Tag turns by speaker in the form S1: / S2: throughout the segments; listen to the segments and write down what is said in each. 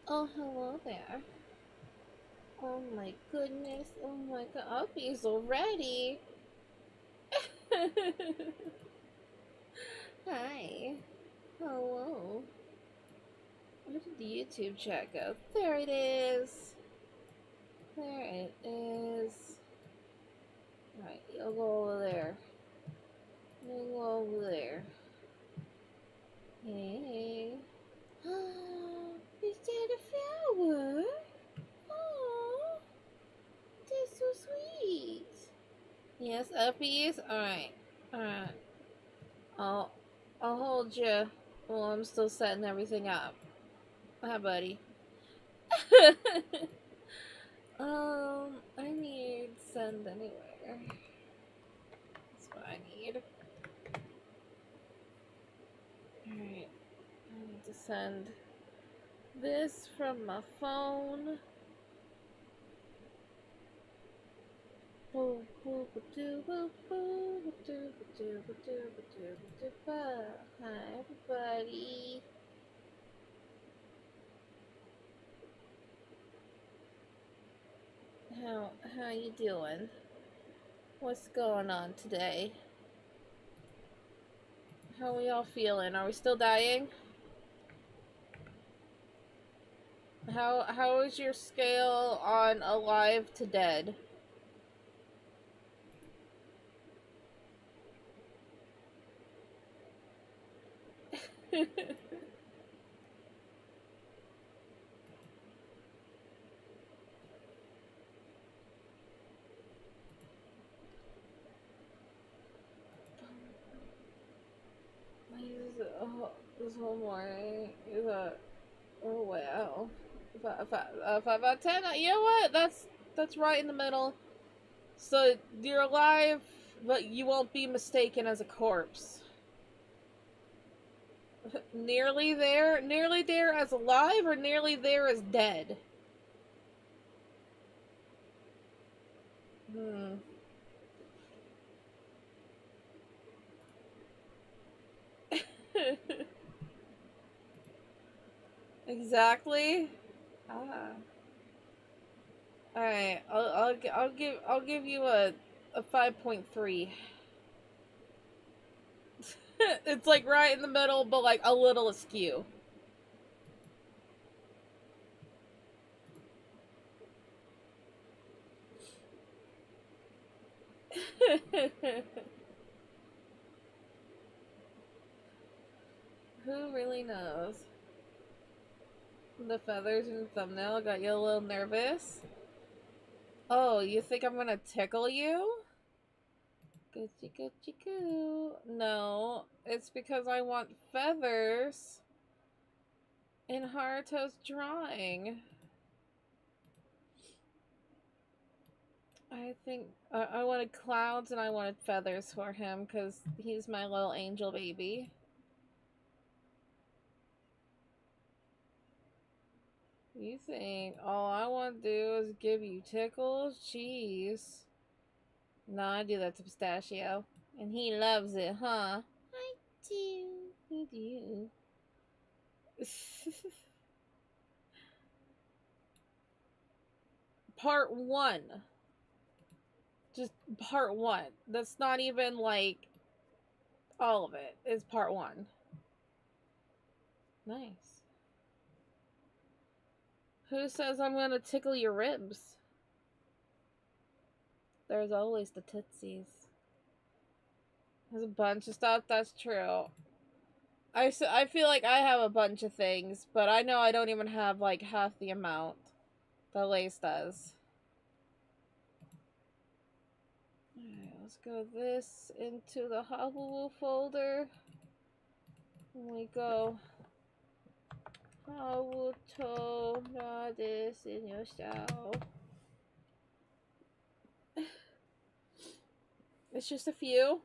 S1: Oh, hello there. Oh my goodness. Oh my god. Uppy's already. Hi. Hello. Where did the YouTube chat go? There it is. There it is. Alright, you'll go over there. You'll go over there. Hey. Is that a flower? Oh, that's so sweet. Yes, Uppies? Alright. Alright. I'll I'll hold you while I'm still setting everything up. Hi, buddy. I need send anywhere. That's what I need. Alright. I need to send this from my phone. Hi, everybody. How you doing? What's going on today? How are we all feeling? Are we still dying? How is your scale on alive to dead? This whole morning is a oh wow, 5 out of 10. You know what? That's right in the middle. So you're alive, but you won't be mistaken as a corpse. Nearly there as alive, or nearly there as dead. Hmm. Exactly. Ah. All right. I'll give you a 5.3. It's like right in the middle, but like a little askew. Who really knows? The feathers in the thumbnail got you a little nervous. Oh, you think I'm gonna tickle you? Gucci gucci goo. No, it's because I want feathers in Haruto's drawing. I think I wanted clouds and I wanted feathers for him because he's my little angel baby. You think all I want to do is give you tickles? Jeez. No, I do that to Pistachio. And he loves it, huh? I do. I do. Part 1. Just part 1. That's not even like all of it. It's part 1. Nice. Who says I'm gonna tickle your ribs? There's always the tootsies. There's a bunch of stuff. That's true. I feel like I have a bunch of things, but I know I don't even have like half the amount that Lace does. Alright, let's go this into the Hobble folder. And we go Haruto, not this in your style. It's just a few.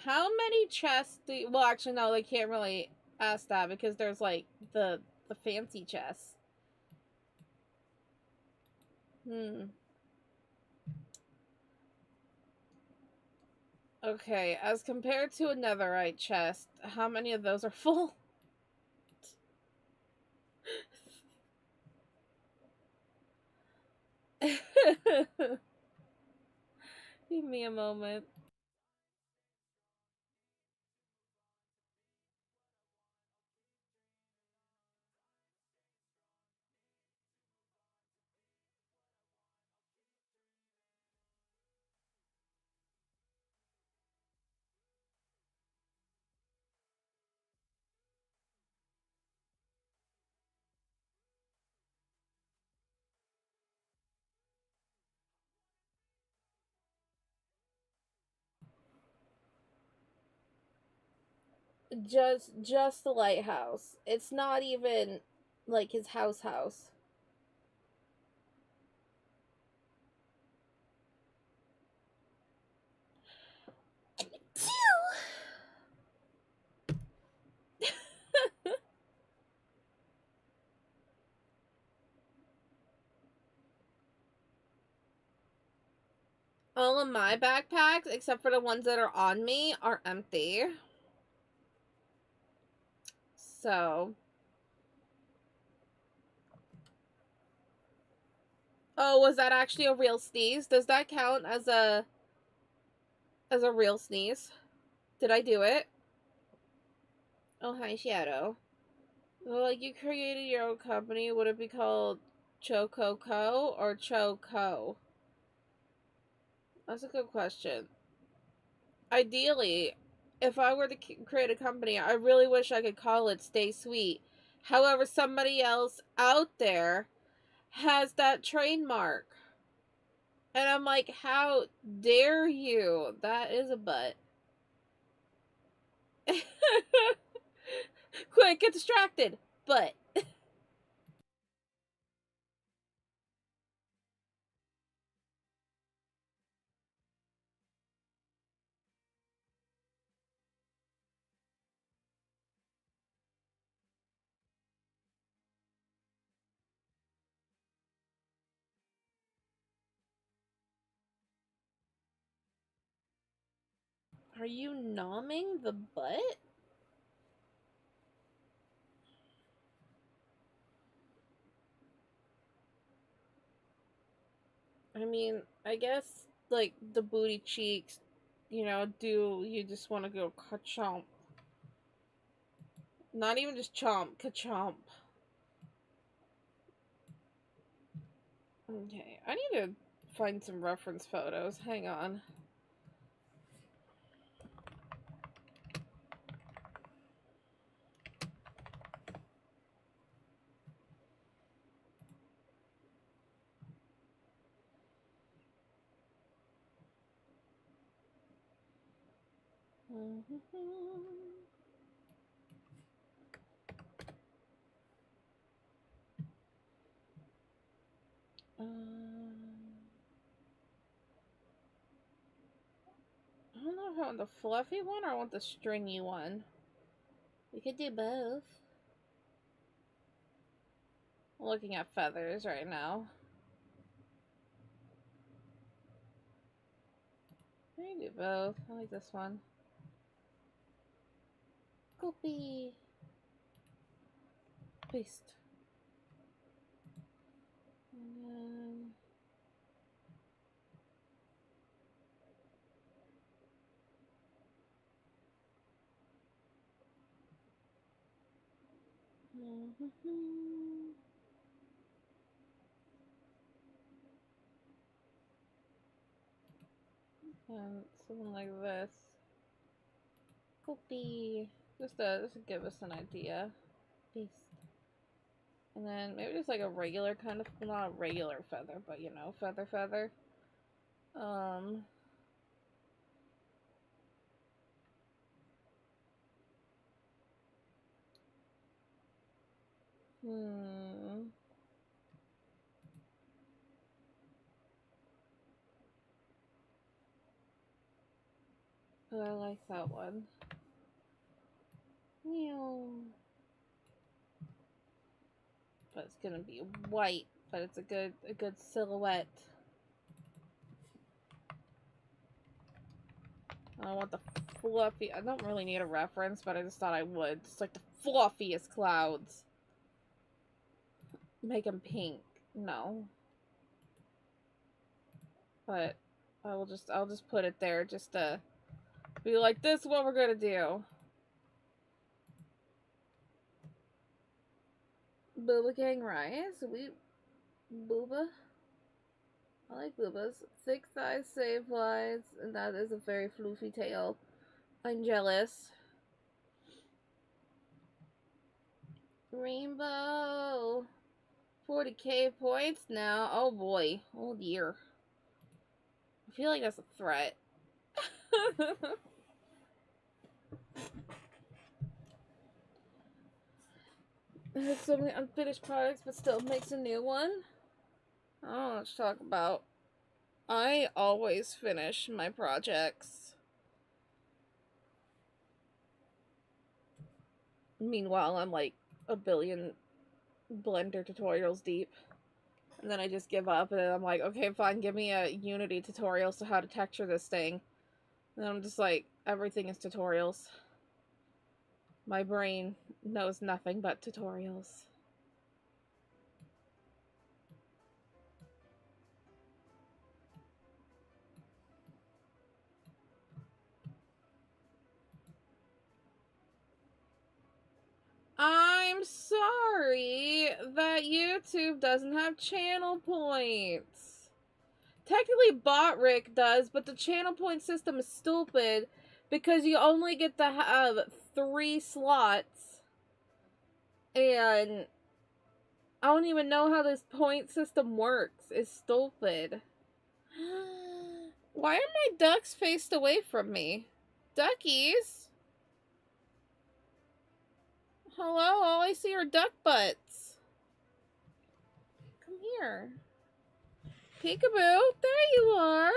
S1: How many chests do you, well actually no, they can't really ask that because there's like the fancy chests. Okay, as compared to a netherite chest, how many of those are full? me a moment. Just the lighthouse. It's not even like his house. All of my backpacks, except for the ones that are on me, are empty. So. Oh, was that actually a real sneeze? Does that count as a real sneeze? Did I do it? Oh, hi, Shadow. Well, like, you created your own company. Would it be called Choco Co or Choco? That's a good question. Ideally, if I were to create a company, I really wish I could call it Stay Sweet. However, somebody else out there has that trademark. And I'm like, how dare you? That is a butt. Quick, get distracted. But are you nomming the butt? I mean, I guess, like, the booty cheeks, do you just want to go ka-chomp? Not even just chomp, ka-chomp. Okay, I need to find some reference photos. Hang on. I don't know if I want the fluffy one or I want the stringy one. We could do both. I'm looking at feathers right now. I can do both. I like this one. Copy. Paste. And then... and something like this. Copy. Just to give us an idea. Paste. And then maybe just like a regular kind of, not a regular feather, but feather. Um. Hmm. Oh, I like that one. Meow. But it's gonna be white, but it's a good silhouette. I want the fluffy. I don't really need a reference, but I just thought I would. It's like the fluffiest clouds. Make them pink. No. But I'll just put it there just to be like, this is what we're gonna do. Booba Gang Rise. Booba. I like boobas. Thick thighs save lives, and that is a very floofy tail. I'm jealous. Rainbow. 40k points now. Oh boy. Oh dear. I feel like that's a threat. I have so many unfinished products, but still makes a new one. I don't know what to talk about. I always finish my projects. Meanwhile, I'm like a billion Blender tutorials deep. And then I just give up, and then I'm like, okay, fine, give me a Unity tutorial so how to texture this thing. And I'm just like, everything is tutorials. My brain knows nothing but tutorials. I'm sorry that YouTube doesn't have channel points. Technically, BotRick does, but the channel point system is stupid because you only get to have 3 slots. And I don't even know how this point system works. It's stupid. Why are my ducks faced away from me? Duckies? Hello, all I see are duck butts. Come here. Peekaboo, there you are.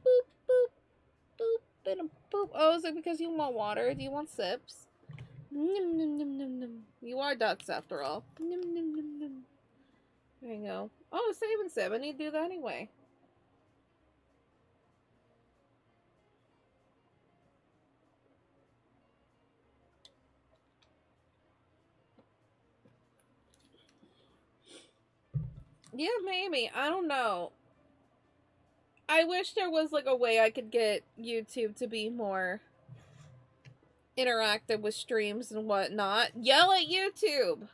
S1: Boop, boop, boop, and a boop. Oh, is it because you want water? Do you want sips? Num, num, num, num, num. You are ducks after all. Num, num, num, num. There you go. Oh, save and sip. I need to do that anyway. Yeah, maybe. I don't know. I wish there was like a way I could get YouTube to be more interactive with streams and whatnot. Yell at YouTube!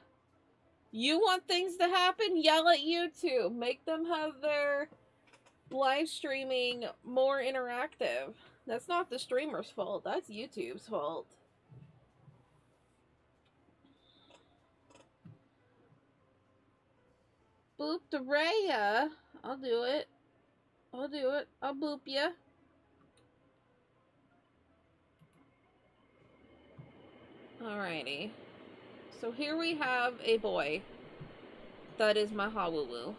S1: You want things to happen? Yell at YouTube. Make them have their live streaming more interactive. That's not the streamer's fault. That's YouTube's fault. Boop the Raya. I'll do it. I'll do it. I'll boop ya. Alrighty. So here we have a boy. That is my Hawuwu.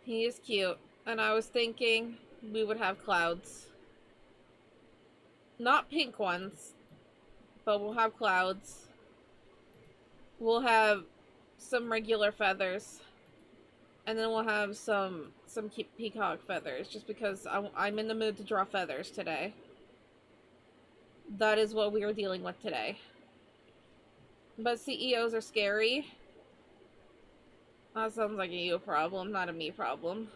S1: He is cute. And I was thinking we would have clouds. Not pink ones. But we'll have clouds. We'll have some regular feathers. And then we'll have some peacock feathers. Just because I'm in the mood to draw feathers today. That is what we are dealing with today. But CEOs are scary. That sounds like a you problem, not a me problem.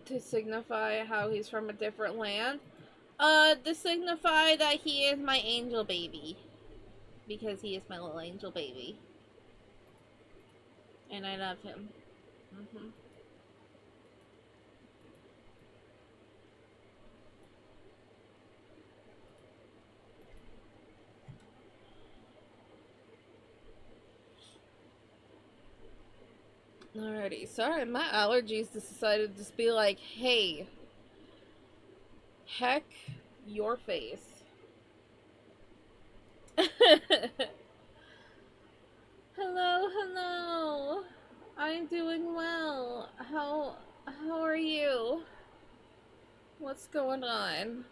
S1: To signify how he's from a different land? To signify that he is my angel baby. Because he is my little angel baby. And I love him. Mm-hmm. Alrighty, sorry, my allergies just decided to just be like, hey, heck your face. Hello, hello. I'm doing well. How are you? What's going on?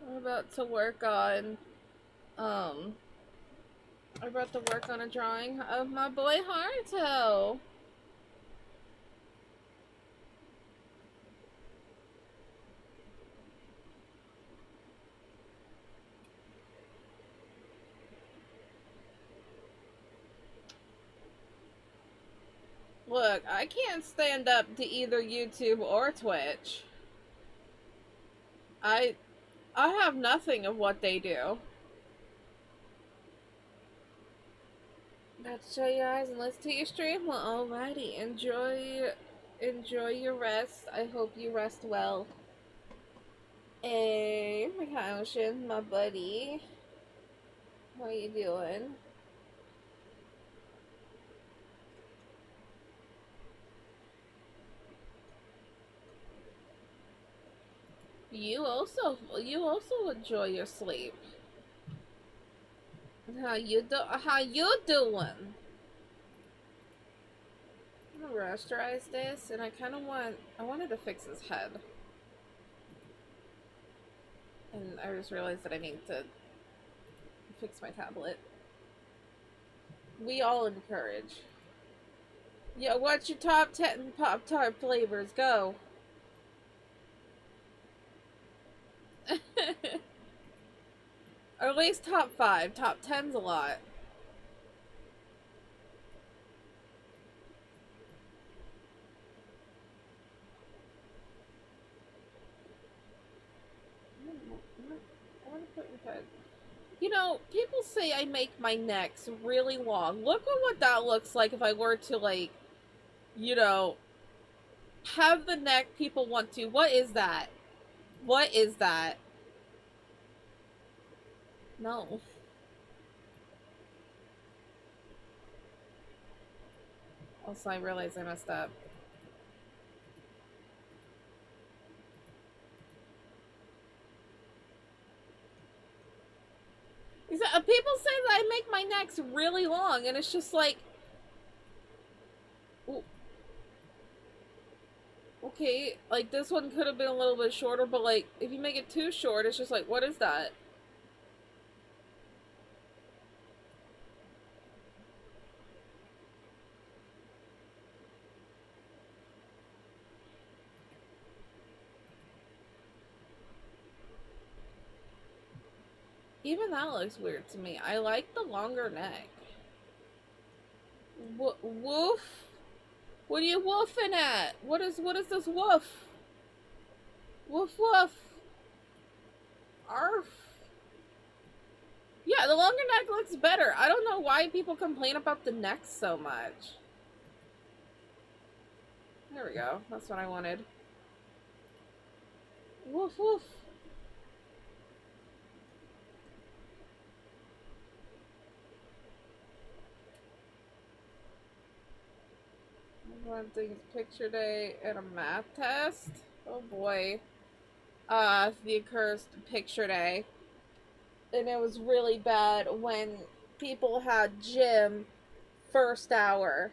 S1: I'm about to work on I'm about to work on a drawing of my boy Haruto. look, I can't stand up to either YouTube or Twitch. I have nothing of what they do. Got to show your eyes and listen to your stream? Well, alrighty. Enjoy your rest. I hope you rest well. Hey, my Ocean, my buddy. How you doing? You also enjoy your sleep. How you doing? I'm gonna rasterize this, and I wanted to fix his head. And I just realized that I need to fix my tablet. We all encourage. Yeah, what's your top 10 Pop-Tart flavors? Go. Or at least top 5. Top 10's a lot. I want to put your head. You know, people say I make my necks really long. Look at what that looks like if I were to, like, you know, have the neck people want to. What is that? What is that? No. Also, I realized I messed up. People say that I make my necks really long, and it's just like... Okay, like, this one could have been a little bit shorter, but, like, if you make it too short, it's just like, what is that? Even that looks weird to me. I like the longer neck. Woof? What are you woofing at? What is this woof? Woof woof. Arf. Yeah, the longer neck looks better. I don't know why people complain about the neck so much. There we go. That's what I wanted. Woof woof. One thing's picture day and a math test. Oh boy. The accursed picture day. And it was really bad when people had gym first hour.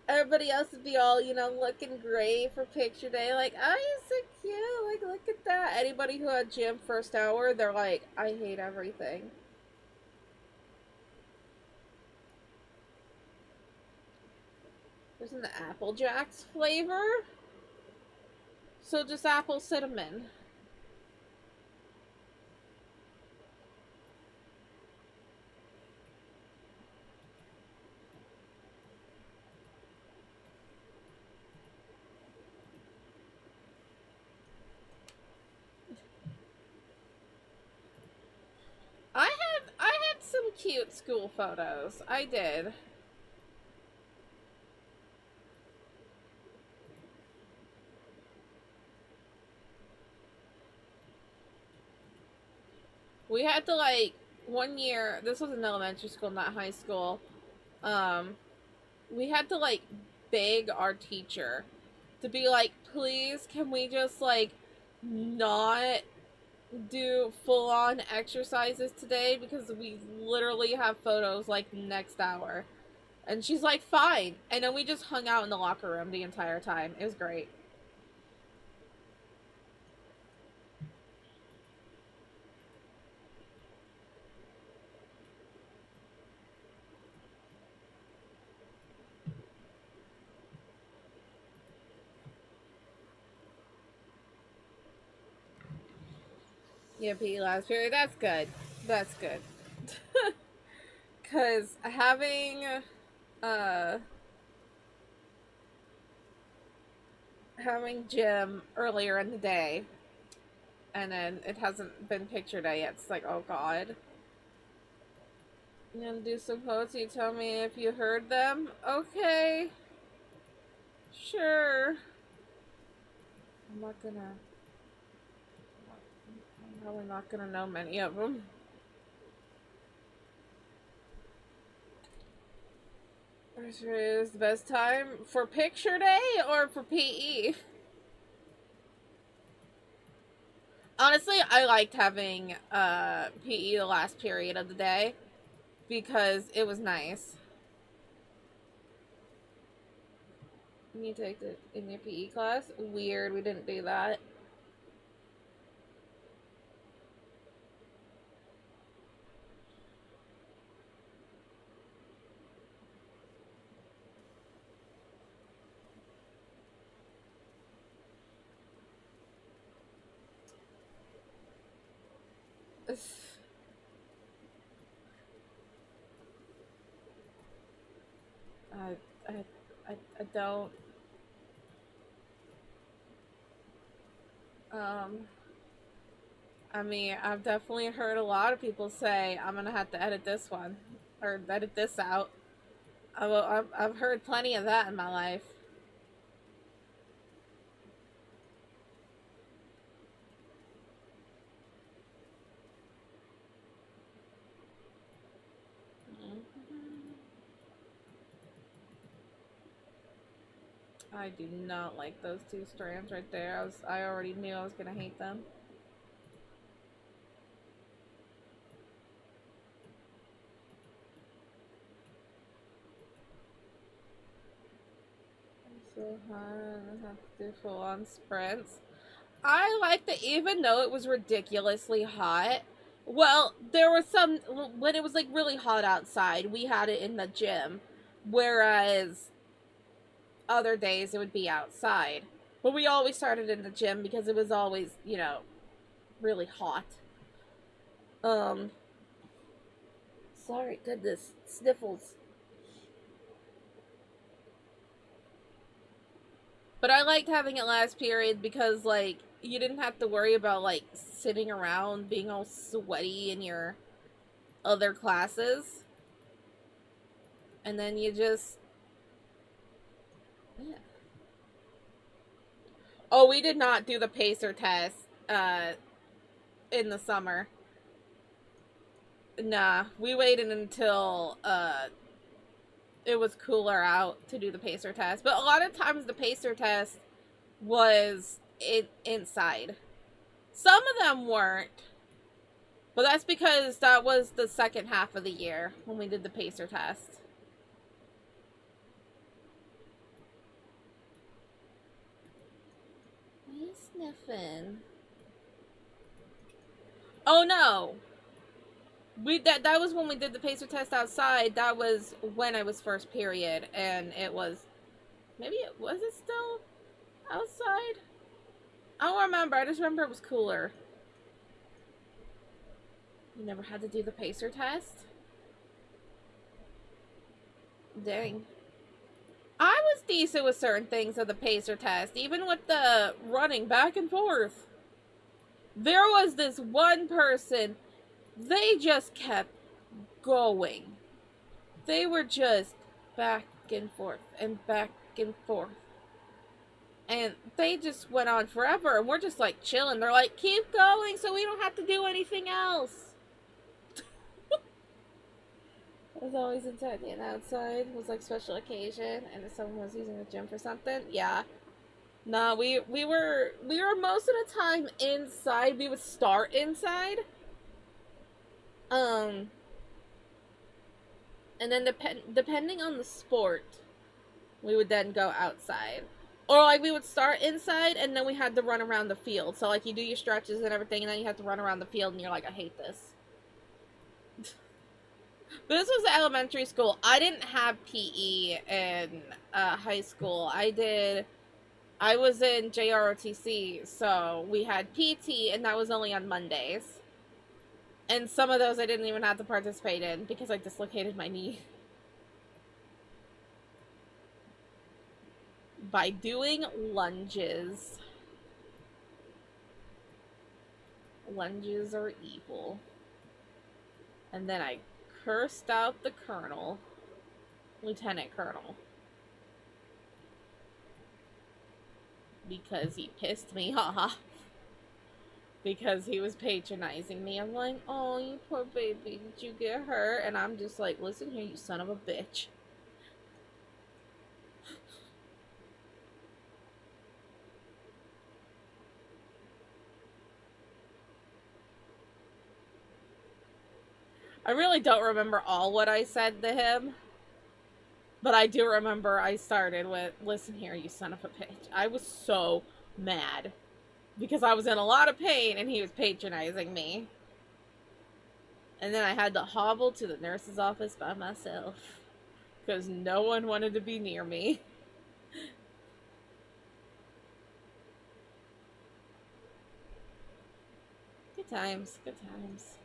S1: Everybody else would be all, you know, looking great for picture day. Like, oh, you're so cute. Like, look at that. Anybody who had gym first hour, they're like, I hate everything. There's an Apple Jacks flavor. So just apple cinnamon. I had some cute school photos. I did. We had to, like, one year, this was in elementary school, not high school, we had to, like, beg our teacher to be like, please, can we just, like, not do full-on exercises today, because we literally have photos, like, next hour. And she's like, fine. And then we just hung out in the locker room the entire time. It was great. Yeah, PE last period. That's good. That's good. Because having, having gym earlier in the day, and then it hasn't been picture day yet. It's like, oh god. You gonna do some poetry? Tell me if you heard them. Okay. Sure. I'm not gonna. I'm probably not gonna know many of them. Which is the best time for picture day or for PE? Honestly, I liked having PE the last period of the day because it was nice. You take it in your PE class? Weird, we didn't do that. I, I don't. Um, I mean, I've definitely heard a lot of people say, I'm gonna have to edit this one, or edit this out. I've heard plenty of that in my life. I do not like those two strands right there. I already knew I was gonna hate them. So hard, I have to do full on sprints. I like that even though it was ridiculously hot. Well, there was some when it was like really hot outside, we had it in the gym. Whereas other days it would be outside. But we always started in the gym because it was always, really hot. Um Sorry, goodness, sniffles. But I liked having it last period because like you didn't have to worry about like sitting around being all sweaty in your other classes. And then you just yeah. Oh, we did not do the pacer test in the summer. Nah, we waited until it was cooler out to do the pacer test. But a lot of times the pacer test was inside. Some of them weren't. But that's because that was the second half of the year when we did the pacer test. Why are you sniffing? Oh no! That was when we did the pacer test outside. That was when I was first period, and it was maybe it was it still outside? I don't remember. I just remember it was cooler. You never had to do the pacer test? Dang. I was decent with certain things of the pacer test, even with the running back and forth. There was this one person, they just kept going. They were just back and forth and back and forth. And they just went on forever, and we're just like chilling. They're like, keep going so we don't have to do anything else. It was always inside and outside. It was like special occasion, and if someone was using the gym for something, yeah. No, we were most of the time inside. We would start inside. Um and then depending on the sport, we would then go outside. Or like we would start inside and then we had to run around the field. So like you do your stretches and everything and then you have to run around the field and you're like, I hate this. But this was elementary school. I didn't have PE in high school. I was in JROTC, so we had PT, and that was only on Mondays. And some of those I didn't even have to participate in because I dislocated my knee. by doing lunges. Lunges are evil. And then I cursed out the colonel, lieutenant colonel, because he pissed me off. Because he was patronizing me. I'm like, oh, you poor baby, did you get hurt? And I'm just like, listen here, you son of a bitch. I really don't remember all what I said to him. But I do remember I started with, listen here, you son of a bitch. I was so mad. Because I was in a lot of pain and he was patronizing me. And then I had to hobble to the nurse's office by myself. Because no one wanted to be near me. Good times, good times.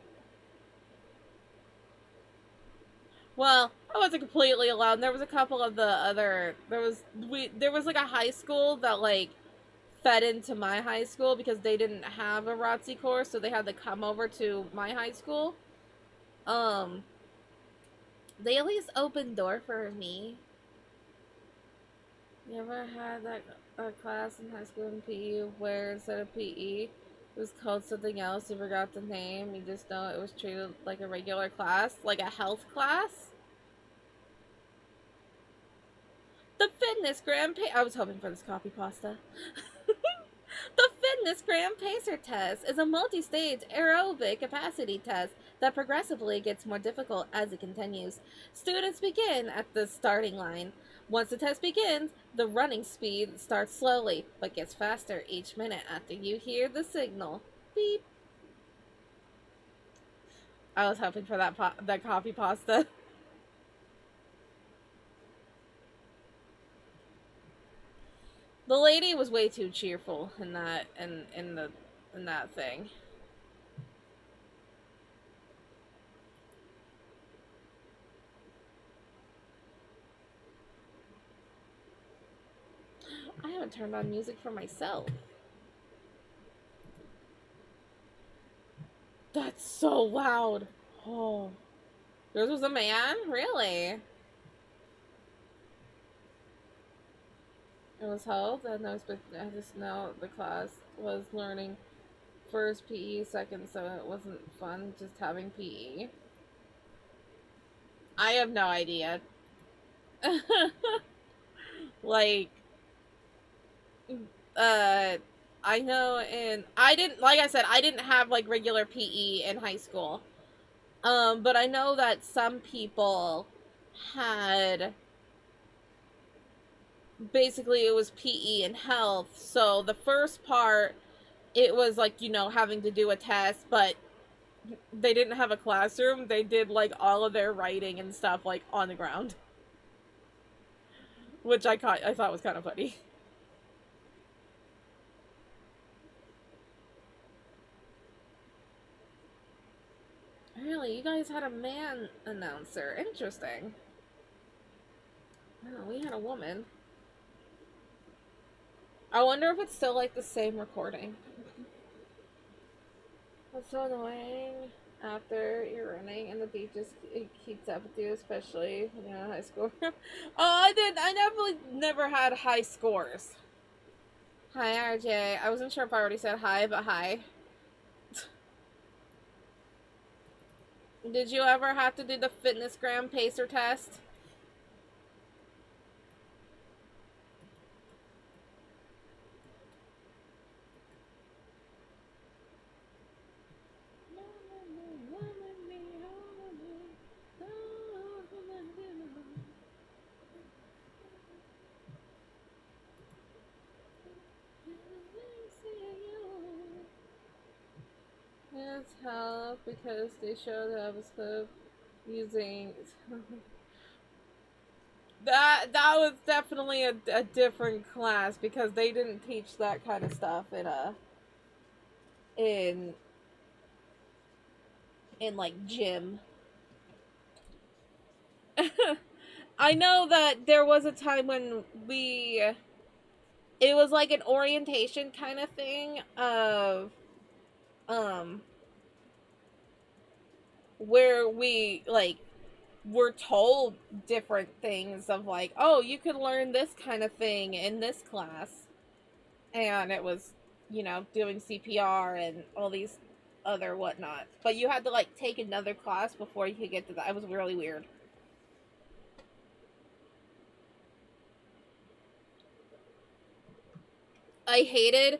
S1: Well, I wasn't completely alone. There was a couple of the other... There was like a high school that like fed into my high school because they didn't have a ROTC course, so they had to come over to my high school. They at least opened door for me. You ever had that class in high school in PE where instead of PE, it was called something else? You forgot the name. You just know it was treated like a regular class, like a health class. The Fitness Grand I was hoping for this copy pasta. The Fitness Gram Pacer Test is a multi-stage aerobic capacity test that progressively gets more difficult as it continues. Students begin at the starting line. Once the test begins, the running speed starts slowly, but gets faster each minute after you hear the signal. Beep. I was hoping for that coffee pasta. The lady was way too cheerful in that in that thing. I haven't turned on music for myself. That's so loud. Oh. Yours was a man? Really? It was health? I just know the class was learning first PE, second, so it wasn't fun just having PE. I have no idea. Like, I know I didn't, like I said, I didn't have, like, regular PE in high school. But I know that some people had, basically it was PE and health, so the first part, it was, like, you know, having to do a test, but they didn't have a classroom. They did, like, all of their writing and stuff, like, on the ground. Which I thought was kind of funny. Really? You guys had a man announcer. Interesting. Oh, we had a woman. I wonder if it's still, like, the same recording. That's so annoying. After you're running and the beat just it keeps up with you, especially when you're in high school. Oh, I never had high scores. Hi, RJ. I wasn't sure if I already said hi, but hi. Did you ever have to do the Fitness Gram Pacer test? It's help because they showed up as clip using that was definitely a different class because they didn't teach that kind of stuff in like gym. I know that there was a time when we it was like an orientation kind of thing of um where we like were told different things of like, oh, you could learn this kind of thing in this class. And it was, you know, doing CPR and all these other whatnot. But you had to like take another class before you could get to that. It was really weird. I hated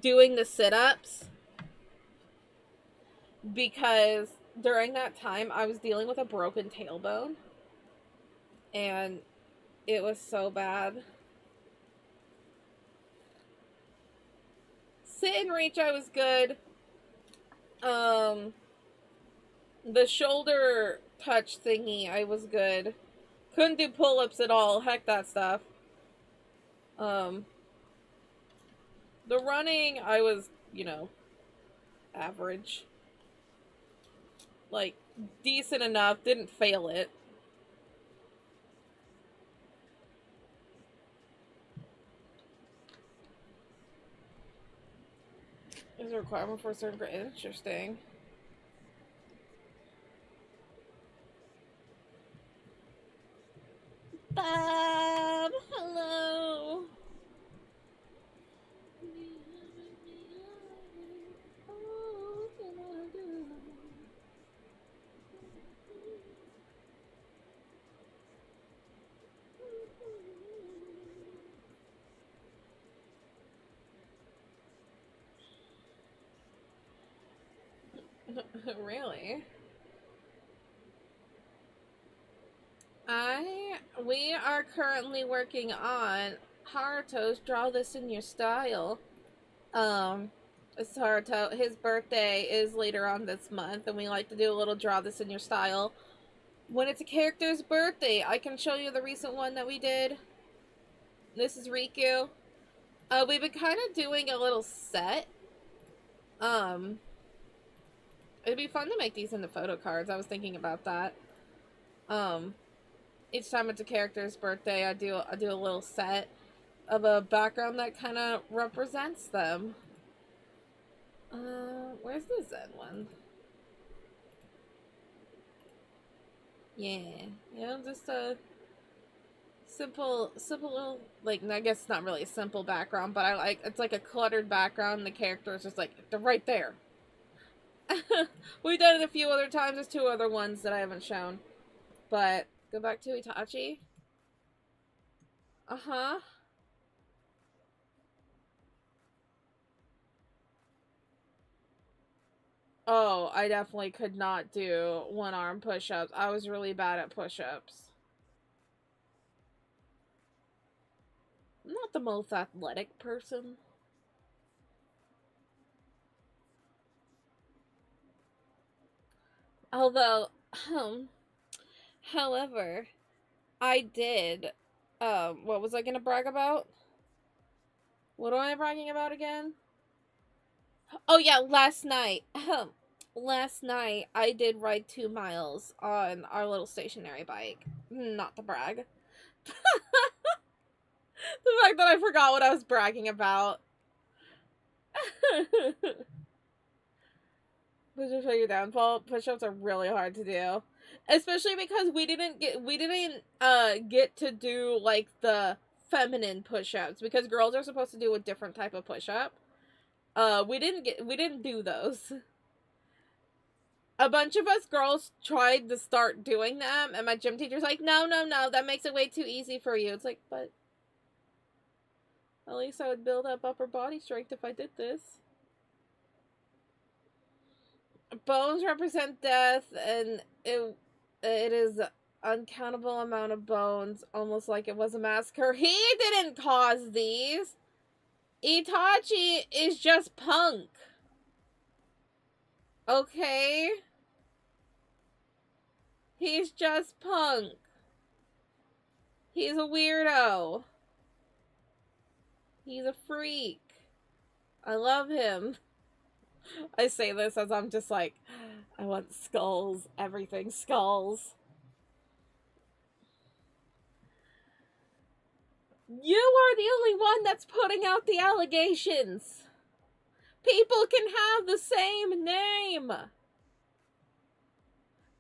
S1: doing the sit-ups because during that time I was dealing with a broken tailbone and it was so bad. Sit and reach I was good. The shoulder touch thingy I was good. Couldn't do pull-ups at all. Heck that stuff. Um the running I was, you know, average. Like decent enough, didn't fail it. Is a requirement for a certain grade. Interesting. Bob, hello. Really? We are currently working on Haruto's Draw This in Your Style. It's Haruto. His birthday is later on this month, and we like to do a little Draw This in Your Style. When it's a character's birthday, I can show you the recent one that we did. This is Riku. We've been kind of doing a little set. It'd be fun to make these into photo cards. I was thinking about that. Each time it's a character's birthday, I do a little set of a background that kind of represents them. Where's the Zen one? Yeah, you know, just a simple little, like, I guess it's not really a simple background, but I like, it's like a cluttered background, and the character is just like, they're right there. We've done it a few other times. There's two other ones that I haven't shown. But, go back to Itachi. Uh-huh. Oh, I definitely could not do one-arm push-ups. I was really bad at push-ups. I'm not the most athletic person. Although, however, I did, what was I gonna brag about? What am I bragging about again? Oh yeah, last night. Last night I did ride 2 miles on our little stationary bike. Not to brag. The fact that I forgot what I was bragging about. Push-ups are your downfall. Push-ups are really hard to do. Especially because we didn't get to do like the feminine push-ups because girls are supposed to do a different type of push-up. We didn't do those. A bunch of us girls tried to start doing them, and my gym teacher's like, no, that makes it way too easy for you. It's like, but at least I would build up upper body strength if I did this. Bones represent death, and it is uncountable amount of bones, almost like it was a massacre. He didn't cause these. Itachi is just punk. Okay? He's just punk. He's a weirdo. He's a freak. I love him. I say this as I'm just like, I want skulls. Everything skulls. You are the only one that's putting out the allegations. People can have the same name.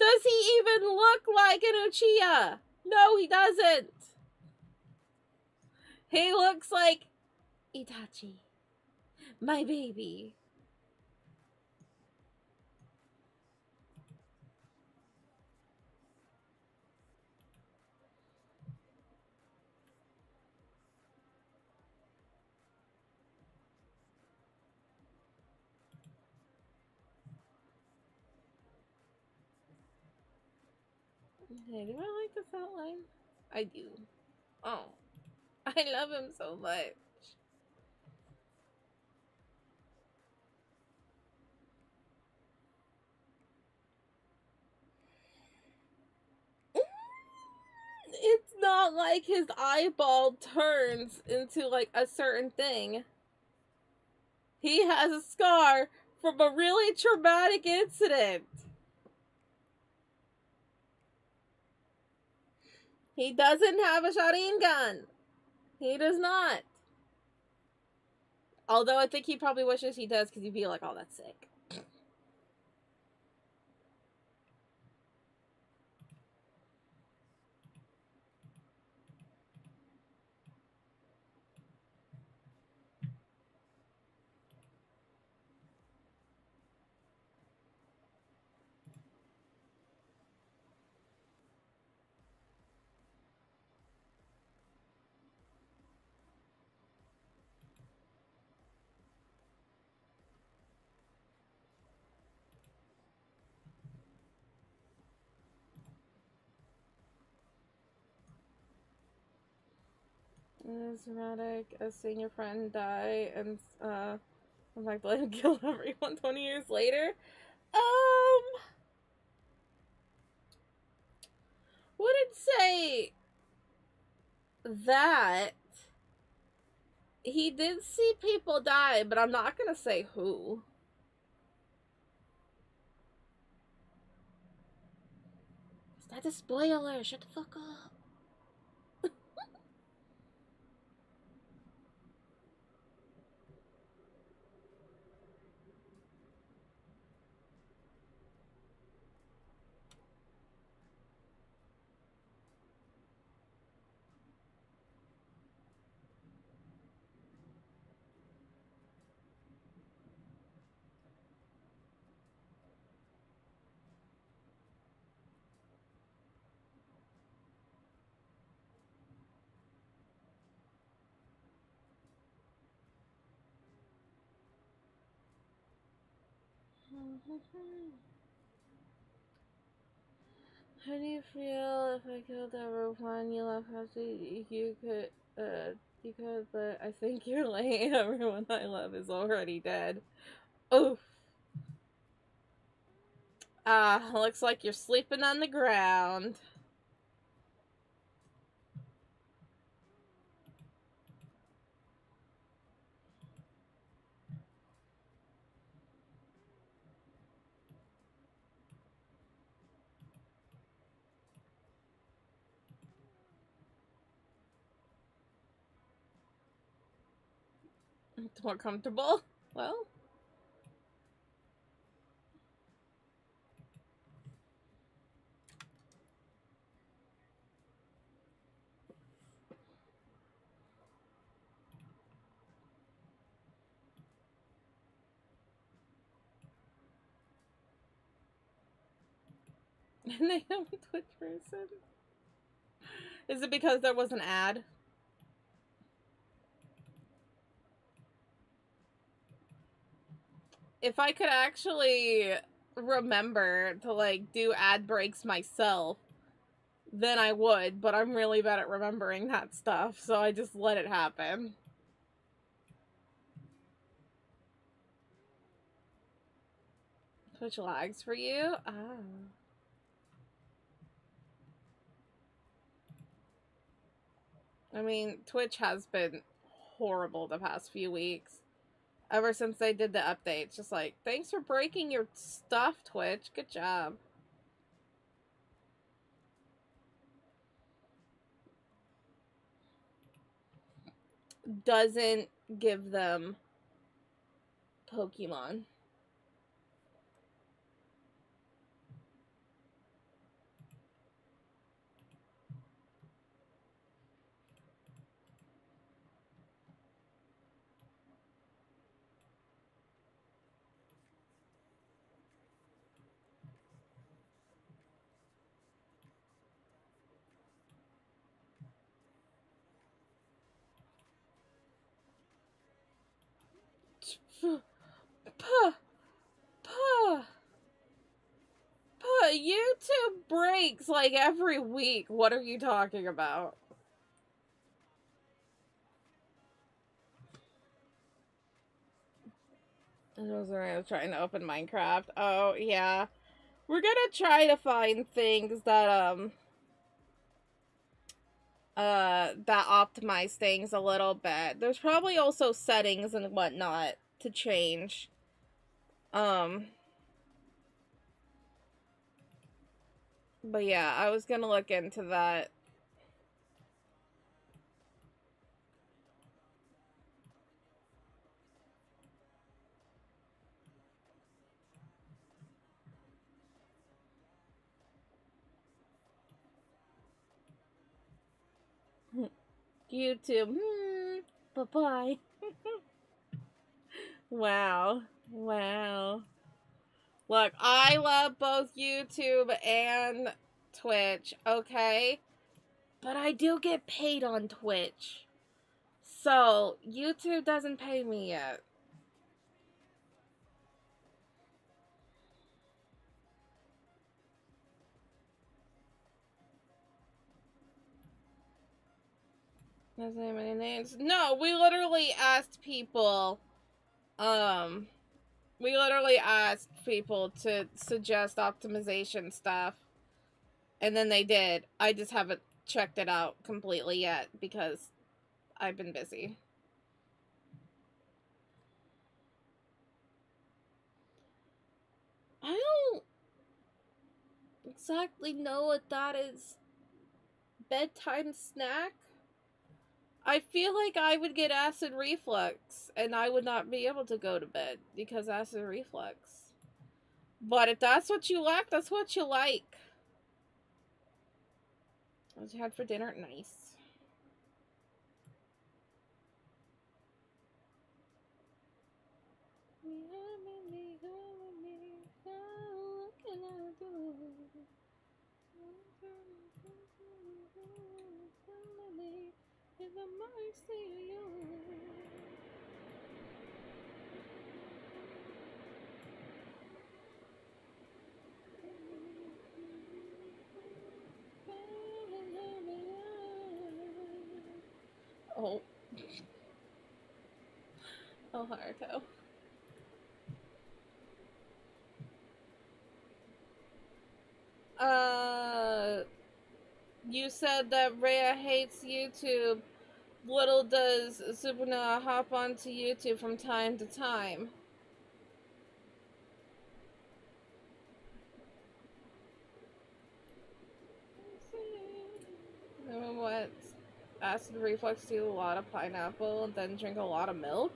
S1: Does he even look like an Uchiha? No, he doesn't. He looks like Itachi, my baby. Hey, do I like this outline? I do. Oh, I love him so much. It's not like his eyeball turns into like a certain thing. He has a scar from a really traumatic incident. He doesn't have a Sharingan. He does not. Although I think he probably wishes he does because he'd be like, oh, that's sick. It's dramatic. A senior friend die and I'm like, let him kill everyone 20 years later. Wouldn't say that. He did see people die, but I'm not gonna say who. Is that a spoiler? Shut the fuck up. How do you feel if I killed everyone you love? How do you could, but I think you're late. Everyone I love is already dead. Oof. Looks like you're sleeping on the ground. It's more comfortable. Well. And they have a Twitch person. Is it because there was an ad? If I could actually remember to like do ad breaks myself, then I would, but I'm really bad at remembering that stuff, so I just let it happen. Twitch lags for you? Oh. I mean, Twitch has been horrible the past few weeks. Ever since they did the updates. Just like, thanks for breaking your stuff, Twitch. Good job. doesn't give them Pokemon. Puh, puh, puh. YouTube breaks like every week. What are you talking about? I was trying to open Minecraft. Oh, yeah. We're gonna try to find things that optimize things a little bit. There's probably also settings and whatnot to change. But yeah, I was gonna look into that. YouTube. Bye-bye. Wow. Wow. Look, I love both YouTube and Twitch, okay? But I do get paid on Twitch. So, YouTube doesn't pay me yet. Doesn't have any names. No, we literally asked people, to suggest optimization stuff. And then they did. I just haven't checked it out completely yet because I've been busy. I don't exactly know what that is. Bedtime snack? I feel like I would get acid reflux and I would not be able to go to bed because acid reflux. But if that's what you like, that's what you like. What you had for dinner? Nice. What can I do? Oh. Oh, Haruto. You said that Rhea hates YouTube. Little does Supernova hop onto YouTube from time to time. Remember what? Acid reflux, do a lot of pineapple, and then drink a lot of milk?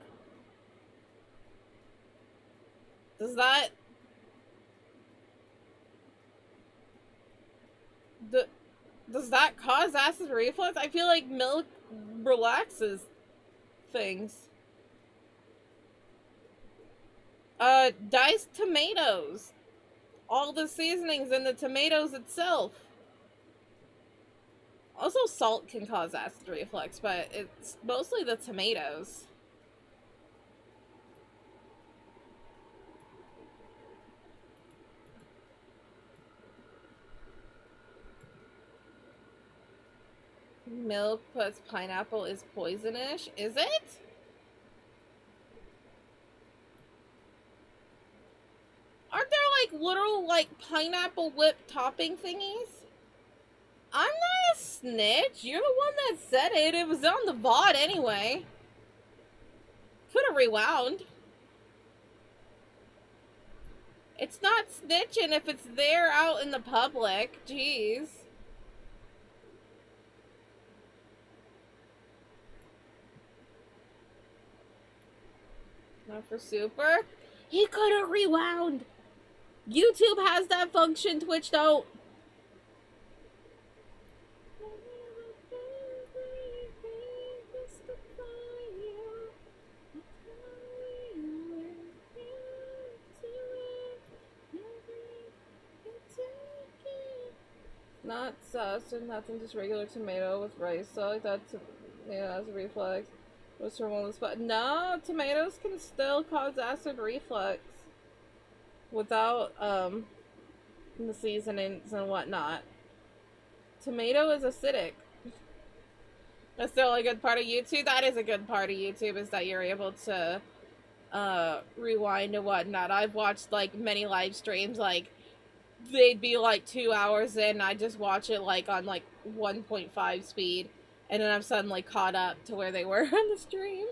S1: Does that... Does that cause acid reflux? I feel like milk relaxes things. Diced tomatoes. All the seasonings in the tomatoes itself. Also, salt can cause acid reflux, but it's mostly the tomatoes. Milk plus pineapple is poisonous. Is it? Aren't there like literal like pineapple whip topping thingies? I'm not a snitch. You're the one that said it. It was on the VOD anyway. Could have rewound. It's not snitching if it's there out in the public. Jeez. For super? He could have rewound! YouTube has that function, Twitch don't! Not sauce or nothing, just regular tomato with rice. So I thought tomato has a reflux. Was from on the spot. No, tomatoes can still cause acid reflux without the seasonings and whatnot. Tomato is acidic. That's the only good part of YouTube. That is a good part of YouTube, is that you're able to rewind and whatnot. I've watched like many live streams, like they'd be like 2 hours in, I just watch it like on like 1.5 speed, and then I'm suddenly caught up to where they were on the stream.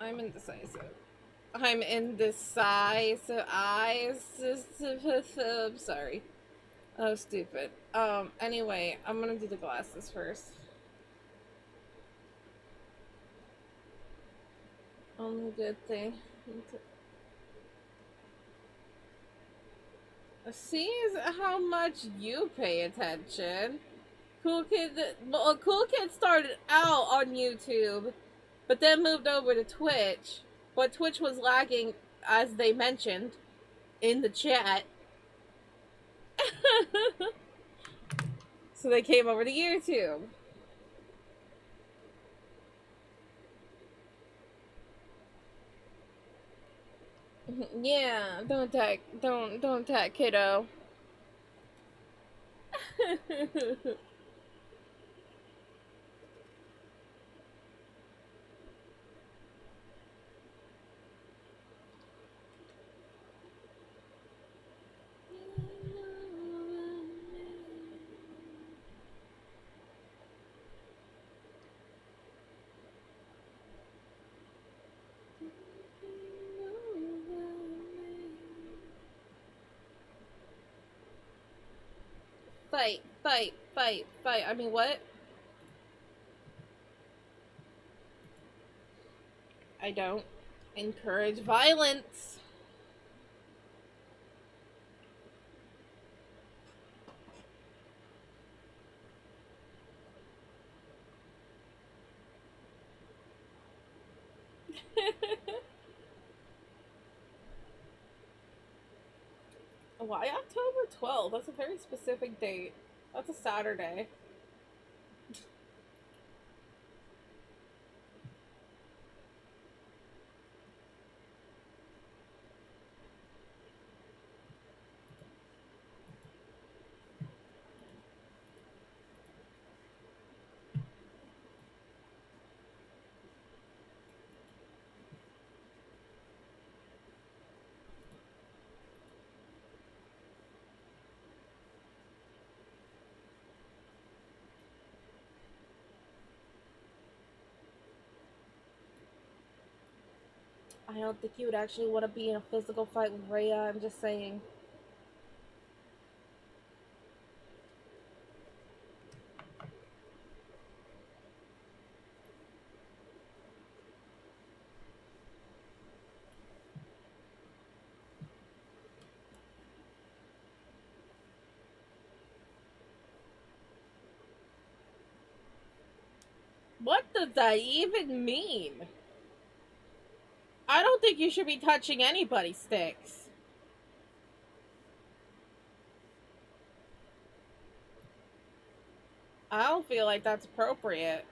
S1: I'm indecisive. I'm indecisive. I'm sorry. Oh, stupid. Anyway, I'm gonna do the glasses first. Only good thing. See how much you pay attention. Cool Kid started out on YouTube, but then moved over to Twitch. But Twitch was lagging, as they mentioned in the chat. So they came over to YouTube. Yeah, don't attack, kiddo. Fight. I mean, what? I don't encourage violence. Why October 12th? That's a very specific date. That's a Saturday. I don't think you would actually want to be in a physical fight with Rhea, I'm just saying. What does that even mean? I don't think you should be touching anybody's sticks. I don't feel like that's appropriate.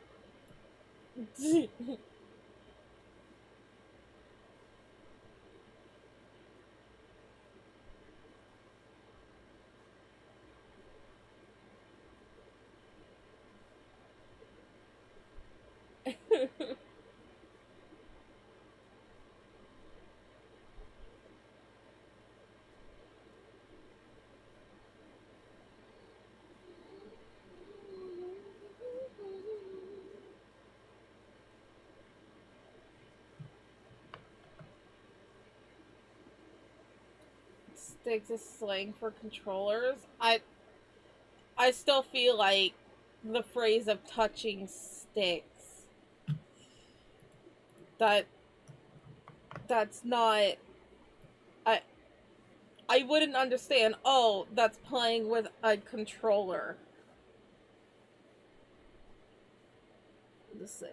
S1: Sticks is slang for controllers. I still feel like the phrase of touching sticks, that's not, I I wouldn't understand, oh, that's playing with a controller. The same.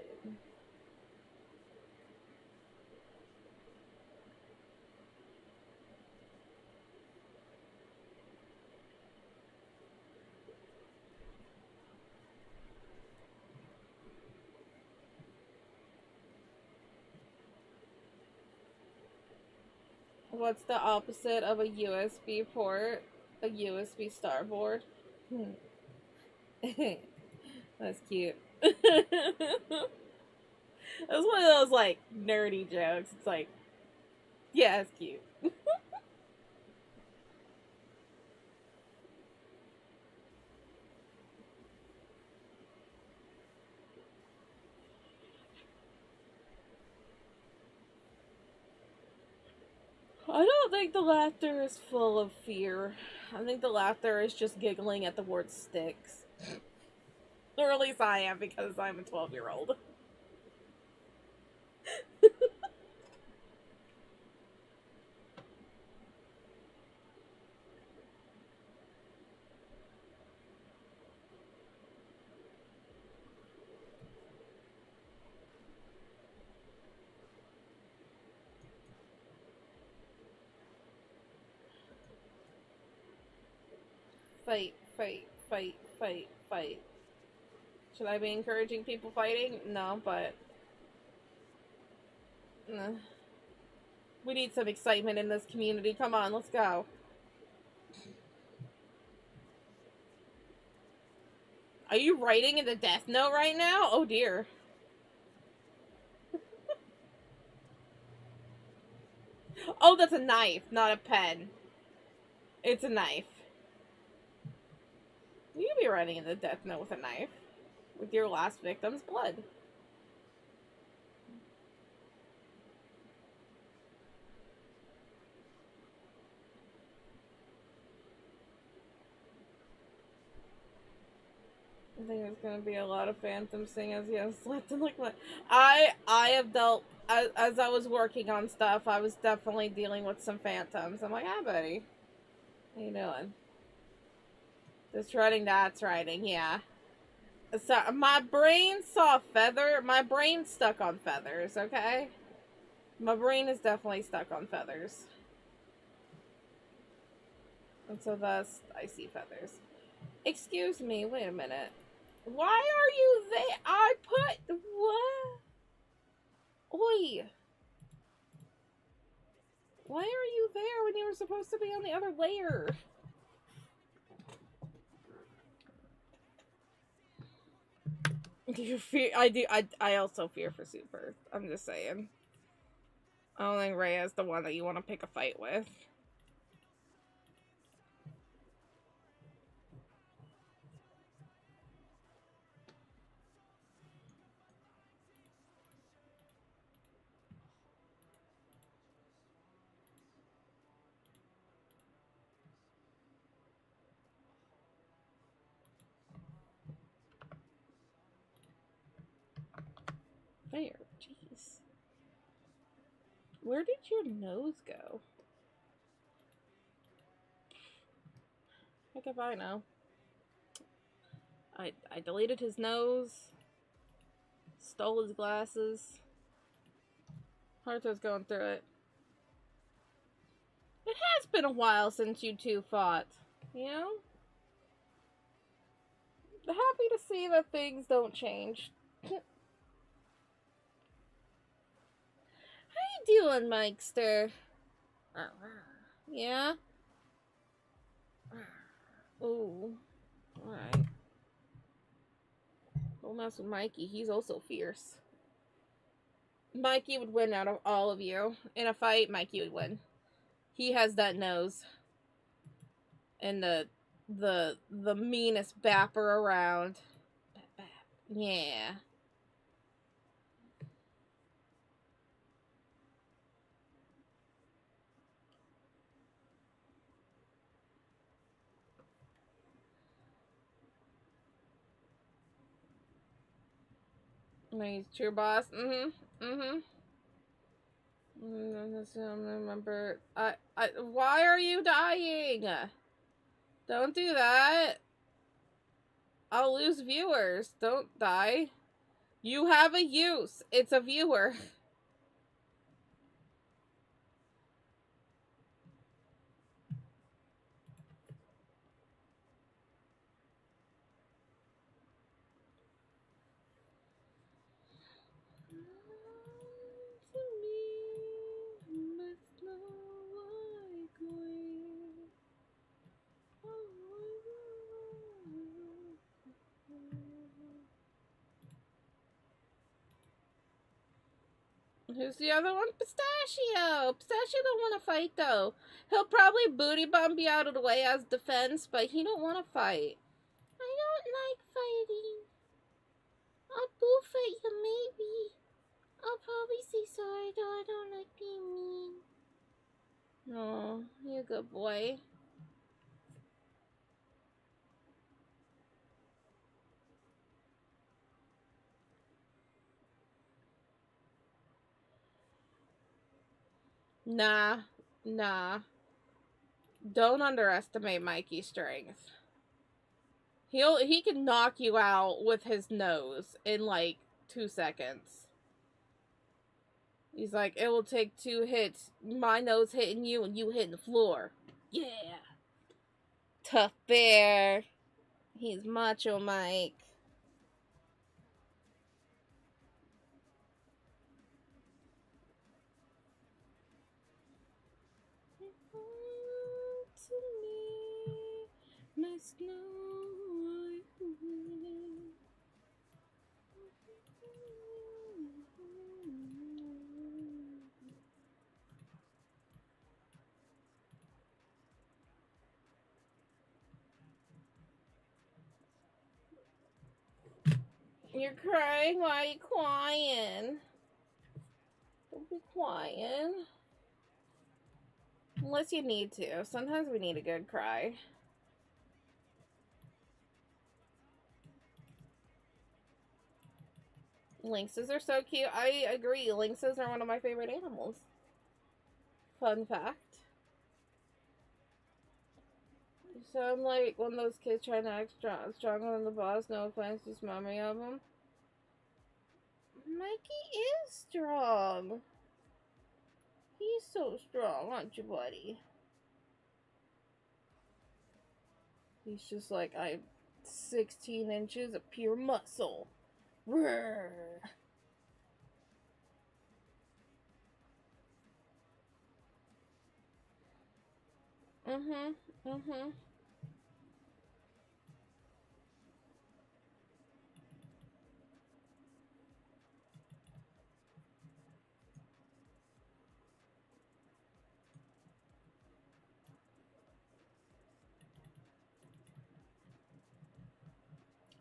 S1: What's the opposite of a USB port? A USB starboard? That's cute. That's one of those, like, nerdy jokes. It's like, yeah, it's cute. I don't think the laughter is full of fear. I think the laughter is just giggling at the word sticks. Or at least I am, because I'm a 12-year-old. Fight, fight, fight, fight, fight. Should I be encouraging people fighting? No, but... we need some excitement in this community. Come on, let's go. Are you writing in the death note right now? Oh dear. Oh, that's a knife, not a pen. It's a knife. You could be writing in the death note with a knife. With your last victim's blood. I think there's gonna be a lot of phantom singers. Yes, left and like what I have dealt as I was working on stuff. I was definitely dealing with some phantoms. I'm like, ah, buddy, how you doing? This writing, that's writing. Yeah. So my brain saw feather. My brain's stuck on feathers. Okay, my brain is definitely stuck on feathers, and so thus I see feathers. Excuse me. Wait a minute. Why are you there? I put what? Oi! Why are you there when you were supposed to be on the other layer? You fear? I do. I also fear for Super. I'm just saying. I don't think Rhea is the one that you want to pick a fight with. There, jeez. Where did your nose go? Heck if I know. I deleted his nose. Stole his glasses. Haruto's going through it. It has been a while since you two fought. You know? Happy to see that things don't change. How you doing, Mikester? Yeah? Ooh. Alright. Don't mess with Mikey. He's also fierce. Mikey would win out of all of you. In a fight, Mikey would win. He has that nose. And the meanest bapper around. Yeah. He's true boss. Mm-hmm. Remember. Why are you dying? Don't do that. I'll lose viewers. Don't die. You have a use. It's a viewer. Who's the other one? Pistachio! Pistachio don't want to fight, though. He'll probably booty bump you out of the way as defense, but he don't want to fight. I don't like fighting. I'll boo fight you, maybe. I'll probably say sorry, though I don't like being mean. Oh, you're a good boy. Nah. Don't underestimate Mikey's strength. He can knock you out with his nose in like 2 seconds. He's like, it will take 2 hits. My nose hitting you and you hitting the floor. Yeah. Tough bear. He's Macho Mike. You're crying? Why are you crying? Don't be crying. Unless you need to. Sometimes we need a good cry. Lynxes are so cute. I agree. Lynxes are one of my favorite animals. Fun fact. You sound like one of those kids trying to act stronger than the boss. No offense, just memory of him. Mikey is strong. He's so strong, aren't you, buddy? He's just like, I'm 16 inches of pure muscle. Roar. Mm-hmm.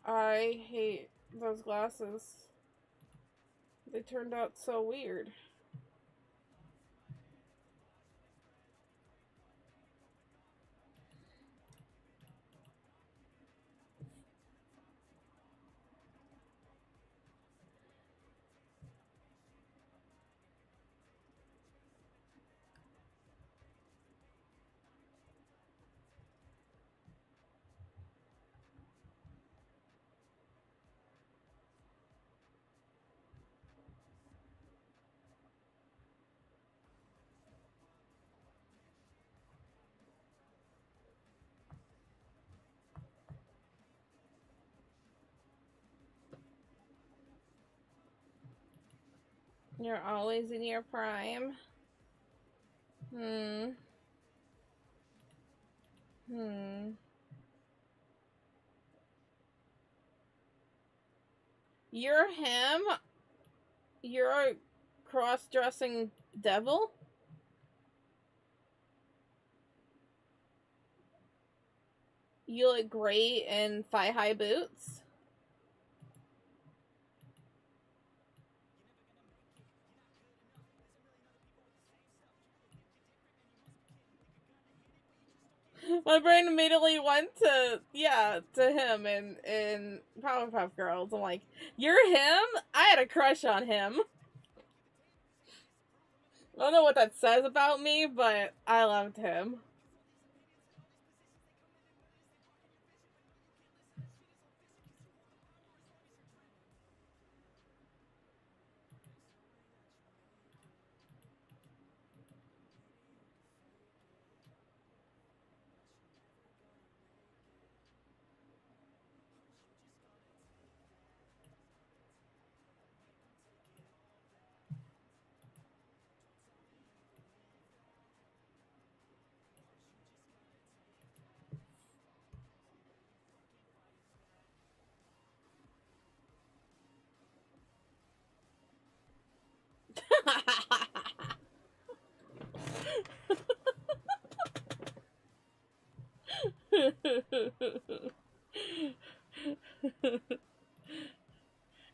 S1: I hate those glasses. They turned out so weird. You're always in your prime. You're him? You're a cross-dressing devil? You look great in thigh-high boots? My brain immediately went to, yeah, to him in Powerpuff Girls. I'm like, you're him? I had a crush on him. I don't know what that says about me, but I loved him.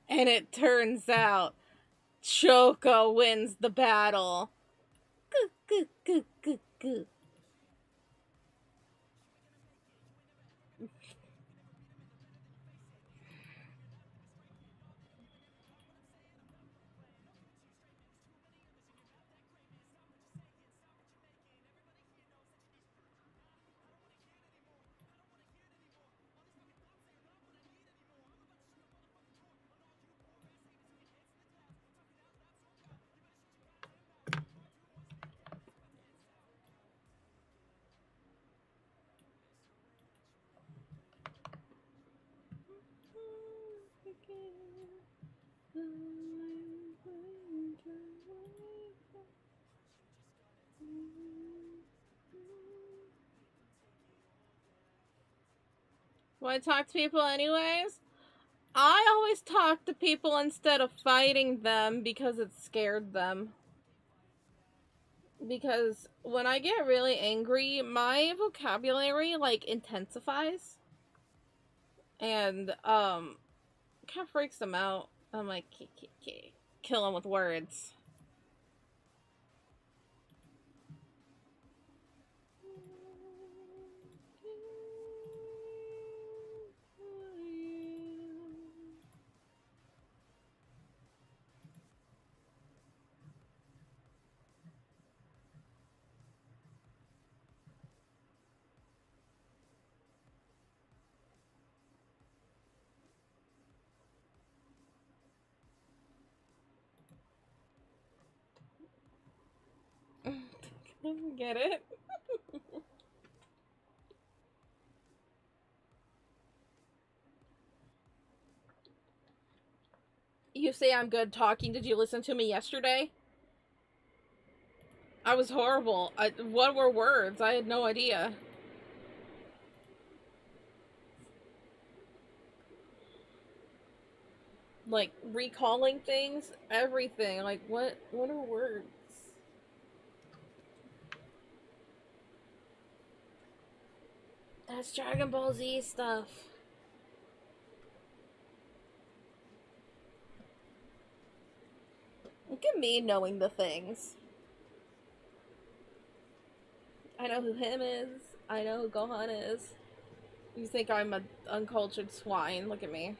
S1: And it turns out Choco wins the battle. Want to talk to people anyways? I always talk to people instead of fighting them because it scared them. Because when I get really angry, my vocabulary, like, intensifies. And, kind of freaks them out. I'm like, kill them with words. Get it? You say I'm good talking. Did you listen to me yesterday? I was horrible. What were words? I had no idea. Like, recalling things, everything. Like, what are words? That's Dragon Ball Z stuff. Look at me knowing the things. I know who him is. I know who Gohan is. You think I'm an uncultured swine. Look at me.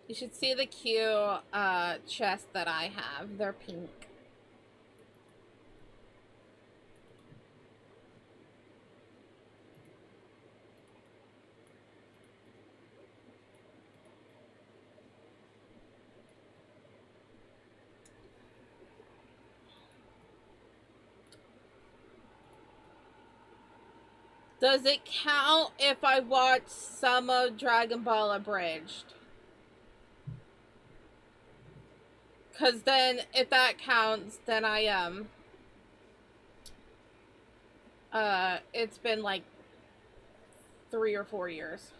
S1: You should see the cute chest that I have. They're pink. Does it count if I watch some of Dragon Ball Abridged? Cause then, if that counts, then it's been like 3 or 4 years.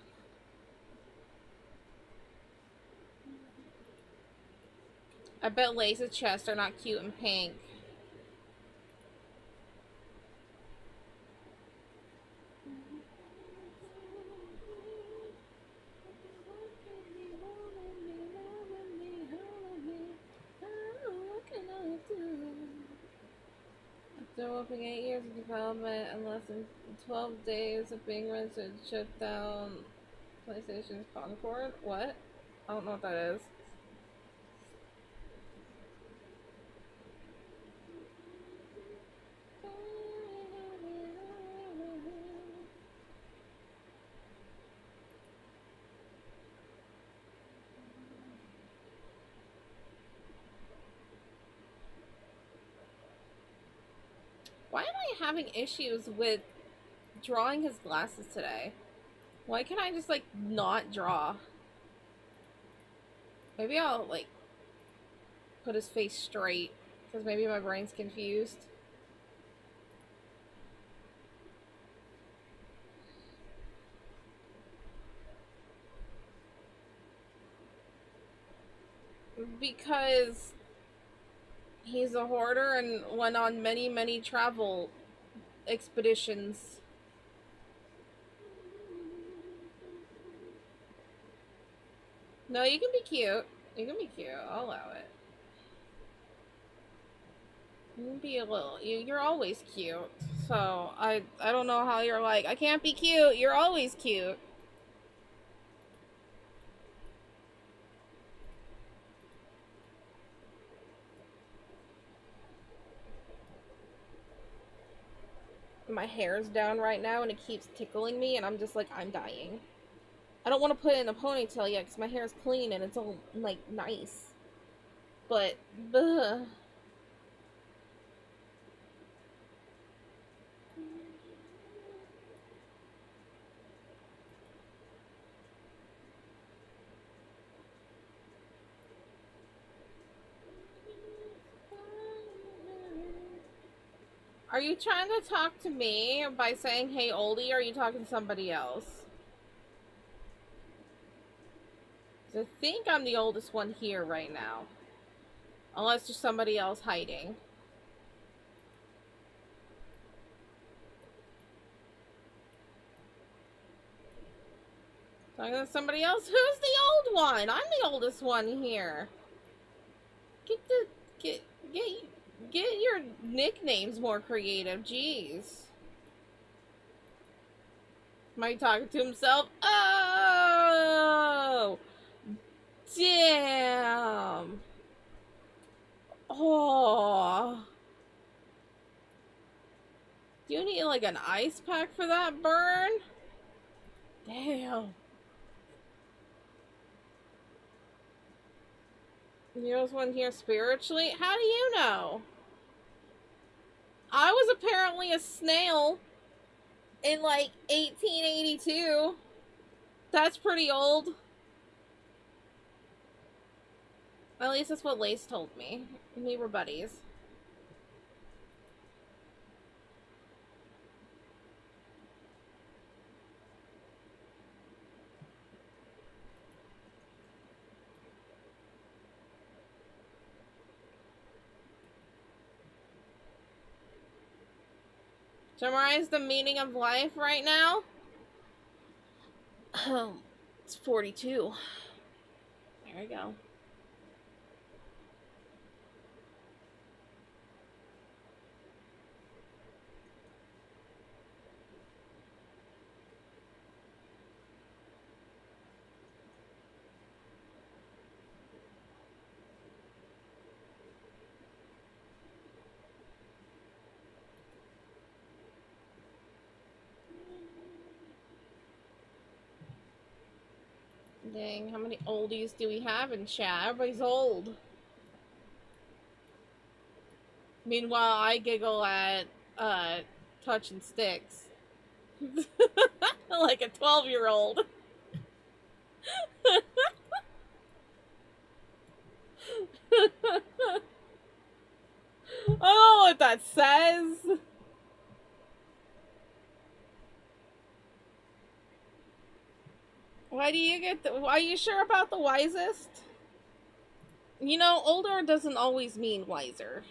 S1: I bet Lay's chests are not cute and pink. developing 8 years of development and less than 12 days of being rented shut down PlayStation's Concord? What? I don't know what that is. Why am I having issues with drawing his glasses today? Why can't I just, like, not draw? Maybe I'll, like, put his face straight, because maybe my brain's confused. Because he's a hoarder and went on many, many travel expeditions. No, you can be cute. You can be cute. I'll allow it. You can be a little. You're always cute. So I don't know how you're like, I can't be cute. You're always cute. My hair's down right now and it keeps tickling me and I'm just like, I'm dying. I don't want to put it in a ponytail yet because my hair is clean and it's all, like, nice. But, ugh. Are you trying to talk to me by saying, hey, oldie, or are you talking to somebody else? I think I'm the oldest one here right now. Unless there's somebody else hiding. Talking to somebody else? Who's the old one? I'm the oldest one here. Get your nicknames more creative. Jeez. Might be talking to himself. Oh! Damn! Oh! Do you need, like, an ice pack for that burn? Damn. There's one here spiritually? How do you know? I was apparently a snail in, like, 1882. That's pretty old. At least that's what Lace told me. We were buddies. Summarize the meaning of life right now? It's 42. There we go. Dang, how many oldies do we have in chat? Everybody's old. Meanwhile, I giggle at, touching sticks. Like a 12-year-old. I don't know what that says. Why do you get are you sure about the wisest? You know, older doesn't always mean wiser.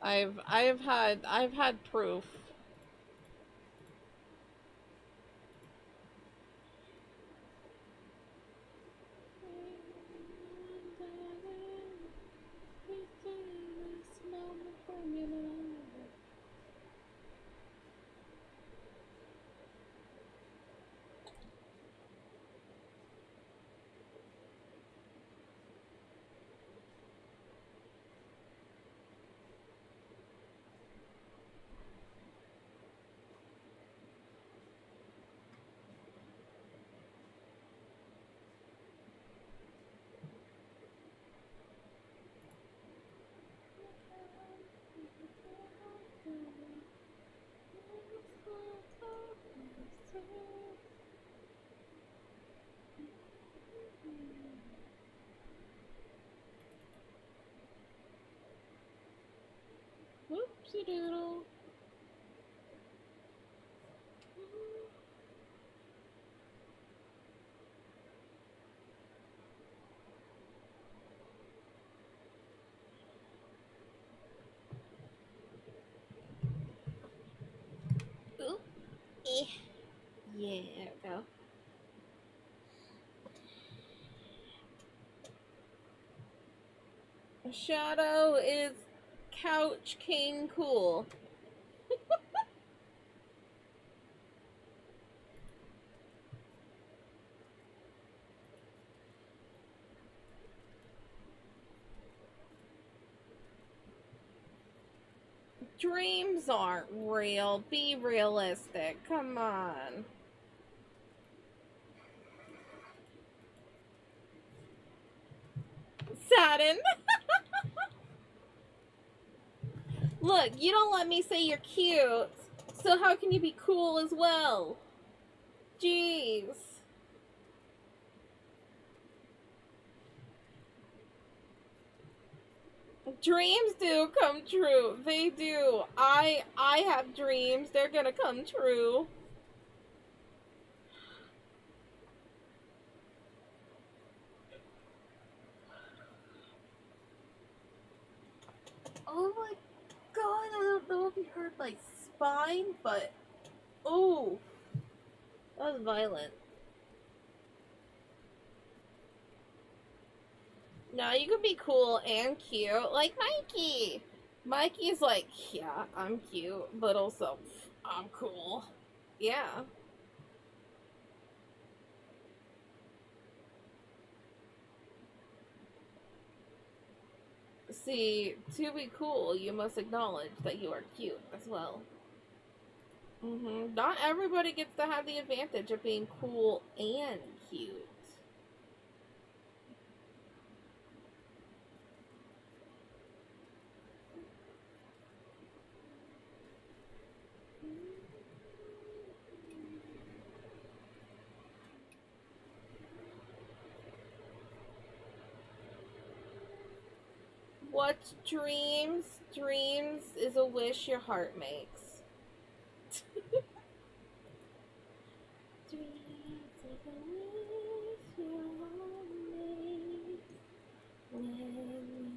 S1: I've had proof. Oopsie doodle. Ooh. Eh. Yeah, there we go. Shadow is Couch King Cool. Dreams aren't real. Be realistic. Come on. Satin. Look, you don't let me say you're cute, so how can you be cool as well? Jeez. Dreams do come true. They do. I have dreams. They're gonna come true. Oh my god, I don't know if you heard like spine, but oh, that was violent. No, you can be cool and cute, like Mikey. Mikey's like, yeah, I'm cute, but also I'm cool. Yeah. See, to be cool, you must acknowledge that you are cute as well. Not everybody gets to have the advantage of being cool and cute. What's dreams? Dreams is a wish your heart makes. Dreams is a wish your heart makes when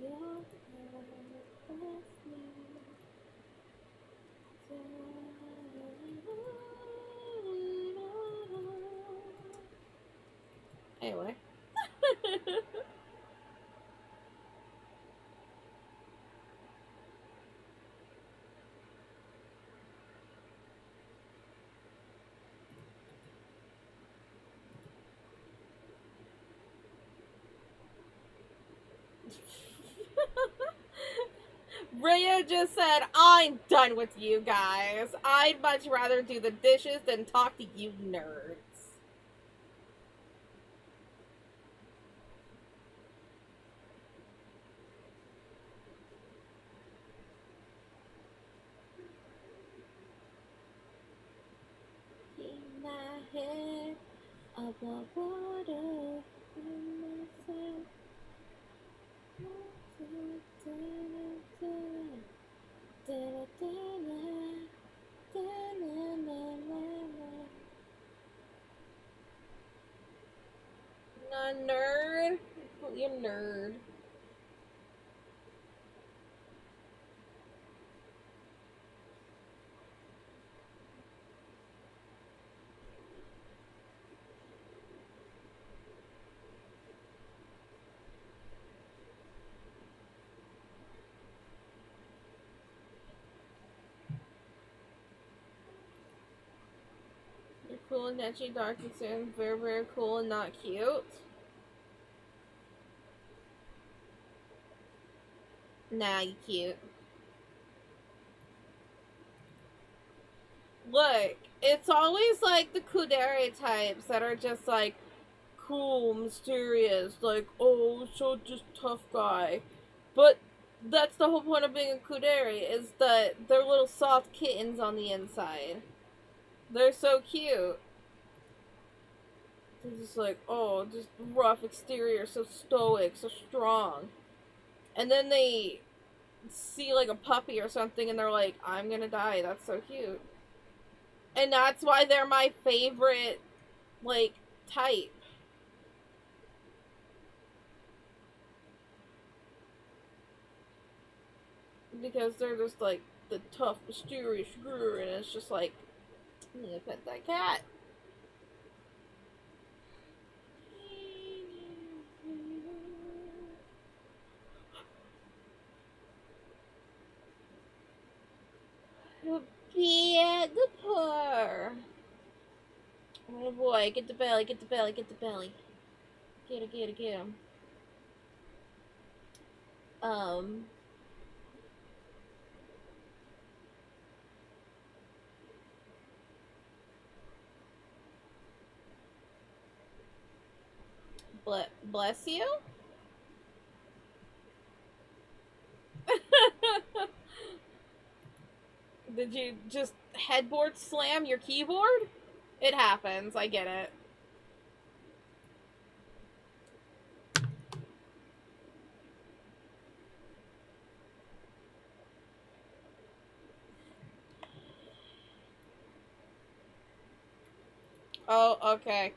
S1: your heart asleep. Anyway. Rhea just said, I'm done with you guys. I'd much rather do the dishes than talk to you nerds. Keep my head above water. Not nerd. You nerd. You're cool and edgy, dark and soon. Very, very cool and not cute. Nah, you cute. Look, it's always like the kudere types that are just like cool, mysterious, like, oh, so just tough guy. But that's the whole point of being a kudere, is that they're little soft kittens on the inside. They're so cute. They're just like, oh, just rough exterior, so stoic, so strong. And then they see like a puppy or something and they're like, I'm gonna die. That's so cute. And that's why they're my favorite, like, type. Because they're just like the tough, mysterious grr, and it's just like, I'm gonna pet that cat. Big purr. Oh boy, get the belly, get the belly, get the belly. Get it, get it, get him. Um. Bless you? Did you just headboard slam your keyboard? It happens, I get it. Oh, okay.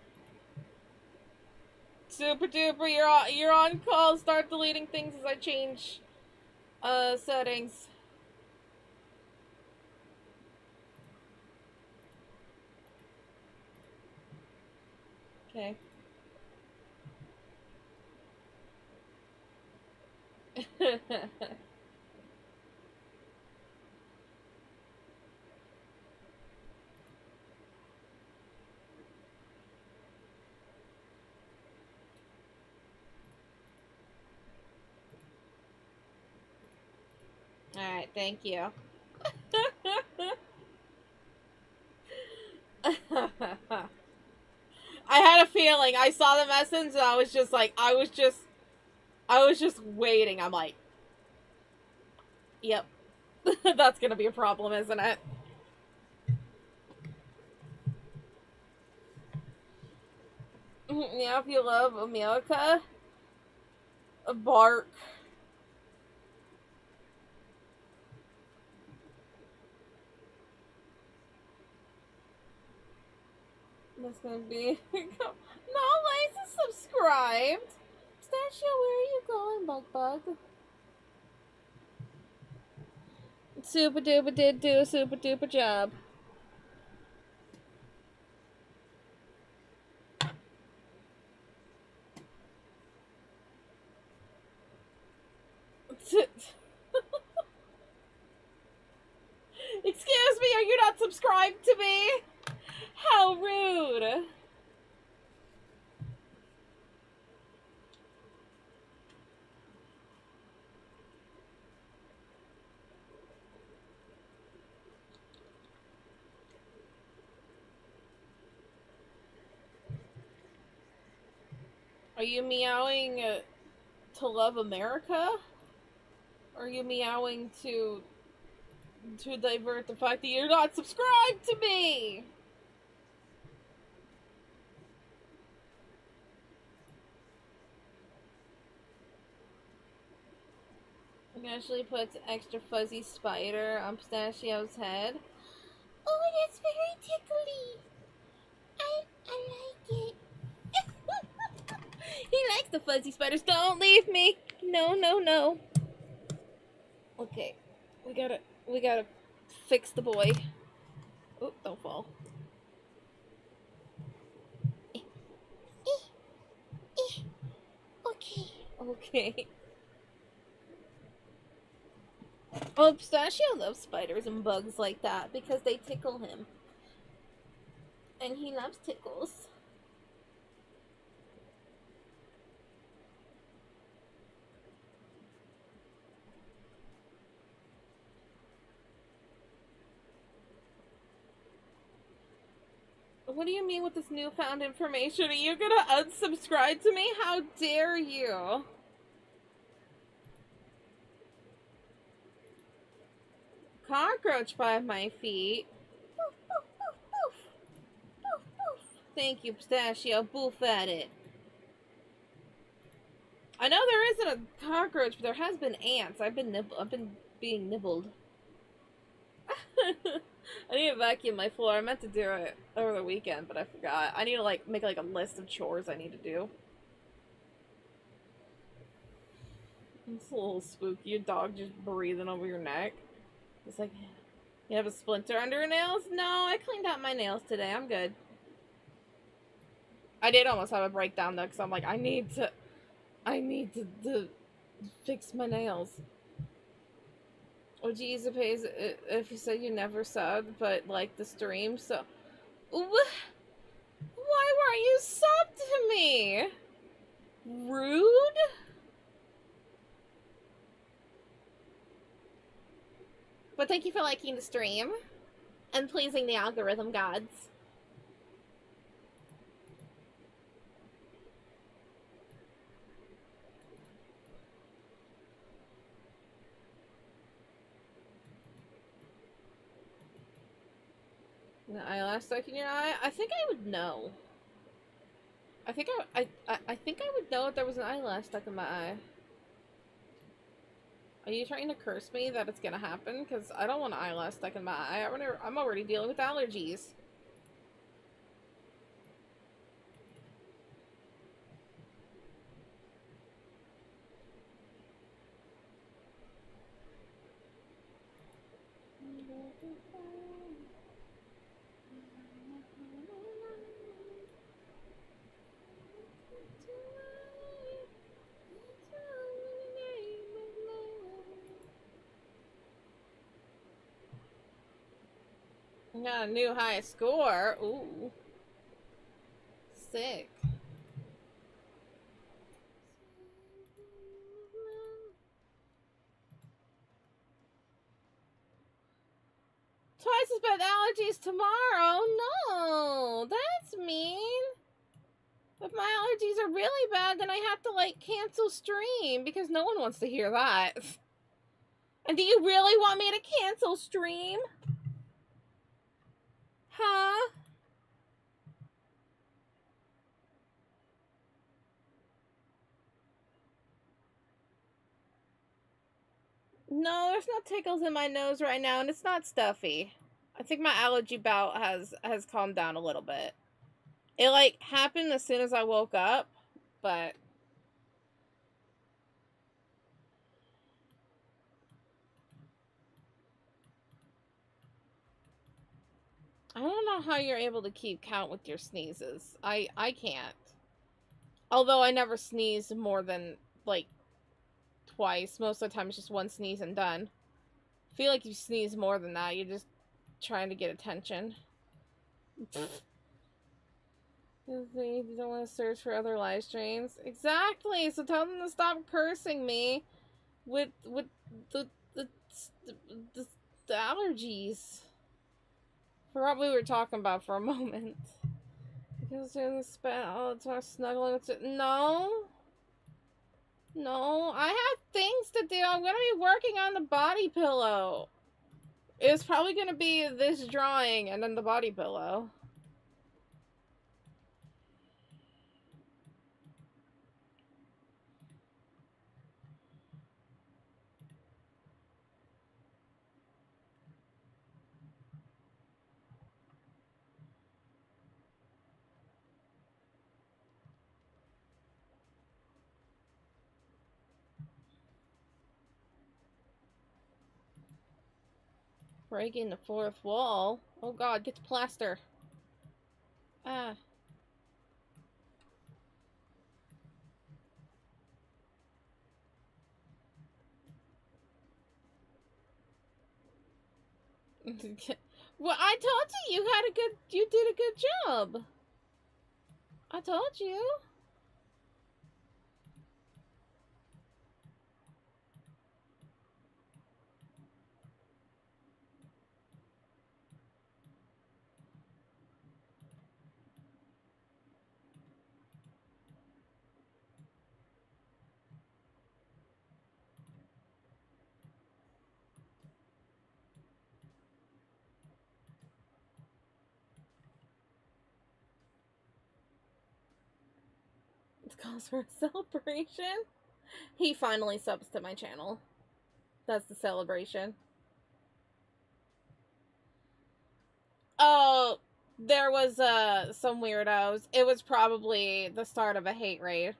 S1: Super duper, you're on call. Start deleting things as I change settings. Okay. Alright, thank you. I had a feeling. I saw the message and I was just like, I was just waiting. I'm like, yep. That's gonna be a problem, isn't it? Yeah, if you love America, bark. That's gonna be. No, Liza subscribed. Pistachio, where are you going, Bug Bug? Super duper did do a super duper job. Excuse me, are you not subscribed to me? How rude. Are you meowing to love America? Or are you meowing to divert the fact that you're not subscribed to me? Ashley puts extra fuzzy spider on Pistachio's head. Oh, that's very tickly. I like it. He likes the fuzzy spiders. Don't leave me. No, no, no. Okay, we gotta fix the boy. Oh, don't fall. Okay. Okay. Oh, Pistachio loves spiders and bugs like that because they tickle him. And he loves tickles. What do you mean with this newfound information? Are you gonna unsubscribe to me? How dare you? Cockroach by my feet. Boof, boof, boof, boof. Boof, boof. Thank you, Pistachio. Boof at it. I know there isn't a cockroach, but there has been ants. I've been being nibbled. I need to vacuum my floor. I meant to do it over the weekend, but I forgot. I need to like make like a list of chores I need to do. It's a little spooky. Your dog just breathing over your neck. It's like, you have a splinter under your nails? No, I cleaned out my nails today. I'm good. I did almost have a breakdown though, because I'm like, I need to fix my nails. Would you use a pays if you said you never subbed, but like the stream? So, why weren't you subbed to me? Rude. But thank you for liking the stream and pleasing the algorithm gods. An eyelash stuck in your eye? I think I would know. I think I think I would know if there was an eyelash stuck in my eye. Are you trying to curse me that it's gonna happen? Because I don't want an eyelash stuck in my eye. I'm already dealing with allergies. Got a new high score. Ooh. Sick. Twice as bad allergies tomorrow? No, that's mean. If my allergies are really bad, then I have to, like, cancel stream because no one wants to hear that. And do you really want me to cancel stream? Huh? No, there's no tickles in my nose right now, and it's not stuffy. I think my allergy bout has calmed down a little bit. It, like, happened as soon as I woke up, but... I don't know how you're able to keep count with your sneezes. I can't. Although I never sneeze more than, like, twice. Most of the time it's just one sneeze and done. I feel like you sneeze more than that. You're just trying to get attention. You don't want to search for other live streams? Exactly! So tell them to stop cursing me with the allergies. Forgot what we were talking about for a moment. Because doing the spell, it's more snuggling with it. No. No, I have things to do. I'm gonna be working on the body pillow. It's probably gonna be this drawing and then the body pillow. Breaking the fourth wall. Oh god, get the plaster. Ah. Well, I told you you did a good job. I told you. It calls for a celebration. He finally subs to my channel. That's the celebration. Oh, there was some weirdos. It was probably the start of a hate raid.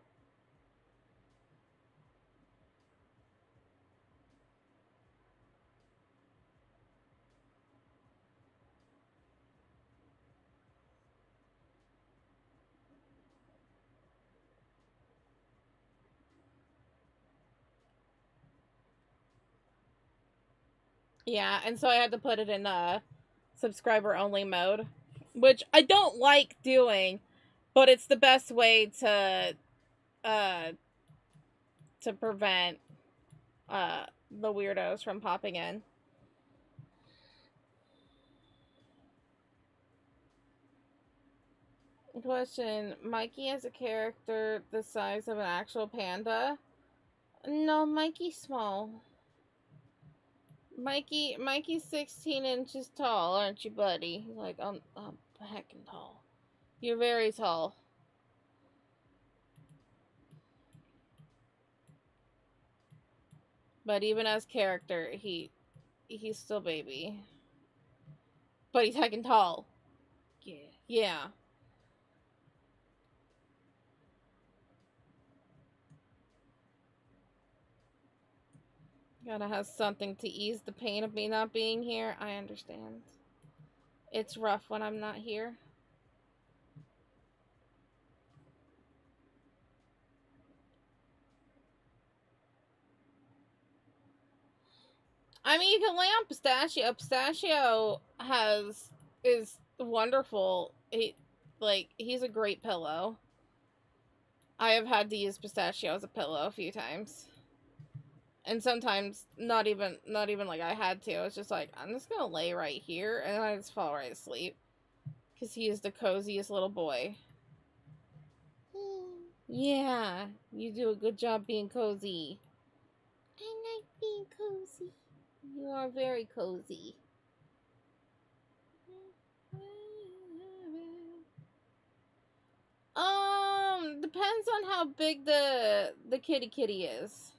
S1: Yeah, and so I had to put it in subscriber only mode, which I don't like doing, but it's the best way uh to prevent the weirdos from popping in. Question: Mikey has a character the size of an actual panda? No, Mikey's small. Mikey's 16 inches tall, aren't you, buddy? He's like, I'm heckin' tall. You're very tall. But even as character, he's still baby. But he's heckin' tall. Yeah. Yeah. Gotta have something to ease the pain of me not being here. I understand. It's rough when I'm not here. I mean, you can lay on pistachio. Pistachio is wonderful. He's a great pillow. I have had to use pistachio as a pillow a few times. And sometimes not even like I had to. It's just like, I'm just gonna lay right here and I just fall right asleep. Because he is the coziest little boy. Yeah, you do a good job being cozy. I like being cozy. You are very cozy. Depends on how big the kitty is.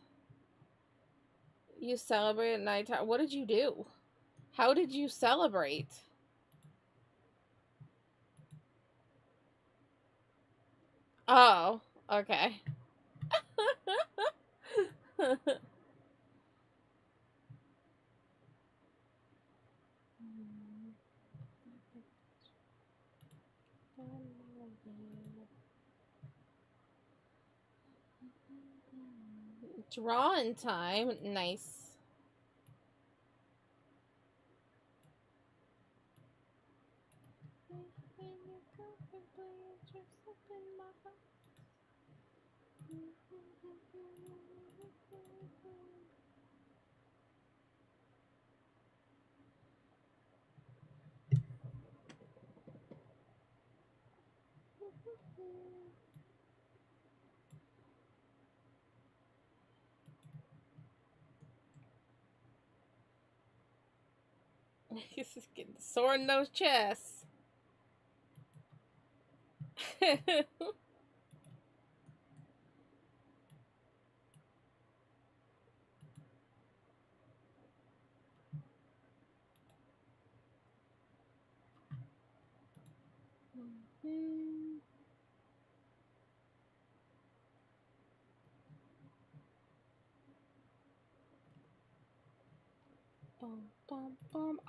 S1: You celebrate at nighttime. What did you do? How did you celebrate? Oh, okay. Drawing time. Nice. He's just getting sore in those chests.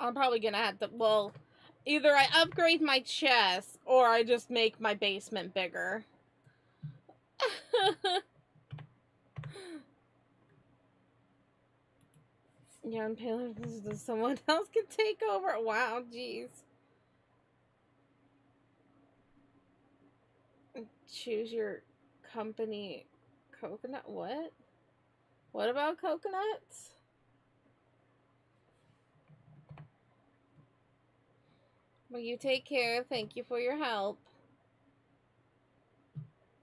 S1: I'm probably gonna have to. Well, either I upgrade my chest or I just make my basement bigger. Yeah, and Paler, someone else can take over. Wow, jeez. Choose your company. Coconut? What? What about coconuts? Well, you take care. Thank you for your help.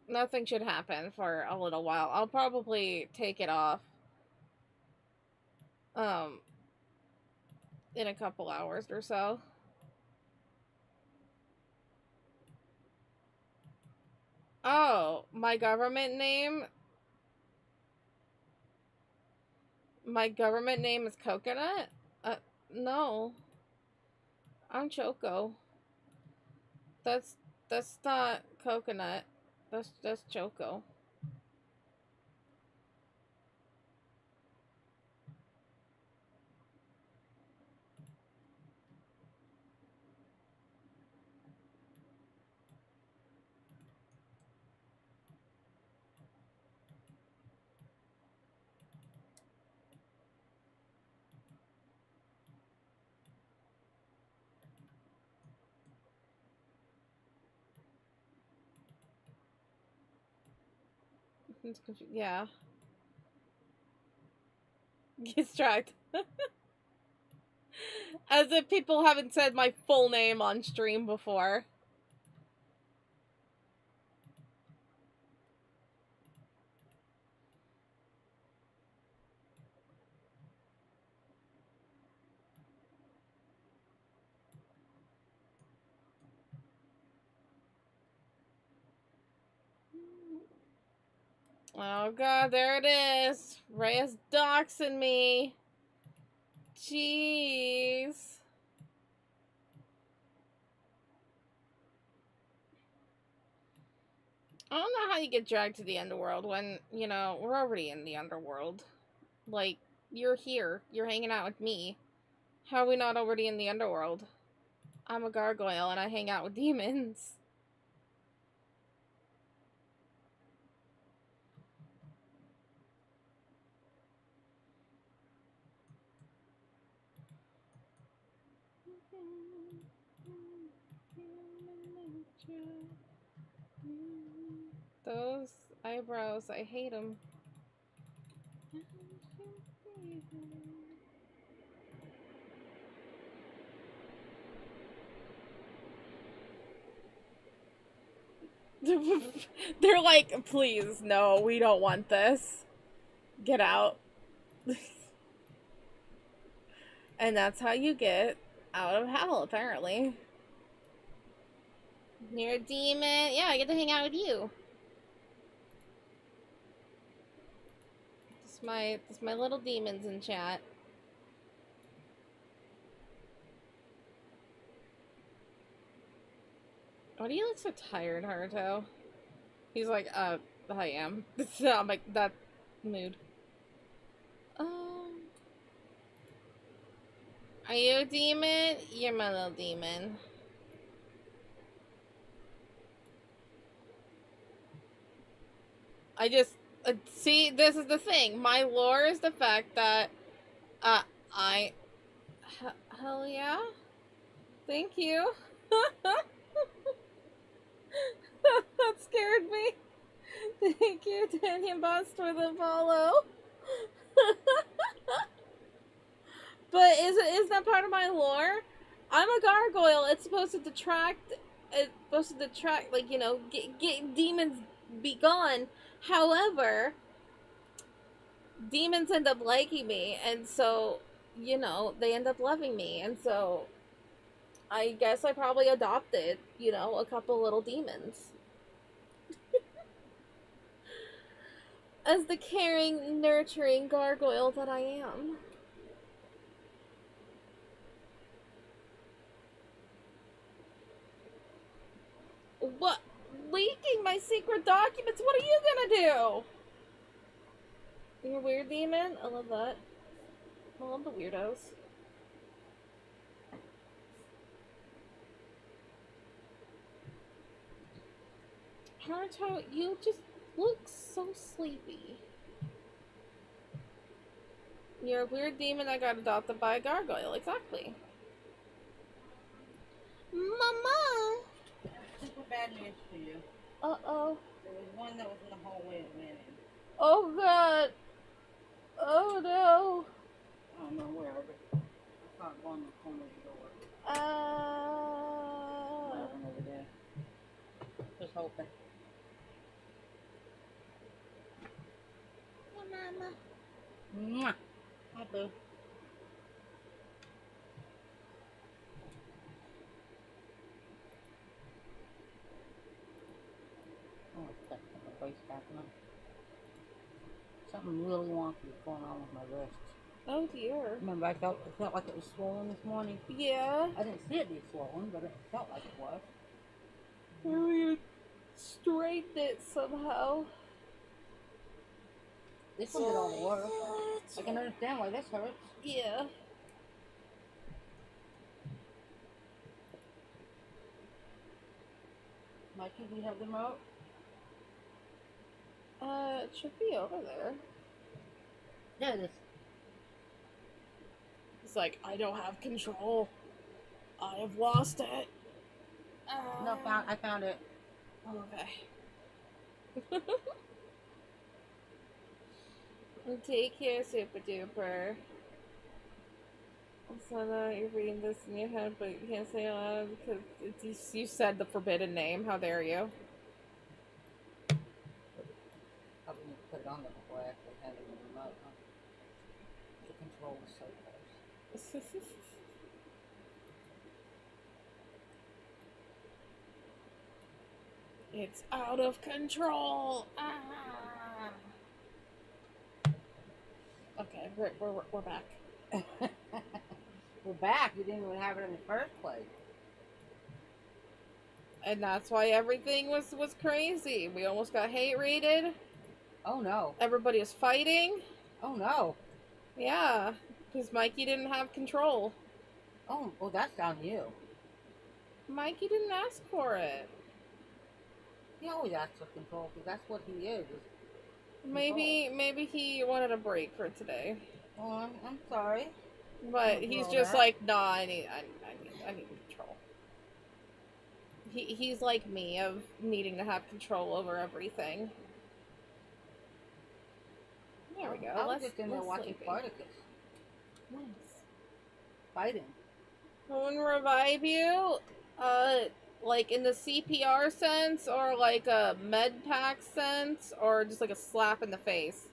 S1: Nothing should happen for a little while. I'll probably take it off. Um, in a couple hours or so. Oh, my government name? My government name is Coconut? No. I'm Choco. That's not Coconut. That's Choco. Yeah. Gets tracked. As if people haven't said my full name on stream before. Oh god, there it is. Reyes doxing me. Jeez. I don't know how you get dragged to the underworld when, you know, we're already in the underworld. Like, you're here. You're hanging out with me. How are we not already in the underworld? I'm a gargoyle and I hang out with demons. Those eyebrows, I hate them. They're like, please, no, we don't want this. Get out. And that's how you get out of hell, apparently. You're a demon. Yeah, I get to hang out with you. Just my little demons in chat. Why do you look so tired, Haruto? He's like, I am. I'm like, that mood. Are you a demon? You're my little demon. I just, see, this is the thing. My lore is the fact that, hell yeah? Thank you. That scared me. Thank you, Daniel Boss, for the follow. But is that part of my lore? I'm a gargoyle. It's supposed to detract. It's supposed to detract, like, you know, get demons be gone. However, demons end up liking me, and so, you know, they end up loving me, and so I guess I probably adopted, you know, a couple little demons. As the caring, nurturing gargoyle that I am. What? Leaking my secret documents? What are you gonna do? You're a weird demon? I love that. I love the weirdos. Haruto, you just look so sleepy. You're a weird demon that got adopted by a gargoyle, exactly. Mama!
S2: Super bad news for you.
S1: Uh-oh.
S2: There was one that was in the hallway at Manning.
S1: Oh god. Oh no.
S2: I don't know where, but I saw it go in the corner of the door. Over there. Just hoping.
S1: Yeah, Mama.
S2: Mwah. Hi, boo. Oh, that's my face back now. Something really wonky is going on with my wrists.
S1: Oh dear.
S2: Remember, it felt like it was swollen this morning.
S1: Yeah.
S2: I didn't see it be swollen, but it felt like it was.
S1: Maybe you straighten it somehow.
S2: This one did all the work. I can understand why this hurts.
S1: Yeah.
S2: Mikey, do you have the remote?
S1: It should be over there.
S2: There it is.
S1: It's like, I don't have control. I have lost it.
S2: No, I found it.
S1: Okay. Take care, Super Duper. So now you're reading this in your head, but you can't say it out loud because you said the forbidden name. How dare you?
S2: Probably need to put it on there before I actually hand it the remote. Huh? The control was so close.
S1: It's out of control. Ah. Okay, we're back.
S2: We're back. You didn't even have it in the first place.
S1: And that's why everything was crazy. We almost got hate rated.
S2: Oh no.
S1: Everybody was fighting.
S2: Oh no.
S1: Yeah, because Mikey didn't have control.
S2: Oh, well, that's on you.
S1: Mikey didn't ask for it.
S2: He always asks for control because that's what he is.
S1: Maybe he wanted a break for today.
S2: Oh, I'm sorry.
S1: But he's just
S2: that.
S1: like, nah, I need control. He's like me of needing to have control over everything. There we go.
S2: I was just in there watching Spartacus.
S1: Nice.
S2: Fighting.
S1: I want to revive you, like in the CPR sense, or like a med pack sense, or just like a slap in the face.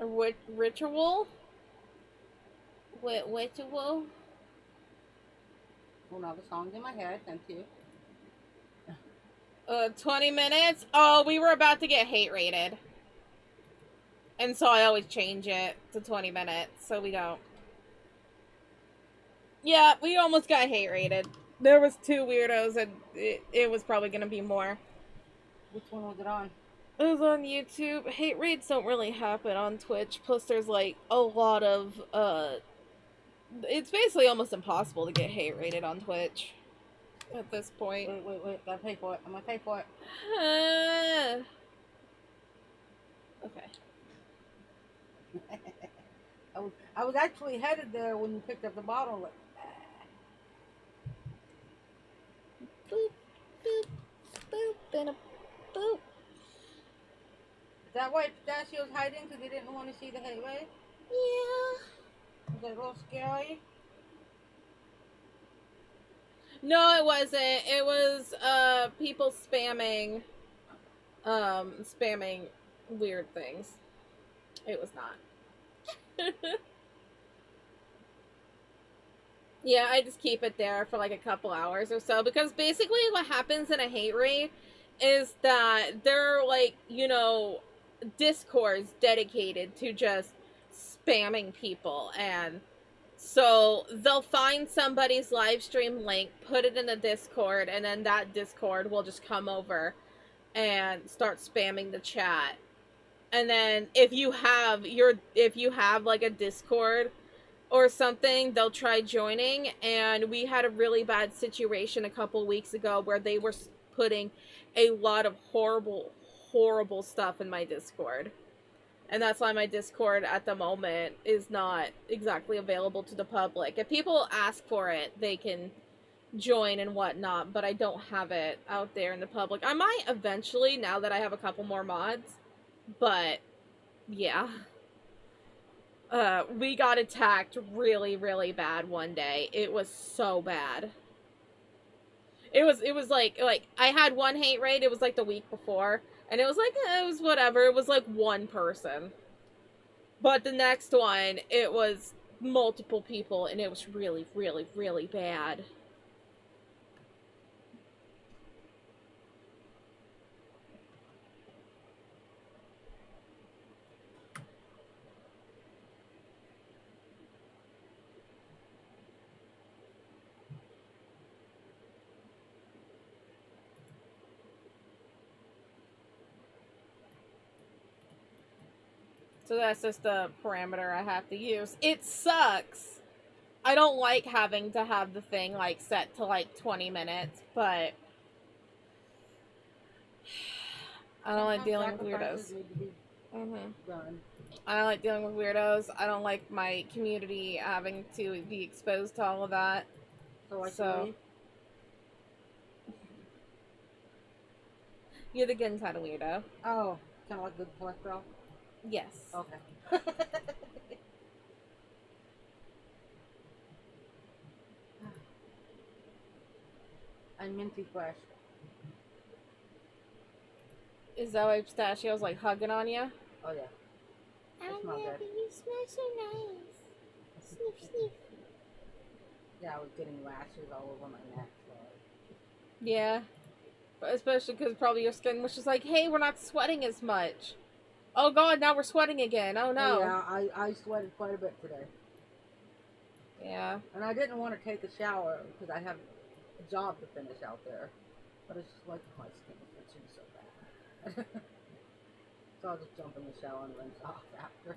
S1: A ritual? Ritual?
S2: Well, now the song's in my head. Thank you.
S1: 20 minutes? Oh, we were about to get hate rated. And so I always change it to 20 minutes, so we don't. Yeah, we almost got hate rated. There was 2 weirdos, and it was probably gonna be more.
S2: Which one was it on?
S1: It was on YouTube. Hate raids don't really happen on Twitch. Plus, there's like a lot of it's basically almost impossible to get hate rated on Twitch at this point.
S2: Wait. Gotta pay for it. I'm gonna pay for it.
S1: Okay.
S2: I was actually headed there when you picked up the bottle. Like,
S1: Boop, boop, boop, and a boop.
S2: Is that why Pistachio's hiding? Because he didn't want to see the hate raid?
S1: Yeah.
S2: Was that a little scary?
S1: No, it wasn't. It was people spamming weird things. It was not. Yeah, I just keep it there for like a couple hours or so, because basically what happens in a hate raid is that there are like, you know, discords dedicated to just spamming people, and so they'll find somebody's live stream link, put it in the Discord, and then that Discord will just come over and start spamming the chat. And then if you have like a Discord or something, they'll try joining. And we had a really bad situation a couple weeks ago where they were putting a lot of horrible stuff in my Discord. And that's why my Discord at the moment is not exactly available to the public. If people ask for it, they can join and whatnot, but I don't have it out there in the public. I might eventually, now that I have a couple more mods, but yeah. We got attacked really bad one day. It was so bad. It was like I had one hate raid, it was like the week before, and it was like, it was whatever, it was like one person. But the next one, it was multiple people, and it was really, really, really bad. So that's just the parameter I have to use. It sucks. I don't like having to have the thing like set to like 20 minutes, but I don't like dealing with weirdos.
S2: Need to be done.
S1: I don't like dealing with weirdos. I don't like my community having to be exposed to all of that.
S2: So
S1: you're the good kind of weirdo.
S2: Oh, kind of like good cholesterol?
S1: Yes.
S2: Okay. And minty fresh.
S1: Is that why Pistachio's like hugging on you?
S2: Oh yeah.
S1: I
S2: smell good.
S1: You smell so nice. Sniff, sniff.
S2: Yeah, I was getting rashes all over my neck. So.
S1: Yeah. Especially because probably your skin was just like, hey, we're not sweating as much. Oh god, now we're sweating again. Oh no.
S2: Yeah, I sweated quite a bit today.
S1: Yeah.
S2: And I didn't want to take a shower because I have a job to finish out there. But it's just like my skin is itching so bad. So I'll just jump in the shower and rinse off after.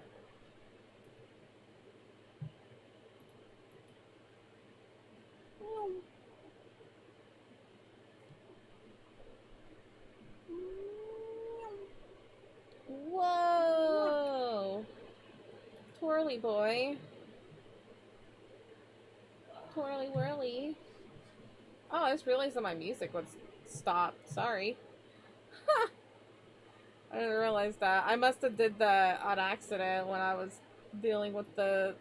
S1: Whoa. Twirly boy. Twirly whirly. Oh, I just realized that my music was stopped. Sorry. I didn't realize that. I must have did that on accident when I was dealing with the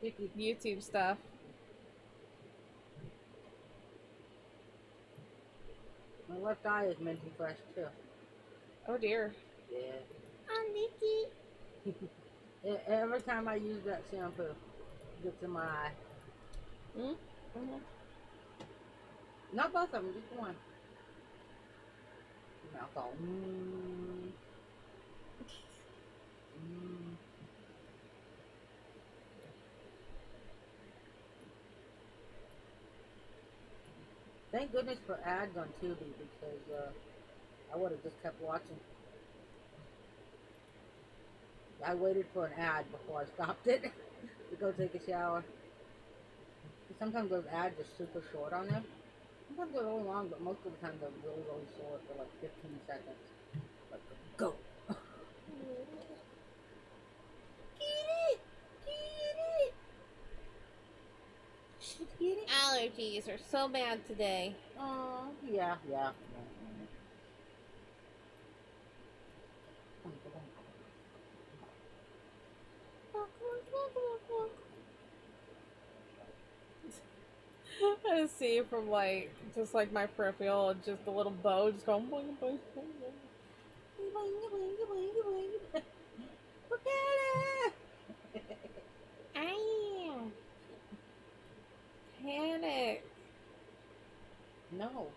S1: YouTube stuff.
S2: My left eye is minty fresh too.
S1: Oh dear.
S2: Yeah.
S1: I'm Nikki.
S2: Every time I use that shampoo, it gets in my eye.
S1: Mm-hmm.
S2: Not both of them, just one. Mouth all. Thank goodness for ads on Tubi because I would have just kept watching. I waited for an ad before I stopped it to go take a shower. Sometimes those ads are super short on them. Sometimes they're really long, but most of the time they're really, really short for like 15 seconds. Like, go! Get it!
S1: Allergies are so bad today.
S2: Oh, yeah.
S1: I just see it from like, just like my peripheral, just a little bow just going boing, boing, boing, boing. I am. Panic.
S2: No.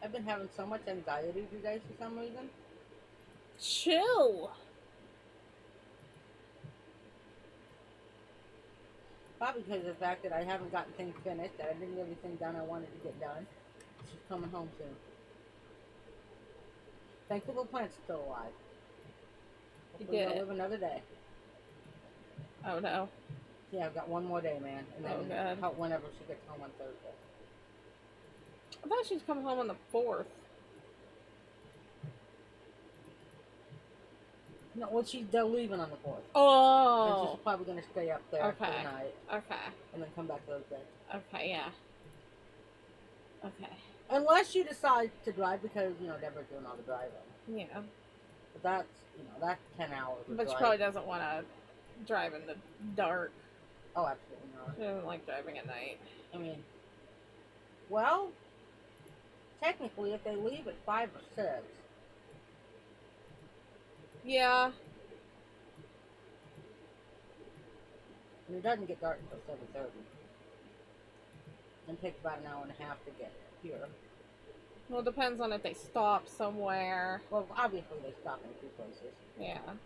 S2: I've been having so much anxiety today for some reason.
S1: Chill.
S2: Probably because of the fact that I haven't gotten things finished, that I didn't get everything done I wanted to get done. She's coming home soon. Thankful the plant's still alive. Hopefully
S1: You did
S2: we'll
S1: it.
S2: live another day.
S1: Oh no.
S2: Yeah, I've got one more day, man. And then
S1: God.
S2: Whenever she gets home on Thursday.
S1: I thought she'd come home on the 4th.
S2: No, well, they're leaving on the 4th.
S1: Oh.
S2: And she's probably going to stay up there for the night.
S1: Okay.
S2: And then come back Thursday.
S1: Okay, yeah. Okay.
S2: Unless she decides to drive because, Deborah's doing all the driving.
S1: Yeah.
S2: But that's, that's 10 hours.
S1: But she probably doesn't want to drive in the dark.
S2: Oh, absolutely not.
S1: She doesn't like driving at night.
S2: I mean, well, technically, if they leave at 5 or 6.
S1: Yeah.
S2: And it doesn't get dark until 7:30. And it takes about an hour and a half to get here.
S1: Well, it depends on if they stop somewhere.
S2: Well, obviously they stop in 2 places.
S1: Yeah.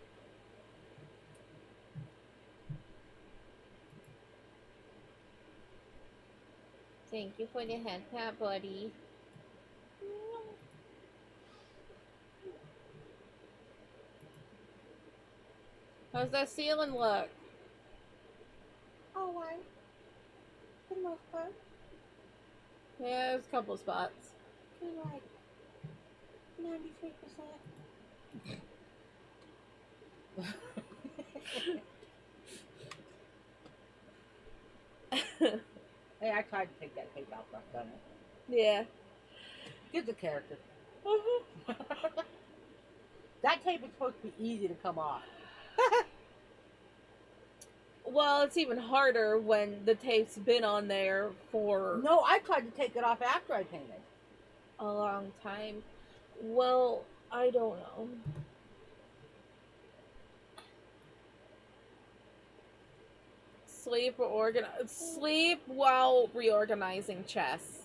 S1: Thank you for the head pat, buddy. How's that ceiling look?
S2: Oh, right. For the most part.
S1: Yeah, there's a couple spots.
S2: Like 93%. Hey, I tried to take that tape out, but I've done it.
S1: Yeah.
S2: Gives a character. That tape is supposed to be easy to come off.
S1: Well, it's even harder when the tape's been on there for
S2: No, I tried to take it off after I painted.
S1: a long time. Well, I don't know. Sleep while reorganizing chess.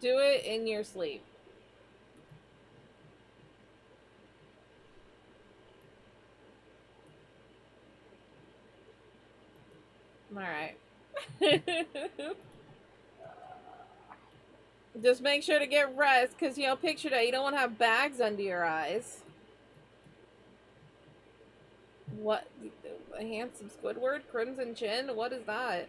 S1: Do it in your sleep. Alright. Just make sure to get rest, because, you know, picture that. You don't want to have bags under your eyes. What? A handsome Squidward? Crimson Chin? What is that?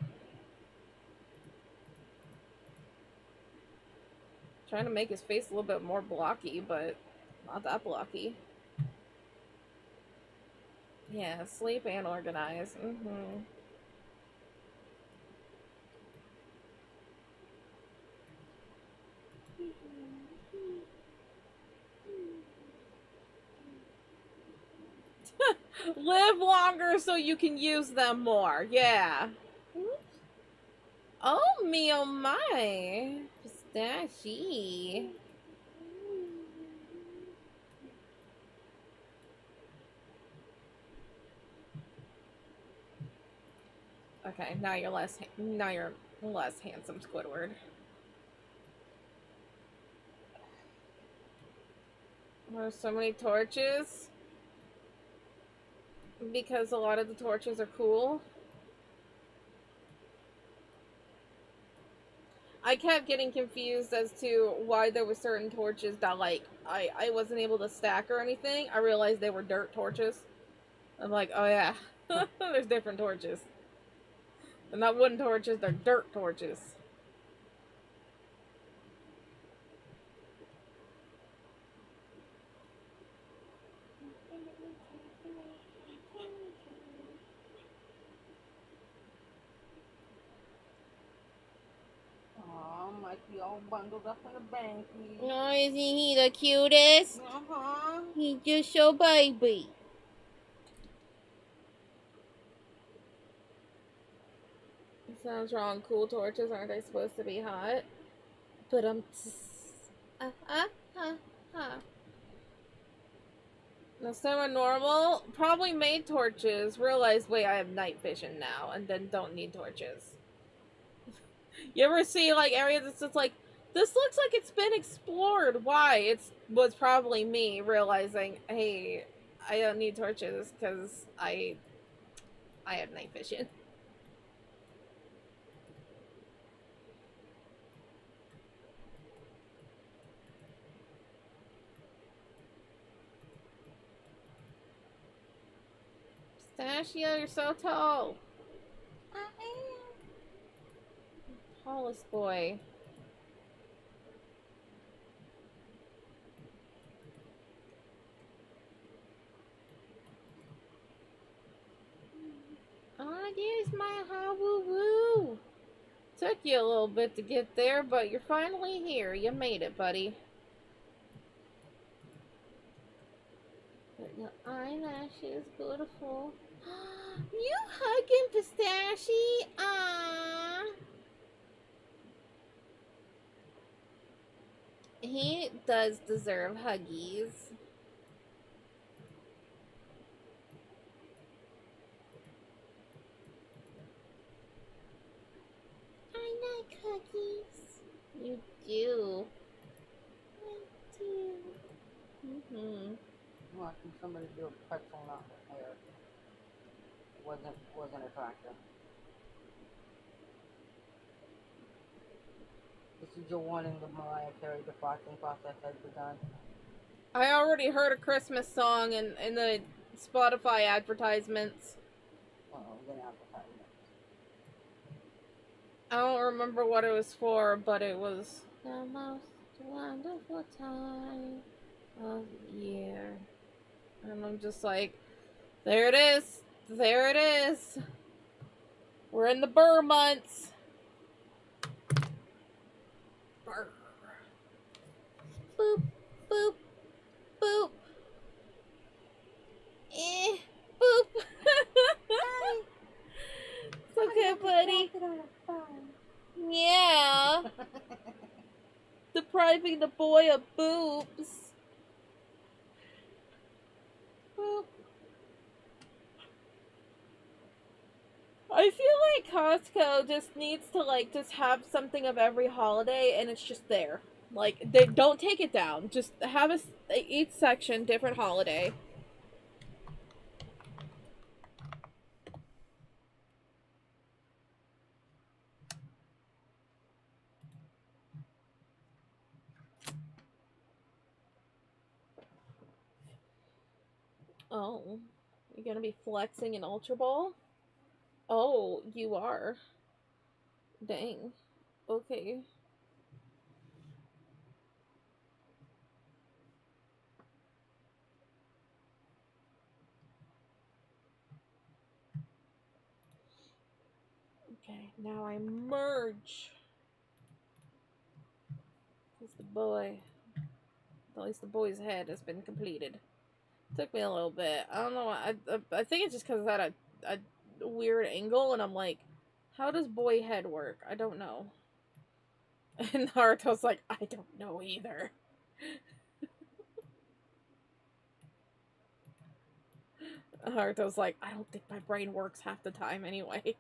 S1: Trying to make his face a little bit more blocky, but not that blocky. Yeah, sleep and organize. Live longer so you can use them more. Yeah. Oh me, oh my. Pistachie. Okay, now you're less handsome, Squidward. There's so many torches. Because a lot of the torches are cool. I kept getting confused as to why there were certain torches that, like, I wasn't able to stack or anything. I realized they were dirt torches. I'm like, oh yeah, there's different torches. They're not wooden torches, they're dirt torches.
S2: Aw, Mikey all bundled up in a banky.
S1: Oh, isn't he the cutest?
S2: Uh-huh.
S1: He's just so baby. Sounds wrong. Cool torches, aren't they supposed to be hot? But Now someone normal probably made torches, realized, wait, I have night vision now, and then don't need torches. You ever see, like, areas that's just like, this looks like it's been explored. Why? It was probably me realizing, hey, I don't need torches because I have night vision. Pistachio, you're so tall.
S2: I am.
S1: Tallest boy. Oh, there's my ha-woo-woo. Took you a little bit to get there, but you're finally here. You made it, buddy. But your eyelashes, beautiful. You hugging Pistachie? Aww. He does deserve huggies. cookies. You do. I do. Mm-hmm.
S2: Watching somebody do a pretzel knot with hair wasn't attractive. This is your warning. The Mariah Carey defrosting process has begun.
S1: I already heard a Christmas song in the Spotify advertisements.
S2: Then advertisement.
S1: I don't remember what it was for, but it was the most wonderful time of the year. And I'm just like, there it is. There it is. We're in the burr months. Burr. Boop, boop, boop. Boop. It's okay, buddy. Yeah. Depriving the boy of boobs. Boop. I feel like Costco just needs to just have something of every holiday, and it's just there. Like, they don't take it down. Just have each section different holiday. Oh, you're gonna be flexing an Ultra Ball? Oh, you are. Dang. Okay. Okay, now I merge. Because at least the boy's head has been completed. Took me a little bit. I don't know. I think it's just because I had a weird angle, and I'm like, how does boy head work? I don't know. And Haruto's like, I don't know either. Haruto's like, I don't think my brain works half the time anyway.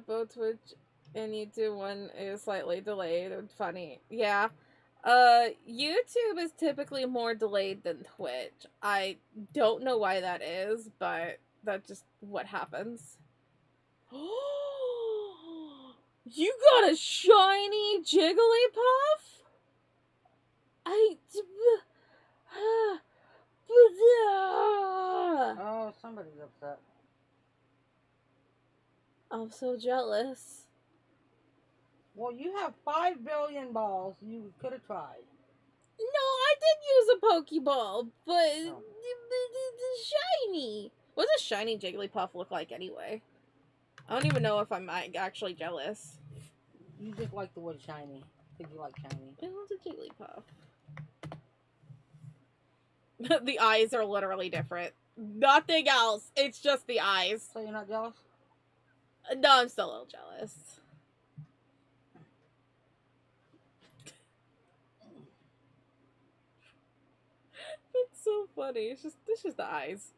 S1: Both Twitch and YouTube one is slightly delayed and funny. Yeah. YouTube is typically more delayed than Twitch. I don't know why that is, but that's just what happens. You got a shiny Jigglypuff?
S2: Oh, somebody's upset.
S1: I'm so jealous.
S2: Well, you have 5 billion balls. You could have tried.
S1: No, I did use a Pokeball, but
S2: No.
S1: shiny. What does a shiny Jigglypuff look like anyway? I don't even know if I'm actually jealous.
S2: You just like the word shiny. Because you like shiny.
S1: It was a Jigglypuff. The eyes are literally different. Nothing else. It's just the eyes.
S2: So you're not jealous?
S1: No, I'm still a little jealous. It's so funny. It's just the eyes.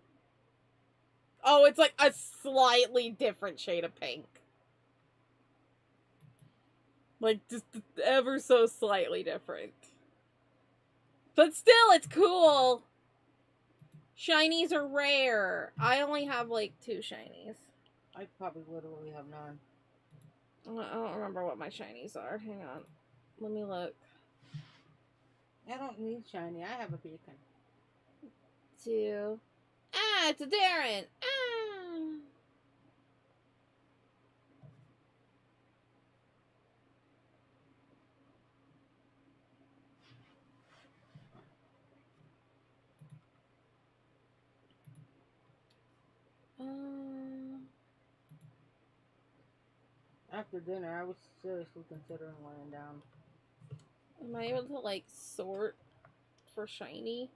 S1: Oh, it's like a slightly different shade of pink. Like, just ever so slightly different. But still, it's cool. Shinies are rare. I only have, like, 2 shinies.
S2: I probably literally have none.
S1: I don't remember what my shinies are. Hang on. Let me look.
S2: I don't need shiny. I have a beacon.
S1: 2. Ah, it's a Darren. Ah.
S2: After dinner, I was seriously considering laying down.
S1: Am I able to, like, sort for shiny?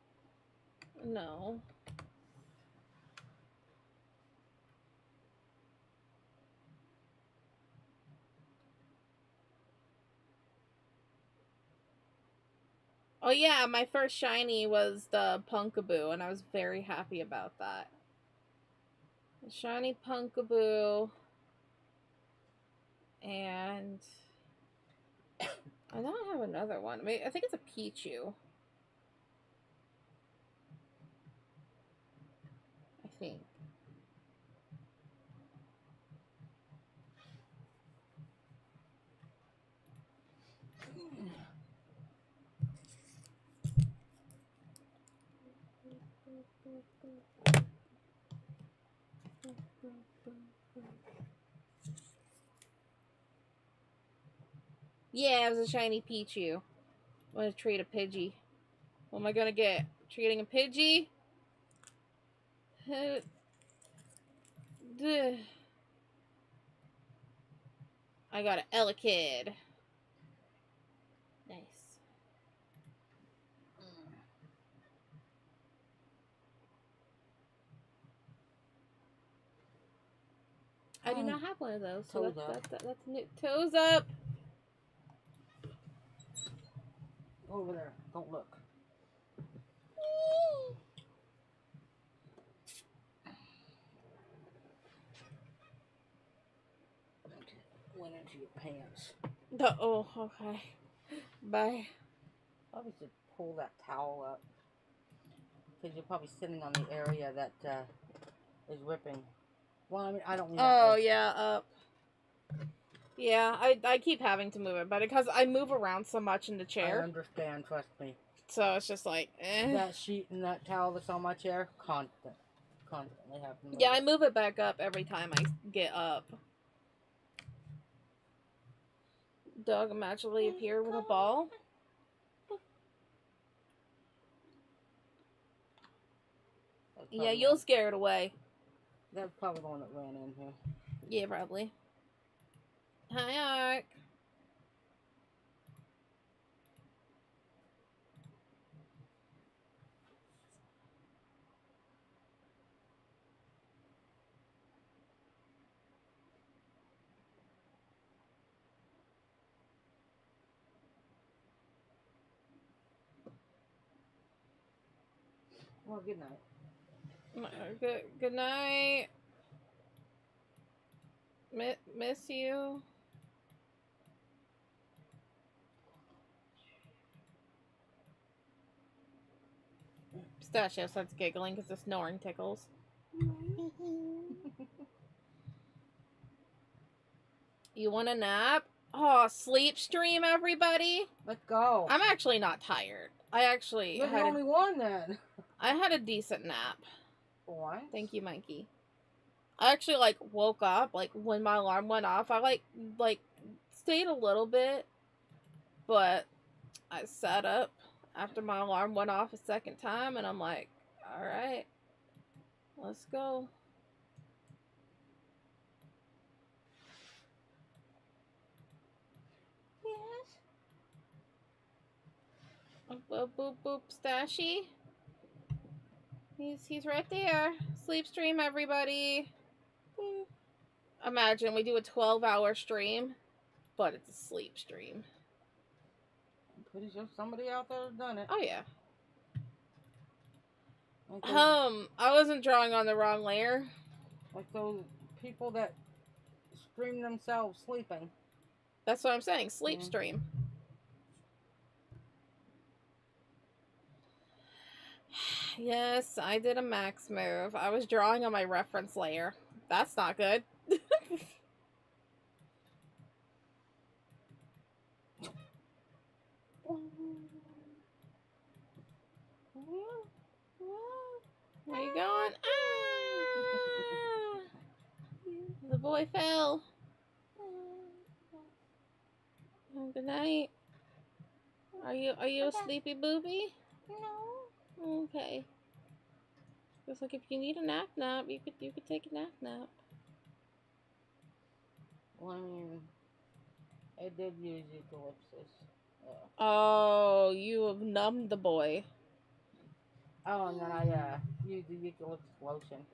S1: No. Oh yeah, my first shiny was the Punkaboo, and I was very happy about that. The shiny Punkaboo. And I know I have another one. I think it's a Pichu. I think. Yeah, it was a shiny Pichu. I'm gonna trade a Pidgey. What am I gonna get? Trading a Pidgey? I got an Elekid. Nice. I do not have one of those, so that's new. Toes up!
S2: Over there. Don't look. Went into your pants.
S1: Oh, okay. Bye.
S2: Probably should pull that towel up. Because you're probably sitting on the area that is ripping. Well, I mean, I don't mean that.
S1: Oh, yeah, up. Yeah, I keep having to move it, but because I move around so much in the chair.
S2: I understand, trust me.
S1: So it's just like, eh.
S2: That sheet and that towel that's on my chair, constantly have to move
S1: Yeah, I move it back up every time I get up. Dog magically appear with a ball. Yeah, you'll scare it away.
S2: That's probably the one that ran in here.
S1: Yeah, probably. Hi, Ark.
S2: Well, good night.
S1: Good night. Miss you. Pistachio starts giggling because the snoring tickles. You want a nap? Oh, sleep stream, everybody.
S2: Let's go.
S1: I'm actually not tired.
S2: You're the only one then.
S1: I had a decent nap.
S2: What?
S1: Thank you, Mikey. I actually woke up when my alarm went off. I stayed a little bit, but I sat up after my alarm went off a second time, and I'm like, all right, let's go. Yes. Boop boop boop, Stashy. He's right there. Sleep stream, everybody. Boop. Imagine we do a 12-hour stream, but it's a sleep stream.
S2: I'm pretty sure somebody out there has done it.
S1: Oh yeah. I wasn't drawing on the wrong layer.
S2: Like those people that stream themselves sleeping.
S1: That's what I'm saying. Sleep stream. Yes, I did a max move. I was drawing on my reference layer. That's not good. Where you going? Ah! The boy fell. Oh, good night. Are you a sleepy booby? No. Okay. Just like if you need a nap, you could take a nap.
S2: Well, I mean, I did use eucalyptus.
S1: Oh, you have numbed the boy.
S2: Oh, and then I used the eucalyptus lotion.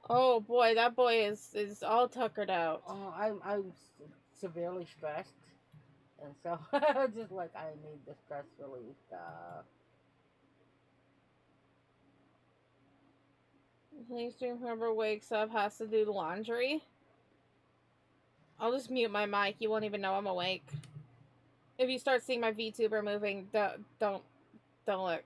S1: Oh boy, that boy is all tuckered out.
S2: Oh, I'm severely stressed, and so I just I need the stress relief.
S1: Please do whoever wakes up has to do the laundry. I'll just mute my mic. You won't even know I'm awake. If you start seeing my VTuber moving, don't look.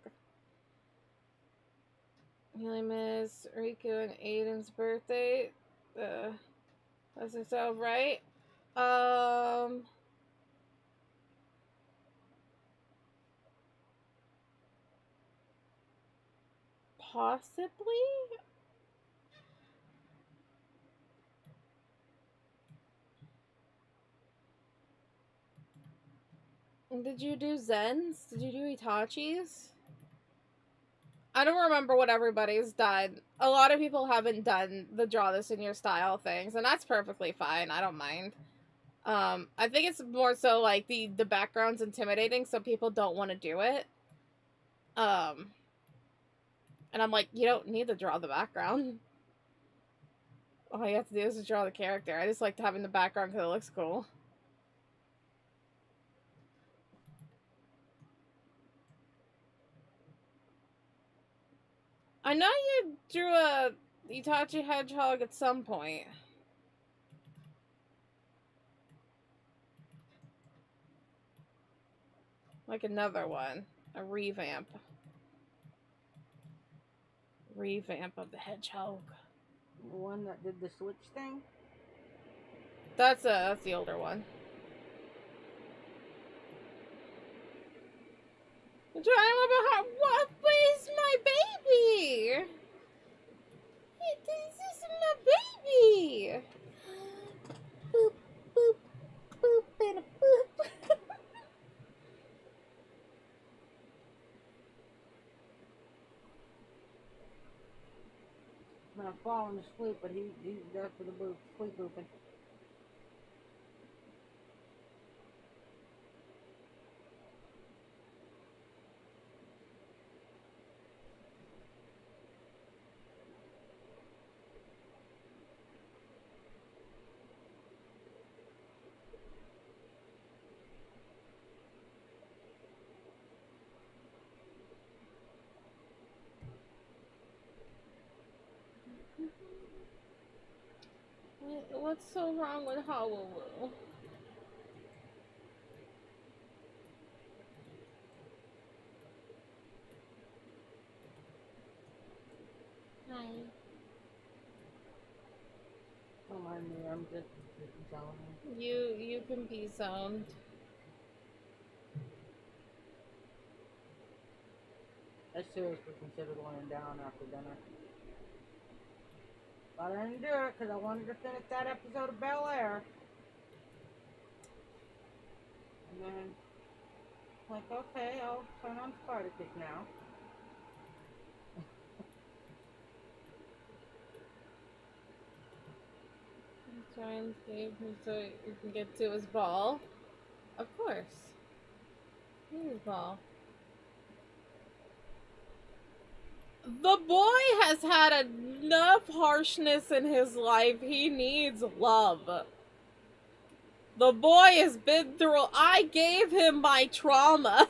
S1: Really miss Riku and Aiden's birthday. Doesn't sound right. Possibly? Did you do Zen's? Did you do Itachi's? I don't remember what everybody's done. A lot of people haven't done the draw this in your style things, and that's perfectly fine. I don't mind. I think it's more so like the background's intimidating, so people don't want to do it. And I'm like, you don't need to draw the background. All you have to do is draw the character. I just like having the background because it looks cool. I know you drew a Itachi hedgehog at some point. Like another one. A revamp. Revamp of the hedgehog.
S2: The one that did the switch thing?
S1: That's the older one. What is my baby? This is my baby. Boop, boop, boop, and a boop.
S2: I'm falling asleep, but he's there for the sleep booping.
S1: What's so wrong with Honolulu? Hi.
S2: Don't mind me, I'm just telling
S1: You can be zoned.
S2: I seriously considered laying down after dinner. But I didn't do it because I wanted to finish that episode of Bel Air. And then, like, okay, I'll turn on Spartacus now.
S1: Try and save him so you can get to his ball. Of course. His ball. The boy has had enough harshness in his life. He needs love. The boy has been through. I gave him my trauma.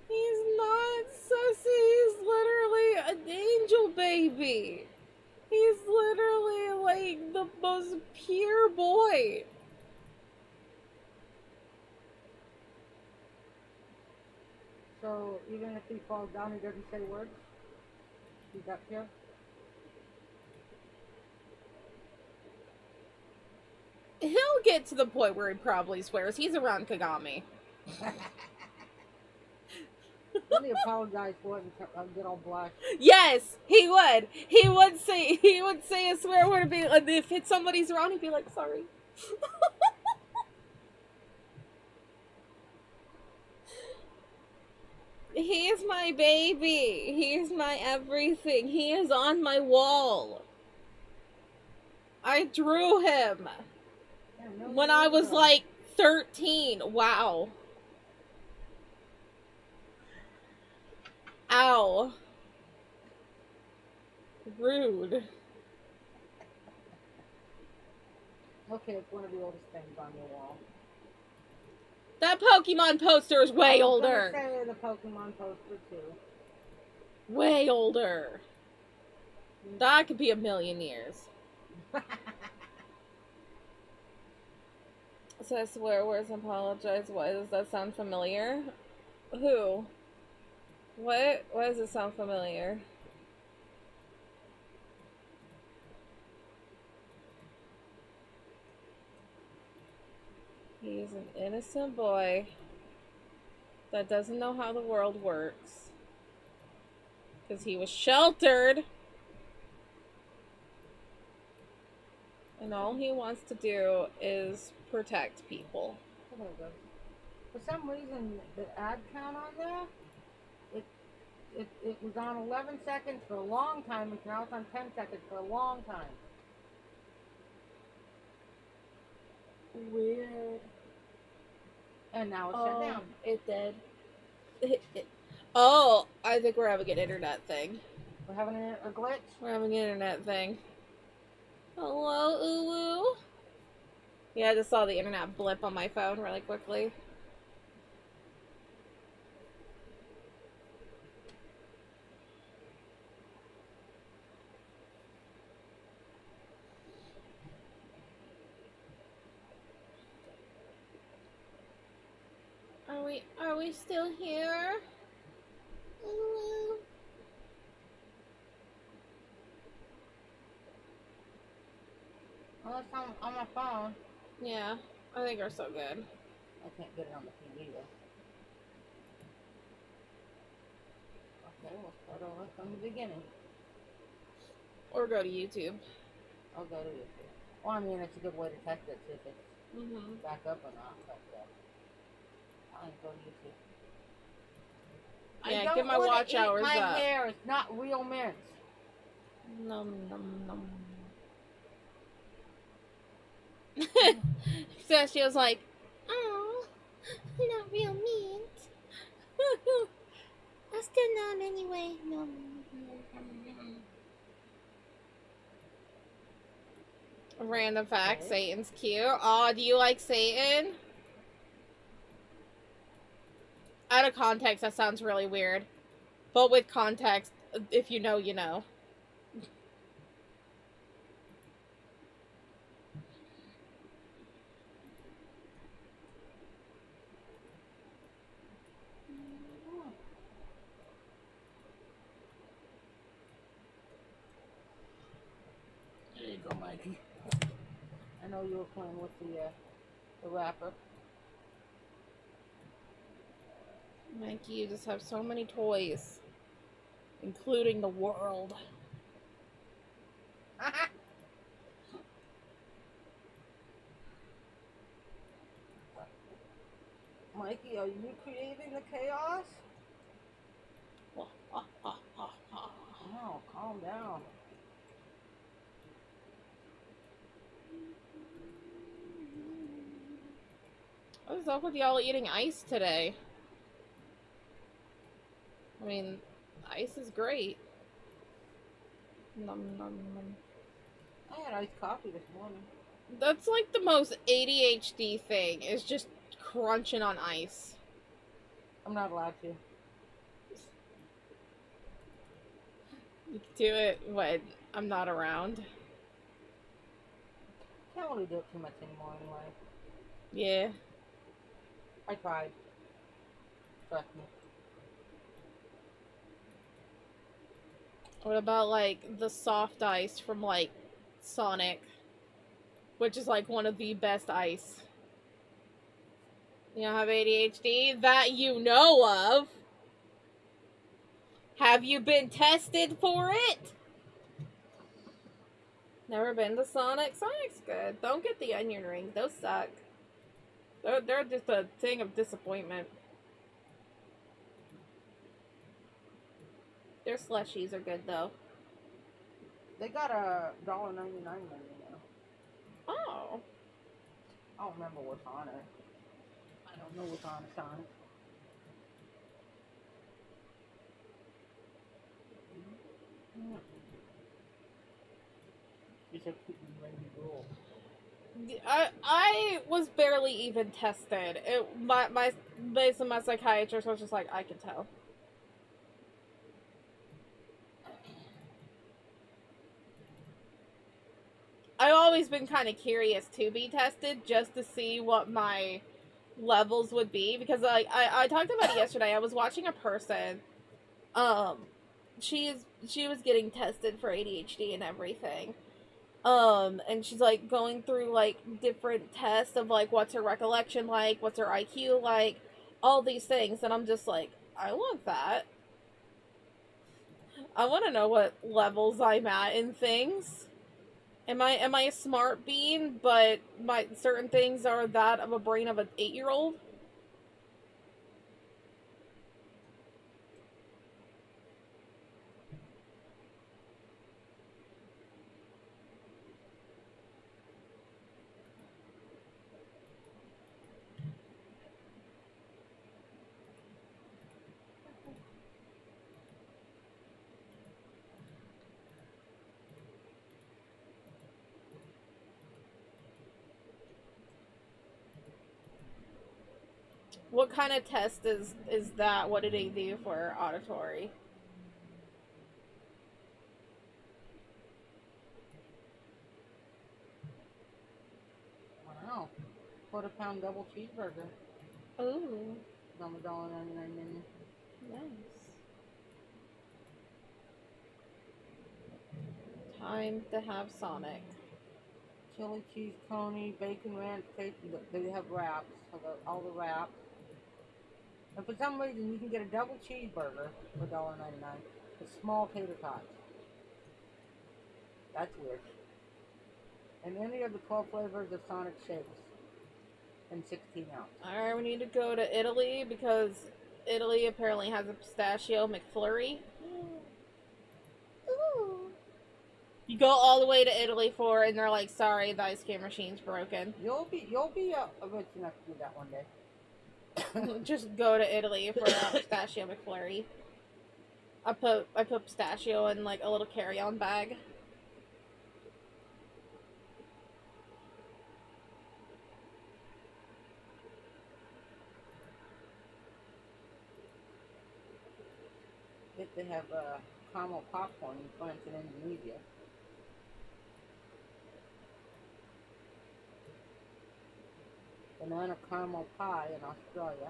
S1: He's not sussy. He's literally an angel baby. He's literally like the most pure boy.
S2: So, even if he falls down, he doesn't say words? He's up here?
S1: He'll get to the point where he probably swears. He's around Kagami.
S2: Let me apologize for it and get all blushed.
S1: Yes, he would. He would say a swear word and be if somebody's around, he'd be like, sorry. He is my baby. He is my everything. He is on my wall. I drew him when I was like 13. Wow. Ow. Rude.
S2: Okay, it's one of the oldest things on the wall.
S1: That Pokemon poster is way older.
S2: I was gonna say the Pokemon poster too.
S1: Way older. That could be a million years. So I swear words and apologize. Why does that sound familiar? Who? What? Why does it sound familiar? He is an innocent boy that doesn't know how the world works. Because he was sheltered. And all he wants to do is protect people.
S2: For some reason, the ad count on there, it was on 11 seconds for a long time, and now it's on 10 seconds for a long time.
S1: Weird.
S2: And now it's shut down.
S1: It did. Oh, I think we're having an internet thing.
S2: We're having a glitch?
S1: We're having an internet thing. Hello, Ulu? Yeah, I just saw the internet blip on my phone really quickly. Are we still here? Ulu?
S2: Well, it's on my phone.
S1: Yeah, I think we're so good.
S2: I can't get it on the TV though. Okay, we'll start over from the beginning.
S1: Or go to YouTube.
S2: I'll go to YouTube. Well, I mean, it's a good way to test it, see if it's back up or not. But I'll go to YouTube.
S1: Yeah, get my watch hours
S2: my
S1: up.
S2: My hair is not real mint.
S1: Nom nom nom. So she was like, "Oh, not real meat. I'll still nom anyway." Nom. Random fact:
S2: Okay.
S1: Satan's cute. Aw, do you like Satan? Out of context, that sounds really weird. But with context, if you know, you know.
S2: There you go, Mikey. I know you were playing with the wrapper.
S1: Mikey, you just have so many toys. Including the world.
S2: Mikey, are you creating the chaos? No, calm down.
S1: What is up with y'all eating ice today? I mean, ice is great. Nom nom nom.
S2: I had iced coffee this morning.
S1: That's like the most ADHD thing, is just crunching on ice.
S2: I'm not allowed to.
S1: You can do it when I'm not around.
S2: Can't really do it too much anymore anyway.
S1: Yeah.
S2: I tried. Trust me.
S1: What about, like, the soft ice from, like, Sonic? Which is, like, one of the best ice. You don't have ADHD? That you know of? Have you been tested for it? Never been to Sonic? Sonic's good. Don't get the onion rings. Those suck. They're just a thing of disappointment. Their slushies are good, though.
S2: They got a $1.99 menu now.
S1: Oh.
S2: I don't remember what's on it. I don't know what's on Sonic. It's a cute and rainy girl.
S1: I was barely even tested. My based on my psychiatrist was just like, I can tell. I've always been kind of curious to be tested just to see what my levels would be, because like I talked about it yesterday. I was watching a person, um she was getting tested for ADHD and everything, and she's like going through like different tests of like what's her recollection like, what's her IQ like, all these things, and I'm just like, I want that. I want to know what levels I'm at in things. Am I a smart being, but my certain things are that of a brain of an 8-year-old? What kind of test is that? What did they do for auditory?
S2: Wow. Quarter-pound double cheeseburger.
S1: Ooh,
S2: $1.99.
S1: nice. Time to have Sonic.
S2: Chili cheese coney, bacon ranch, cake. They have wraps. All the wraps. And for some reason, you can get a double cheeseburger for $1.99 with small tater tots. That's weird. And any of the 12 flavors of Sonic shakes in 16 ounce.
S1: Alright, we need to go to Italy because Italy apparently has a pistachio McFlurry. Ooh. You go all the way to Italy for it, and they're like, sorry, the ice cream machine's broken.
S2: You'll be rich enough to do that one day.
S1: Just go to Italy for a pistachio McFlurry. I put pistachio in like a little carry-on bag.
S2: If they have caramel popcorn in France and Indonesia. Banana caramel pie in Australia.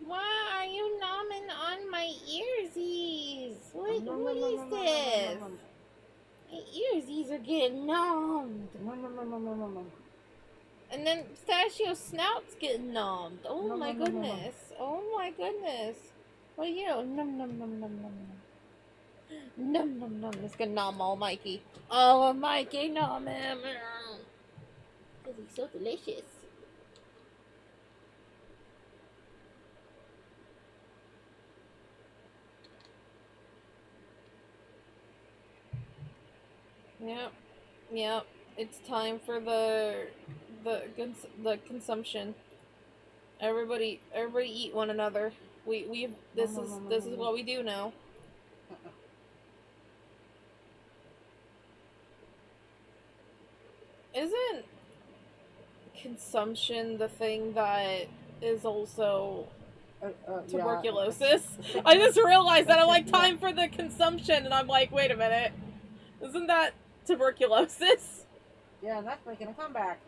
S1: Why are you numbing on my earsies? What is this? My earsies are getting numbed. And then pistachio snout's getting numbed. Oh my goodness. Oh my goodness. What are you? Num num num num num. Num num num. It's gonna numb all Mikey. Oh, Mikey, numb him. Because he's so delicious. Yep. Yep. It's time for the consumption. Everybody eat one another. This is what we do now. Isn't consumption the thing that is also tuberculosis?
S2: Yeah.
S1: I just realized that. I'm like, time for the consumption, and I'm like, wait a minute. Isn't that tuberculosis?
S2: Yeah, that's making a comeback.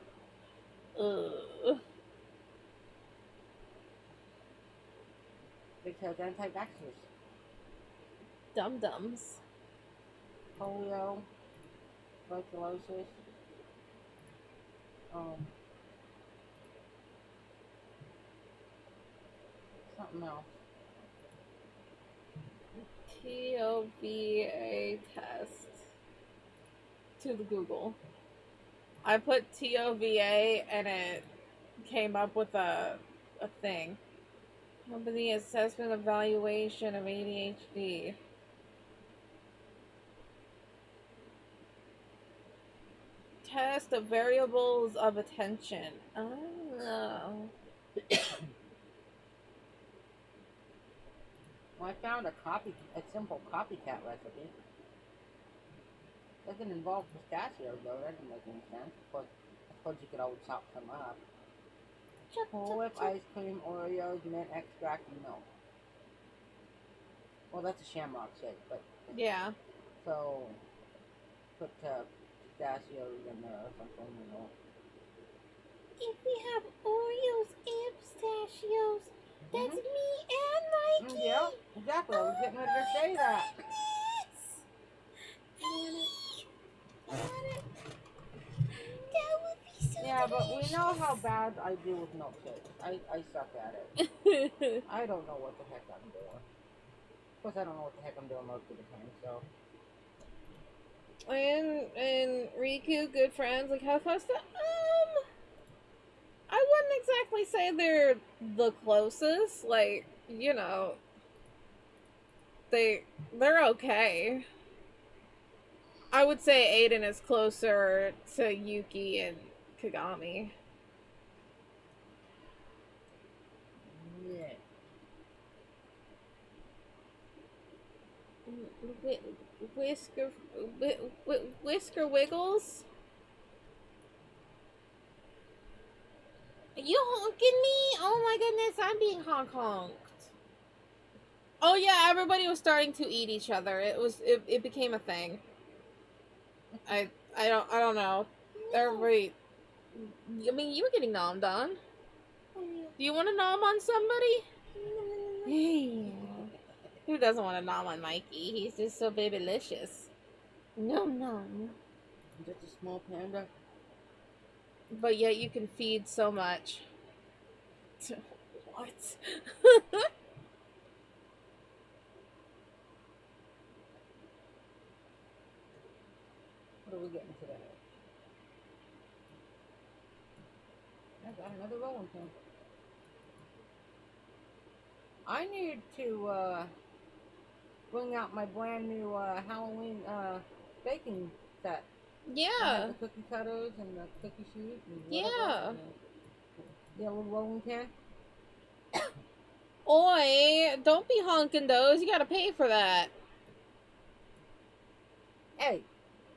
S2: Because anti-vaxxers.
S1: Dum-dums.
S2: Polio. Tuberculosis. Something else.
S1: TOVA test to the Google. I put TOVA and it came up with a thing. Company assessment evaluation of ADHD. Test of variables of attention. Oh no.
S2: Well, I found a simple copycat recipe. Doesn't involve pistachios though. That doesn't make any sense. But But you could always chop some up.
S1: Chop,
S2: Whole
S1: chop,
S2: whip,
S1: chop.
S2: ice cream, Oreos, mint extract, and milk. Well, that's a shamrock shake, but
S1: Yeah.
S2: so put pistachios in there or something, you know.
S1: If we have Oreos and pistachios, that's
S2: Mhm.
S1: me and Mikey.
S2: Yeah, exactly. I was getting ready to say that.
S1: That would be so
S2: Yeah, but we know how bad I do with milkshakes. I suck at it.
S1: delicious.
S2: I don't know what the heck I'm doing. Of course, I don't know what the heck I'm doing most of the time, so.
S1: and Riku, good friends, like how close to I wouldn't exactly say they're the closest. Like, you know, they're okay. I would say Aiden is closer to Yuki and Kagami.
S2: Yeah.
S1: Whisker, Whisker Wiggles. Are you honking me? Oh my goodness, I'm being honked. Oh yeah, everybody was starting to eat each other. It became a thing. I don't know. Everybody. I mean, you were getting nommed on. Do you want to nom on somebody? Who doesn't want to nom on Mikey? He's just so babylicious. Nom nom.
S2: Just a small panda.
S1: But yet you can feed so much. What?
S2: What are we getting today? I got another rolling pin. I need to bring out my brand new Halloween baking set. I
S1: Yeah.
S2: have the cookie cutters and the cookie sheet and
S1: Yeah.
S2: whatever. The little rolling pin.
S1: Oi, don't be honking those. You gotta pay for that.
S2: Hey,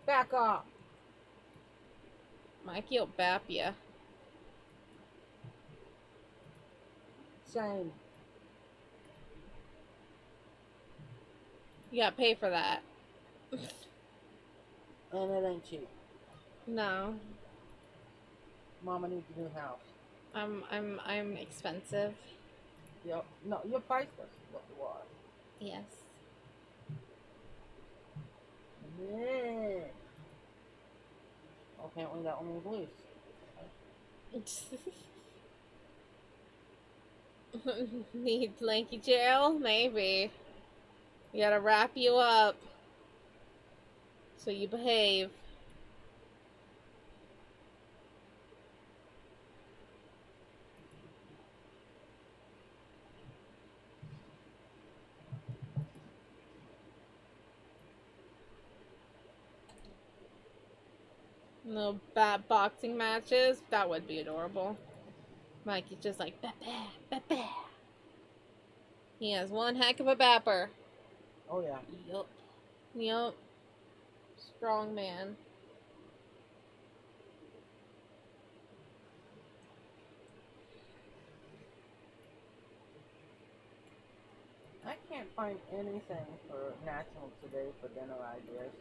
S2: back off.
S1: Mikey will bap ya.
S2: Same.
S1: You gotta pay for that.
S2: And it ain't cheap.
S1: No.
S2: Mama needs a new house.
S1: I'm expensive.
S2: Yep. No, you're priceless. What you are.
S1: Yes.
S2: Yeah. Apparently that one was loose.
S1: Need lanky jail? Maybe. We gotta wrap you up. So you behave. No bad boxing matches. That would be adorable. Mikey's just like, bah, bah, bah, bah. He has one heck of a bapper.
S2: Oh yeah.
S1: Yup. Yup. Strong man.
S2: I can't find anything for National Today for dinner ideas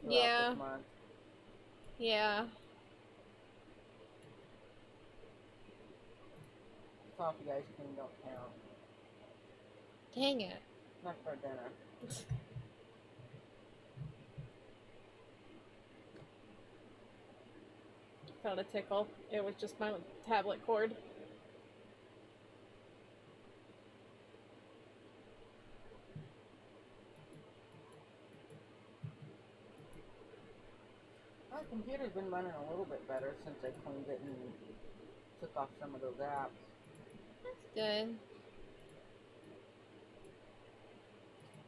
S2: throughout
S1: Yeah.
S2: this month.
S1: Yeah.
S2: Coffee ice cream don't count.
S1: Dang it.
S2: Not for dinner.
S1: Felt a tickle. It was just my tablet cord.
S2: My computer's been running a little bit better since I cleaned it and took off some of those apps.
S1: That's good.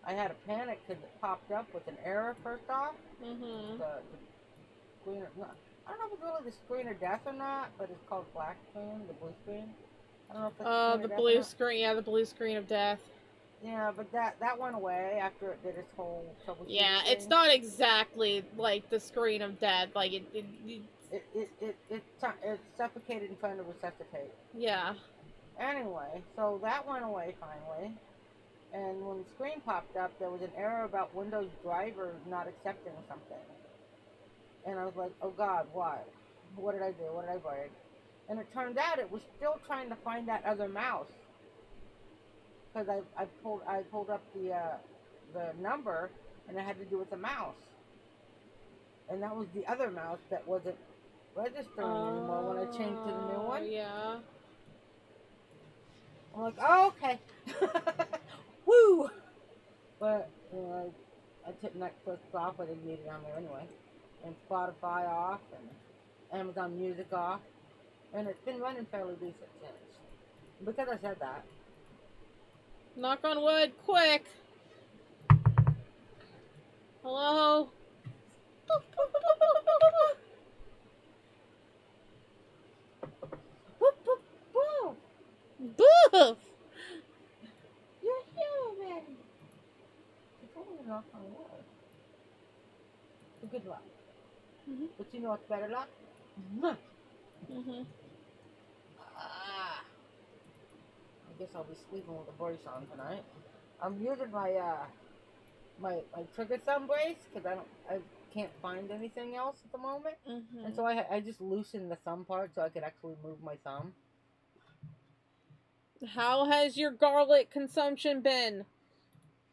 S2: I had a panic because it popped up with an error first off.
S1: Mm-hmm.
S2: The screen, I don't know if it's really the screen of death or not, but it's called black screen, the blue screen. I don't know if it's
S1: The blue screen. Yeah, the blue screen of death.
S2: Yeah, but that went away after it did its whole troubleshooting
S1: Yeah,
S2: thing.
S1: it's not exactly like the screen of death. Like it's
S2: It suffocated and trying to resuscitate.
S1: Yeah.
S2: Anyway, so that went away finally. And when the screen popped up, there was an error about Windows driver not accepting something. And I was like, oh God, why? What did I do? What did I break? And it turned out it was still trying to find that other mouse. Because I pulled up the number, and it had to do with the mouse. And that was the other mouse that wasn't registering anymore when I changed to the new one.
S1: Yeah.
S2: I'm like, oh, okay. Woo! But, I took Netflix off, but I didn't need it on there anyway. And Spotify off, and Amazon Music off. And it's been running fairly decent since. Because I said that.
S1: Knock on wood, quick. Hello?
S2: Whoop, whoop, whoop!
S1: Boof!
S2: You're here already! I told you to knock on wood. For good luck.
S1: Mm-hmm.
S2: But you know what's better luck?
S1: Mm-hmm.
S2: I guess I'll be sleeping with a brace on tonight. I'm using my trigger thumb brace because I can't find anything else at the moment, and so I just loosened the thumb part so I could actually move my thumb.
S1: How has your garlic consumption been?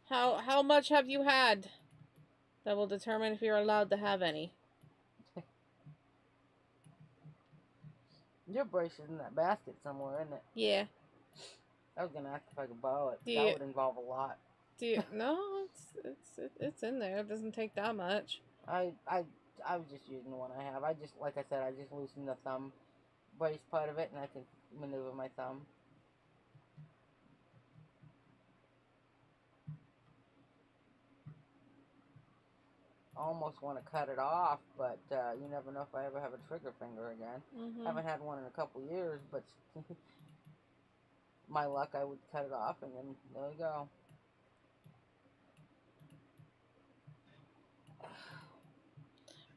S1: How much have you had? That will determine if you're allowed to have any.
S2: Your brace is in that basket somewhere, isn't it?
S1: Yeah.
S2: I was gonna ask if I could borrow it.
S1: Do
S2: That
S1: you,
S2: would involve a lot.
S1: no, it's in there. It doesn't take that much.
S2: I was just using the one I have. Like I said, I just loosened the thumb brace part of it, and I can maneuver my thumb. I almost want to cut it off, but you never know if I ever have a trigger finger again. Haven't had one in a couple years, but my luck, I would cut it off, and then there we go.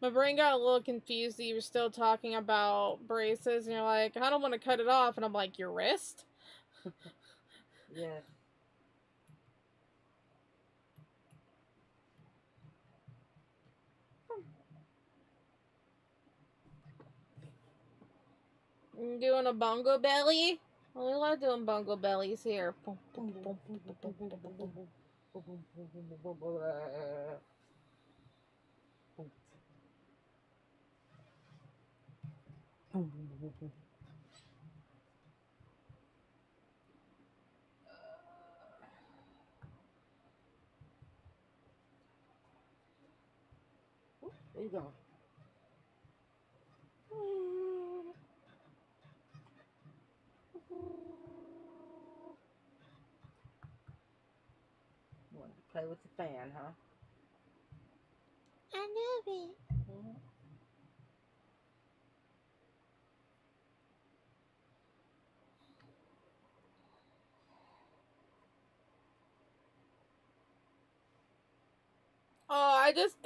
S1: My brain got a little confused that you were still talking about braces, and you're like, I don't want to cut it off, and I'm like, your wrist?
S2: Yes.
S1: You doing a bongo belly? Well, we love doing bongo bellies here.
S2: There you go. You want to play with the fan, huh?
S1: I love it. Oh, I just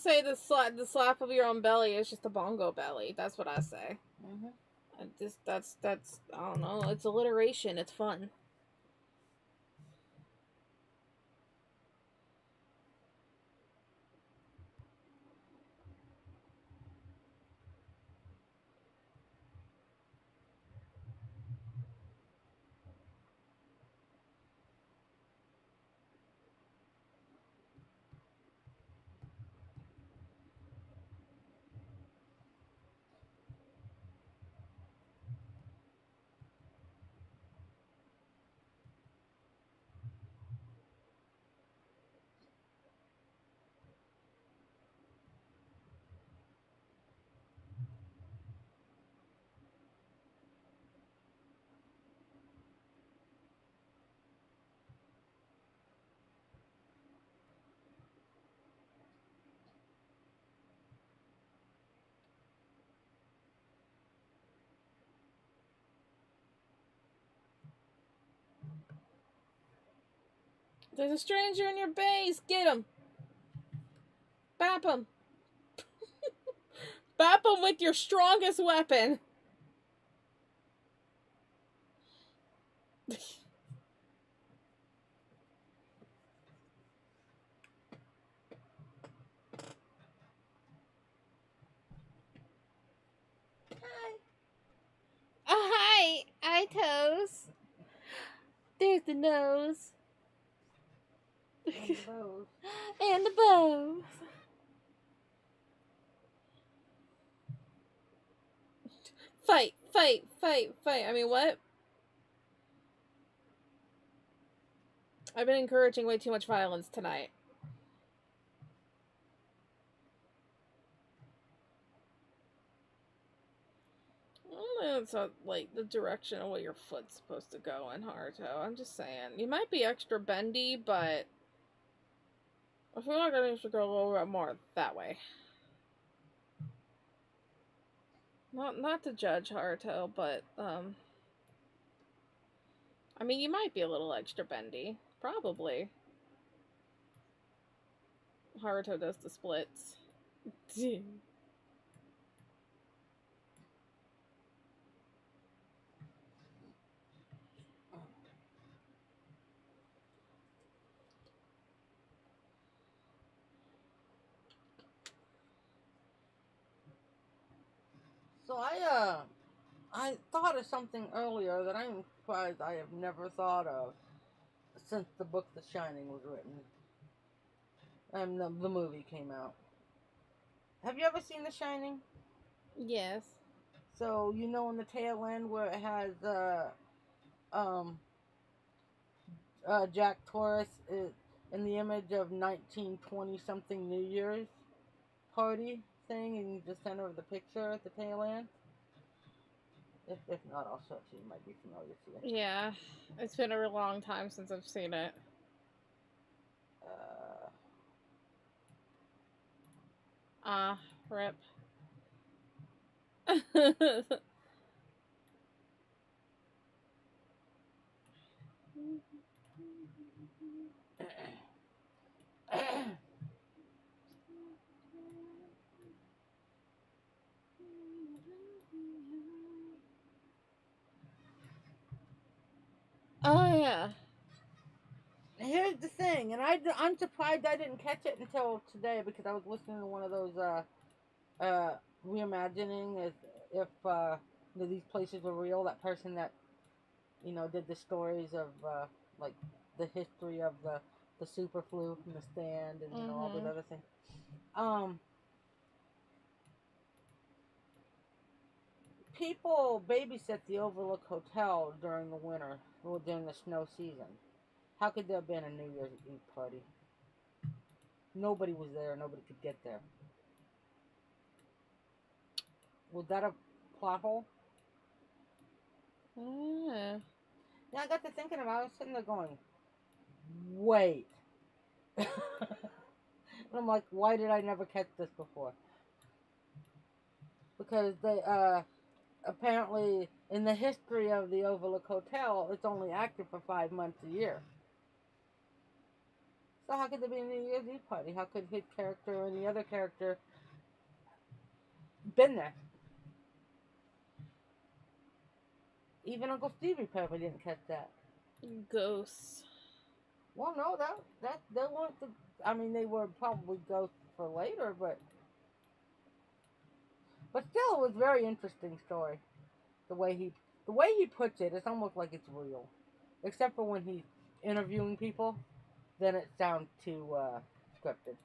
S1: say the slap of your own belly is just a bongo belly. That's what I say. That's I don't know. It's alliteration. It's fun. There's a stranger in your base. Get him. Bap him. Bap him with your strongest weapon. Hi. Hi, toes. There's the nose.
S2: And the bows.
S1: And the bows. Fight, fight, fight, fight. I mean, what? I've been encouraging way too much violence tonight. It's not like the direction of what your foot's supposed to go in Haruto. I'm just saying. You might be extra bendy, but I feel like I need to go a little bit more that way. Not to judge Haruto, but I mean, you might be a little extra bendy. Probably. Haruto does the splits.
S2: So I thought of something earlier that I'm surprised I have never thought of since the book The Shining was written and the movie came out. Have you ever seen The Shining?
S1: Yes.
S2: So you know in the tail end where it has um Jack Torrance in the image of 1920 something New Year's party thing in the center of the picture at the tail end. If not, I'll show it to you. It might be familiar to you.
S1: Yeah. It's been a real long time since I've seen it. Rip. Oh, yeah.
S2: Here's the thing, and I'm surprised I didn't catch it until today because I was listening to one of those reimagining as if these places were real. That person that did the stories of like the history of the super flu from the stand and all those other things. People babysit the Overlook Hotel during the winter or during the snow season. How could there have been a New Year's Eve party? Nobody was there. Nobody could get there. Was that a plot hole?
S1: Yeah.
S2: Yeah, I got to thinking about it. I was sitting there going, wait. And I'm like, why did I never catch this before? Because they apparently in the history of the Overlook Hotel, it's only active for 5 months a year. So how could there be a New Year's Eve party? How could his character and the other character been there? Even Uncle Stevie probably didn't catch that.
S1: Ghosts.
S2: Well, no, that they weren't the. I mean, they were probably ghosts for later, but still, it was a very interesting story. The way he puts it, it's almost like it's real, except for when he's interviewing people, then it sounds too scripted.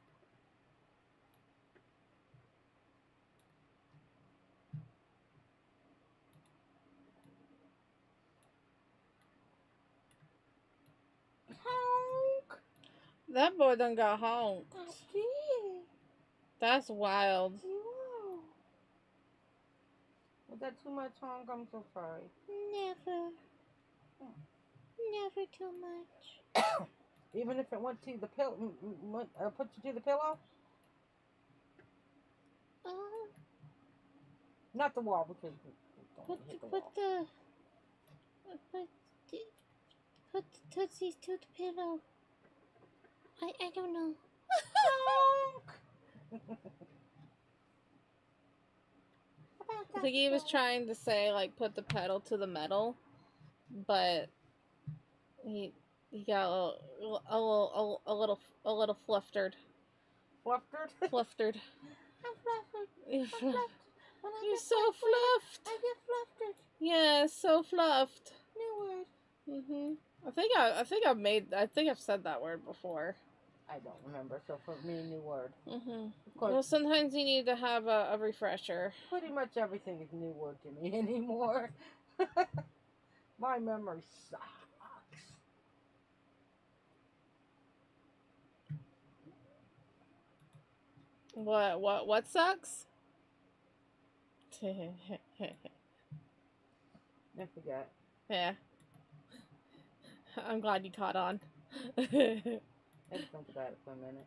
S2: Honk.
S1: That boy done got honked.
S2: Okay.
S1: That's wild.
S2: Wow. Was that too much honk? I'm so sorry.
S1: Never. Never too much.
S2: Even if it went to the pillow, put you to the pillow? Not the wall, because
S1: put the tootsies to the pillow. I don't know. I think he was trying to say, like, put the pedal to the metal, but he got a little flustered.
S2: Fluffered?
S1: Fluffered.
S2: I'm fluffered.
S1: You're,
S2: I'm fluffed. When I
S1: you're
S2: get
S1: so
S2: fluffed,
S1: fluffed.
S2: I get fluffered.
S1: Yeah, so fluffed.
S2: New word.
S1: I think I've said that word before.
S2: I don't remember, so for me, new word. Of
S1: Well,
S2: course,
S1: sometimes you need to have a refresher.
S2: pretty much everything is new word to me anymore. My memory sucks.
S1: What sucks?
S2: I forget.
S1: Yeah. I'm glad you caught on.
S2: I had to think about it for a minute.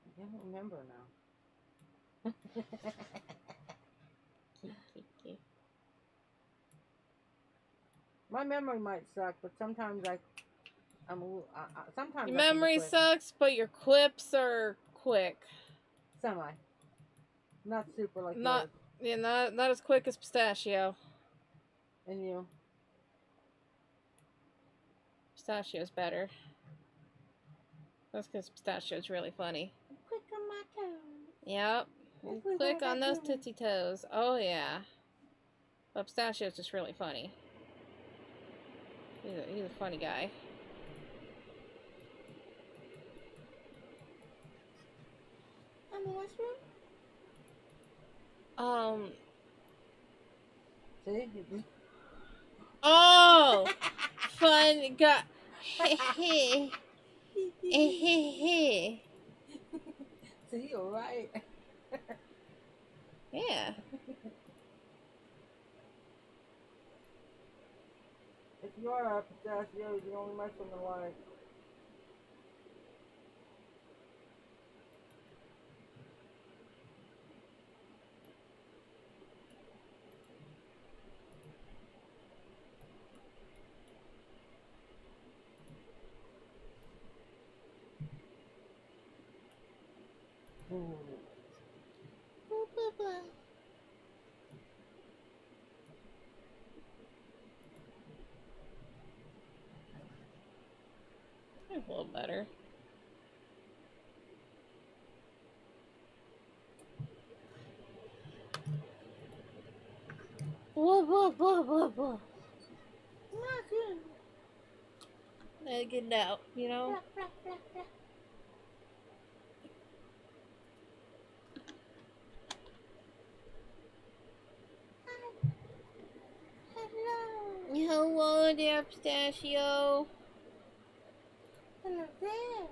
S2: I don't remember now. My memory might suck, but sometimes I'm a little. Sometimes
S1: Your
S2: I can be
S1: memory
S2: quick.
S1: sucks, but your quips are quick.
S2: Semi. Not super like
S1: Not
S2: yours.
S1: yeah, not as quick as pistachio.
S2: And you.
S1: Pistachio's better. That's because pistachio's really funny.
S2: Quick on my toes.
S1: Yep. Click on those tootsie toes. Oh yeah. But pistachio's just really funny. He's a funny guy.
S2: On the restroom? See?
S1: Oh! Fun guy. Heh heh.
S2: See, you're right.
S1: Yeah.
S2: If you're a pistachio, you only mess on the light.
S1: A little better. Blah blah blah blah blah. Get it out, you know? Hello there, pistachio.
S2: Hello there.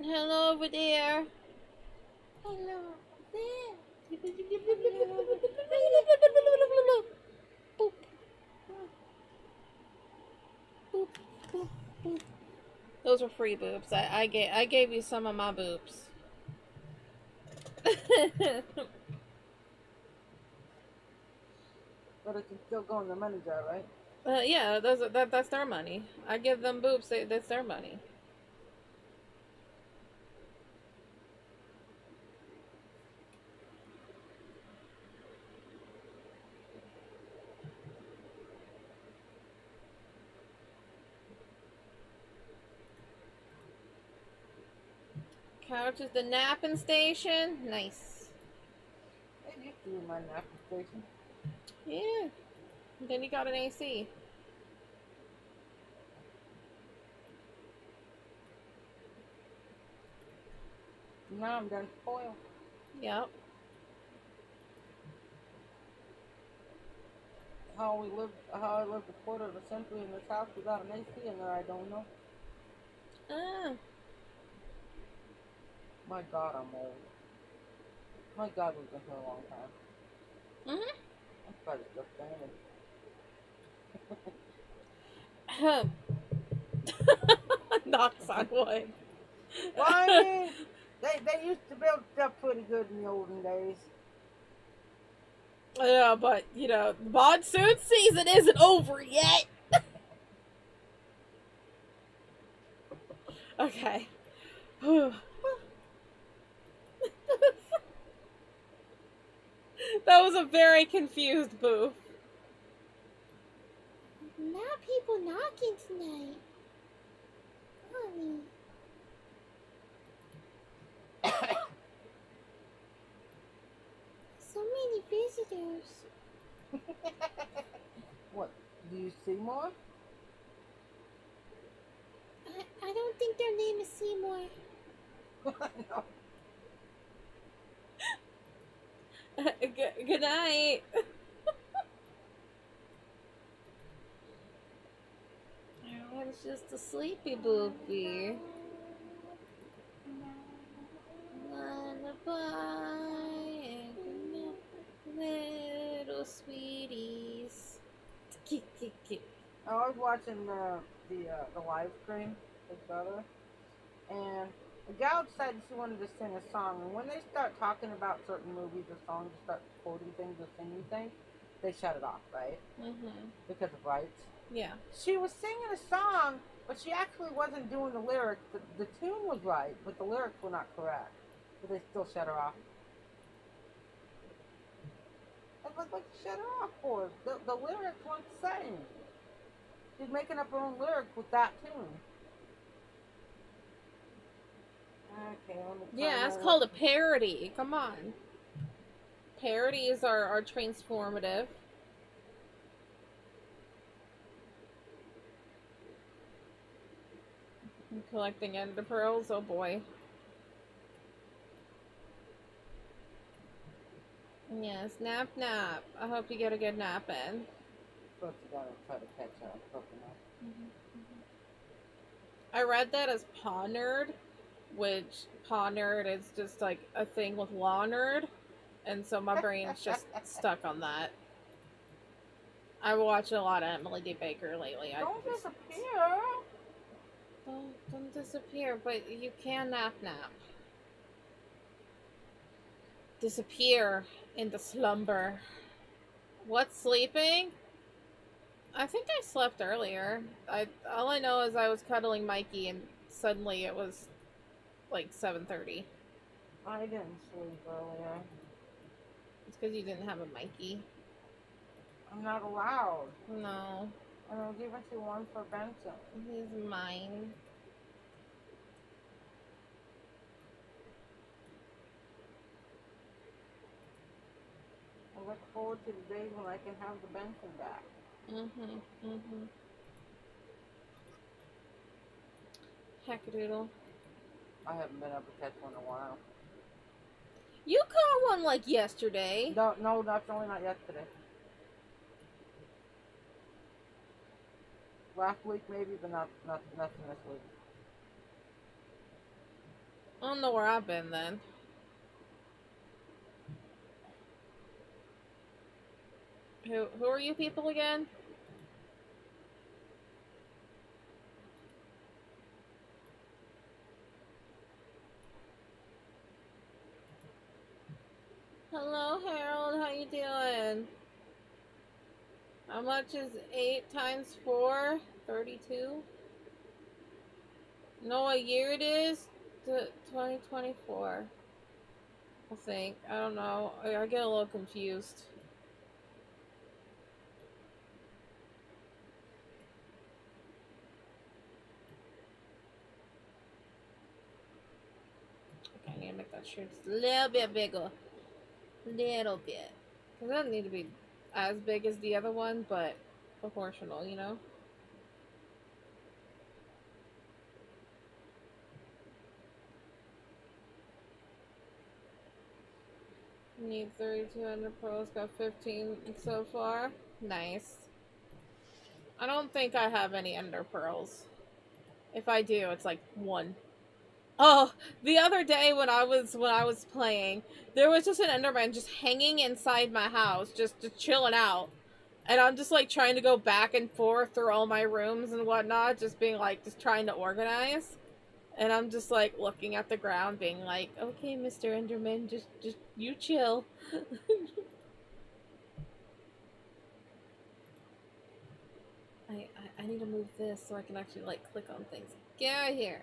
S1: Hello over there.
S2: Hello there.
S1: Boop. Boop, boop, boop. Those were free boobs. I gave you some of my boobs.
S2: But it can still go in the money jar, right?
S1: Yeah, that's their money. I give them boobs. That's their money. Couch is the napping station. Nice.
S2: It used to be my napping station.
S1: Yeah. Then you got an AC.
S2: Now I'm done spoiled.
S1: Yep.
S2: How I lived a quarter of a century in this house without an AC in there, I don't know.
S1: Ah.
S2: My God, I'm old. My God, we've been here a long time. I'm probably still standing.
S1: Knocks on wood.
S2: Well, I mean, they used to build stuff pretty good in the olden days.
S1: Yeah, but you know, monsoon season isn't over yet. Okay. That was a very confused booth.
S3: Not people knocking tonight. Honey. So many visitors.
S2: What? Do you see more?
S3: I don't think their name is Seymour.
S2: No.
S1: Good night. Oh, it's just a sleepy boopy. Lullaby and good night, little sweeties.
S2: I was watching the live stream with brother, and the gal decided she wanted to sing a song. And when they start talking about certain movies or songs, and start quoting things or singing things, they shut it off, right?
S1: Mm-hmm.
S2: Because of rights.
S1: Yeah.
S2: She was singing a song, but she actually wasn't doing the lyrics. The tune was right, but the lyrics were not correct. But they still shut her off. I was like, shut her off for? The lyrics weren't the same. She's making up her own lyrics with that tune. Okay, let me
S1: Yeah, it's called a parody. Come on. Parodies are transformative. I'm collecting ender pearls. Oh boy. Yes, nap nap. I hope you get a good nap in.
S2: First, you gotta try to catch up.
S1: I read that as paw nerd, which paw nerd is just like a thing with law nerd, and so my brain's just stuck on that. I watch a lot of Emily D. Baker lately.
S2: Don't disappear.
S1: Don't disappear, but you can nap nap. Disappear into slumber. What's sleeping? I think I slept earlier. All I know is I was cuddling Mikey and suddenly it was like 7:30.
S2: I didn't sleep earlier.
S1: It's because you didn't have a Mikey.
S2: I'm not allowed.
S1: No.
S2: And I was even too warm for Benson.
S1: He's mine.
S2: I look forward to the days when I can have the Benson back.
S1: Hackadoodle.
S2: I haven't been able to catch one in a while.
S1: You caught one like yesterday.
S2: No, definitely not yesterday. Last week maybe, but nothing this week.
S1: I don't know where I've been then. Who are you people again? Hello, Harold. How you doing? How much is 8 times 4? 32? Know what year it is? 2024. I think. I don't know. I get a little confused. Okay, I need to make that shirt just a little bit bigger. Little bit. Because it doesn't need to be as big as the other one, but proportional, you know? Need 3,200 pros, got 15 so far. Nice. I don't think I have any ender pearls. If I do, it's like 1. Oh, the other day when I was playing, there was just an enderman just hanging inside my house, just chilling out. And I'm just like trying to go back and forth through all my rooms and whatnot, just being like, just trying to organize. And I'm just like looking at the ground, being like, okay, Mr. Enderman, just you chill. I need to move this so I can actually like click on things. Get out of here.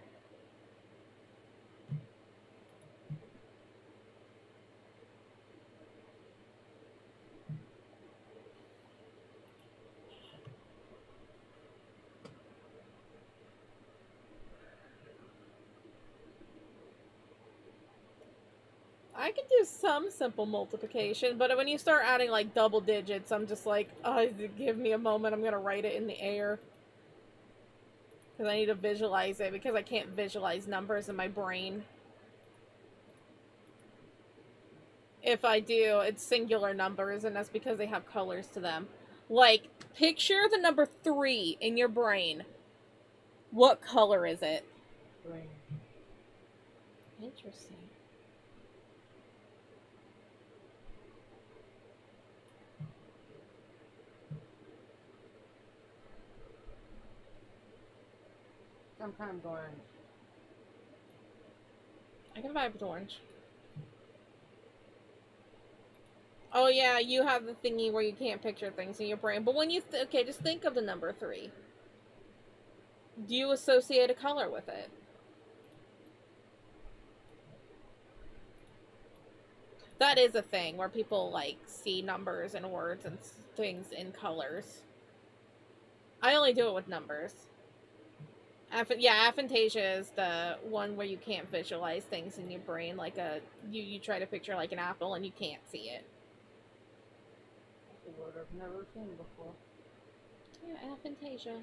S1: I can do some simple multiplication, but when you start adding like double digits, I'm just like, oh, give me a moment. I'm gonna write it in the air because I need to visualize it because I can't visualize numbers in my brain. If I do, it's singular numbers, and that's because they have colors to them. Like, picture the number 3 in your brain. What color is it?
S2: Green.
S1: Interesting.
S2: Sometimes orange.
S1: I can vibe with orange. Oh yeah, you have the thingy where you can't picture things in your brain. But when you okay, just think of the number 3. Do you associate a color with it? That is a thing where people like see numbers and words and things in colors. I only do it with numbers. Yeah, aphantasia is the one where you can't visualize things in your brain. Like you try to picture like an apple and you can't see it.
S2: That's a word I've never seen before.
S1: Yeah, aphantasia.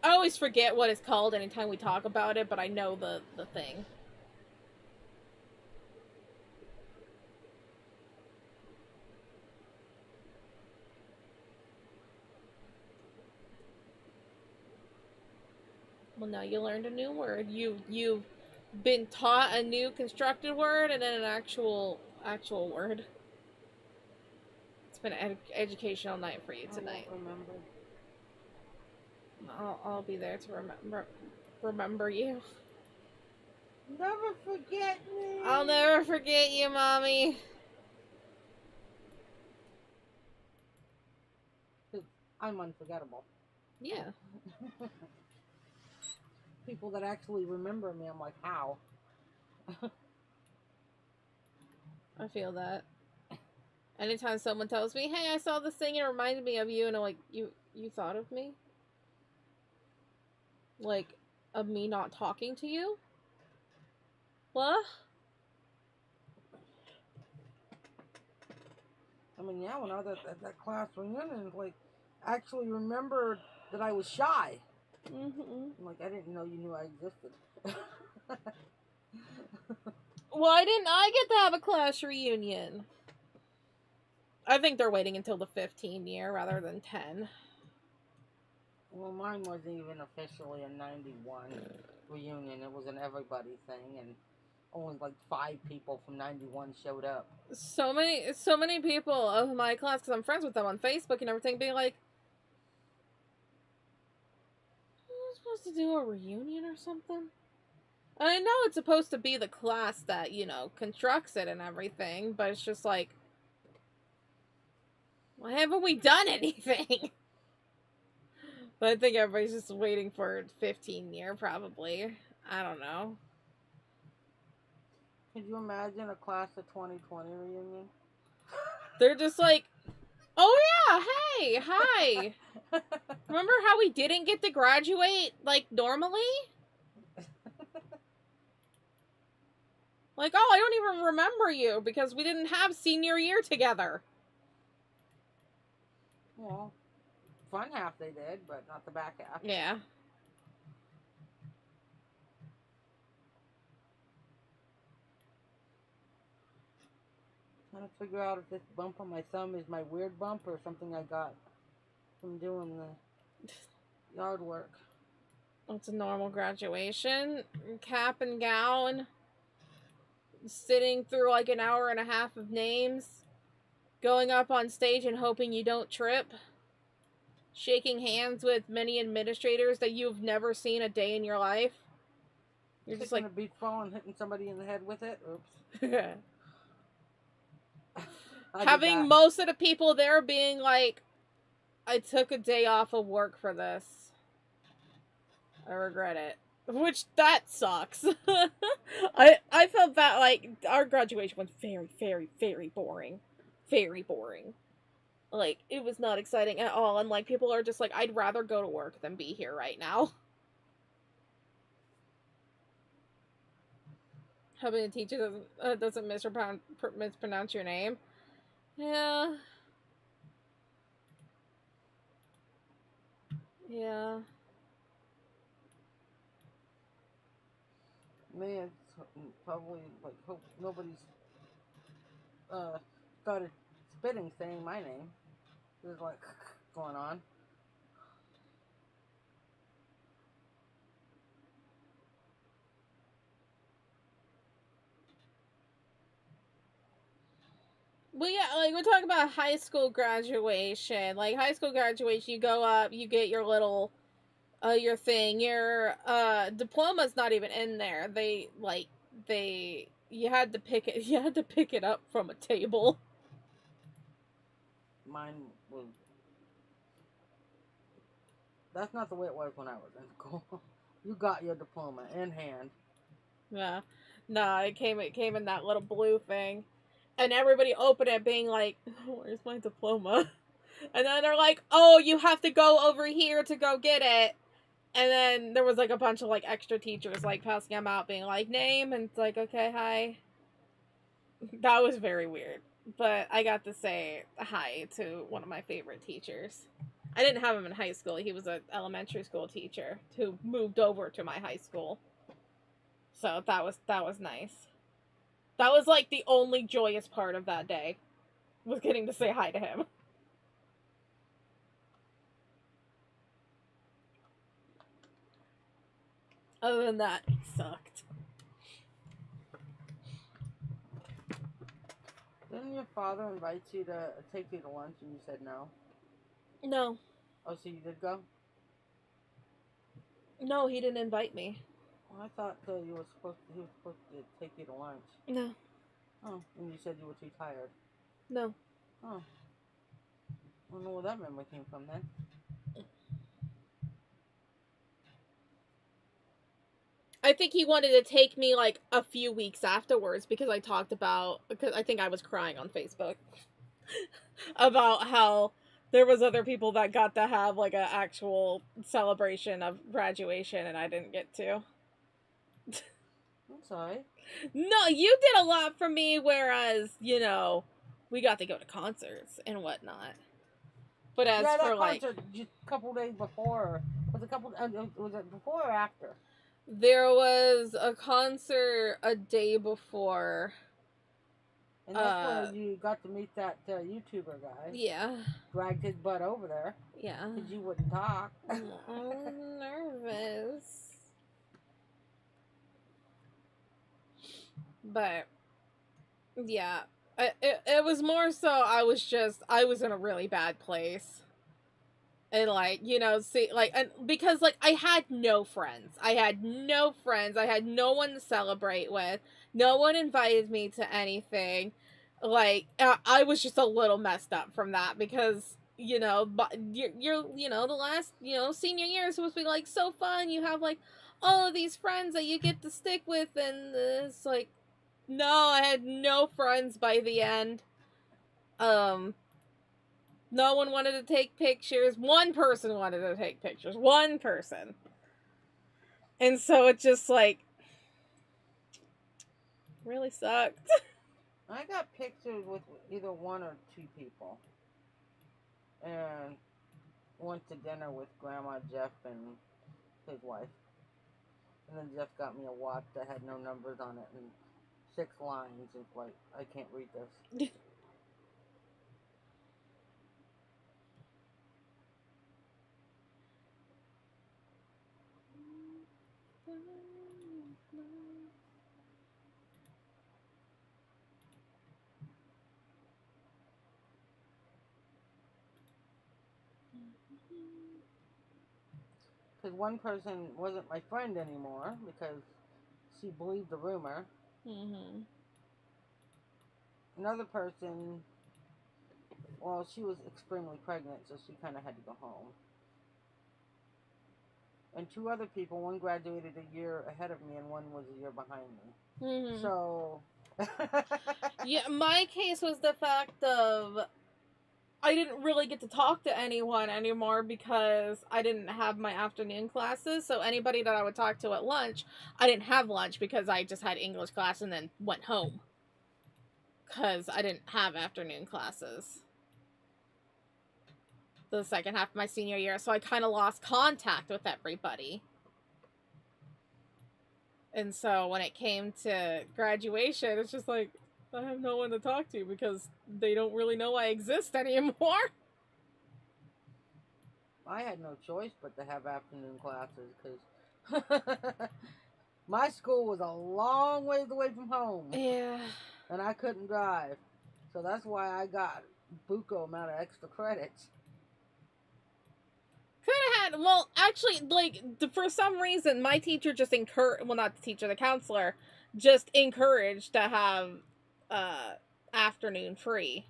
S1: I always forget what it's called anytime we talk about it, but I know the thing. Well, now you learned a new word. You've been taught a new constructed word and then an actual word. It's been an educational night for you tonight.
S2: I won't remember.
S1: I'll be there to remember you.
S2: Never forget me.
S1: I'll never forget you, mommy.
S2: I'm unforgettable.
S1: Yeah.
S2: People that actually remember me, I'm like, how?
S1: I feel that. Anytime someone tells me, hey, I saw this thing and it reminded me of you, and I'm like, you thought of me? Like, of me not talking to you? What?
S2: I mean, yeah, when I was at that class reunion, like, actually remembered that I was shy.
S1: Mm-hmm.
S2: I'm like, I didn't know you knew I existed.
S1: Why didn't I get to have a class reunion? I think they're waiting until the 15 year rather than 10.
S2: Well, mine wasn't even officially a 91 reunion. It was an everybody thing, and only like 5 people from 91 showed up.
S1: So many people of my class, because I'm friends with them on Facebook and everything, being like, "Am I supposed to do a reunion or something?" And I know it's supposed to be the class that, constructs it and everything, but it's just like, why haven't we done anything? But I think everybody's just waiting for 15 year, probably. I don't know.
S2: Could you imagine a class of 2020 reunion?
S1: They're just like, oh yeah, hey, hi. Remember how we didn't get to graduate, like, normally? Like, oh, I don't even remember you because we didn't have senior year together.
S2: Well, front half they did, but not the back half.
S1: Yeah.
S2: Trying to figure out if this bump on my thumb is my weird bump or something I got from doing the yard work.
S1: It's a normal graduation. Cap and gown. Sitting through like an hour and a half of names. Going up on stage and hoping you don't trip. Shaking hands with many administrators that you've never seen a day in your life. You're just like
S2: a beach ball and hitting somebody in the head with it. Oops.
S1: having most of the people there being like, I took a day off of work for this. I regret it. Which, that sucks. I felt that, like, our graduation was very, very, very boring. Very boring. Like, it was not exciting at all, and, like, people are just like, I'd rather go to work than be here right now. Hoping the teacher doesn't mispronounce your name. Yeah. Yeah.
S2: Me, it's probably like hope nobody's started spitting saying my name. There's like going on.
S1: Well, yeah, like we're talking about high school graduation. Like high school graduation, you go up, you get your little, your thing. Your diploma's not even in there. You had to pick it. You had to pick it up from a table.
S2: Mine was. That's not the way it was when I was in school. You got your diploma in hand.
S1: Yeah, no, it came in that little blue thing, and everybody opened it, being like, "Where's my diploma?" And then they're like, "Oh, you have to go over here to go get it." And then there was like a bunch of like extra teachers like passing them out, being like, "Name," and it's like, "Okay, hi." That was very weird, but I got to say hi to one of my favorite teachers. I didn't have him in high school. He was an elementary school teacher who moved over to my high school. So that was nice. That was like the only joyous part of that day, was getting to say hi to him. Other than that, it sucked.
S2: Didn't your father invite you to take you to lunch and you said no?
S1: No.
S2: Oh, so you did go?
S1: No, he didn't invite me.
S2: Well, I thought he was supposed to take you to lunch.
S1: No.
S2: Oh, and you said you were too tired.
S1: No.
S2: Oh. I don't know where that memory came from then.
S1: I think he wanted to take me like a few weeks afterwards, because I think I was crying on Facebook about how there was other people that got to have like an actual celebration of graduation and I didn't get to.
S2: I'm sorry.
S1: No, you did a lot for me, whereas, we got to go to concerts and whatnot. But as
S2: Yeah,
S1: for
S2: that
S1: like,
S2: concert just a couple days before. Was it before or after?
S1: there was a concert a day before.
S2: And that's where you got to meet that YouTuber guy.
S1: Yeah.
S2: Dragged his butt over there.
S1: Yeah.
S2: Because you wouldn't talk.
S1: I'm nervous. But, yeah. It was more so I was in a really bad place. And like, because like I had no friends. I had no friends. I had no one to celebrate with. No one invited me to anything. Like, I was just a little messed up from that, because but the last senior year is supposed to be like so fun. You have like all of these friends that you get to stick with, and it's like, no, I had no friends by the end. No one wanted to take pictures. One person wanted to take pictures. One person. And so it just like really sucked.
S2: I got pictures with either one or two people. And went to dinner with Grandma Jeff and his wife. And then Jeff got me a watch that had no numbers on it and 6 lines. It's like, I can't read this. Because one person wasn't my friend anymore because she believed the rumor.
S1: Mm-hmm.
S2: Another person, well, she was extremely pregnant, so she kind of had to go home. And 2 other people, one graduated a year ahead of me and one was a year behind me.
S1: Mm-hmm.
S2: So...
S1: Yeah, my case was the fact of I didn't really get to talk to anyone anymore because I didn't have my afternoon classes. So anybody that I would talk to at lunch, I didn't have lunch because I just had English class and then went home. Because I didn't have afternoon classes the second half of my senior year. So I kind of lost contact with everybody. And so when it came to graduation, it's just like, I have no one to talk to because they don't really know I exist anymore.
S2: I had no choice but to have afternoon classes because my school was a long ways away from home.
S1: Yeah.
S2: And I couldn't drive. So that's why I got buco amount of extra credits.
S1: Could have had, well, actually, like, for some reason, my teacher just encouraged, well, not the teacher, the counselor, just encouraged to have afternoon free.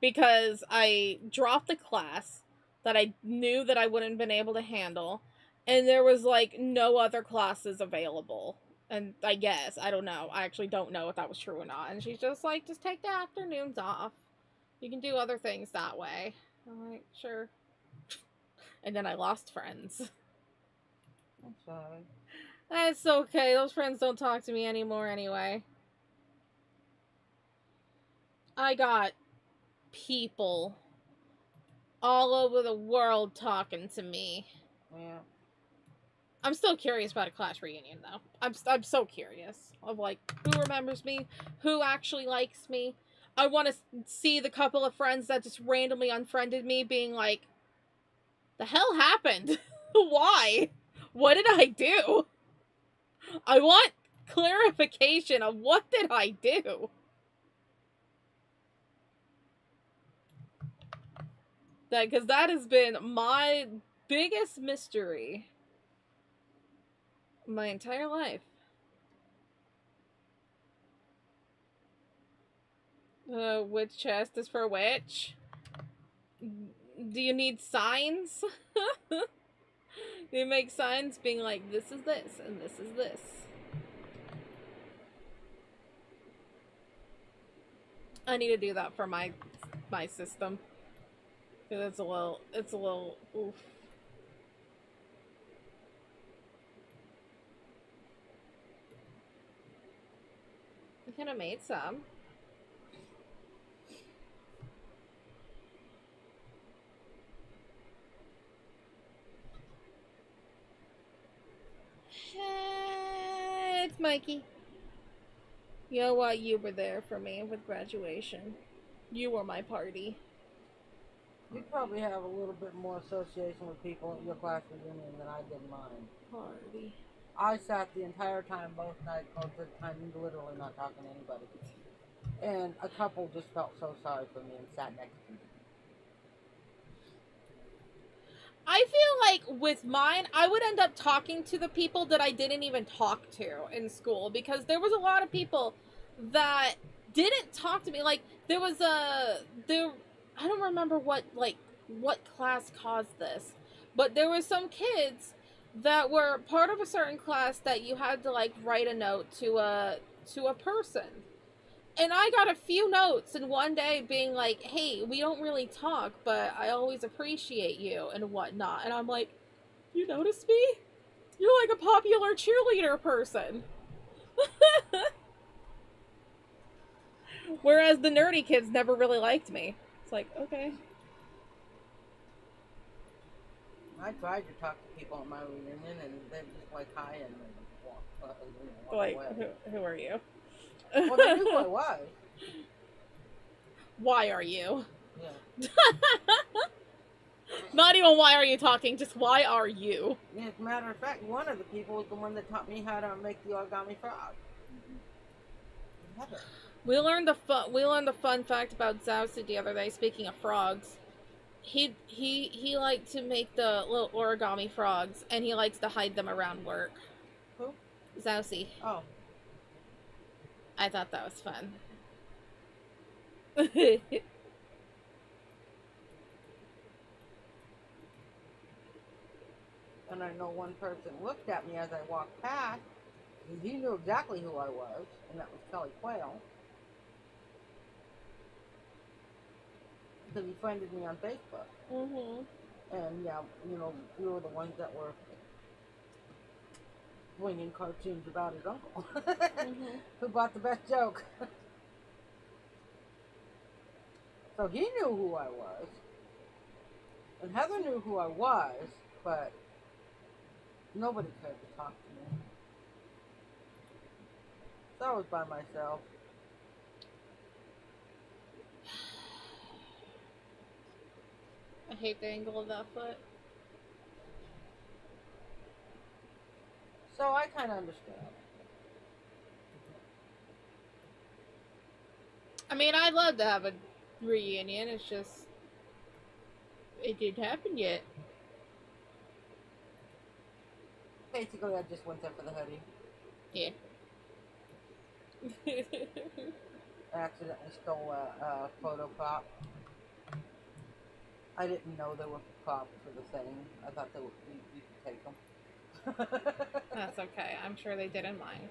S1: Because I dropped a class that I knew that I wouldn't have been able to handle, and there was, like, no other classes available. And I guess, I don't know, I actually don't know if that was true or not. And she's just like, just take the afternoons off. You can do other things that way. I'm like, sure. And then I lost friends.
S2: I'm sorry.
S1: That's okay. Those friends don't talk to me anymore anyway. I got people all over the world talking to me.
S2: Yeah.
S1: I'm still curious about a class reunion, though. I'm so curious of, like, who remembers me, who actually likes me. I want to see the couple of friends that just randomly unfriended me being like, the hell happened? Why? What did I do? I want clarification of what did I do? Because that has been my biggest mystery my entire life. Which chest is for which? Do you need signs? You make signs being like, this is this, and this is this. I need to do that for my system. Because it's a little, oof. I could have made some. Hey, it's Mikey. You know what? You were there for me with graduation. You were my party.
S2: You probably have a little bit more association with people at your class reunion than I did mine.
S1: Party.
S2: I sat the entire time, both nights, most of the time, literally not talking to anybody. And a couple just felt so sorry for me and sat next to me.
S1: I feel like with mine, I would end up talking to the people that I didn't even talk to in school, because there was a lot of people that didn't talk to me. Like, there was I don't remember what class caused this, but there were some kids that were part of a certain class that you had to, like, write a note to a person. And I got a few notes in one day being like, hey, we don't really talk, but I always appreciate you and whatnot. And I'm like, you noticed me? You're like a popular cheerleader person. Whereas the nerdy kids never really liked me. It's like, okay.
S2: I tried to talk to people at my reunion, and they just like hi and walk
S1: Like,
S2: away.
S1: who are you?
S2: Well, they knew who I was.
S1: Why are you?
S2: Yeah.
S1: Not even why are you talking, just why are you?
S2: Yeah, as a matter of fact, one of the people was the one that taught me how to make the origami frog.
S1: We learned a fun fact about Zaosu the other day, speaking of frogs. He liked to make the little origami frogs, and he likes to hide them around work.
S2: Who?
S1: Zaosu.
S2: Oh.
S1: I thought that was fun.
S2: And I know one person looked at me as I walked past, and he knew exactly who I was, and that was Kelly Quayle. because he friended me on Facebook.
S1: Mm-hmm.
S2: And yeah, we were the ones that were winging cartoons about his uncle.
S1: Mm-hmm.
S2: Who bought the best joke. So he knew who I was. And Heather knew who I was, but nobody cared to talk to me. So I was by myself.
S1: I hate the angle of that foot.
S2: So I kind of understand.
S1: I mean, I'd love to have a reunion. It's just it didn't happen yet.
S2: Basically, I just went there for the hoodie.
S1: Yeah.
S2: I accidentally stole a photo prop. I didn't know they were props for the thing. I thought they would, you could take them.
S1: That's okay. I'm sure they didn't mind.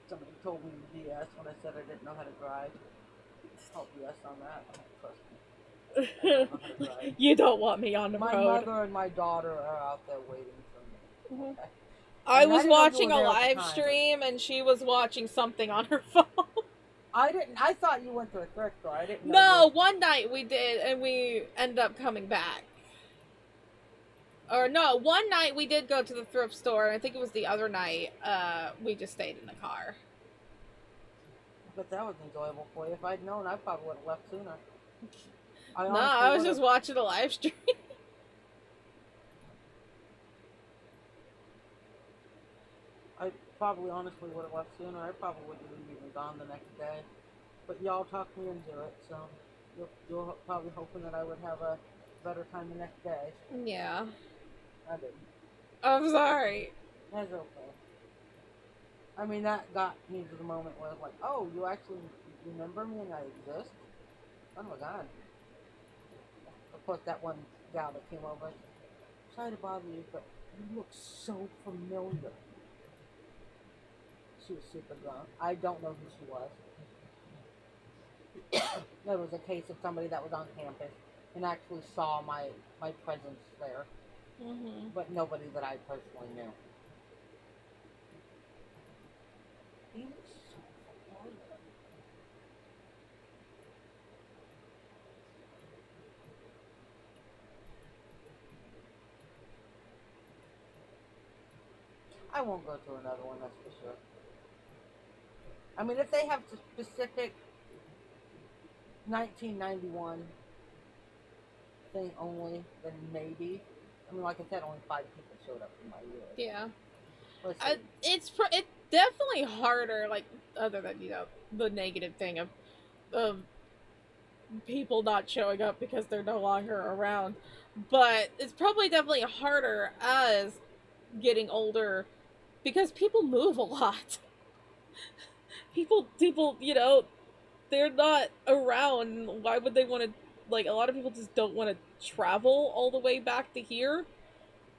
S2: Somebody told me to BS when I said I didn't know how to drive. I'll BS on that. Trust me. I don't know how to drive.
S1: You don't want me on the
S2: My
S1: road.
S2: mother and my daughter are out there waiting for me. Okay.
S1: I
S2: And
S1: was
S2: didn't know you
S1: watching
S2: were
S1: a
S2: there at the
S1: live
S2: time.
S1: stream and she was watching something on her phone.
S2: I thought you went to a thrift store. I didn't know.
S1: No, one night we did and we ended up coming back. Or no, one night we did go to the thrift store, and I think it was the other night, we just stayed in the car.
S2: But that was enjoyable for you. If I'd known, I probably would have left sooner.
S1: No, I was just watching a live stream.
S2: I probably honestly would have left sooner. I probably wouldn't have even gone the next day. But y'all talked me into it, so you're probably hoping that I would have a better time the next day.
S1: Yeah.
S2: I didn't.
S1: I'm sorry.
S2: That's okay. I mean, that got me to the moment where I was like, oh, you actually remember me and I exist? Oh my god. Of course, that one gal that came over, sorry to bother you, but you look so familiar. She was super drunk. I don't know who she was. There was a case of somebody that was on campus and actually saw my presence there.
S1: Mm-hmm.
S2: But nobody that I personally knew. He was so familiar. I won't go to another one, that's for sure. I mean, if they have a specific 1991 thing only, then maybe. I mean, like I said, only 5 people showed up for my year.
S1: Yeah.
S2: Let's see.
S1: It's definitely harder, like, other than, the negative thing of people not showing up because they're no longer around. But it's probably definitely harder as getting older because people move a lot. people, they're not around. Why would they want to, like, a lot of people just don't want to travel all the way back to here.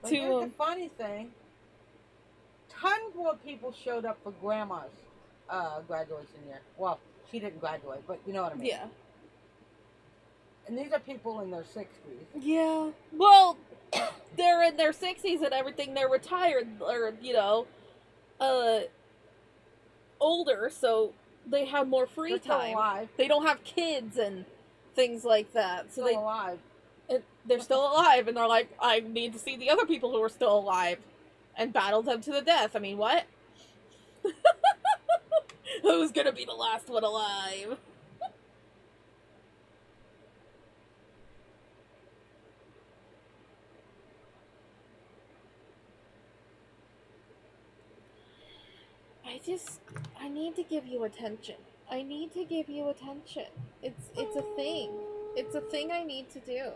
S2: But here's the funny thing. Tons more people showed up for Grandma's graduation year. Well, she didn't graduate, but you know what I mean.
S1: Yeah.
S2: And these are people in their 60s.
S1: Yeah. Well, they're in their 60s and everything. They're retired or, older, so they have more free
S2: They're still
S1: time.
S2: alive.
S1: They don't have kids and things like that. So
S2: Still alive.
S1: They're still alive, and they're like, I need to see the other people who are still alive and battle them to the death. I mean, what? Who's gonna be the last one alive? I need to give you attention. I need to give you attention. It's a thing. It's a thing I need to do.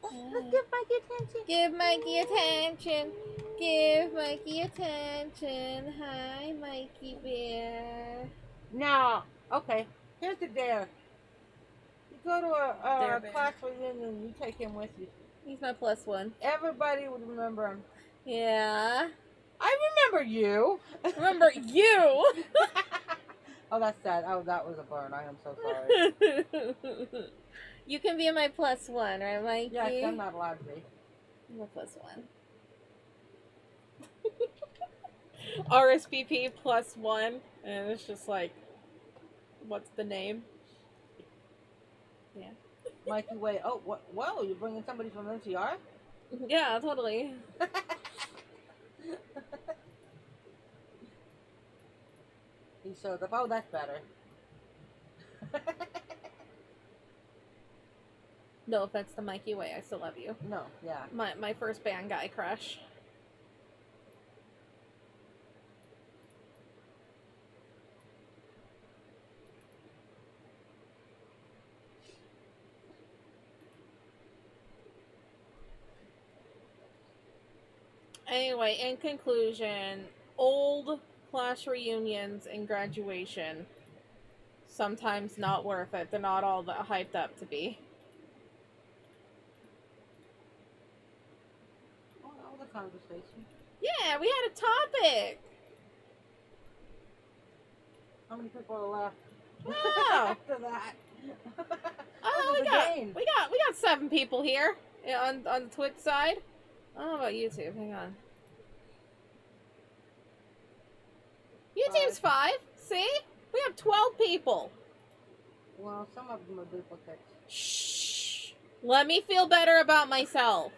S2: Let's give Mikey attention.
S1: Give Mikey attention. Give Mikey attention. Hi, Mikey Bear.
S2: Now, okay, here's the dare. You go to a
S1: Bear.
S2: class reunion and you take him with you.
S1: He's my +1.
S2: Everybody would remember him.
S1: Yeah.
S2: I remember you.
S1: Remember you.
S2: Oh, that's sad. Oh, that was a burn. I am so sorry.
S1: You can be my +1, right, Mikey?
S2: Yes, I'm not allowed to be.
S1: I'm a +1. RSVP +1, and it's just like, what's the name? Yeah.
S2: Mikey, wait. Oh, what? Whoa, you're bringing somebody from NCR?
S1: Yeah, totally.
S2: He shows up. Oh, that's better.
S1: No offense to Mikey Way, I still love you.
S2: No, yeah.
S1: My first band guy crush. Anyway, in conclusion, old class reunions and graduation, sometimes not worth it. They're not all that hyped up to be.
S2: Oh, that was a conversation.
S1: Yeah, we had a topic.
S2: How many people are left?
S1: Wow.
S2: After that.
S1: Oh, we got 7 people here on the Twitch side. I don't know about YouTube. Hang on. YouTube's 5. See? We have 12 people.
S2: Well, some of them are duplicates.
S1: Shh. Let me feel better about myself.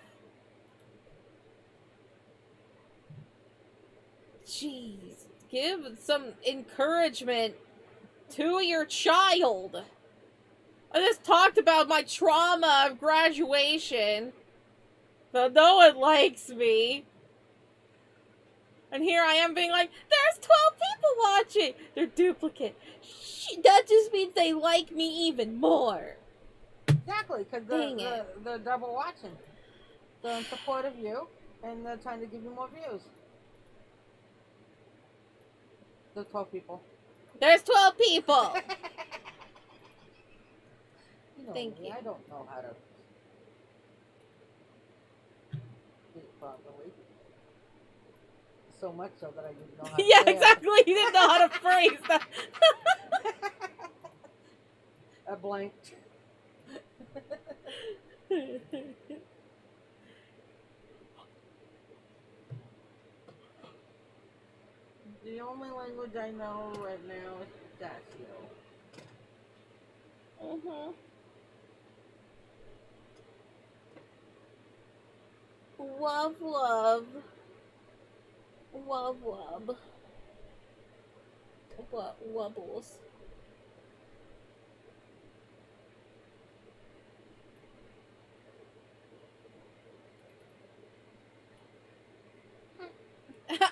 S1: Jeez. Give some encouragement to your child. I just talked about my trauma of graduation. But no one likes me. And here I am being like, there's 12 people watching. They're duplicate. That just means they like me even more.
S2: Exactly, because they're double watching. They're in support of you, and they're trying to give you more views. There's 12 people.
S1: There's 12 people. Thank
S2: Me,
S1: you.
S2: I don't know how to speak properly. So much so that I didn't know how to
S1: Yeah,
S2: say
S1: exactly. You didn't know how to phrase that.
S2: I blanked. The only language I know right now is pistachio.
S1: Mhm. Love, love. Love, love. What wubbles?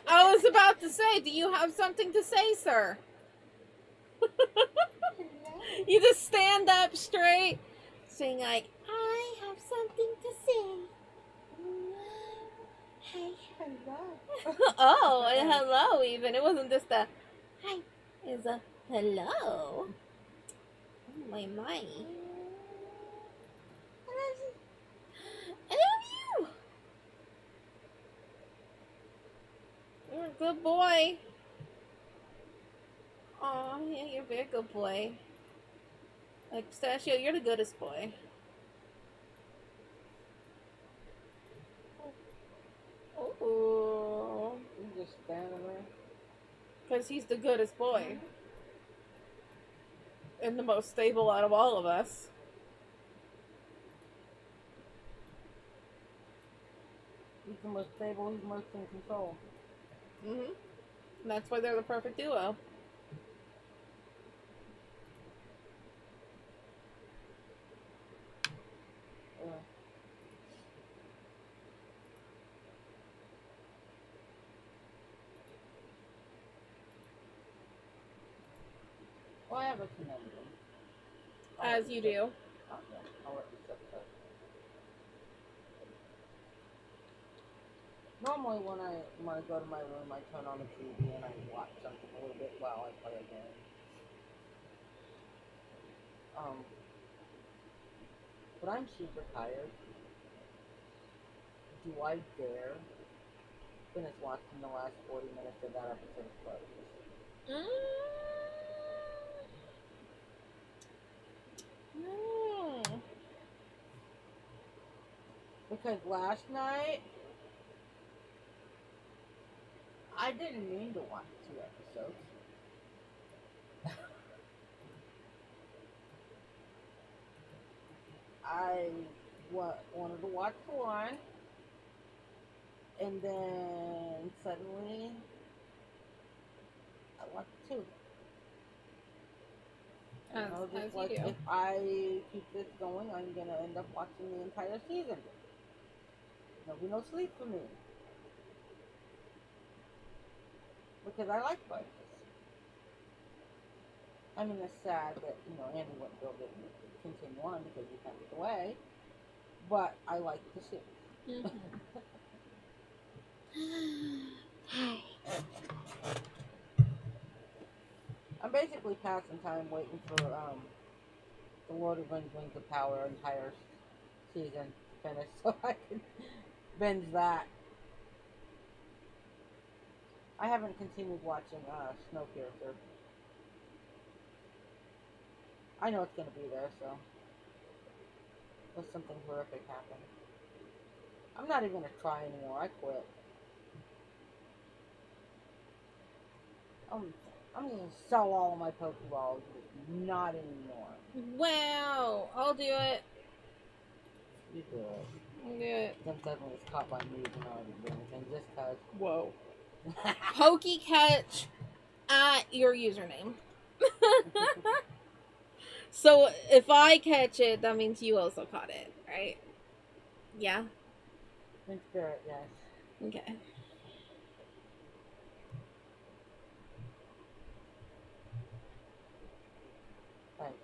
S1: I was about to say, do you have something to say, sir? You just stand up straight, saying like,
S3: I have something to say. Hi.
S2: Hello.
S1: oh, and hello even. It wasn't just a hi, it's a hello. Oh my. I love you. You're a good boy. Aw, yeah, you're a very good boy. Like, Pistachio, you're the goodest boy. Oh,
S2: You just standing there.
S1: because he's the goodest boy. And the most stable out of all of us.
S2: He's the most stable, he's most in control.
S1: Mm-hmm. And that's why they're the perfect duo.
S2: Yeah. Well, I have a conundrum.
S1: As you do.
S2: I'll let you set that. Normally when I go to my room, I turn on the TV and I watch something a little bit while I play a game. But I'm super tired. Do I dare finished watching the last 40 minutes of that episode of Spartacus.
S1: Mm.
S2: Because last night, I didn't mean to watch 2 episodes. I wanted to watch one, and then suddenly I watched 2. And I was
S1: As
S2: just
S1: you
S2: like,
S1: do.
S2: if I keep this going, I'm gonna end up watching the entire season. There'll be no sleep for me. Because I like Spartacus. I mean, it's sad that, Andy Whitfield didn't continue on because he passed away. But I like the series. I'm basically passing time waiting for the Lord of Rings Rings of Power entire season to finish so I can binge that. I haven't continued watching Snowpiercer. I know it's going to be there, so unless something horrific happens. I'm not even going to try anymore. I quit. I'm going to sell all of my Pokeballs. Not anymore.
S1: Wow, I'll do it.
S2: You do it.
S1: I'll do it.
S2: Then suddenly it's caught by me and I already do anything just cause.
S1: Whoa. Pokecatch at your username. So if I catch it, that means you also caught it, right? Yeah?
S2: In spirit, yes.
S1: Okay.
S2: Right.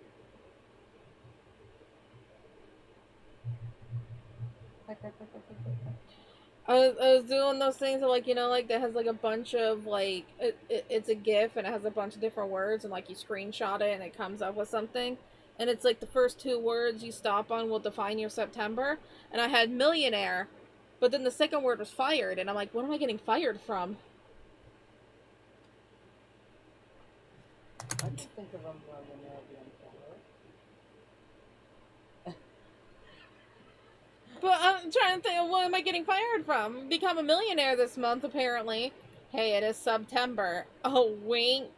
S1: I was doing those things that, like, like that has like a bunch of like it's a GIF and it has a bunch of different words and like you screenshot it and it comes up with something and it's like the first 2 words you stop on will define your September, and I had millionaire, but then the second word was fired and I'm like, what am I getting fired from?
S2: I can think of them being
S1: But I'm trying to think, what am I getting fired from? Become a millionaire this month, apparently. Hey, it is September. Oh, wink.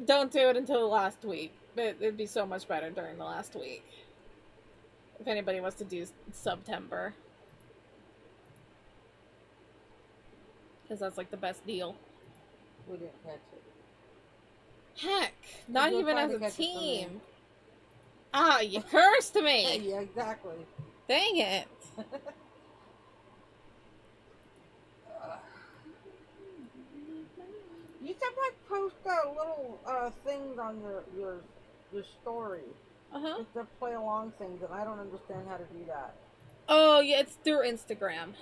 S1: Don't do it until the last week. It'd be so much better during the last week. If anybody wants to do September. Because that's like the best deal.
S2: We didn't catch it.
S1: Heck, not
S2: You're
S1: even
S2: trying
S1: as
S2: to
S1: a
S2: catch it from me.
S1: team. Ah, you cursed me.
S2: Yeah, exactly.
S1: Dang it.
S2: You sometimes post little things on your story.
S1: Uh-huh.
S2: Just to play along things, and I don't understand how to do that.
S1: Oh, yeah, it's through Instagram.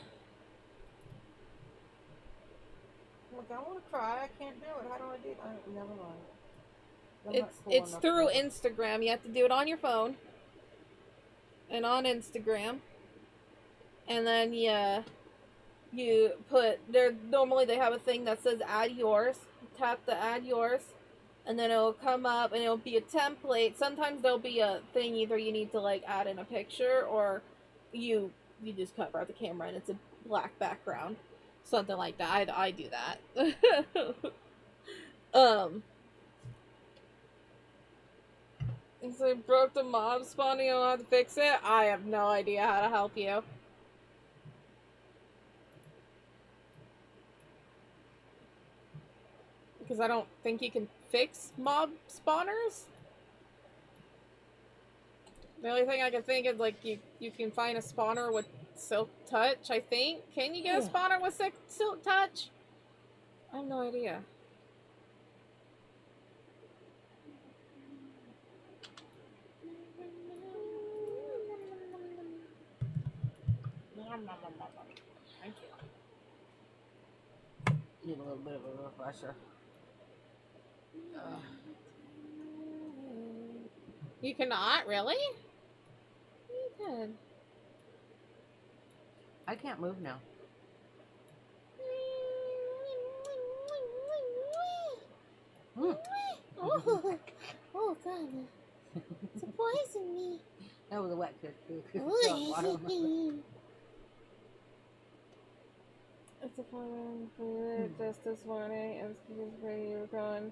S2: Look, I want to try. I can't do it. How do I do it? Never mind.
S1: It's through Instagram. You have to do it on your phone. And on Instagram. And then you put there, normally they have a thing that says add yours. Tap the add yours. And then it'll come up and it'll be a template. Sometimes there'll be a thing, either you need to like add in a picture or you just cover out the camera and it's a black background. Something like that. I do that. So you broke the mob spawn, you don't know how to fix it? I have no idea how to help you. Because I don't think you can fix mob spawners. The only thing I can think is like you can find a spawner with silk touch, I think. Can you get a spawner with silk touch? I have no idea. Thank you.
S2: Need a little bit of a refresher.
S1: You cannot? Really? You can.
S2: I can't move now.
S3: Oh, oh God. It's poison me.
S2: That was a wet kiss too.
S3: Ooh.
S1: It's a fun for just this morning, and because where you were going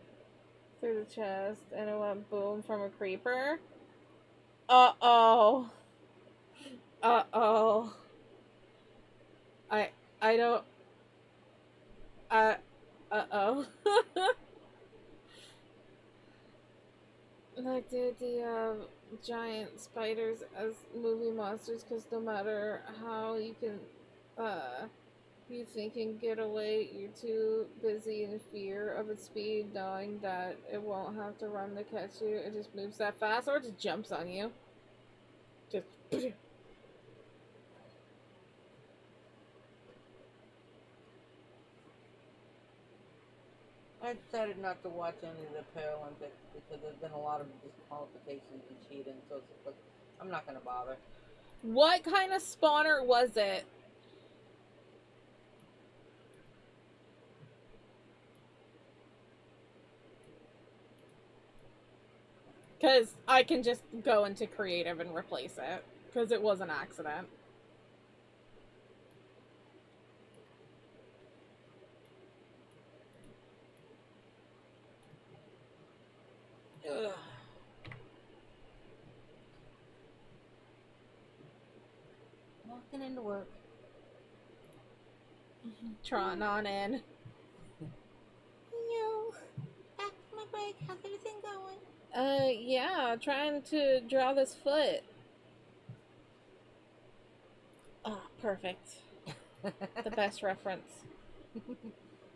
S1: through the chest, and it went boom from a creeper. Uh-oh. Uh-oh. I don't... Uh-oh. Like, dude, the giant spiders as movie monsters, because no matter how you can, you think you can get away, you're too busy in fear of its speed, knowing that it won't have to run to catch you. It just moves that fast, or it just jumps on you. Just...
S2: I decided not to watch any of the Paralympics because there's been a lot of disqualifications and cheating, so it's just like, I'm not gonna bother.
S1: What kind of spawner was it? Because I can just go into creative and replace it. Because it was an accident. Ugh.
S2: Walking into work.
S1: Trotting on in.
S3: Yo, back from my break. How's everything going?
S1: Yeah, trying to draw this foot. Oh, perfect. The best reference.
S3: I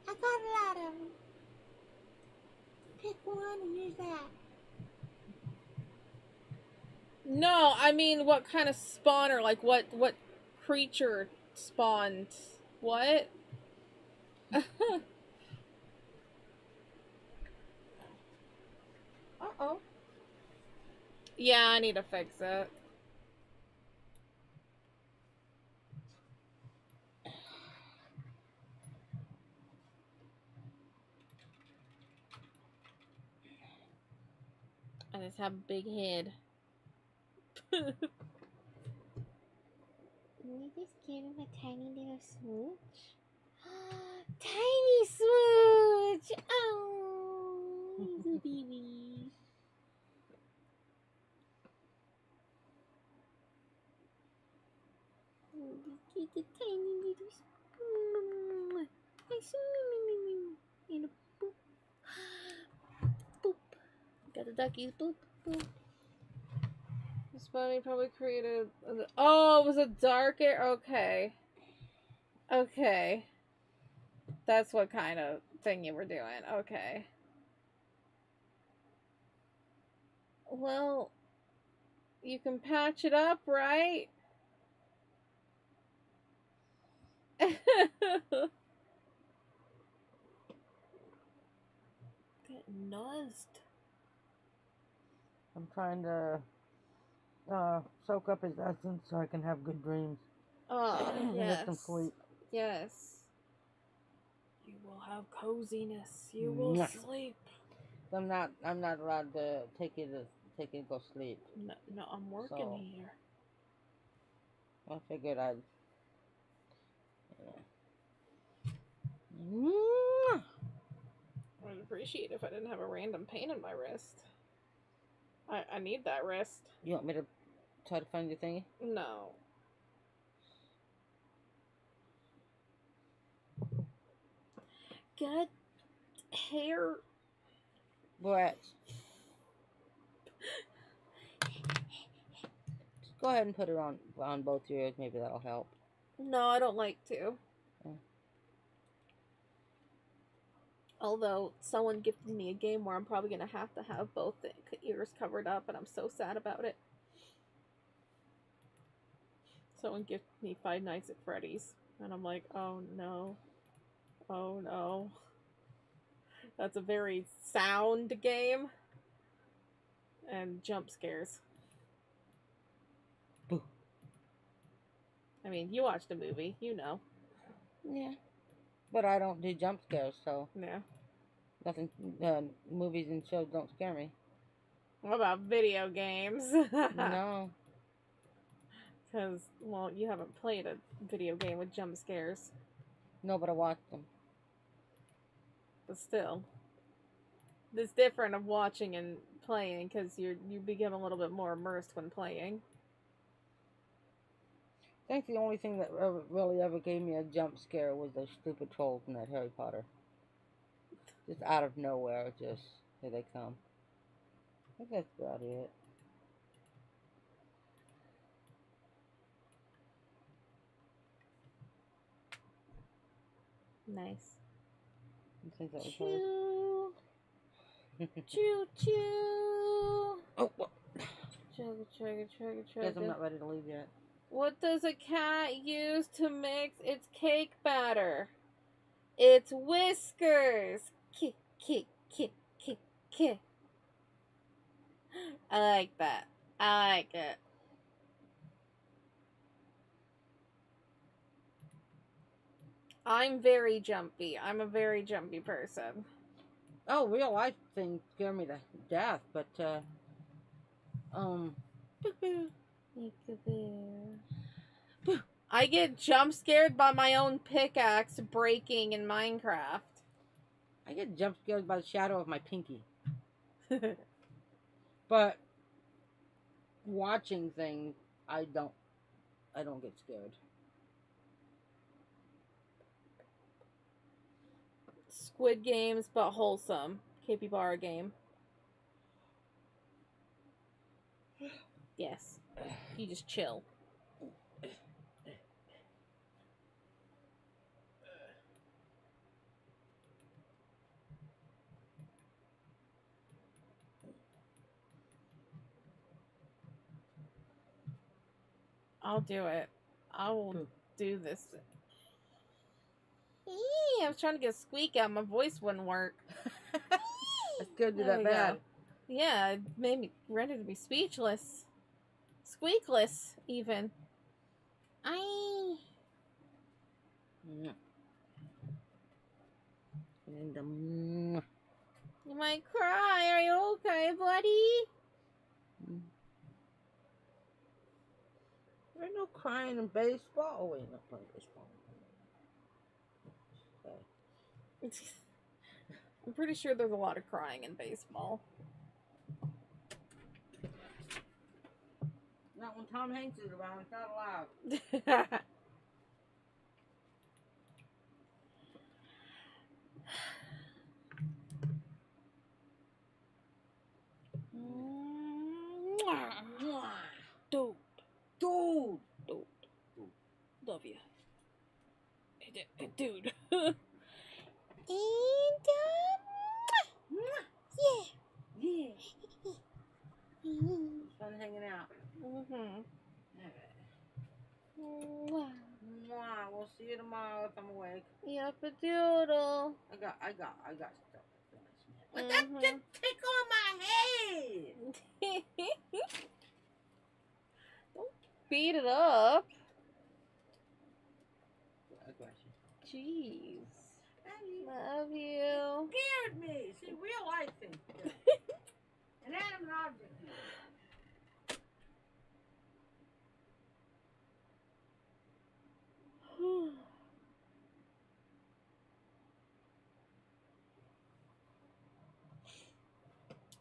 S3: got a lot of them. Pick one and use that.
S1: No, I mean, what kind of spawner? Like, what creature spawned? What?
S2: Uh-oh.
S1: Yeah, I need to fix it. I just have a big head.
S3: We just gave him a tiny little smooch. Tiny smooch! Oh, he's a baby. Oh, look at the tiny little smooch. And a boop. Boop. Got the duckies. Boop, boop.
S1: Spawning probably created... Oh, it was a dark air? Okay. Okay. That's what kind of thing you were doing. Okay. Well, you can patch it up, right? Get nuzzed.
S2: I'm trying to soak up his essence so I can have good dreams.
S1: Oh,
S2: And
S1: yes.
S2: get some sleep.
S1: Yes. You will have coziness. You will
S2: Yeah.
S1: sleep.
S2: I'm not allowed to take you to go sleep.
S1: No, I'm working
S2: So-
S1: here.
S2: I figured I'd. Yeah.
S1: I'd appreciate if I didn't have a random pain in my wrist. I need that wrist.
S2: You want me to try to find your thingy?
S1: No. Get hair.
S2: Brett. Just go ahead and put it on both your ears. Maybe that'll help.
S1: No, I don't like to.
S2: Oh.
S1: Although someone gifted me a game where I'm probably gonna have to have both the ears covered up, and I'm so sad about it. Someone gifted me Five Nights at Freddy's, and I'm like, oh no. Oh no. That's a very sound game. And jump scares.
S2: Boo.
S1: I mean, you watched the movie, you know.
S2: Yeah. But I don't do jump scares, so.
S1: Yeah.
S2: Nothing. Movies and shows don't scare me.
S1: What about video games?
S2: No.
S1: Because, well, you haven't played a video game with jump scares.
S2: No, but I watched them.
S1: But still. It's different of watching and playing because you become a little bit more immersed when playing.
S2: I think the only thing that really ever gave me a jump scare was those stupid trolls in that Harry Potter. Just out of nowhere, just here they come. I think that's about it.
S1: Nice.
S2: I think that was
S1: Choo. Choo choo.
S2: Oh, well.
S1: Chugga chugga chugga
S2: Guess I'm
S1: chugga.
S2: not ready to leave yet.
S1: What does a cat use to mix its cake batter? It's whiskers. Kick, kick, kick, kick, kick. I like that. I like it. I'm very jumpy. I'm a very jumpy person.
S2: Oh, real life things scare me to death, but
S1: I get jump scared by my own pickaxe breaking in Minecraft.
S2: I get jump scared by the shadow of my pinky. But watching things, I don't get scared.
S1: Squid Games, but wholesome. Capybara game. Yes. You just chill. I'll do it. I will do this. I was trying to get a squeak out. My voice wouldn't work.
S2: I scared you
S1: There
S2: that
S1: we
S2: bad.
S1: go. Yeah, it made me ready to be speechless. Squeakless, even.
S2: And
S1: You might cry. Are you okay, buddy?
S2: There's no crying in baseball. Oh wait, not playing baseball. Okay.
S1: I'm pretty sure there's a lot of crying in baseball.
S2: Not when Tom Hanks is around. It's not allowed.
S1: Dude.
S2: Dude.
S1: Love you. Hey, dude.
S3: And
S2: Yeah. Fun hanging out.
S1: Mm-hmm.
S2: Mwah. We'll see you tomorrow if I'm awake.
S1: Yep, a doodle.
S2: I got stuff to finish. But that just tickle my head.
S1: Don't beat it up.
S2: I got you.
S1: Jeez. Love you.
S2: Scared me. See, real life things. An animate object.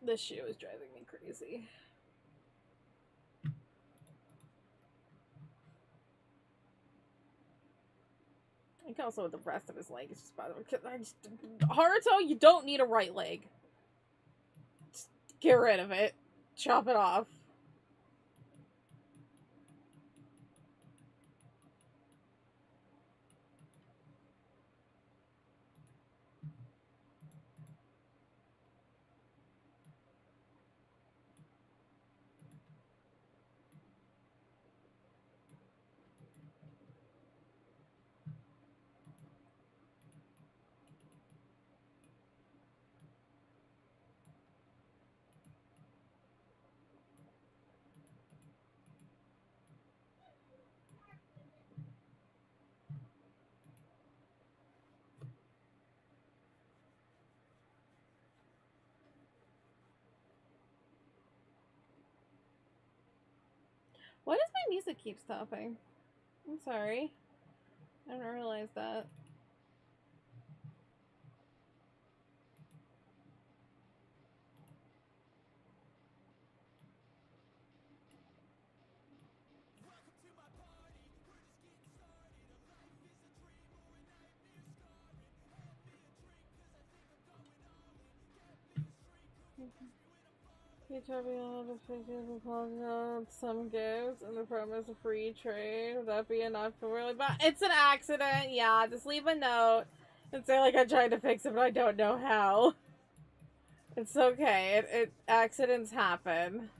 S1: This shoe is driving me crazy. I think also with the rest of his leg, it's just bothering me. Haruto, you don't need a right leg. Just get rid of it. Chop it off. my music keeps stopping? I'm sorry. I didn't realize that. You told me all the pictures and calling out some gifts and the promise of free trade. Would that be enough to really buy? It's an accident. Yeah, just leave a note and say like I tried to fix it, but I don't know how. It's okay. It accidents happen.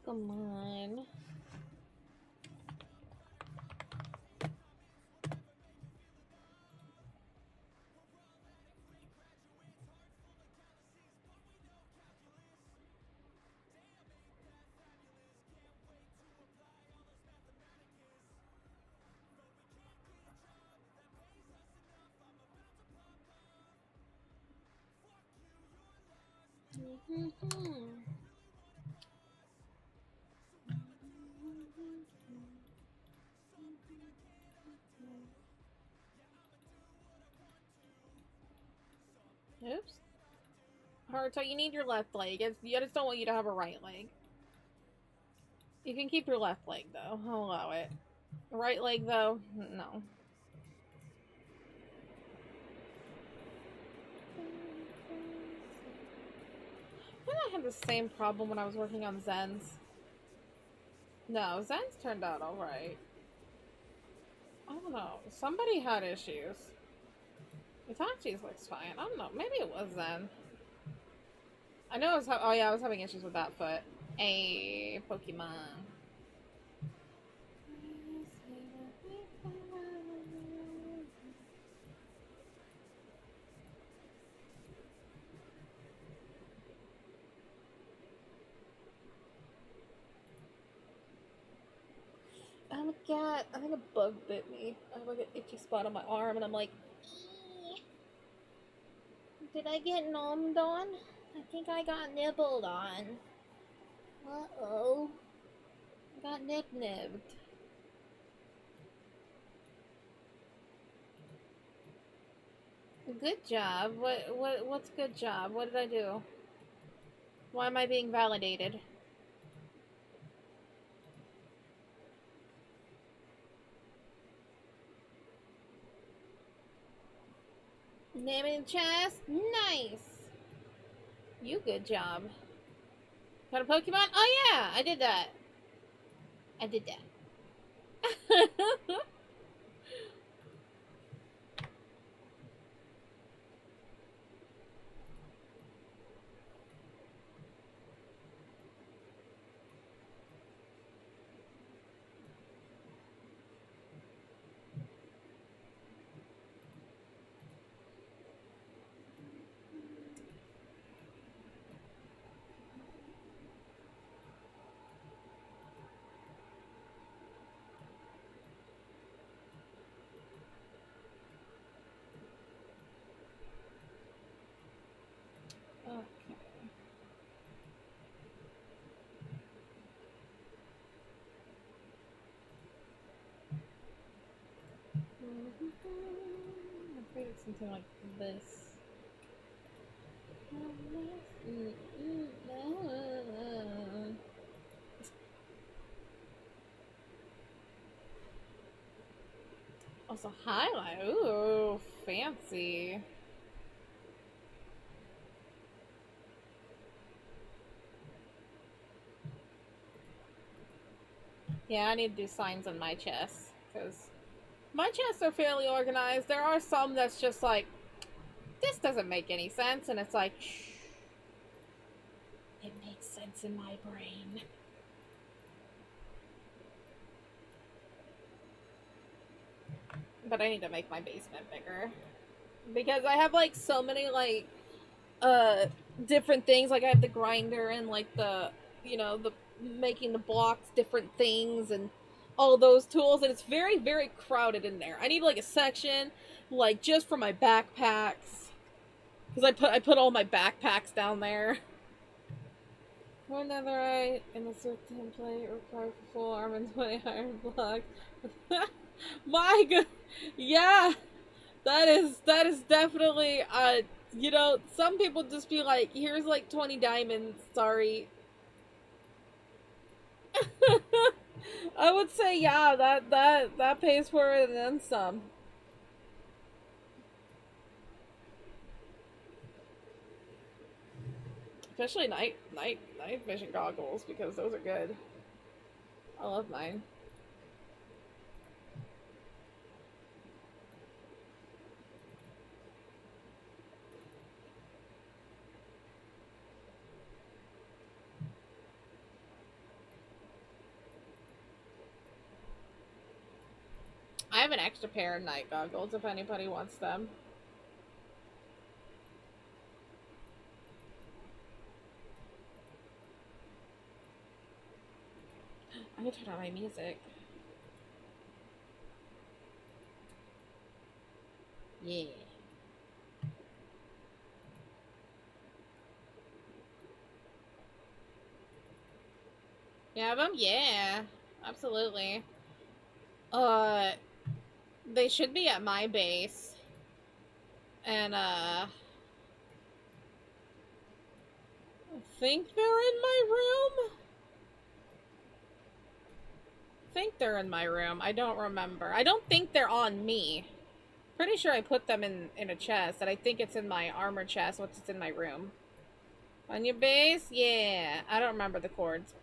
S1: Pokemon. Oops. Haruto, you need your left leg. I just don't want you to have a right leg. You can keep your left leg, though. I'll allow it. Right leg, though? No. I think I had the same problem when I was working on Zen's. No, Zen's turned out alright. I don't know. Somebody had issues. Itachi's looks fine. I don't know. Maybe it was Zen. I know I was oh yeah, I was having issues with that foot. A Pokemon. Oh my god, I think a bug bit me. I have like an itchy spot on my arm and I'm like, "Eee. Did I get nommed on? I think I got nibbled on. Uh-oh. I got nib-nibbed. Good job. What's good job? What did I do? Why am I being validated? Name in chest? Nice! You good job. Got a Pokemon? Oh yeah! I did that. I did that. Okay. I'm afraid it's something like this. Also, highlight. Ooh, fancy. Yeah, I need to do signs on my chests, because my chests are fairly organized. There are some that's just like, this doesn't make any sense, and it's like, shh, it makes sense in my brain. But I need to make my basement bigger. Because I have, like, so many, like, different things. Like, I have the grinder and, like, the, you know, the making the blocks different things and all those tools. And it's very, very crowded in there. I need, like, a section, like, just for my backpacks. Because I put all my backpacks down there. One netherite in the Swift template required for full arm and 20 iron blocks. My god, yeah, that is definitely you know, some people just be like, here's like 20 diamonds, sorry. I would say yeah, that pays for it and then some. Especially night vision goggles, because those are good. I love mine. I have an extra pair of night goggles if anybody wants them. I'm gonna turn on my music. Yeah. You have them? Yeah. Absolutely. Uh, they should be at my base. And, I think they're in my room? I think they're in my room. I don't remember. I don't think they're on me. Pretty sure I put them in a chest, and I think it's in my armor chest once it's in my room. On your base? Yeah. I don't remember the chords.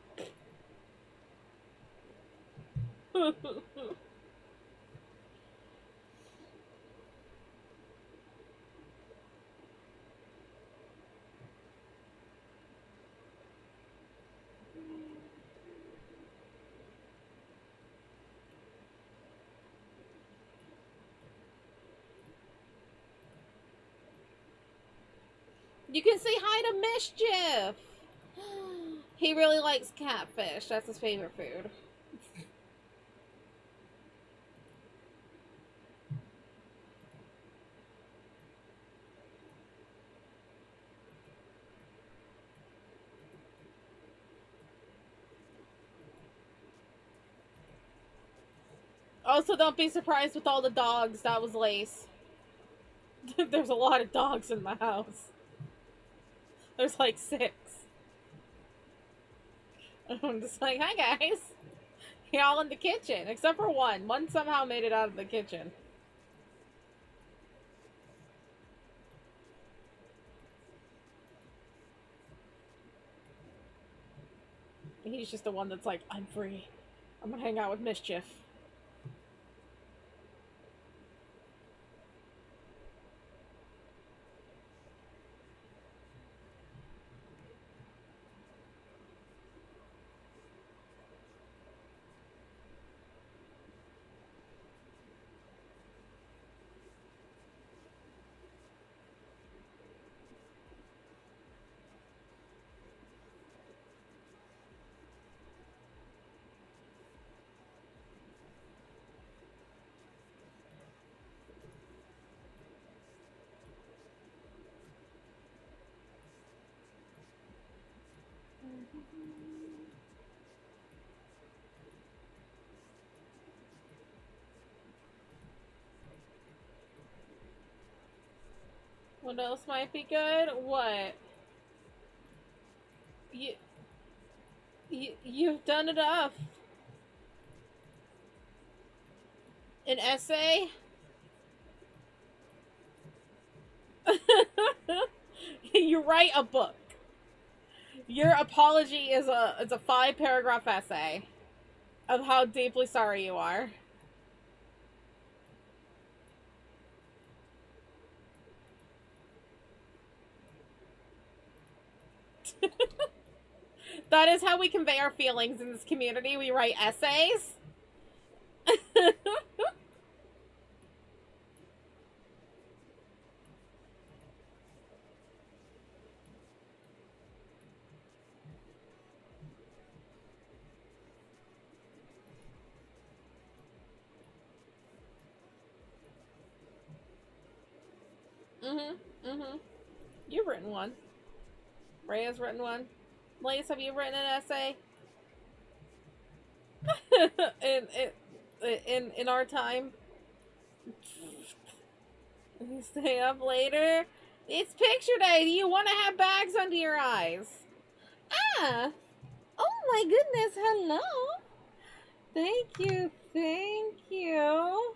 S1: You can say hi to Mischief! He really likes catfish. That's his favorite food. Also, don't be surprised with all the dogs. That was Lace. There's a lot of dogs in the house. There's like 6. I'm just like, hi guys. Y'all in the kitchen. Except for one. One somehow made it out of the kitchen. He's just the one that's like, I'm free. I'm gonna hang out with Mischief. What else might be good? What? You've done enough. An essay? You write a book. Your apology is a 5-paragraph essay. of how deeply sorry you are. That is how we convey our feelings in this community. We write essays. You've written one. Ray has written one. Lace, have you written an essay? in our time. You stay up later. It's picture day. Do you want to have bags under your eyes? Ah. Oh my goodness. Hello. Thank you. Thank you.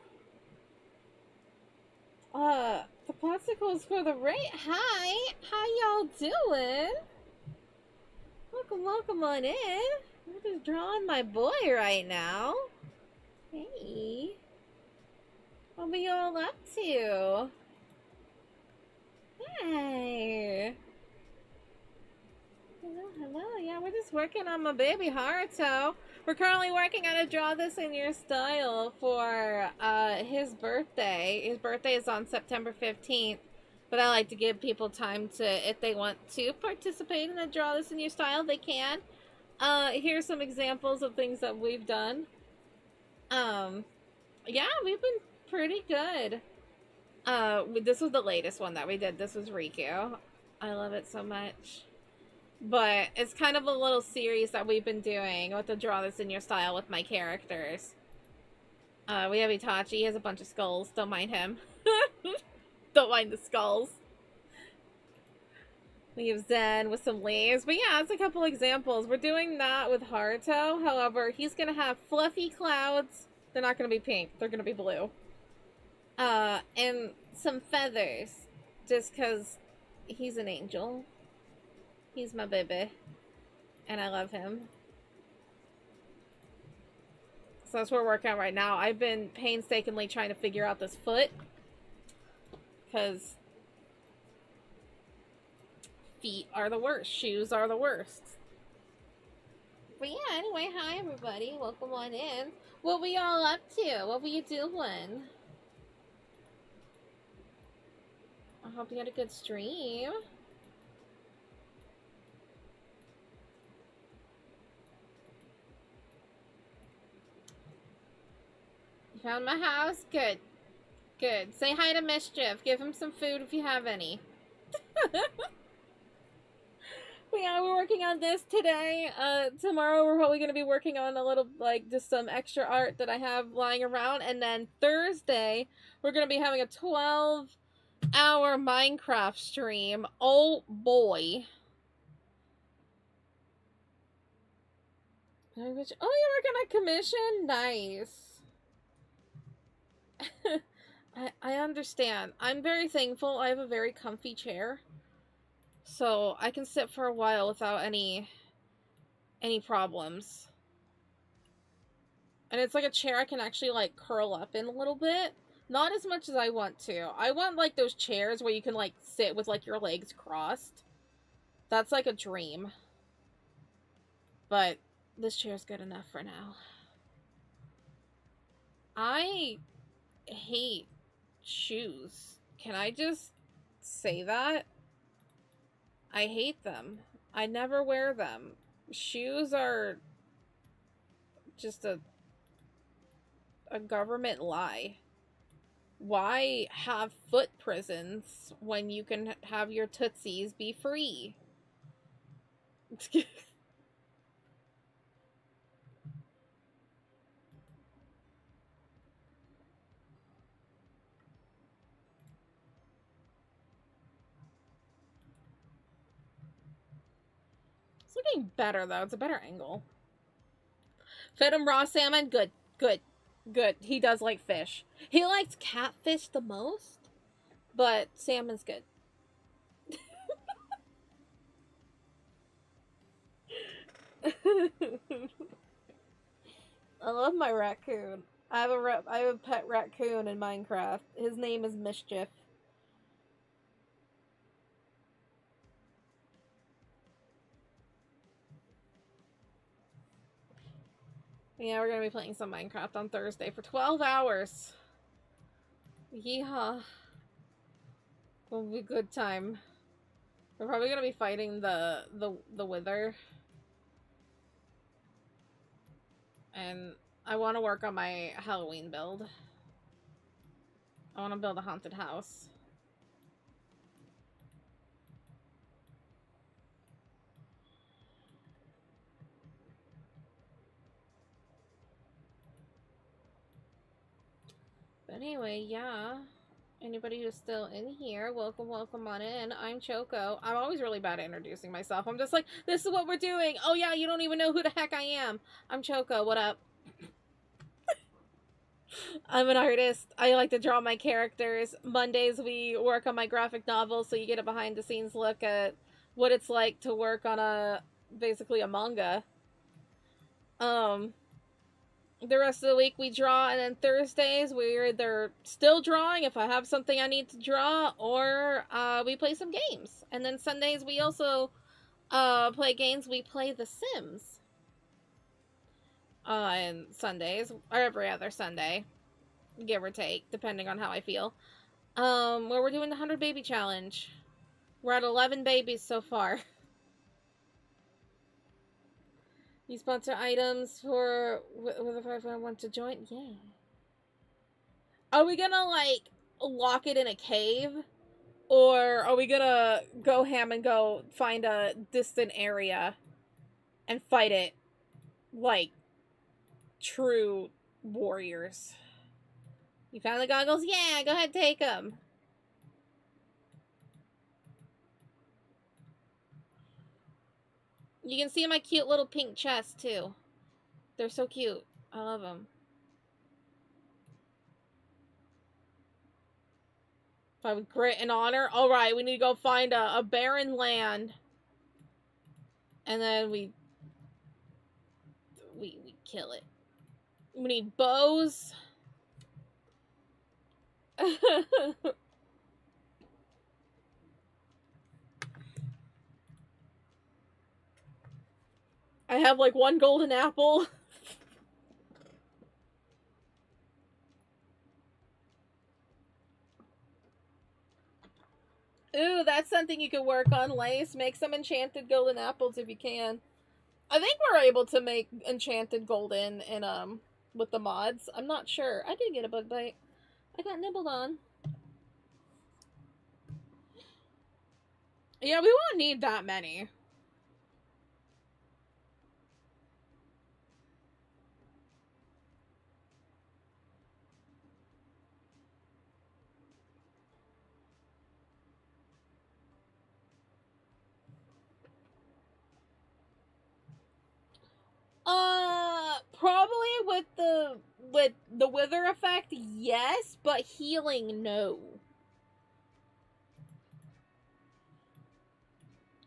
S1: The popsicles for the rate. Hi. How y'all doing? Welcome on in. I'm just drawing my boy right now. Hey. What are y'all up to? Hi. Hello. Yeah, we're just working on my baby Haruto. We're currently working on a draw this in your style for his birthday. His birthday is on September 15th. But I like to give people time to, if they want to participate in a draw this in your style, they can. Here's some examples of things that we've done. Yeah, we've been pretty good. This was the latest one that we did. This was Riku. I love it so much. But it's kind of a little series that we've been doing with the draw this in your style with my characters. We have Itachi. He has a bunch of skulls. Don't mind him. Don't mind the skulls. We have Zen with some leaves. But yeah, it's a couple examples. We're doing that with Haruto. However, he's going to have fluffy clouds. They're not going to be pink. They're going to be blue. And some feathers. Just because he's an angel. He's my baby. And I love him. So that's what we're working on right now. I've been painstakingly trying to figure out this foot. Because feet are the worst. Shoes are the worst. But yeah, anyway, hi everybody. Welcome on in. What were y'all up to? What were you doing? I hope you had a good stream. You found my house? Good. Good. Say hi to Mischief. Give him some food if you have any. Yeah, we're working on this today. Tomorrow we're probably going to be working on a little, like, just some extra art that I have lying around. And then Thursday, we're going to be having a 12-hour Minecraft stream. Oh, boy. Oh, you were going to commission? Nice. I understand. I'm very thankful. I have a very comfy chair. So I can sit for a while without any problems. And it's like a chair I can actually like curl up in a little bit. Not as much as I want to. I want like those chairs where you can like sit with like your legs crossed. That's like a dream. But this chair's good enough for now. I hate shoes. Can I just say that? I hate them. I never wear them. Shoes are just a government lie. Why have foot prisons when you can have your tootsies be free? It's looking better though. It's a better angle. Fed him raw salmon. Good. Good. Good. He does like fish. He likes catfish the most, but salmon's good. I love my raccoon. I have a pet raccoon in Minecraft. His name is Mischief. Yeah, we're gonna be playing some Minecraft on Thursday for 12 hours. Yeehaw. It'll be a good time. We're probably gonna be fighting the Wither. And I want to work on my Halloween build. I want to build a haunted house. But anyway, yeah. Anybody who's still in here, welcome on in. I'm Choco. I'm always really bad at introducing myself. I'm just like, this is what we're doing. Oh yeah, you don't even know who the heck I am. I'm Choco. What up? I'm an artist. I like to draw my characters. Mondays we work on my graphic novel, so you get a behind the scenes look at what it's like to work on basically a manga. The rest of the week we draw, and then Thursdays we're either still drawing if I have something I need to draw, or we play some games. And then Sundays we also play games. We play The Sims on Sundays, or every other Sunday, give or take, depending on how I feel. Where we're doing the 100 baby challenge. We're at 11 babies so far. You sponsor items for if I want to join? Yeah. Are we gonna, like, lock it in a cave? Or are we gonna go ham and go find a distant area and fight it like true warriors? You found the goggles? Yeah, go ahead, take them. You can see my cute little pink chest, too. They're so cute. I love them. If I would grit and honor. Alright, we need to go find a barren land. And then we kill it. We need bows. I have like one golden apple. Ooh, that's something you could work on, Lace. Make some enchanted golden apples if you can. I think we're able to make enchanted golden in with the mods. I'm not sure. I did get a bug bite. I got nibbled on. Yeah, we won't need that many. Probably with the wither effect, yes, but healing, no.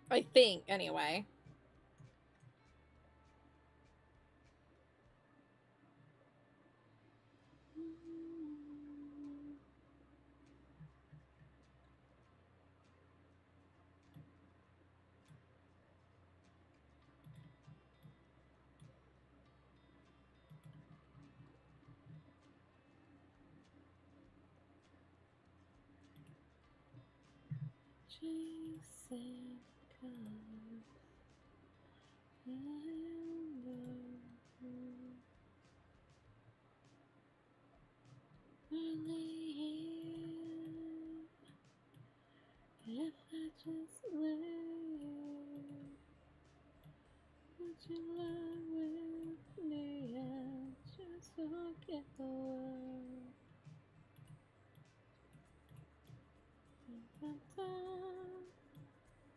S1: I think, anyway. Jason comes if I just live, would you lie with me and just forget the world?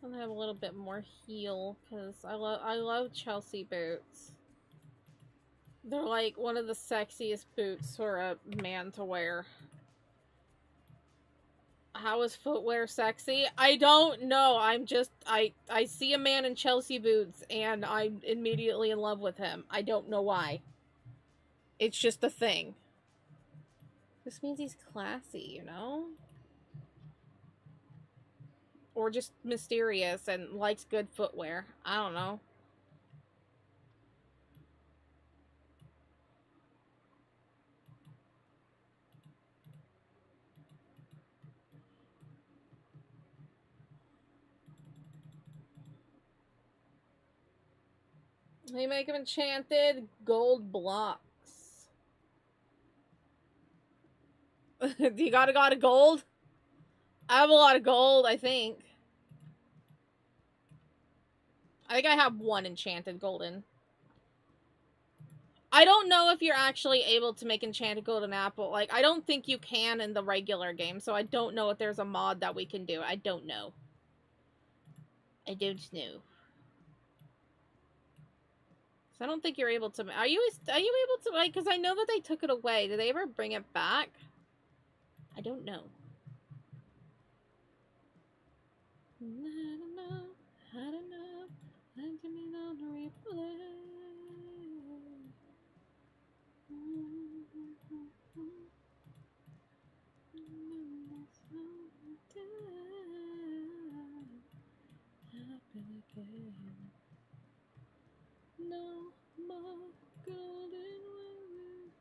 S1: I'm gonna have a little bit more heal because I love Chelsea boots. They're like one of the sexiest boots for a man to wear. How is footwear sexy? I don't know. I'm just I see a man in Chelsea boots and I'm immediately in love with him. I don't know why. It's just a thing. This means he's classy, you know? Or just mysterious and likes good footwear. I don't know. They make him enchanted gold blocks. You gotta got a gold? I have a lot of gold, I think. I think I have one enchanted golden. I don't know if you're actually able to make enchanted golden apple. Like, I don't think you can in the regular game, so I don't know if there's a mod that we can do. I don't know. I don't know. So I don't think you're able to. Are you able to, like, because I know that they took it away. Did they ever bring it back? I don't know. I don't know. I don't know. I'm coming on the replay. Happen again. No more golden women.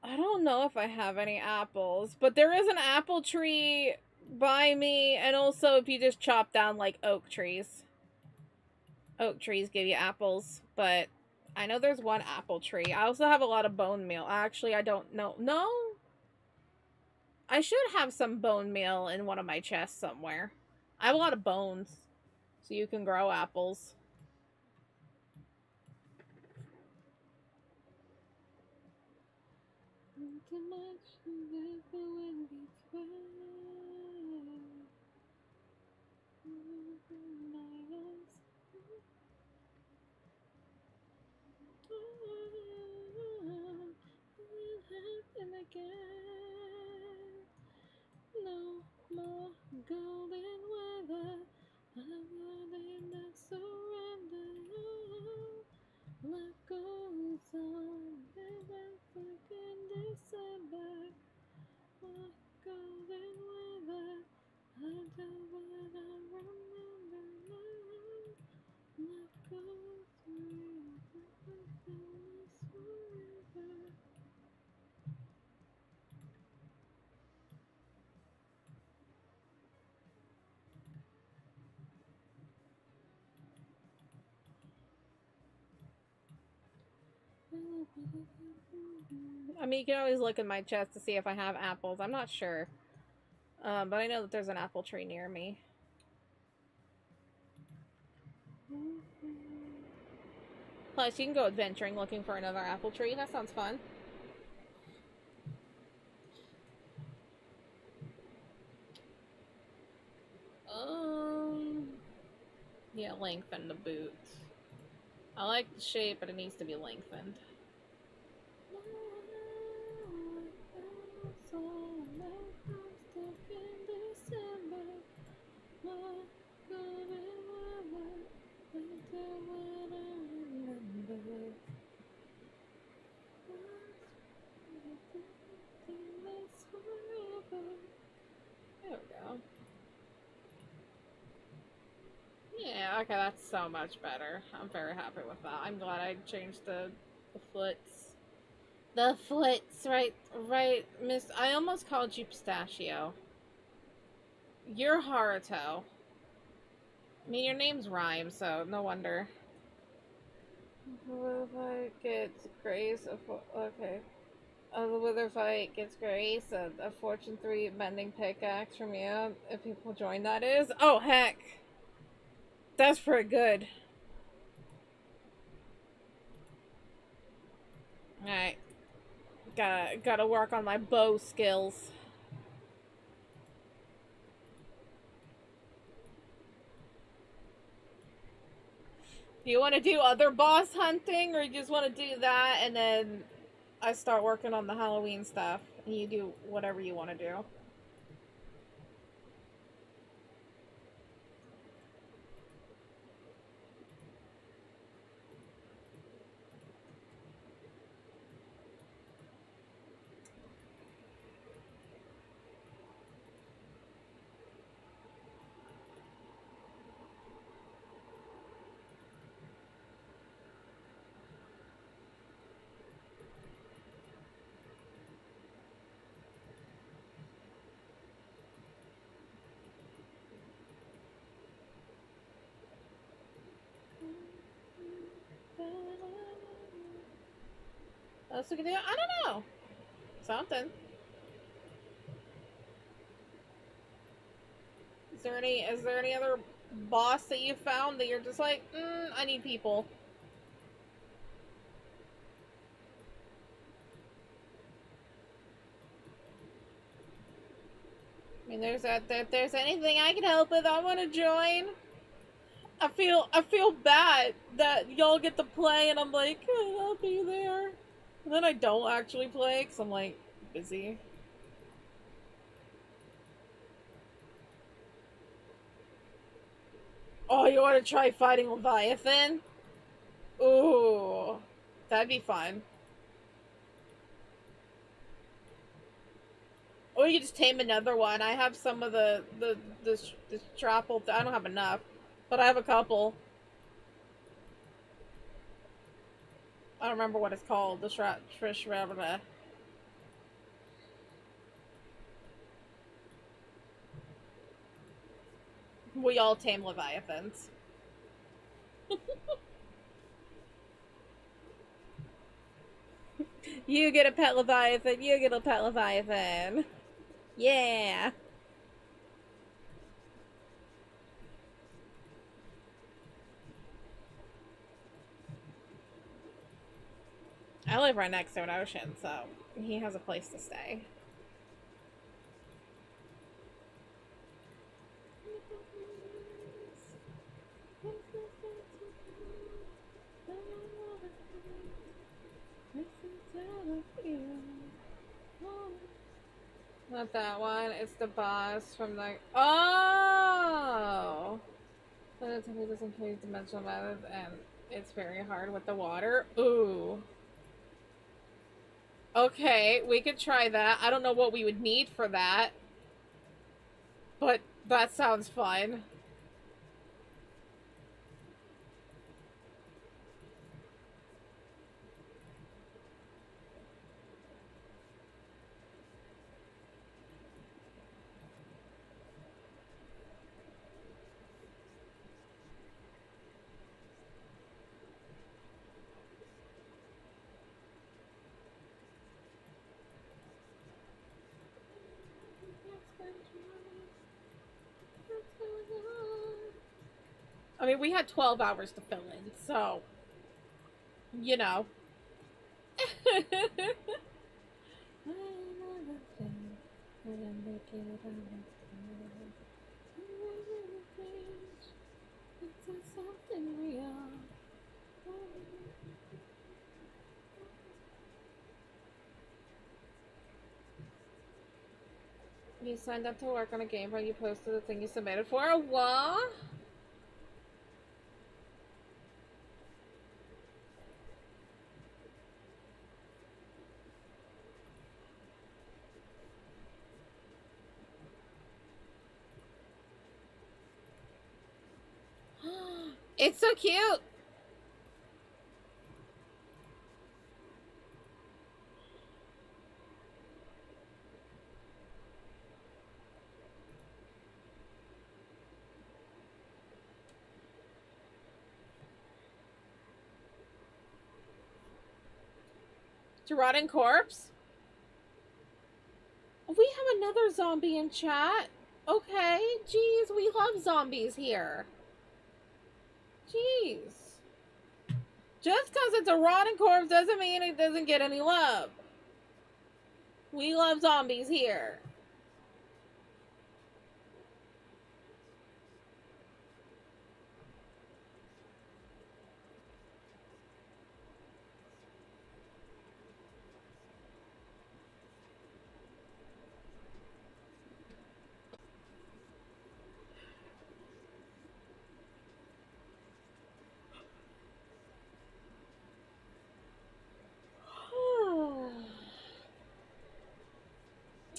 S1: I don't know if I have any apples, but there is an apple tree by me, and also if you just chop down like oak trees. Oak trees give you apples, but I know there's one apple tree. I also have a lot of bone meal. Actually, I don't know. No? I should have some bone meal in one of my chests somewhere. I have a lot of bones, so you can grow apples. No more golden weather. I'm willing to surrender. Life goes on. Back in December. More golden weather. I do what I remember. Life goes on. Forever. I mean, you can always look in my chest to see if I have apples. I'm not sure. But I know that there's an apple tree near me. Plus, you can go adventuring looking for another apple tree. That sounds fun. Yeah, lengthen the boot. I like the shape, but it needs to be lengthened. There we go. Yeah, okay, that's so much better. I'm very happy with that. I'm glad I changed the foots. The foots, right, Miss. I almost called you Pistachio. You're Haruto. I mean, your name's Rhyme, so no wonder. What if I get Grace? Okay. The Wither fight gets Grace, a Fortune 3 bending pickaxe from you. If people join, that is. Oh, heck. That's pretty good. Alright. Gotta work on my bow skills. Do you want to do other boss hunting, or you just want to do that and then I start working on the Halloween stuff and you do whatever you want to do? else we can do? I don't know. Something. Is there any other boss that you found that you're just like, I need people? I mean, if there's anything I can help with, I want to join. I feel bad that y'all get to play and I'm like, hey, I'll be there. And then I don't actually play because I'm like busy. Oh, you want to try fighting Leviathan? Ooh, that'd be fun. Or you could just tame another one. I have some of the trapple. I don't have enough, but I have a couple. I don't remember what it's called. The Trish. We all tame Leviathans. You get a pet Leviathan. You get a pet Leviathan. Yeah. I live right next to an ocean, so he has a place to stay. Not that one. It's the boss from the. Oh! But it doesn't carry dimensional methods, and it's very hard with the water. Ooh. Okay, we could try that. I don't know what we would need for that. But that sounds fun. I mean, we had 12 hours to fill in, so, you know. You signed up to work on a game where you posted the thing you submitted for? What? It's so cute! To rotting corpse? We have another zombie in chat. Okay, jeez, we love zombies here. Jeez. Just because it's a rotting corpse doesn't mean it doesn't get any love. We love zombies here.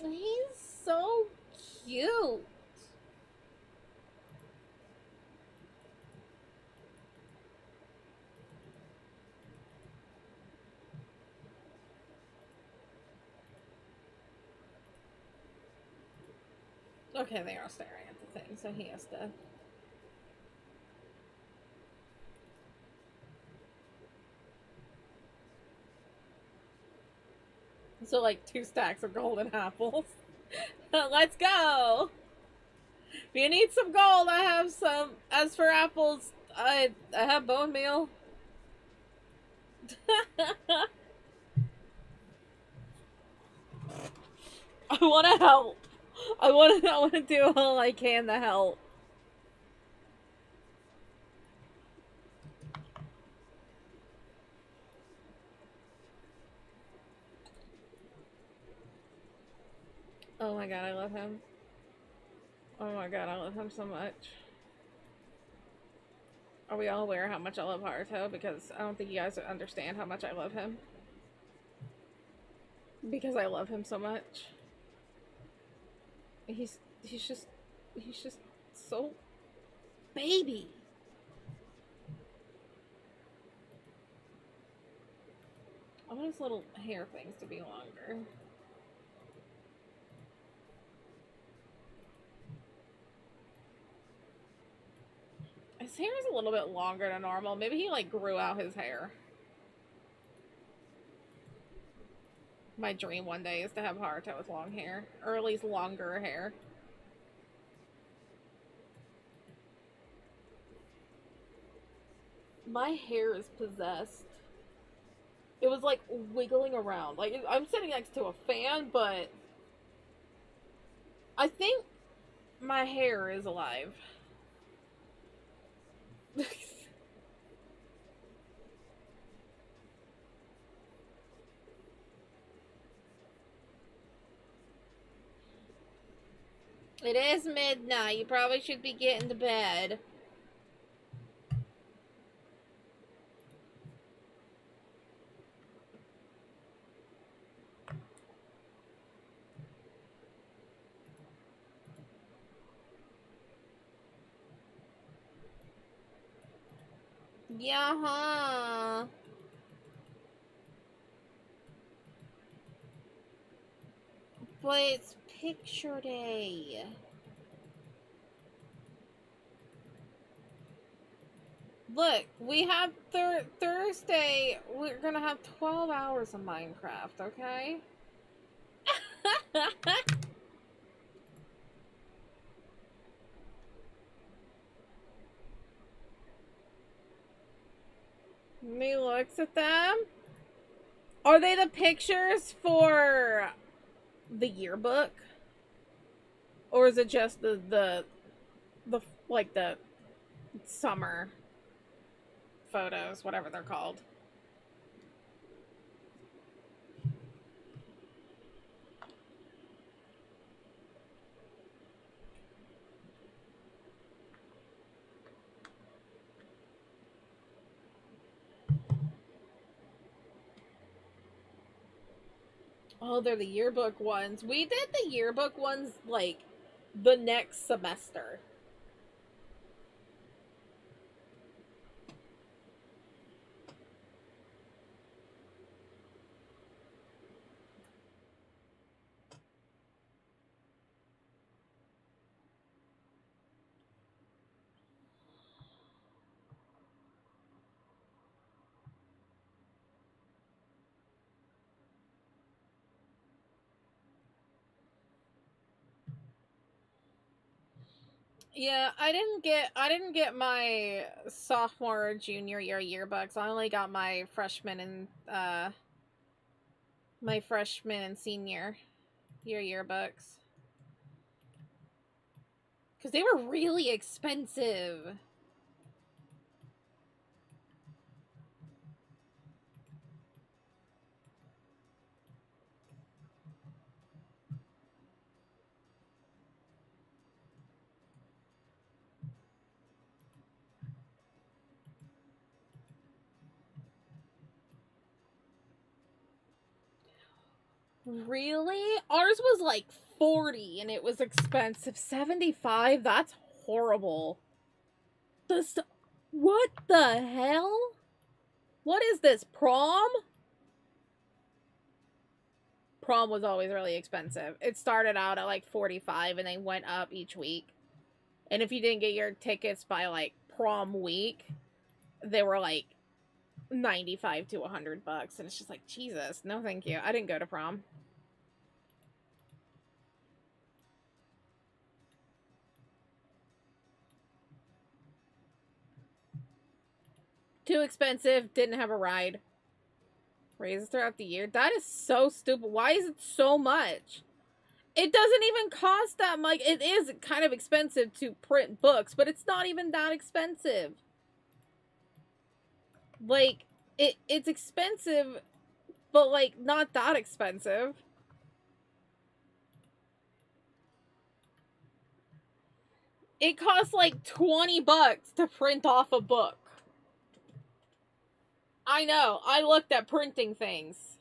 S1: He's so cute. Okay, they are staring at the thing, so he has to. So, like, 2 stacks of golden apples. Let's go! If you need some gold, I have some. As for apples, I have bone meal. I want to help. I want to do all I can to help. Oh my god, I love him. Oh my god, I love him so much. Are we all aware how much I love Haruto? Because I don't think you guys understand how much I love him. Because I love him so much. He's just so baby. I want his little hair things to be longer. His hair is a little bit longer than normal. Maybe he, like, grew out his hair. My dream one day is to have Haruto with long hair. Or at least longer hair. My hair is possessed. It was, like, wiggling around. Like, I'm sitting next to a fan, but I think my hair is alive. It is midnight. You probably should be getting to bed. Yeah. But it's picture day. Look, we have Thursday. We're gonna have 12 hours of Minecraft, okay? Me looks at them. Are they the pictures for the yearbook? Or is it just the like the summer photos, whatever they're called? Oh, they're the yearbook ones. We did the yearbook ones, like, the next semester. Yeah, I didn't get my sophomore or junior year yearbooks. I only got my freshman and senior year yearbooks. Cuz they were really expensive. Really? Ours was like 40 and it was expensive. 75? That's horrible. What the hell? What is this, prom? Prom was always really expensive. It started out at like 45 and they went up each week. And if you didn't get your tickets by like prom week, they were like 95 to $100. And it's just like, Jesus, no thank you. I didn't go to prom. Too expensive. Didn't have a ride. Raises throughout the year. That is so stupid. Why is it so much? It doesn't even cost that much. It is kind of expensive to print books, but it's not even that expensive. Like, it's expensive, but, like, not that expensive. It costs, like, $20 to print off a book. I know. I looked at printing things.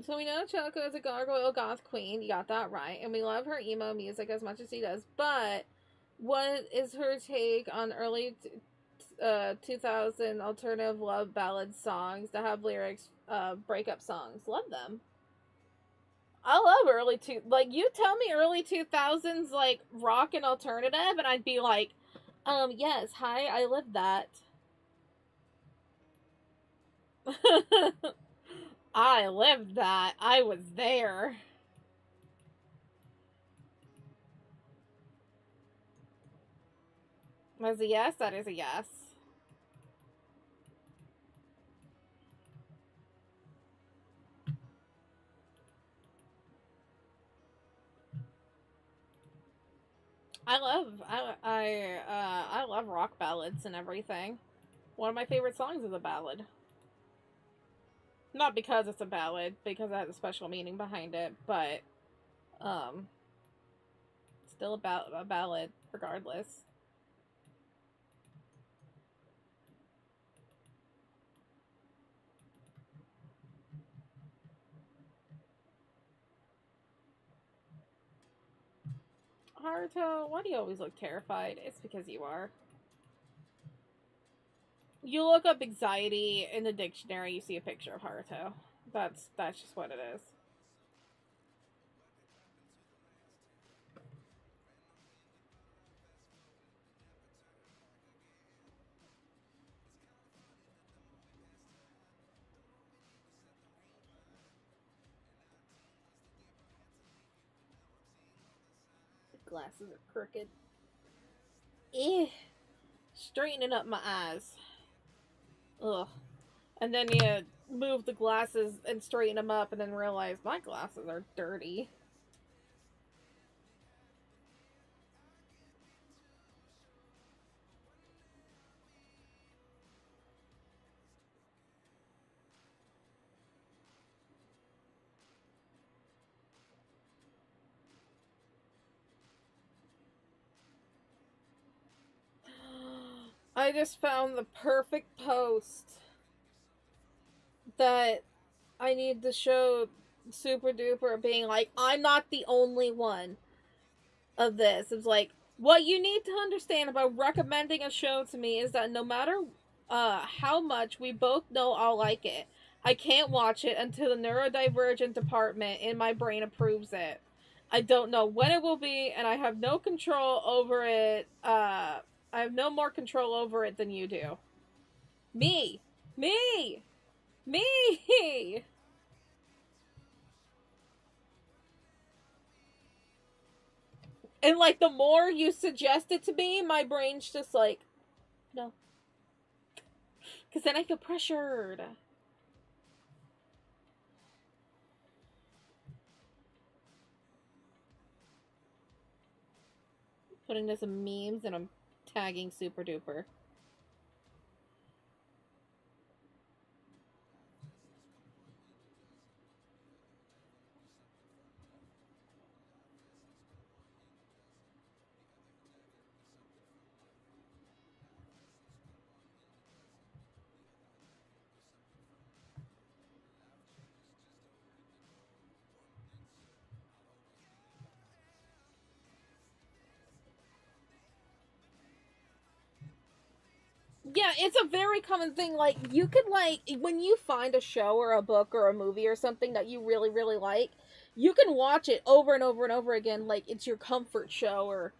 S1: So we know Choco is a gargoyle goth queen. You got that right. And we love her emo music as much as he does. But what is her take on early 2000 alternative love ballad songs that have lyrics, breakup songs? Love them. I love like, you tell me early 2000s, like, rock and alternative, and I'd be like, yes, hi, I lived that. I lived that. I was there. As a yes, that is a yes. I love rock ballads and everything. One of my favorite songs is a ballad. Not because it's a ballad, because it has a special meaning behind it, but still about a ballad regardless. Haruto, why do you always look terrified? It's because you are. You look up anxiety in the dictionary, you see a picture of Haruto. That's just what it is. The glasses are crooked. Eh. Straightening up my eyes. Ugh. And then you move the glasses and straighten them up and then realize my glasses are dirty. I just found the perfect post that I need to show Super Duper being like, I'm not the only one of this. It's like, what you need to understand about recommending a show to me is that no matter how much we both know I'll like it, I can't watch it until the neurodivergent department in my brain approves it. I don't know when it will be, and I have no control over it. I have no more control over it than you do. Me! Me! Me! And, like, the more you suggest it to me, my brain's just like, no. Because then I feel pressured. Putting this in memes and I'm tagging Super Duper. Yeah, it's a very common thing. Like, you could, like, when you find a show or a book or a movie or something that you really, really like, you can watch it over and over and over again, like it's your comfort show or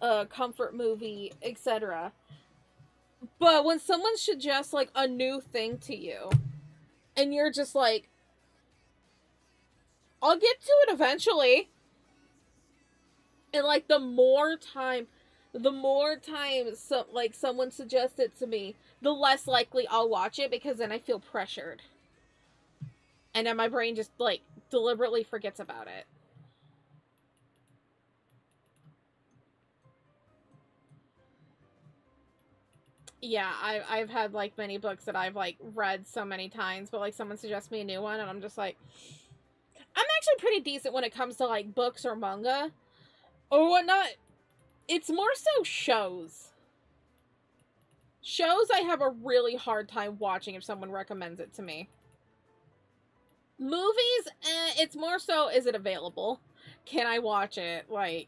S1: a comfort movie, etc. But when someone suggests, like, a new thing to you, and you're just like, I'll get to it eventually. And like the more time like someone suggests it to me, the less likely I'll watch it, because then I feel pressured. And then my brain just like deliberately forgets about it. Yeah, I've had like many books that I've like read so many times, but like someone suggests me a new one and I'm just like, I'm actually pretty decent when it comes to like books or manga or whatnot. It's more so shows. Shows I have a really hard time watching if someone recommends it to me. Movies, it's more so, is it available? Can I watch it, like,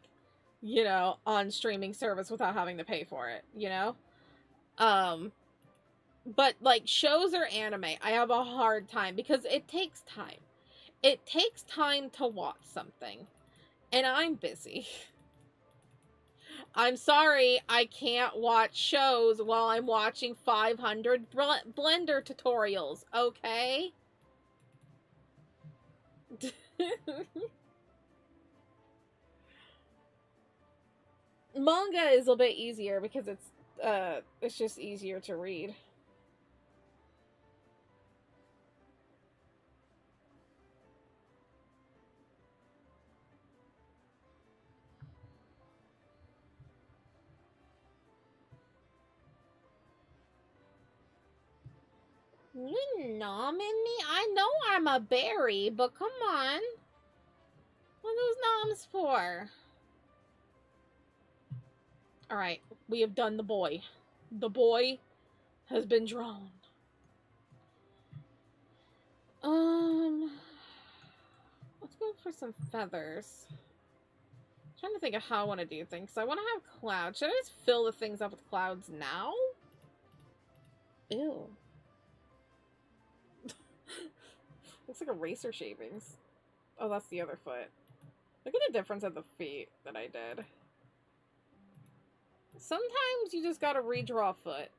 S1: you know, on streaming service without having to pay for it, you know? But like shows or anime, I have a hard time because it takes time. It takes time to watch something. And I'm busy. I'm sorry, I can't watch shows while I'm watching 500 Blender tutorials, okay? Manga is a bit easier because it's just easier to read. You nomming me? I know I'm a berry, but come on. What are those noms for? Alright, we have done the boy. The boy has been drawn. Let's go for some feathers. I'm trying to think of how I want to do things. I want to have clouds. Should I just fill the things up with clouds now? Ew. Looks like eraser shavings. Oh, that's the other foot. Look at the difference of the feet that I did. Sometimes you just gotta redraw a foot.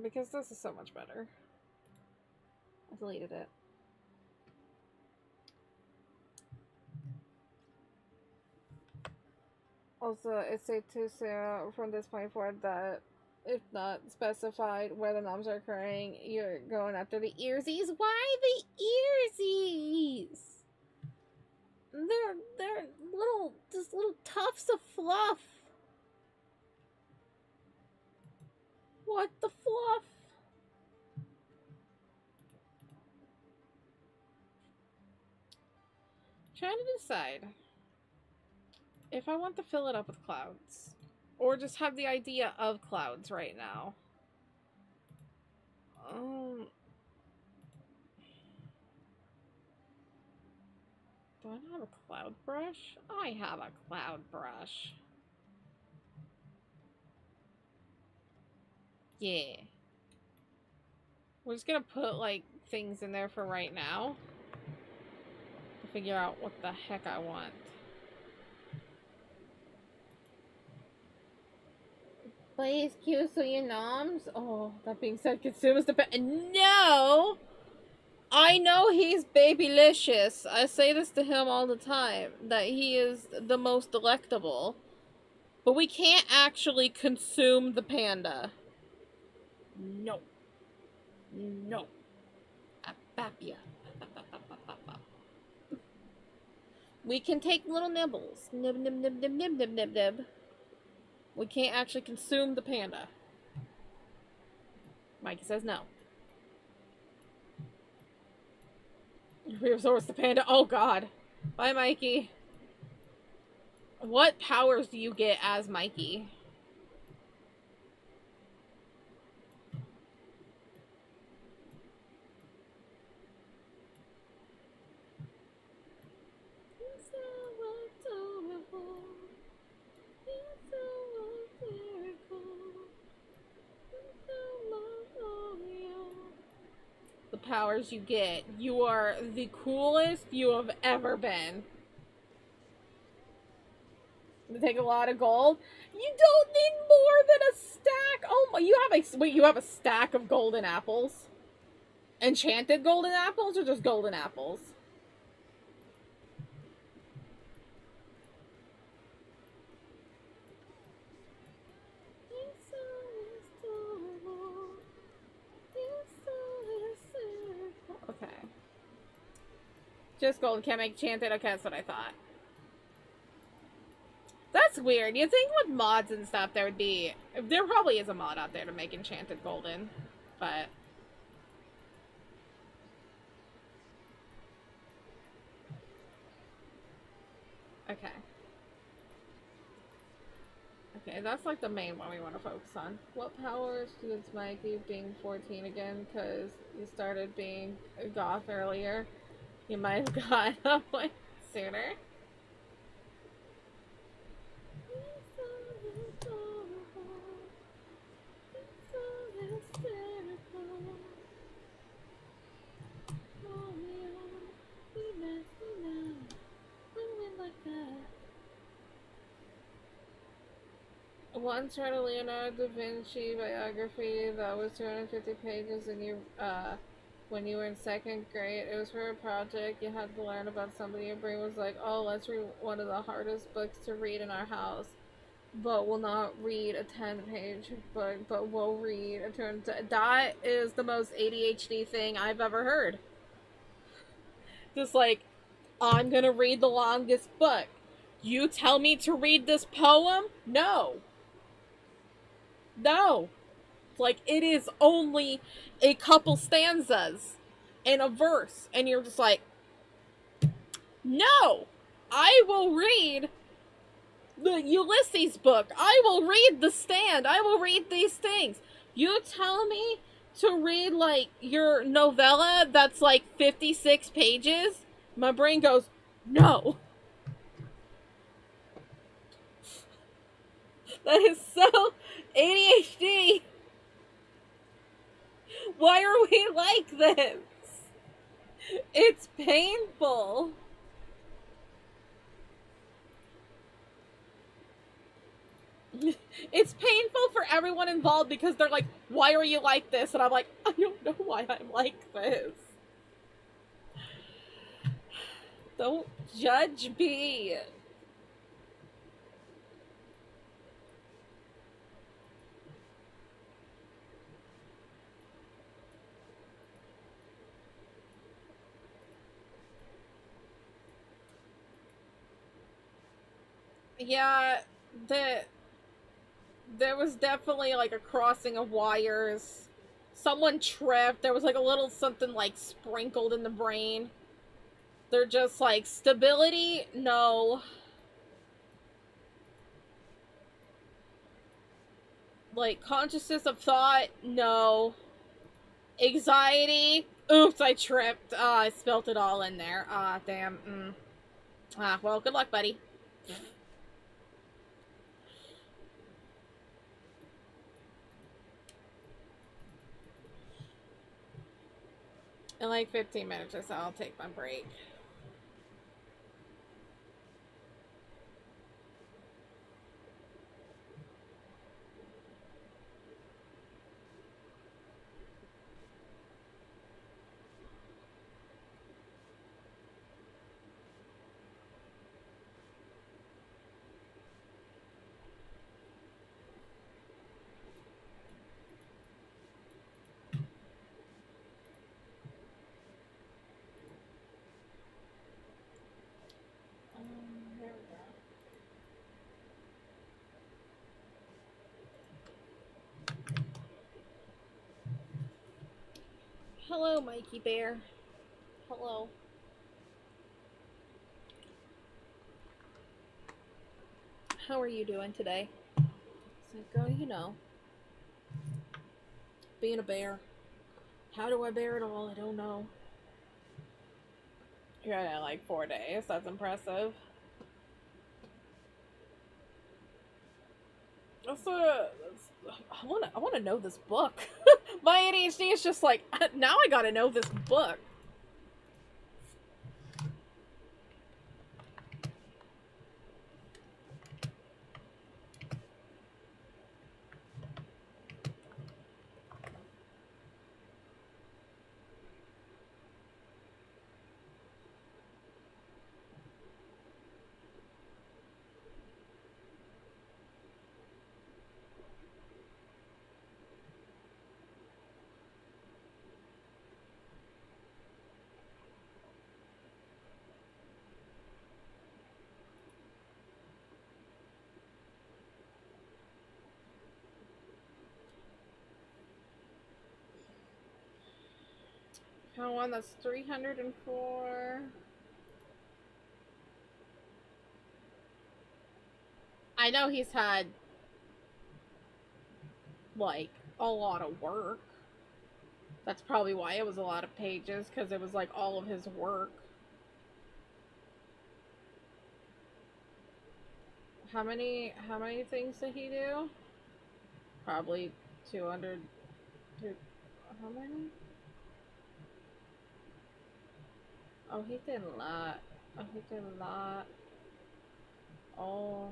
S1: Because this is so much better. I deleted it. Also, it's safe to say from this point forward that if not specified where the noms are occurring, you're going after the earsies. Why the earsies? They're just little tufts of fluff. What the fluff? Trying to decide if I want to fill it up with clouds or just have the idea of clouds right now. Do I not have a cloud brush? I have a cloud brush. Yeah. We're just gonna put, like, things in there for right now. To figure out what the heck I want. Please, cue so your noms. Oh, that being said, consumes the No! I know he's babylicious. I say this to him all the time. That he is the most delectable. But we can't actually consume the panda. No. No. Apapia. We can take little nibbles. Nib, nib, nib, nib, nib, nib, nib, nib. We can't actually consume the panda. Mikey says no. We absorbs the panda. Oh god. Bye, Mikey. What powers do you get as Mikey? The powers you get. You are the coolest you have ever been. To take a lot of gold. You don't need more than a stack. Oh my! You have a stack of golden apples. Enchanted golden apples or just golden apples? Just gold, can't make enchanted. Okay, that's what I thought. That's weird. You'd think with mods and stuff there would be... There probably is a mod out there to make enchanted golden. But... Okay. Okay, that's like the main one we want to focus on. What powers does make you being 14 again? Because you started being a goth earlier. You might have gotten up way sooner. Once read a Leonardo da Vinci biography that was 250 pages, and when you were in second grade, it was for a project. You had to learn about somebody. Your brain was like, "Oh, let's read one of the hardest books to read in our house, but we'll not read a 10-page book, but we'll read a 10." That is the most ADHD thing I've ever heard. Just like, I'm gonna read the longest book. You tell me to read this poem? No. No. Like, it is only a couple stanzas in a verse, and you're just like, no! I will read the Ulysses book. I will read The Stand. I will read these things. You tell me to read, like, your novella that's, like, 56 pages? My brain goes, no. That is so ADHD. Why are we like this? It's painful. It's painful for everyone involved because they're like, why are you like this? And I'm like, I don't know why I'm like this. Don't judge me. Yeah, there was definitely like a crossing of wires. Someone tripped. There was like a little something like sprinkled in the brain. They're just like, stability? No. Like, consciousness of thought? No. Anxiety? Oops, I tripped. I spilt it all in there. Damn. Well, good luck, buddy. In like 15 minutes or so, I'll take my break. There we go. Hello, Mikey Bear. Hello. How are you doing today? It's like, oh, you know, being a bear. How do I bear it all? I don't know. Yeah, like 4 days. That's impressive. I want to know this book. My ADHD is just like, now I gotta know this book. Pound 1, that's 304. I know he's had, like, a lot of work. That's probably why it was a lot of pages, because it was, like, all of his work. How many things did he do? Probably 200. How many? Oh, he did a lot. Oh, he did a lot. Oh.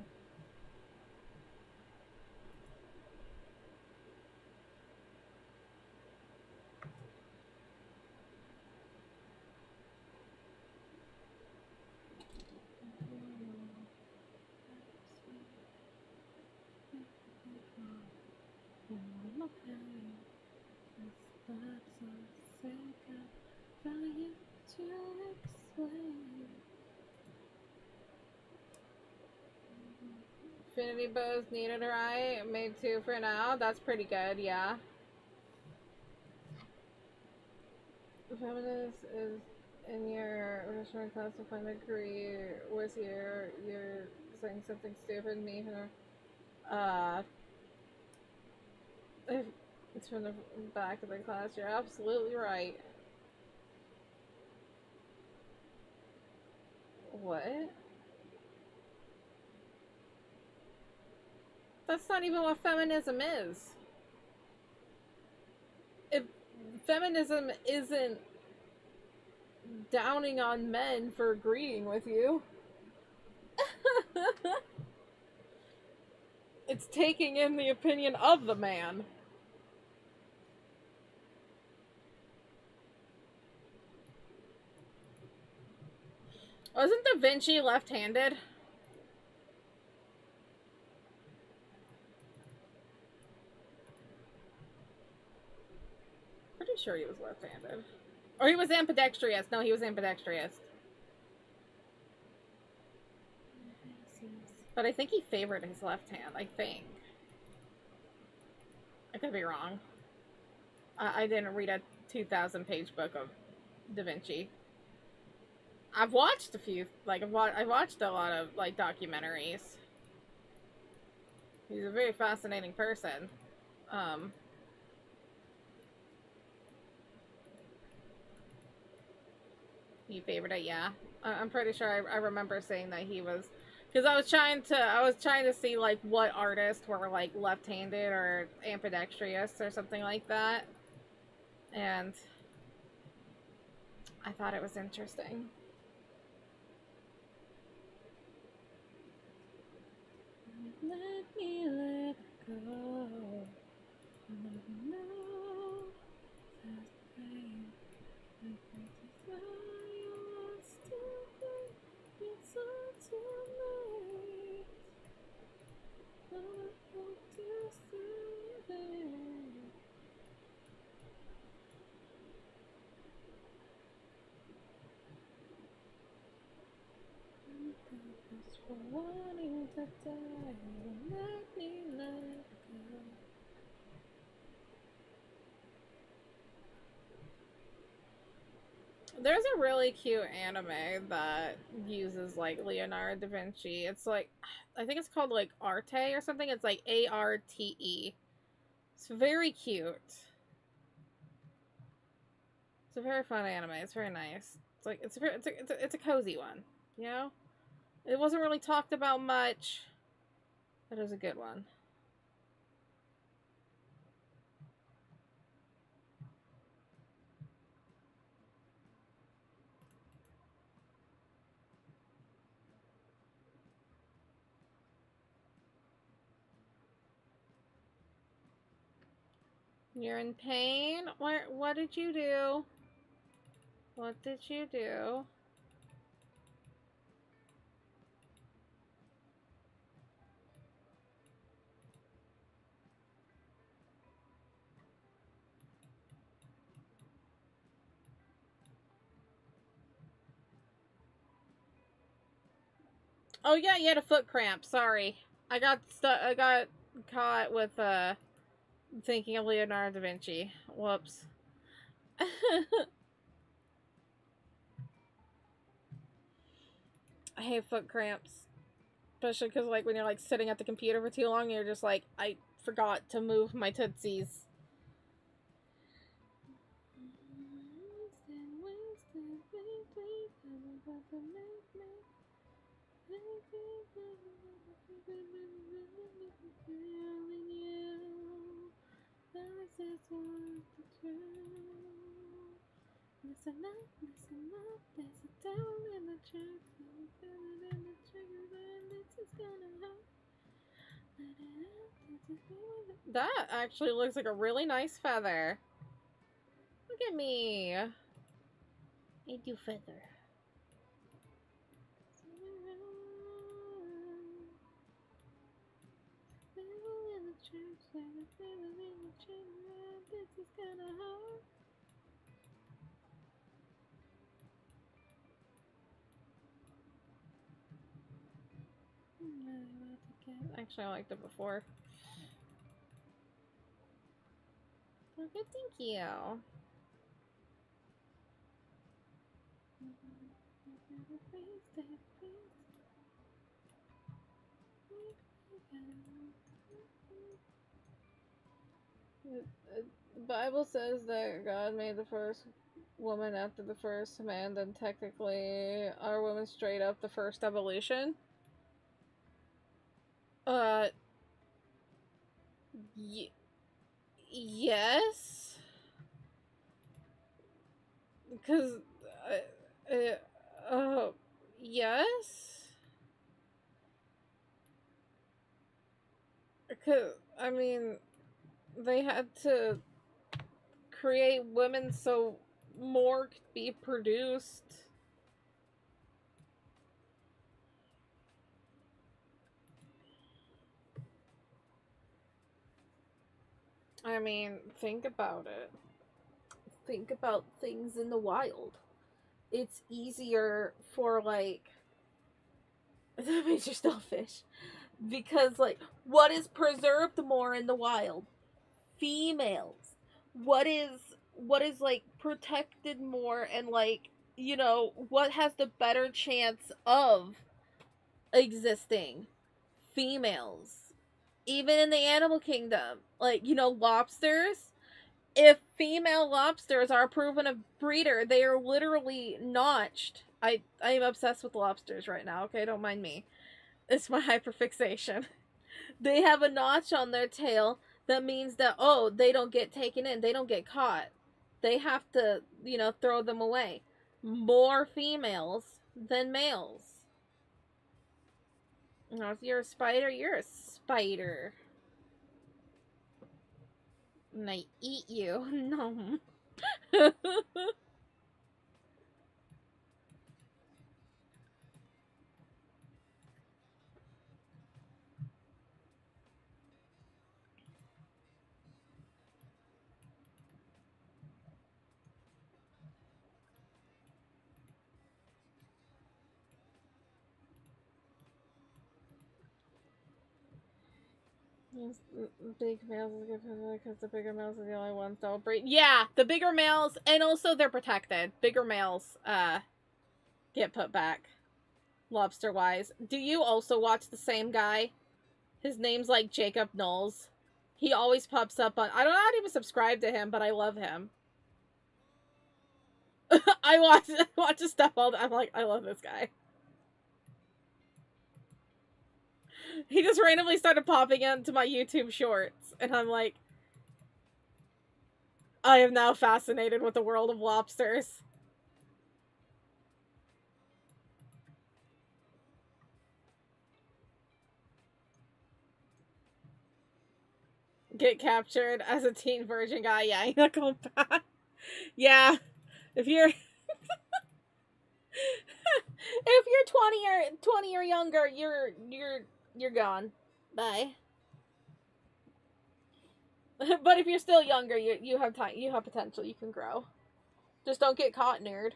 S1: Infinity bows needed, right? Made 2 for now. That's pretty good, yeah. Feminist is in your restaurant class if I agree with you. You're saying something stupid, me, her. If it's from the back of the class, you're absolutely right. What? That's not even what feminism is. If feminism isn't downing on men for agreeing with you, it's taking in the opinion of the man. Wasn't Da Vinci left-handed? Pretty sure he was left-handed. Or he was ambidextrous. No, he was ambidextrous. But I think he favored his left hand, I think. I could be wrong. I didn't read a 2,000-page book of Da Vinci. I've watched a few, like, I've watched a lot of, like, documentaries. He's a very fascinating person. He favored it, yeah. I'm pretty sure I remember saying that he was, because I was trying to see, like, what artists were, like, left-handed or ambidextrous or something like that. And I thought it was interesting. Let me let go. No, that pain. It's all too late. I hope to see it. Purpose for wanting to die. Let me let go. There's a really cute anime that uses, like, Leonardo da Vinci. It's like, I think it's called, like, Arte or something. It's like Arte. It's very cute. It's a very fun anime. It's very nice. It's like, it's a cozy one, you know? It wasn't really talked about much, but it was a good one. You're in pain? What did you do? What did you do? Oh yeah, you had a foot cramp. Sorry. I got caught with thinking of Leonardo da Vinci. Whoops. hate foot cramps. Especially because, like, when you're, like, sitting at the computer for too long, you're just like, I forgot to move my tootsies. Listen up, there's a devil in the church, and you feel it in the trigger, and this is gonna hurt. That actually looks like a really nice feather. Look at me. I do feather. This is gonna hurt. Actually, I liked it before. Okay, thank you. The Bible says that God made the first woman after the first man, then technically are women straight up the first evolution? Yes? Because, yes? Because, I mean, they had to create women so more could be produced. I mean, think about it. Think about things in the wild. It's easier for, like, that makes you selfish. Because, like, what is preserved more in the wild? Females. What is like protected more and, like, you know, what has the better chance of existing? Females. Even in the animal kingdom, like, you know, lobsters, if female lobsters are proven a breeder, they are literally notched. I am obsessed with lobsters right now, okay? Don't mind me. It's my hyperfixation. They have a notch on their tail that means that, oh, they don't get taken in, they don't get caught. They have to, you know, throw them away. More females than males. Now, if you're a spider, you're a spider. And I eat you. No. Big males because the bigger males are the only ones that will breed. Yeah, the bigger males, and also they're protected. Bigger males, get put back. Lobster wise. Do you also watch the same guy? His name's like Jacob Knowles. He always pops up on. I don't not even subscribe to him, but I love him. I watch his stuff all. I'm like, I love this guy. He just randomly started popping into my YouTube shorts, and I'm like, I am now fascinated with the world of lobsters. Get captured as a teen virgin guy. Yeah, you're not going back. Yeah, if you're if you're 20 or younger, you're gone. Bye. But if you're still younger, you have time. You have potential. You can grow. Just don't get caught, nerd.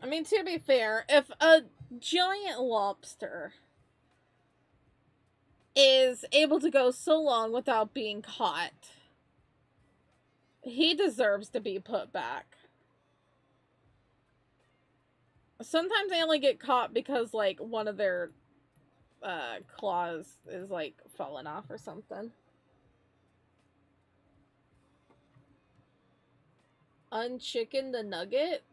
S1: I mean, to be fair, if a giant lobster is able to go so long without being caught. He deserves to be put back. Sometimes they only get caught because, like, one of their claws is, like, falling off or something. Unchicken the nugget?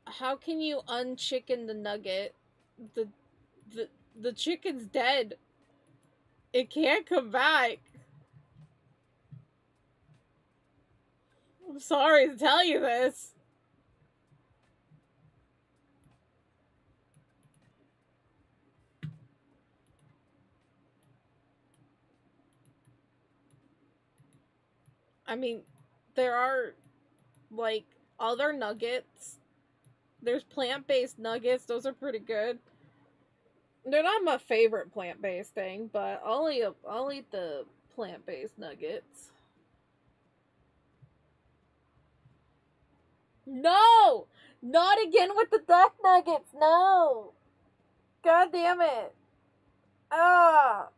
S1: How can you unchicken the nugget? The, the chicken's dead. It can't come back. I'm sorry to tell you this. I mean, there are, like, other nuggets. There's plant-based nuggets. Those are pretty good. They're not my favorite plant-based thing, but I'll eat the plant-based nuggets. No! Not again with the duck nuggets, no! God damn it. Ah!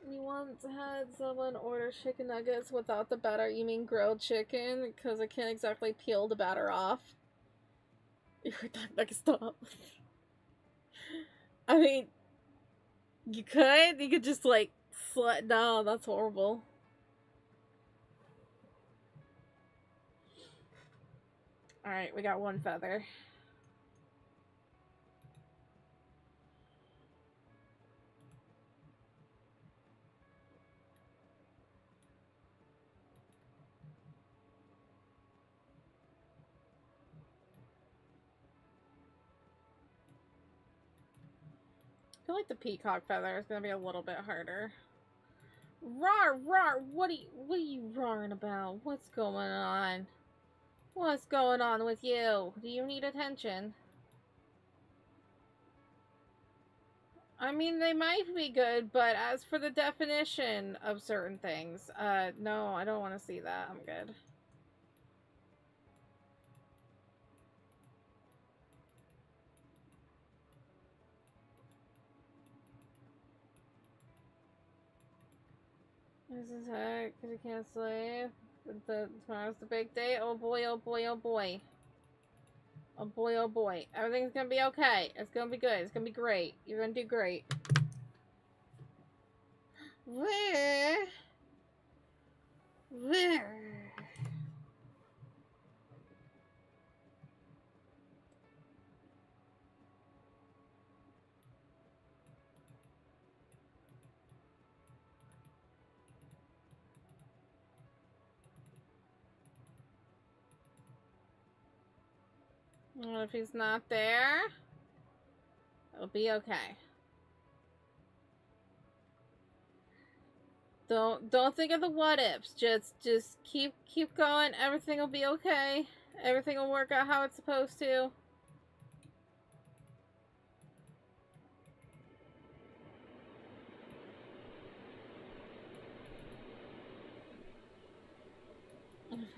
S1: We once had someone order chicken nuggets without the batter. You mean grilled chicken? Because I can't exactly peel the batter off. You heard that? Like, stop. I mean, you could? You could just, like, slut. No, that's horrible. Alright, we got one feather. I feel like the peacock feather is gonna be a little bit harder. Rawr, rawr, what are you roaring about? What's going on? What's going on with you? Do you need attention? I mean, they might be good, but as for the definition of certain things, no, I don't want to see that. I'm good. This is hard because you can't sleep. Tomorrow's the big day. Oh boy, oh boy, oh boy. Oh boy, oh boy. Everything's gonna be okay. It's gonna be good. It's gonna be great. You're gonna do great. Where? Well, if he's not there, it'll be okay. Don't think of the what ifs. Just keep going. Everything will be okay. Everything will work out how it's supposed to.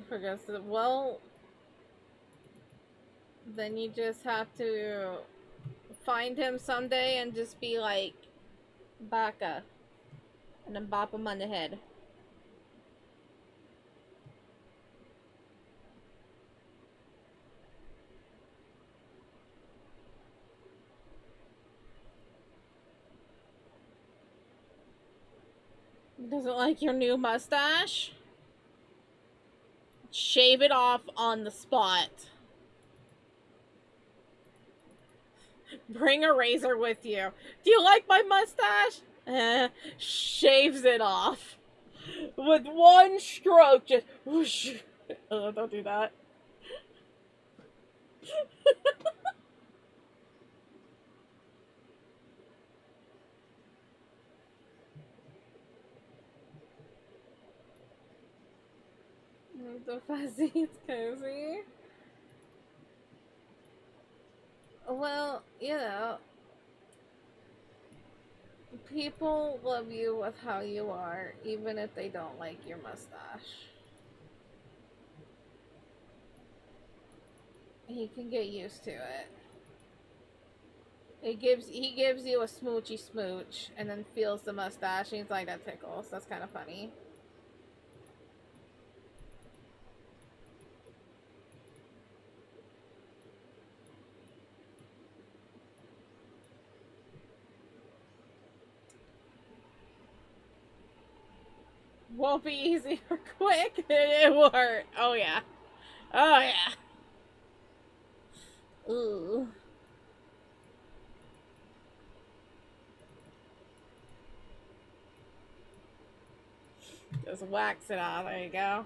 S1: Forgets that. Well, then you just have to find him someday and just be like, Baka. And then bop him on the head. Doesn't like your new mustache? Shave it off on the spot. Bring a razor with you. Do you like my mustache? Shaves it off. With one stroke, just whoosh. Don't do that. The fuzzy, it's cozy. Well, you know, people love you with how you are, even if they don't like your mustache. He can get used to it. He gives you a smoochy smooch and then feels the mustache and he's like, that tickles. That's kind of funny. Won't be easy or quick. It will hurt. Oh yeah. Oh yeah. Ooh. Just wax it off. There you go.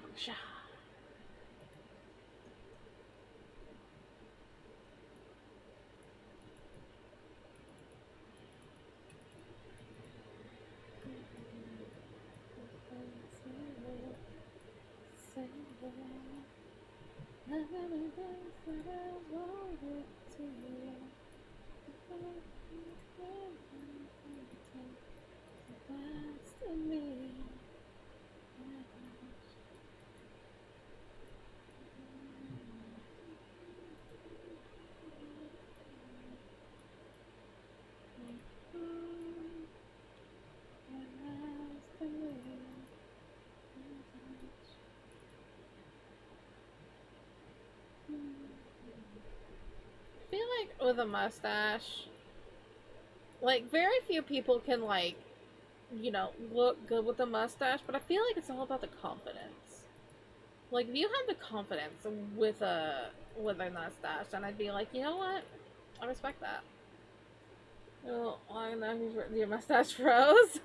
S1: I feel like with a mustache, like very few people can like, you know, look good with a mustache, but I feel like it's all about the confidence. Like if you have the confidence with a mustache, then I'd be like, you know what? I respect that. Oh, I know your mustache froze.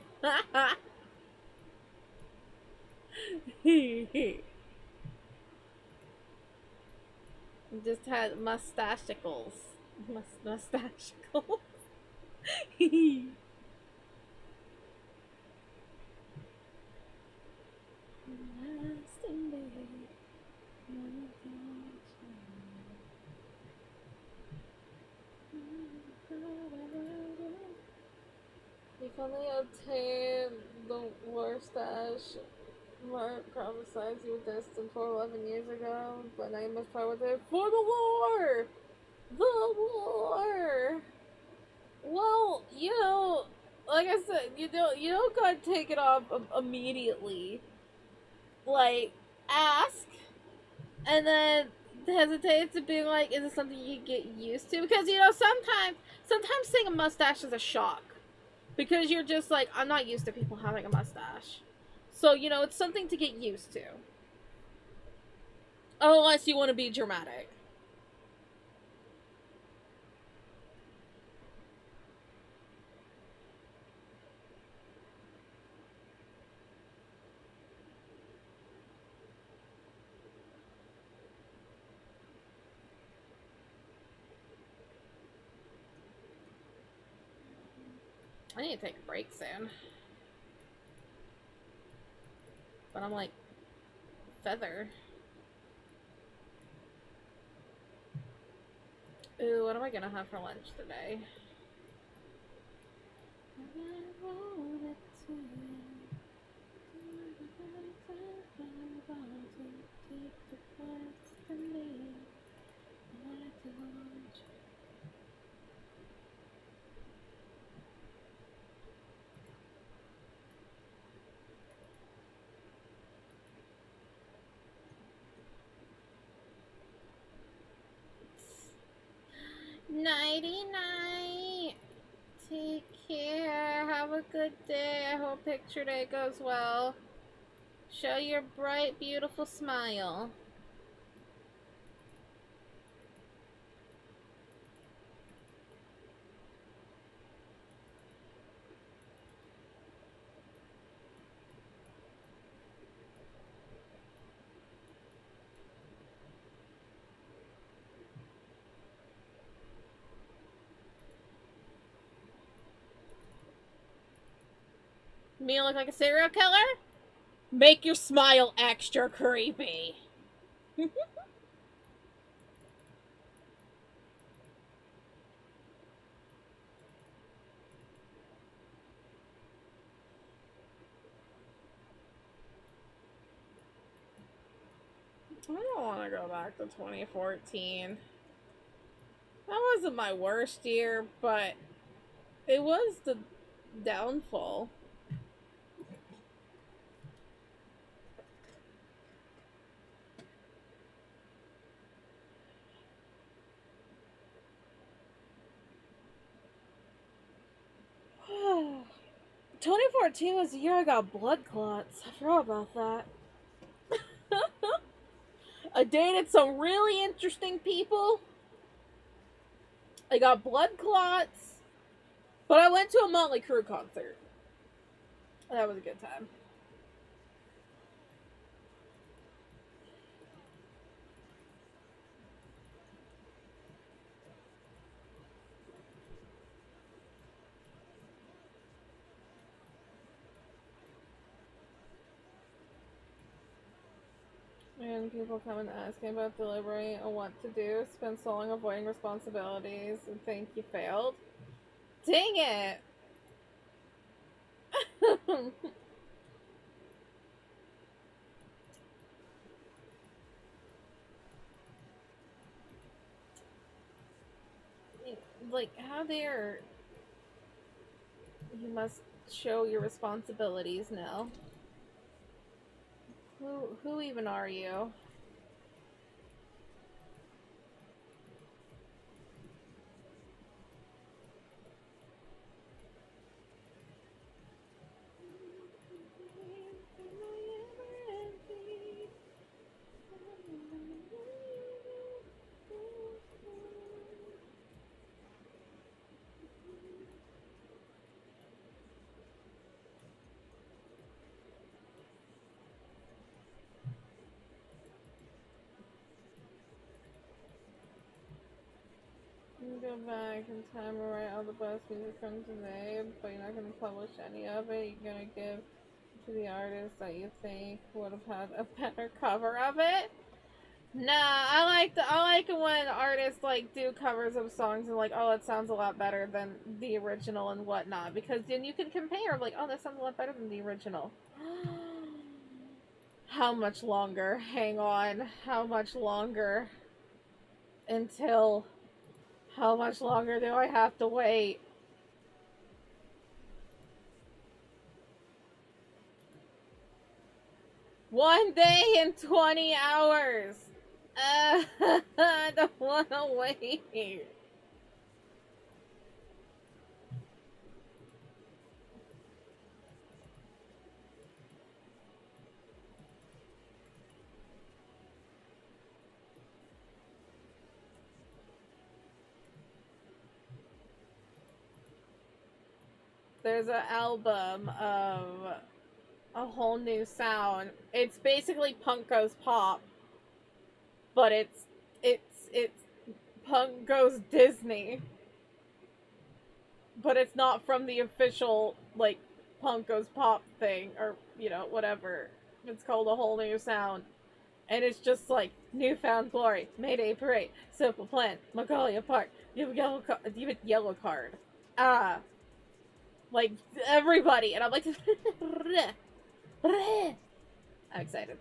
S1: Just had mustachicles. Mustachicles. If only obtained the worst stash Mark prophesied you were destined for 11 years ago, but now you must part with it for the war! The war! Well, you know, like I said, you don't gotta take it off immediately. Like, ask, and then hesitate to be like, is it something you get used to? Because, you know, sometimes seeing a mustache is a shock. Because you're just like, I'm not used to people having a mustache. So, you know, it's something to get used to. Unless you want to be dramatic. I need to take a break soon. But I'm like, feather. Ooh, what am I gonna have for lunch today? Nighty night. Take care. Have a good day. I hope picture day goes well. Show your bright, beautiful smile. Me look like a serial killer? Make your smile extra creepy. I don't want to go back to 2014. That wasn't my worst year, but it was the downfall. Oh, 2014 was the year I got blood clots. I forgot about that. I dated some really interesting people. I got blood clots. But I went to a Motley Crue concert. That was a good time. And people come and ask me about delivery and what to do. Spend so long avoiding responsibilities and think you failed. Dang it! Like, how dare you must show your responsibilities now. Who even are you? Go back in time and write all the best music from today, but you're not going to publish any of it. You're going to give to the artist that you think would have had a better cover of it. Nah, I like it when artists like do covers of songs and like, oh, it sounds a lot better than the original and whatnot, because then you can compare like, oh, that sounds a lot better than the original. How much longer? Hang on. How much longer? Until how much longer do I have to wait? One day and 20 hours. I don't want to wait. There's an album of A Whole New Sound. It's basically Punk Goes Pop, but it's Punk Goes Disney. But it's not from the official like Punk Goes Pop thing, or you know, whatever. It's called A Whole New Sound. And it's just like Newfound Glory, Mayday Parade, Simple Plan, Magnolia Park, you have yellow card. Like everybody, and I'm like, I'm excited.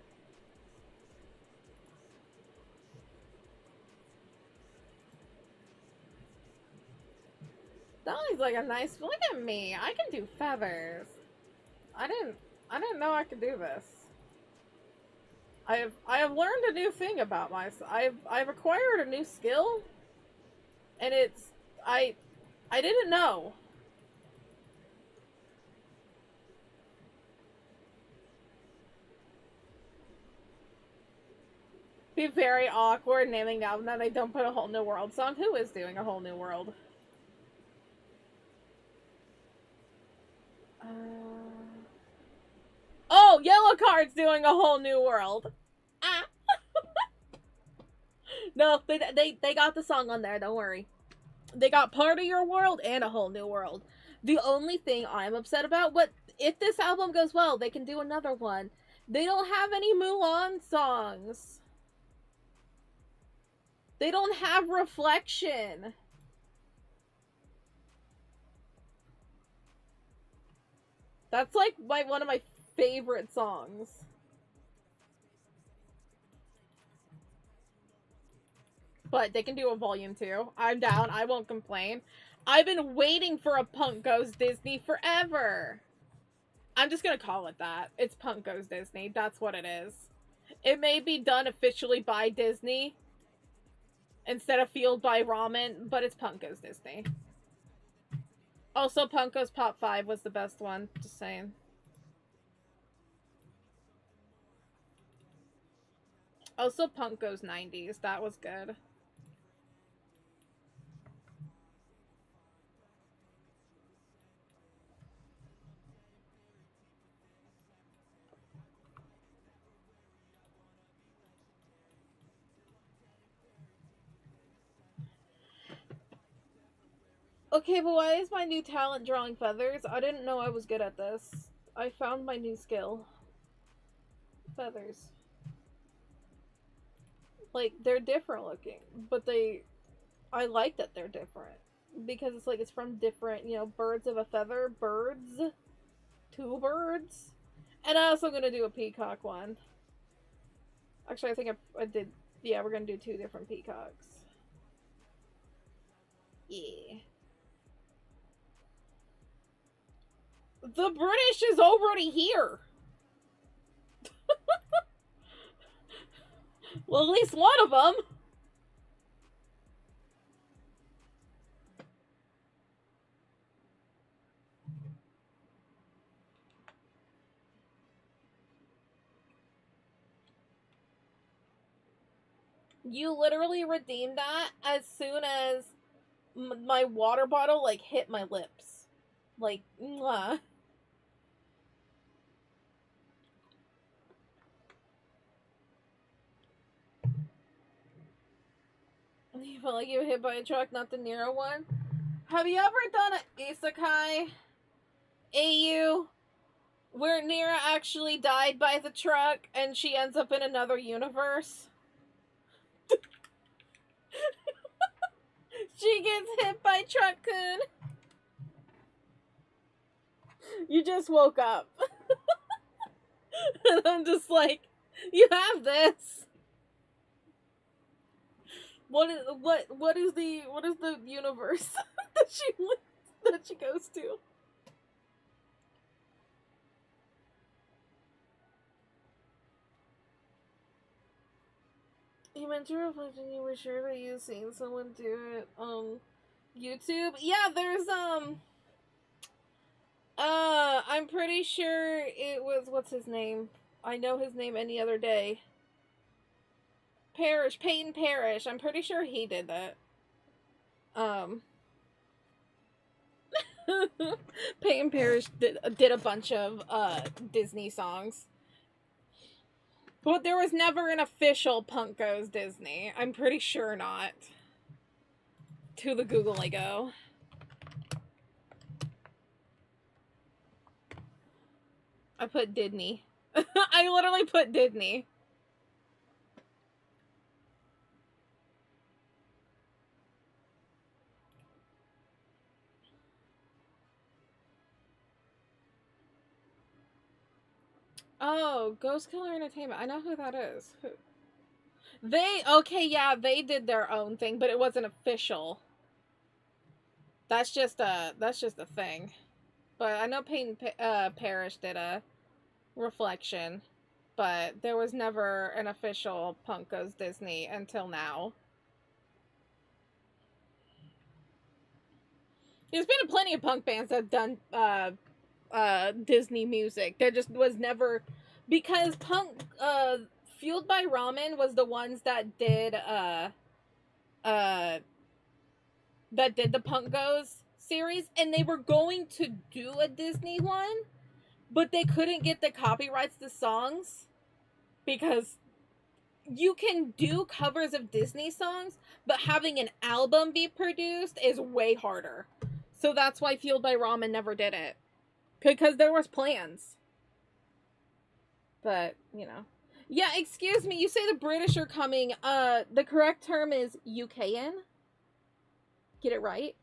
S1: That looks like a nice. Look at me, I can do feathers. I didn't know I could do this. I have learned a new thing about myself. I've acquired a new skill, and it's I didn't know. Be very awkward naming the album that they don't put a Whole New World song. Who is doing a Whole New World? Oh, Yellow Card's doing a Whole New World. Ah. No, they got the song on there. Don't worry. They got Part of Your World and a Whole New World. The only thing I'm upset about, but if this album goes well, they can do another one. They don't have any Mulan songs. They don't have Reflection. That's like one of my favorite songs. but they can do a volume 2. I'm down. I won't complain. I've been waiting for a Punk Goes Disney forever. I'm just gonna call it that. It's Punk Goes Disney. That's what it is. It may be done officially by Disney instead of Fueled by Ramen, but it's Punk Goes Disney. Also, Punk Goes Pop 5 was the best one. Just saying. Also, Punk Goes 90s. That was good. Okay, but why is my new talent drawing feathers? I didn't know I was good at this. I found my new skill. Feathers. Like, they're different looking, but I like that they're different. Because it's like, it's from different, you know, birds of a feather. Birds. 2 birds. And I'm also gonna do a peacock one. Actually, I think I did. Yeah, we're gonna do 2 different peacocks. Yeah. The British is already here. Well, at least one of them. You literally redeemed that as soon as my water bottle, like, hit my lips. Like, mwah. You felt like you were hit by a truck, not the Nero one? Have you ever done an isekai AU where Nira actually died by the truck and she ends up in another universe? She gets hit by Truck-kun. You just woke up. And I'm just like, you have this. What is the universe that she goes to? You meant to reflect and you were sure that you've seen someone do it on YouTube? Yeah, there's I'm pretty sure it was, what's his name? I know his name any other day. Peyton Parrish. I'm pretty sure he did that. Peyton Parrish did a bunch of Disney songs. But there was never an official Punk Goes Disney. I'm pretty sure not. To the Google I go. I put Disney. I literally put Disney. Oh, Ghost Killer Entertainment. I know who that is. Okay, yeah, they did their own thing, but it wasn't official. That's just a thing. But I know Peyton Parrish did a reflection, but there was never an official Punk Goes Disney until now. There's been plenty of punk bands that have done Disney music. There just was never, because punk Fueled by Ramen was the ones that did the Punk Goes series, and they were going to do a Disney one, but they couldn't get the copyrights to songs because you can do covers of Disney songs, but having an album be produced is way harder. So that's why Fueled by Ramen never did it. Because there was plans. But, you know. Yeah, excuse me, you say the British are coming. The correct term is UKN. Get it right?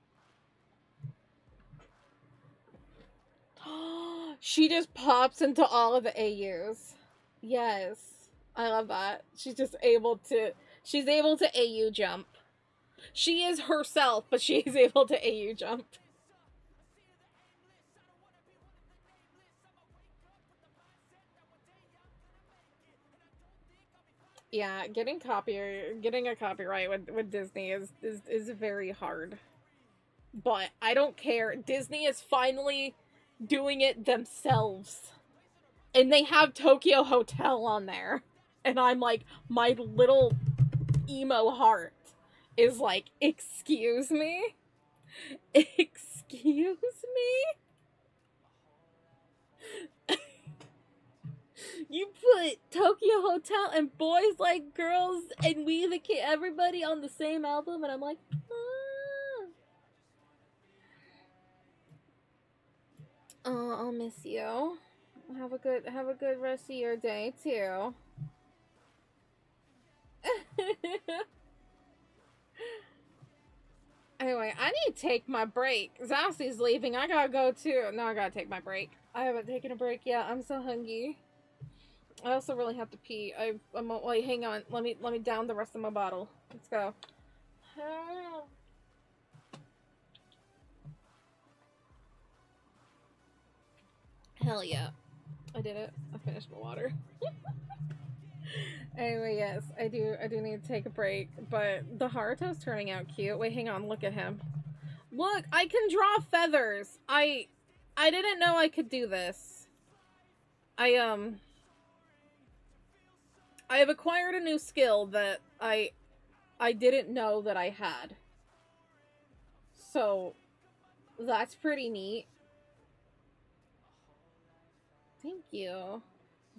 S1: She just pops into all of the AUs. Yes. I love that. She's able to AU jump. She is herself, but she is able to AU jump. Yeah, getting a copyright with Disney is very hard. But I don't care. Disney is finally doing it themselves. And they have Tokyo Hotel on there. And I'm like, my little emo heart is like, excuse me? Excuse me? You put Tokyo Hotel and Boys Like Girls and We the Kid, everybody on the same album, and I'm like, ah. Oh, I'll miss you. Have a good rest of your day too. Anyway, I need to take my break. Zassy's leaving. I gotta go too. No, I gotta take my break. I haven't taken a break yet. I'm so hungry. I also really have to pee. I'm wait, hang on. Let me down the rest of my bottle. Let's go. Hell yeah. I did it. I finished my water. Anyway, yes, I do need to take a break, but the Haruto's turning out cute. Wait, hang on, look at him. Look, I can draw feathers. I didn't know I could do this. I have acquired a new skill that I didn't know that I had. So that's pretty neat. Thank you.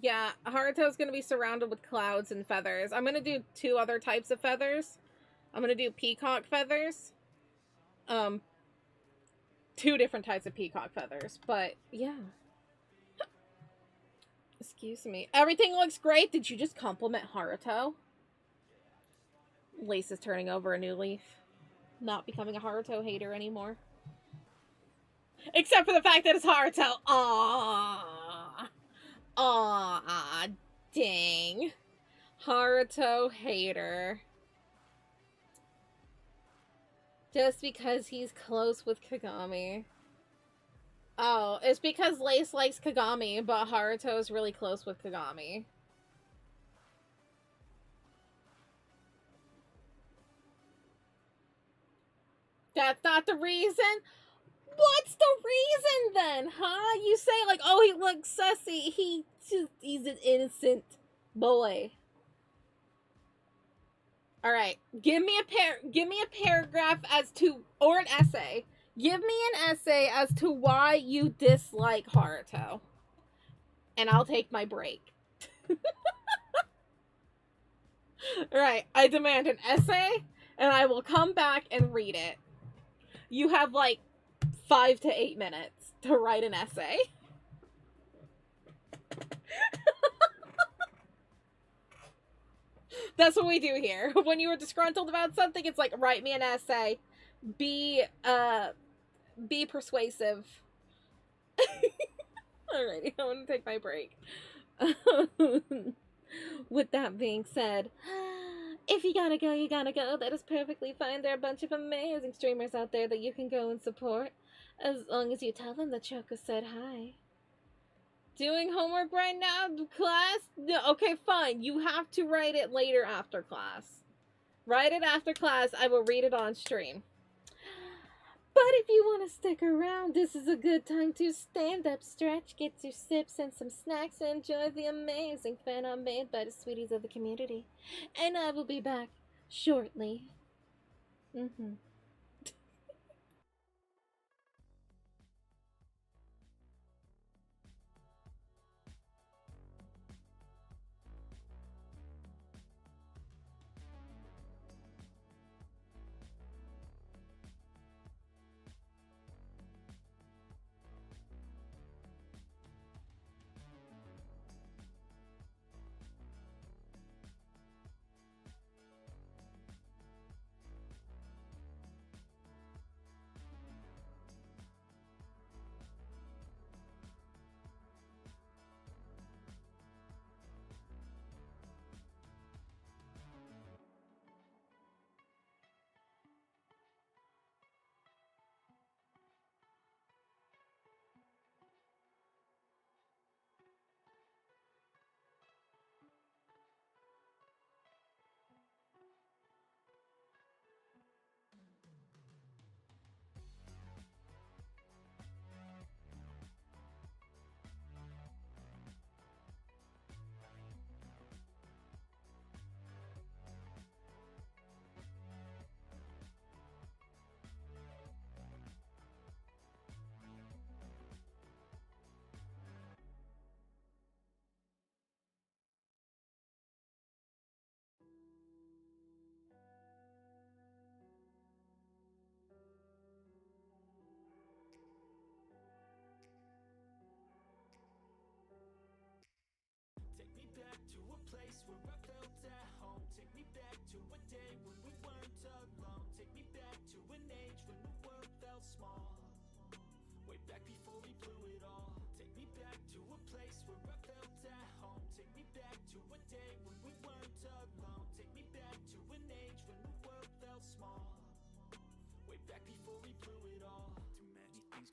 S1: Yeah, Haruto's gonna be surrounded with clouds and feathers. I'm gonna do 2 other types of feathers. I'm gonna do peacock feathers. 2 different types of peacock feathers, but yeah. Excuse me. Everything looks great. Did you just compliment Haruto? Lace is turning over a new leaf. Not becoming a Haruto hater anymore. Except for the fact that it's Haruto. Aww. Aww. Dang. Haruto hater. Just because he's close with Kagami. Oh, it's because Lace likes Kagami, but Haruto is really close with Kagami. That's not the reason? What's the reason then, huh? You say like, oh, he looks sussy. He's an innocent boy. All right, give me a paragraph as to, or an essay. Give me an essay as to why you dislike Haruto, and I'll take my break. All right, I demand an essay, and I will come back and read it. You have like 5 to 8 minutes to write an essay. That's what we do here. When you are disgruntled about something, it's like, write me an essay. Be persuasive. Alrighty, I want to take my break. With that being said, if you gotta go, you gotta go. That is perfectly fine. There are a bunch of amazing streamers out there that you can go and support. As long as you tell them that Choco said hi. Doing homework right now, class? No, okay, fine. You have to write it later after class. Write it after class. I will read it on stream. But if you want to stick around, this is a good time to stand up, stretch, get your sips and some snacks, and enjoy the amazing fan art made by the sweeties of the community. And I will be back shortly.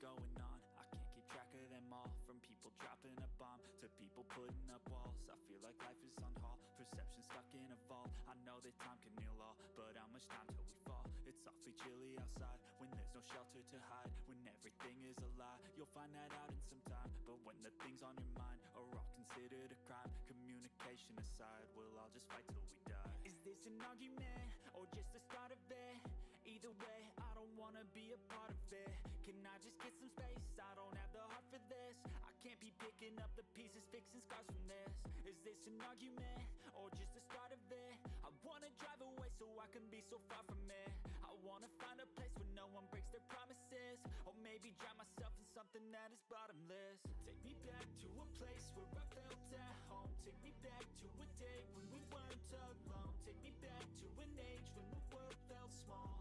S4: going on. I can't keep track of them all. From people dropping a bomb to people putting up walls. I feel like life is on hold, perception stuck in a vault. I know that time can heal all, but how much time till we fall? It's awfully chilly outside when there's no shelter to hide. When everything is a lie, you'll find that out in some time. But when the things on your mind are all considered a crime, communication aside, we'll all just fight till we die. Is this an argument or just the start of it? Either way, I don't wanna be a part of it. Can I just get some space? I don't have the heart for this. I can't be picking up the pieces, fixing scars from this. Is this an argument or just the start of it? I wanna drive away so I can be so far from it. I wanna find a place where no one breaks their promises, or maybe drown myself in something that is bottomless. Take me back to a place where I felt at home. Take me back to a day when we weren't alone. Take me back to an age when the world felt small,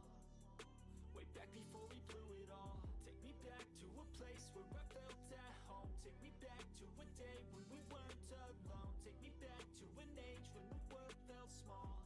S4: way back before we blew it all. Take me back to a place where I felt at home. Take me back to a day when we weren't alone. Take me back to an age when the world felt small,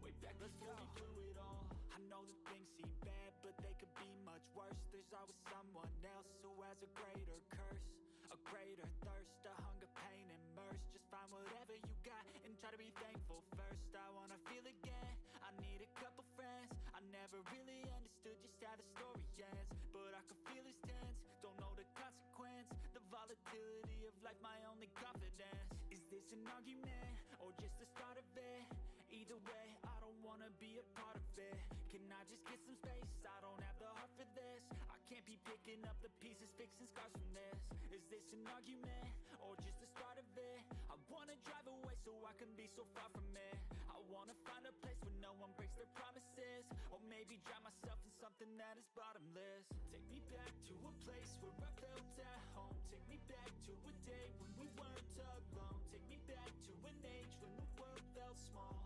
S4: way back before we blew it all. I know that things seem bad, but they could be much worse. There's always someone else who has a greater curse, a greater thirst, a hunger, pain, and mercy. Just find whatever you got and try to be thankful first. I wanna feel again, I need a couple friends. I never really understood just how the story ends, but I can feel it's tense, don't know the consequence. The volatility of life, my only confidence. Is this an argument or just the start of it? Either way, I don't wanna be a part of it. Can I just get some space? I don't have the heart for this. I can't be picking up the pieces, fixing scars from this. Is this an argument or just the start of it? I wanna drive away so I can be so far from it. I wanna find a place where no one breaks their promises, or maybe drown myself in something that is bottomless. Take me back to a place where I felt at home. Take me back to a day when we weren't alone. Take me back to an age when the world felt small,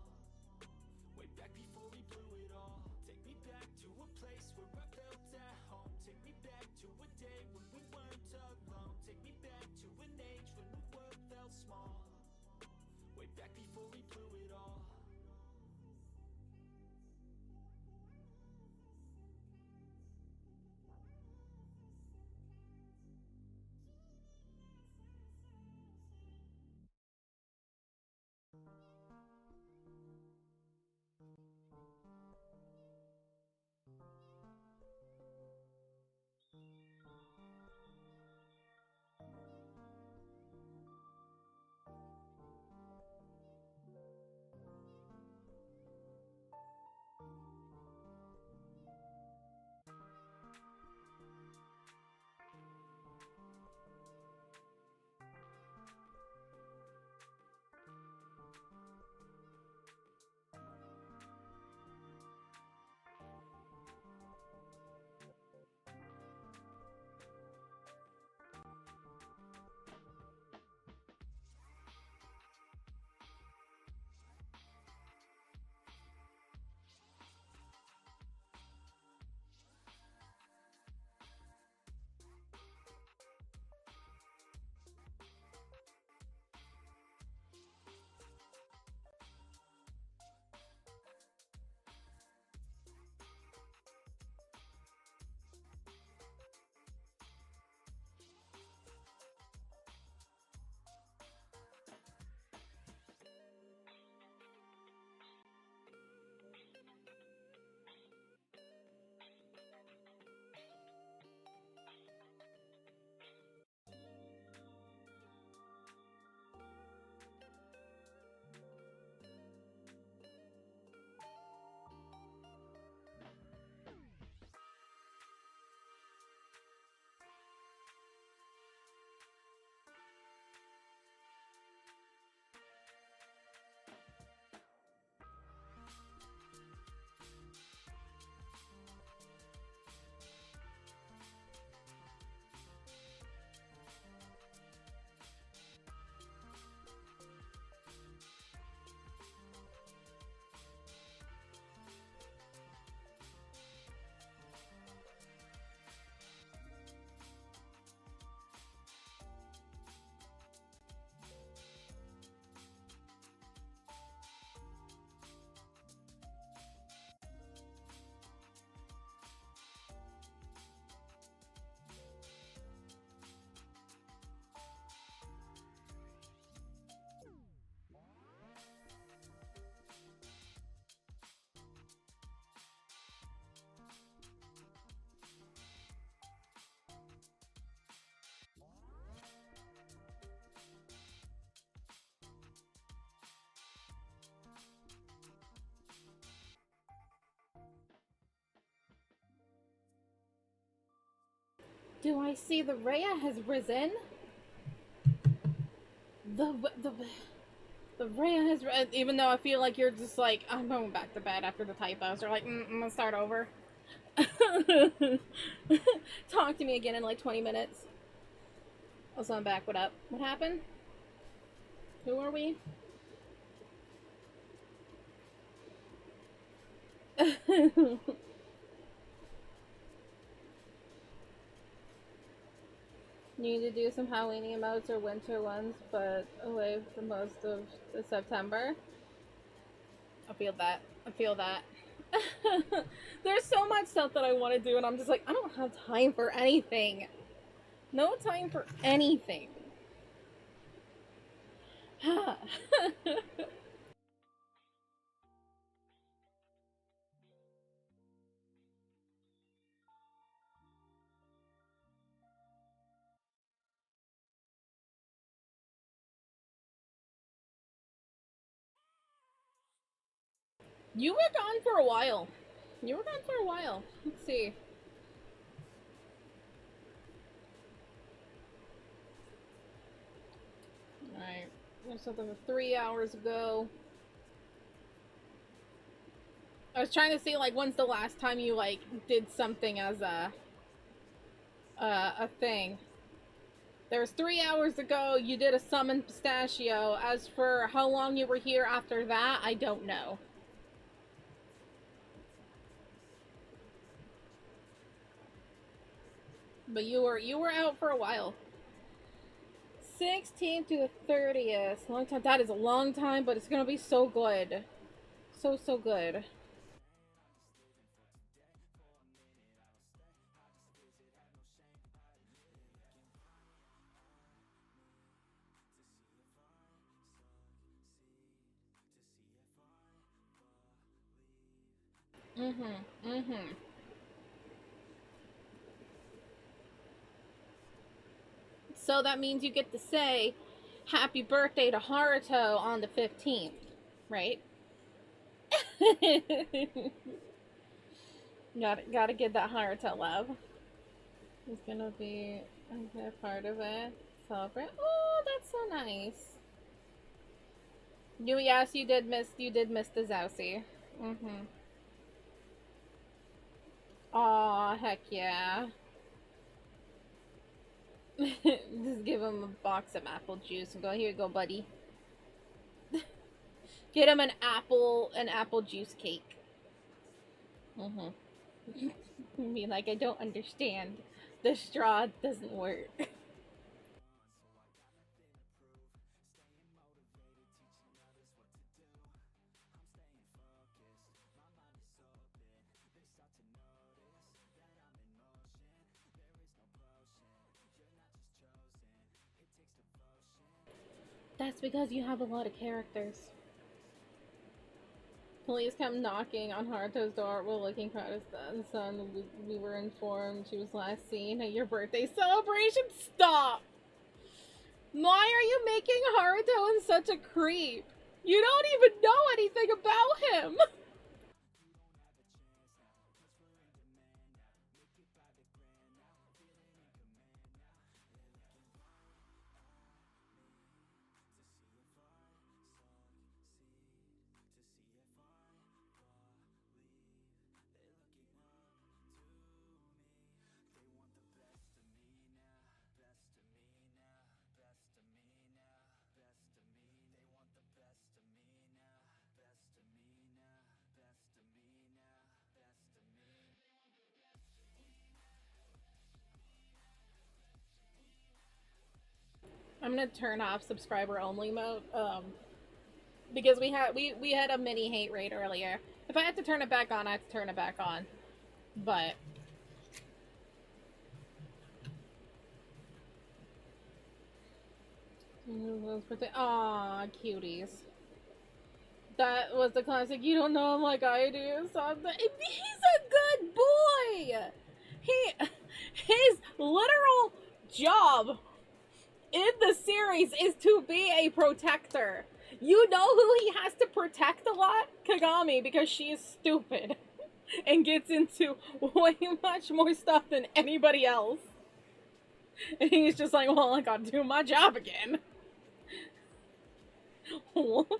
S4: way back before we blew it all. Take me back to a place where I felt at home. Take me back to a day when we weren't alone. Take me back to an age when the world felt small, way back before we blew it all.
S1: Do I see the Rhea has risen? The Rhea has risen, even though I feel like you're just like, I'm going back to bed after the typos, or like, I'm gonna start over. Talk to me again in like 20 minutes. Also, I'm back. What up? What happened? Who are we? Need to do some Halloween emotes or winter ones, but away for most of the September. I feel that. I feel that. There's so much stuff that I want to do, and I'm just like, I don't have time for anything. No time for anything. You were gone for a while. You were gone for a while. Let's see. Alright. There's something 3 hours ago. I was trying to see, like, when's the last time you, like, did something as a thing. There was 3 hours ago, you did a summon pistachio. As for how long you were here after that, I don't know. But you were out for a while. 16th to the 30th. Long time. That is a long time, but it's gonna be so good. So good. So that means you get to say happy birthday to Haruto on the 15th, right? Gotta get that Haruto love. It's gonna be a part of it. Celebrate. Oh, that's so nice. Yes, you did miss the Zousy. Aw, heck yeah. Just give him a box of apple juice and go, here you go, buddy. Get him an apple juice cake. Be like, I don't understand. The straw doesn't work. That's because you have a lot of characters. Police come knocking on Haruto's door while looking proud as the son. We were informed she was last seen at your birthday celebration. Stop! Why are you making Haruto in such a creep? You don't even know anything about him! I'm gonna turn off subscriber only mode, because we had a mini hate raid earlier. If I had to turn it back on, I have to turn it back on. But aw, cuties. That was the classic. You don't know him like I do. So he's a good boy. His literal job in the series is to be a protector. You know who he has to protect a lot? Kagami, because she is stupid and gets into way much more stuff than anybody else. And he's just like, well, I gotta do my job again. Whoops.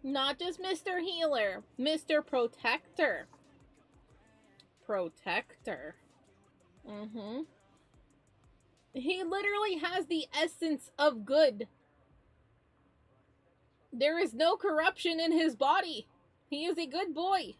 S1: Not just Mr. Healer, Mr. Protector. Protector. Mm-hmm. He literally has the essence of good. There is no corruption in his body. He is a good boy.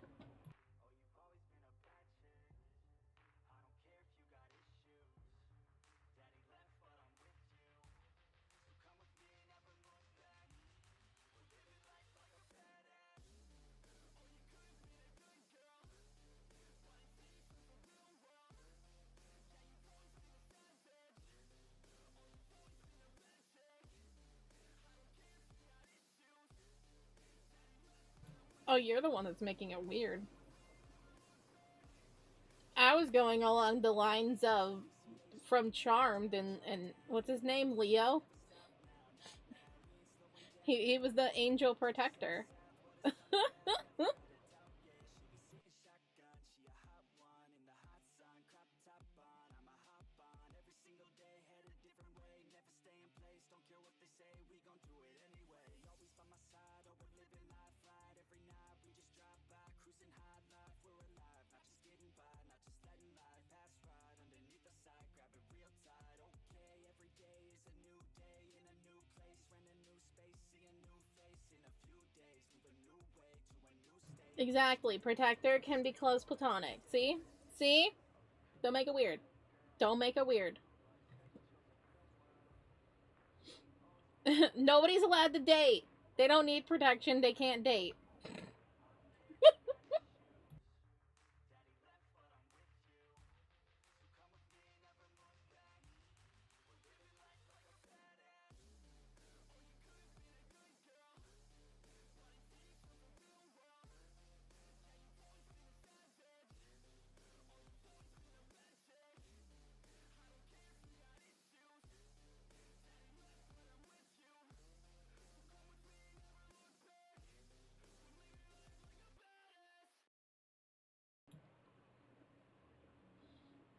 S1: Oh, you're the one that's making it weird. I was going along the lines of from Charmed and what's his name? Leo? He was the angel protector. Exactly. Protector can be close platonic. See? See? Don't make it weird. Don't make it weird. Nobody's allowed to date. They don't need protection. They can't date.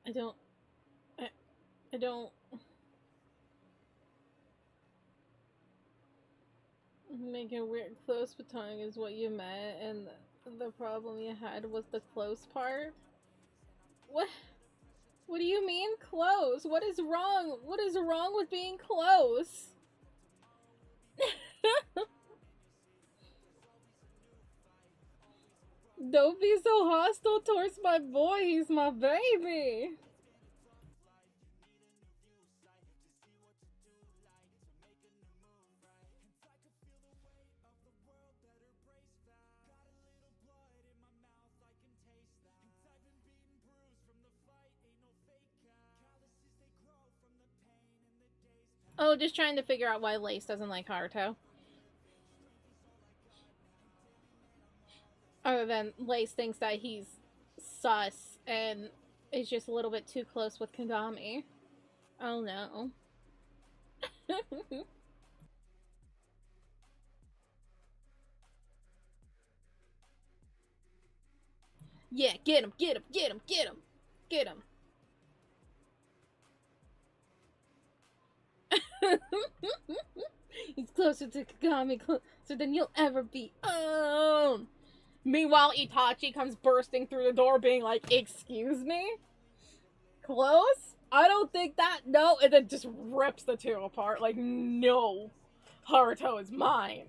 S1: I don't. I don't. Making weird close platonic is what you meant, and the problem you had was the close part? What? What do you mean close? What is wrong? What is wrong with being close? Don't be so hostile towards my boy. He's my baby. Oh, just trying to figure out why Lace doesn't like Haruto. Other than Lace thinks that he's sus and is just a little bit too close with Kagami. Oh no. Yeah, get him, get him, get him, get him, get him. He's closer to Kagami, closer than you'll ever be. Oh. Meanwhile, Itachi comes bursting through the door being like, excuse me? Close? I don't think that, no, and then just rips the two apart, like, no. Haruto is mine.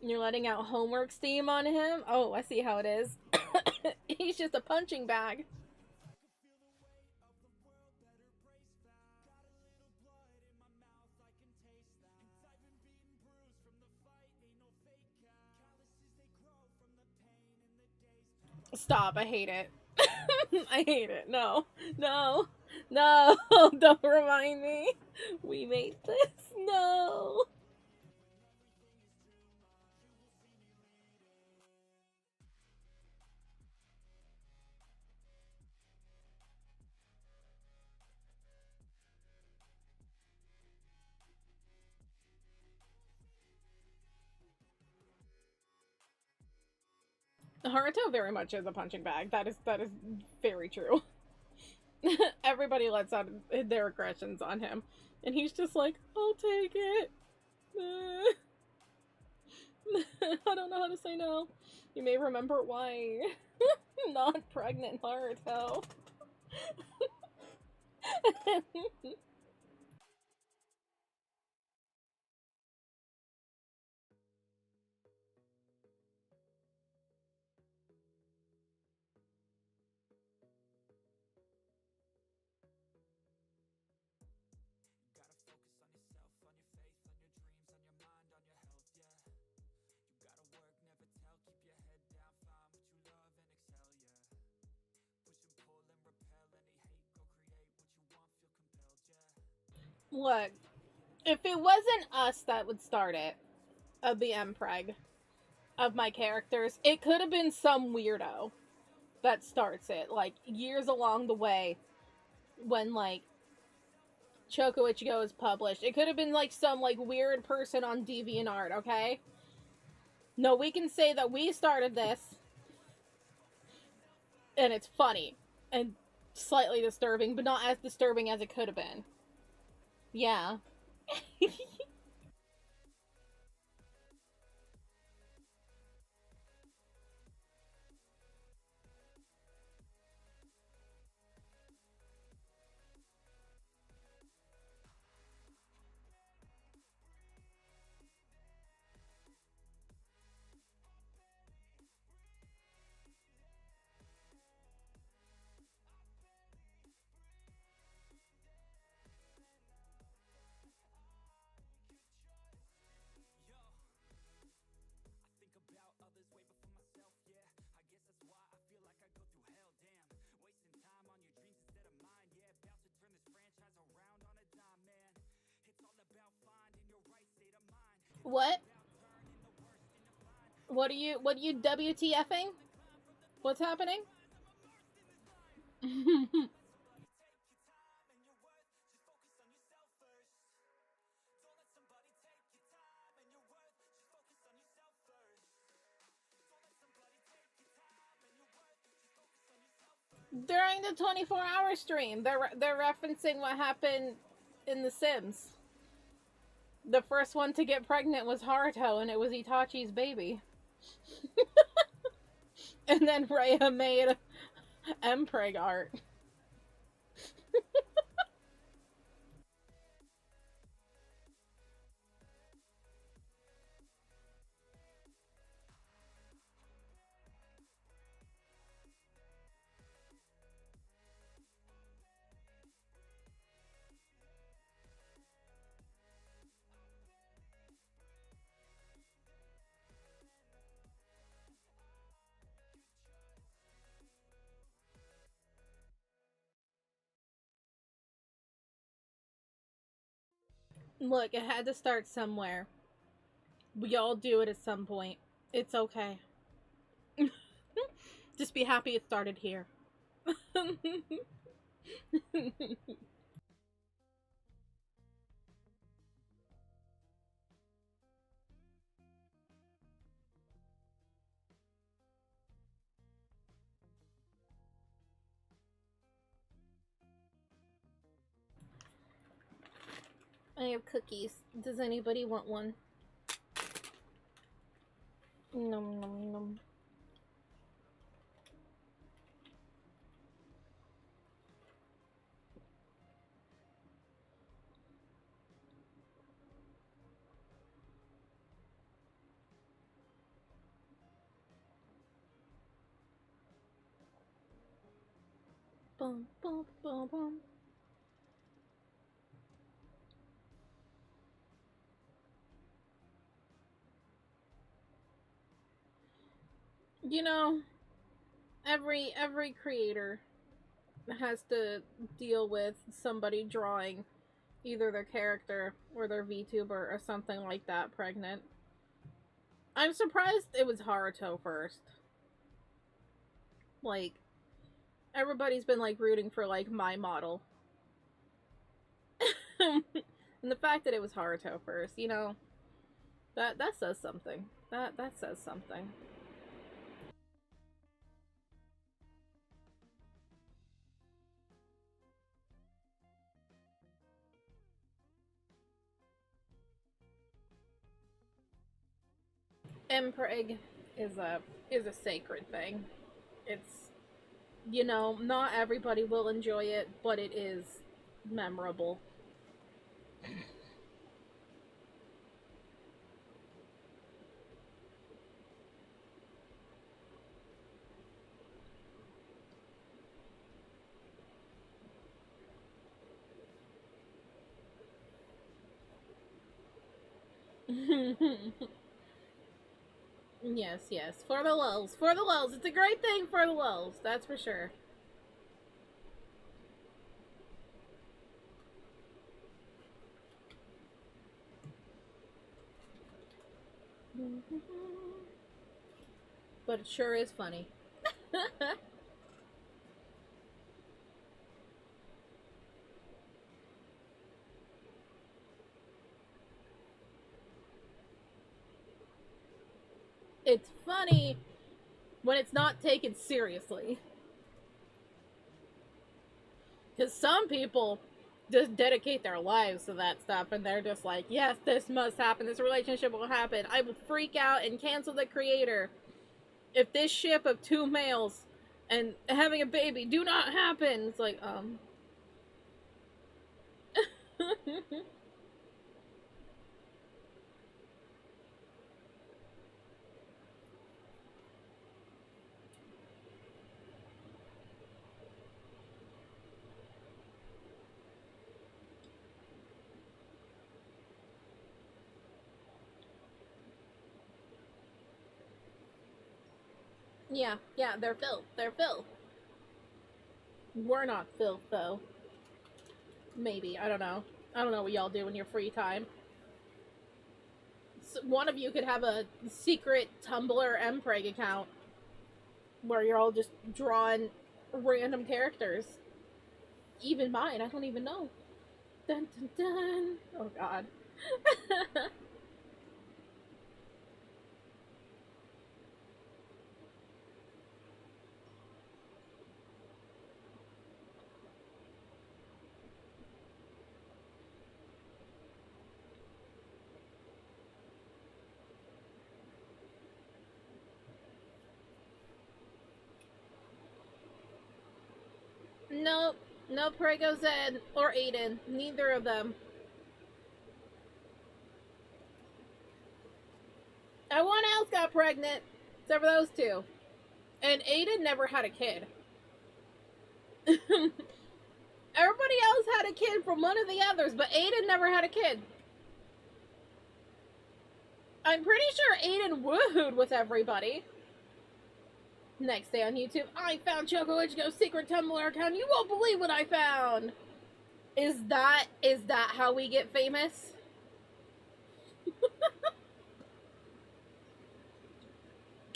S1: You're letting out homework steam on him? Oh, I see how it is. He's just a punching bag. Stop, I hate it. I hate it. No. No. No. Don't remind me. We made this. No. Haruto very much is a punching bag. That is very true. Everybody lets out their aggressions on him, and he's just like, "I'll take it." I don't know how to say no. You may remember why. Not pregnant Haruto. Look, if it wasn't us that would start it, of the Mpreg, of my characters, it could have been some weirdo that starts it, like, years along the way, when, like, Choco Ichigo is published. It could have been, like, some, like, weird person on DeviantArt, okay? No, we can say that we started this, and it's funny, and slightly disturbing, but not as disturbing as it could have been. Yeah. What? What are you WTFing? What's happening? During the 24-hour stream, they're referencing what happened in The Sims. The first one to get pregnant was Haruto, and it was Itachi's baby. And then Rhea made Mpreg art. Look, it had to start somewhere. We all do it at some point. It's okay. Just be happy it started here. I have cookies. Does anybody want one? Nom nom nom. Bum bum bum bum. You know, Every creator has to deal with somebody drawing either their character or their VTuber or something like that pregnant. I'm surprised it was Haruto first. Like, everybody's been like rooting for like my model. And the fact that it was Haruto first, you know, that says something. That says something. Mpreg is a sacred thing. It's, you know, not everybody will enjoy it, but it is memorable. Yes, yes. For the lulz. For the lulz. It's a great thing for the lulz. That's for sure. But it sure is funny. It's funny when it's not taken seriously. Because some people just dedicate their lives to that stuff and they're just like, yes, this must happen. This relationship will happen. I will freak out and cancel the creator if this ship of two males and having a baby do not happen. It's like, yeah, they're filth. They're filth. We're not filth, though. Maybe. I don't know. I don't know what y'all do in your free time. So one of you could have a secret Tumblr Mpreg account where you're all just drawing random characters. Even mine, I don't even know. Dun dun dun. Oh god. Nope. No Prego Zed or Aiden. Neither of them. Everyone else got pregnant. Except for those two. And Aiden never had a kid. Everybody else had a kid from one of the others, but Aiden never had a kid. I'm pretty sure Aiden woohooed with everybody. Next day on YouTube, I found Choco Ichigo's secret Tumblr account. You won't believe what I found. Is that how we get famous?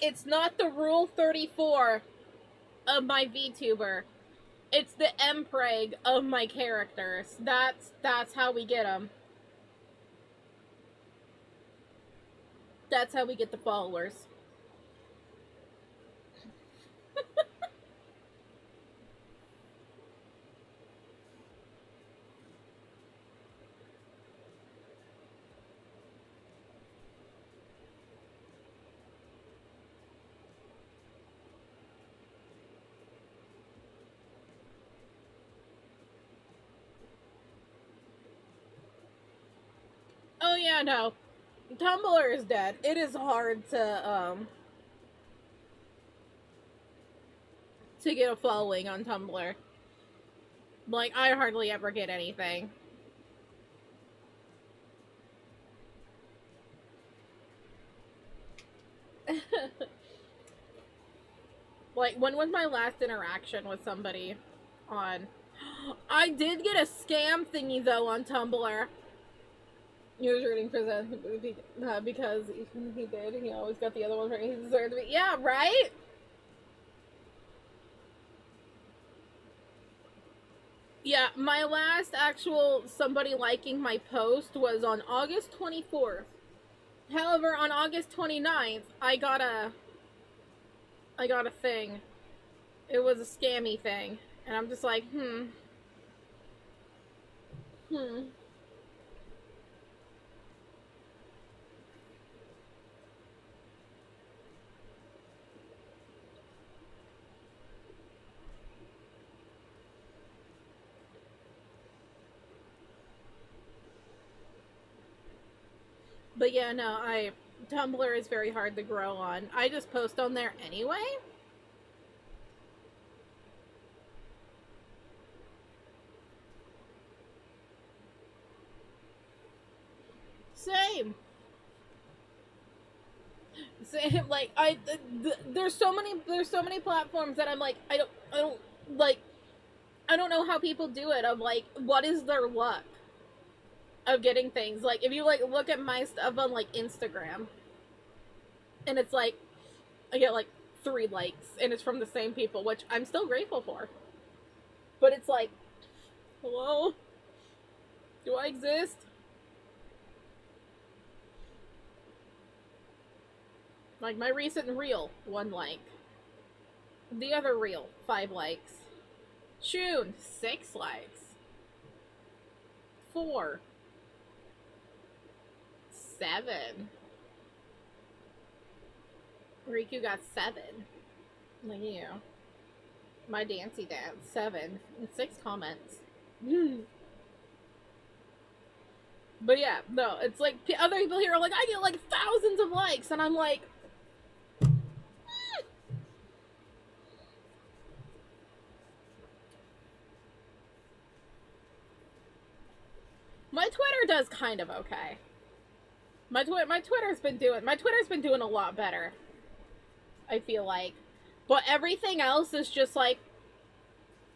S1: It's not the Rule 34 of my VTuber. It's the Mpreg of my characters. That's how we get them. That's how we get the followers. Oh yeah, no. Tumblr is dead. It is hard to get a following on Tumblr. Like, I hardly ever get anything. Like, when was my last interaction with somebody on... I did get a scam thingy, though, on Tumblr. He was rooting for that because he did. He always got the other one right. He deserved to be... Yeah, right? Yeah, my last actual somebody liking my post was on August 24th. However, on August 29th, I got a thing. It was a scammy thing. And I'm just like, But yeah, no, Tumblr is very hard to grow on. I just post on there anyway. Same. Like, there's so many platforms that I'm like, I don't know how people do it. I'm like, what is their luck of getting things? Like, if you like look at my stuff on like Instagram, and it's like I get like 3 likes, and it's from the same people, which I'm still grateful for. But it's like, hello, do I exist? Like, my recent reel, 1 like. The other reel, 5 likes. Shun, 6 likes. 4. 7. Riku got 7. Like you. My Dancy Dance, 7. And 6 comments. But yeah, no, it's like, other people here are like, I get like thousands of likes, and I'm like, my Twitter does kind of okay. My Twitter's been doing a lot better, I feel like. But everything else is just like,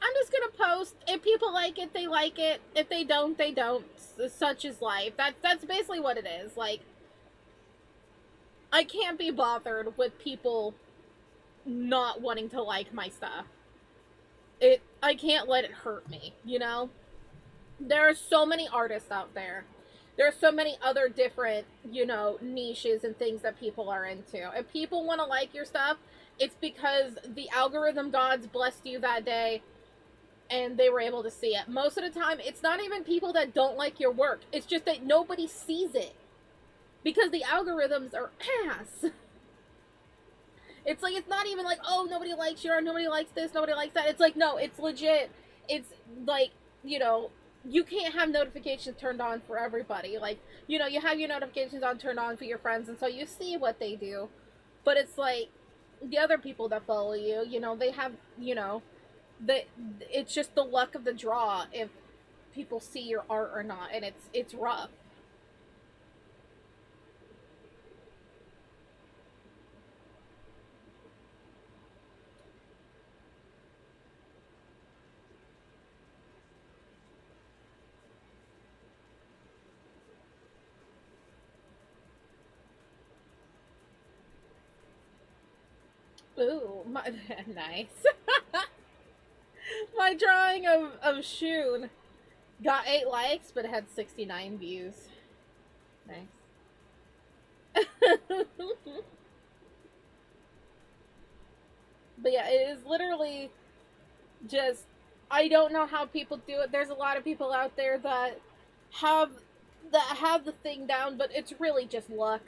S1: I'm just gonna post. If people like it, they like it. If they don't, they don't. Such is life. That's basically what it is. Like, I can't be bothered with people not wanting to like my stuff. I can't let it hurt me, you know? There are so many artists out there. There are so many other different, you know, niches and things that people are into. If people want to like your stuff, it's because the algorithm gods blessed you that day and they were able to see it. Most of the time, it's not even people that don't like your work. It's just that nobody sees it. Because the algorithms are ass. It's like, it's not even like, oh, nobody likes you, or nobody likes this, nobody likes that. It's like, no, it's legit. It's like, you know, you can't have notifications turned on for everybody. Like, you know, you have your notifications turned on for your friends, and so you see what they do. But it's like, the other people that follow you, you know, they have, you know, it's just the luck of the draw if people see your art or not, and it's rough. Ooh, nice. My drawing of Shun got 8 likes, but it had 69 views. Nice. But yeah, it is literally just, I don't know how people do it. There's a lot of people out there that have the thing down, but it's really just luck.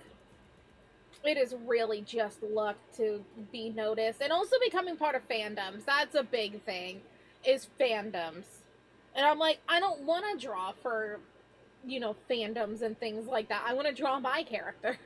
S1: It is really just luck to be noticed. And also becoming part of fandoms. That's a big thing, is fandoms. And I'm like, I don't want to draw for, you know, fandoms and things like that. I want to draw my characters.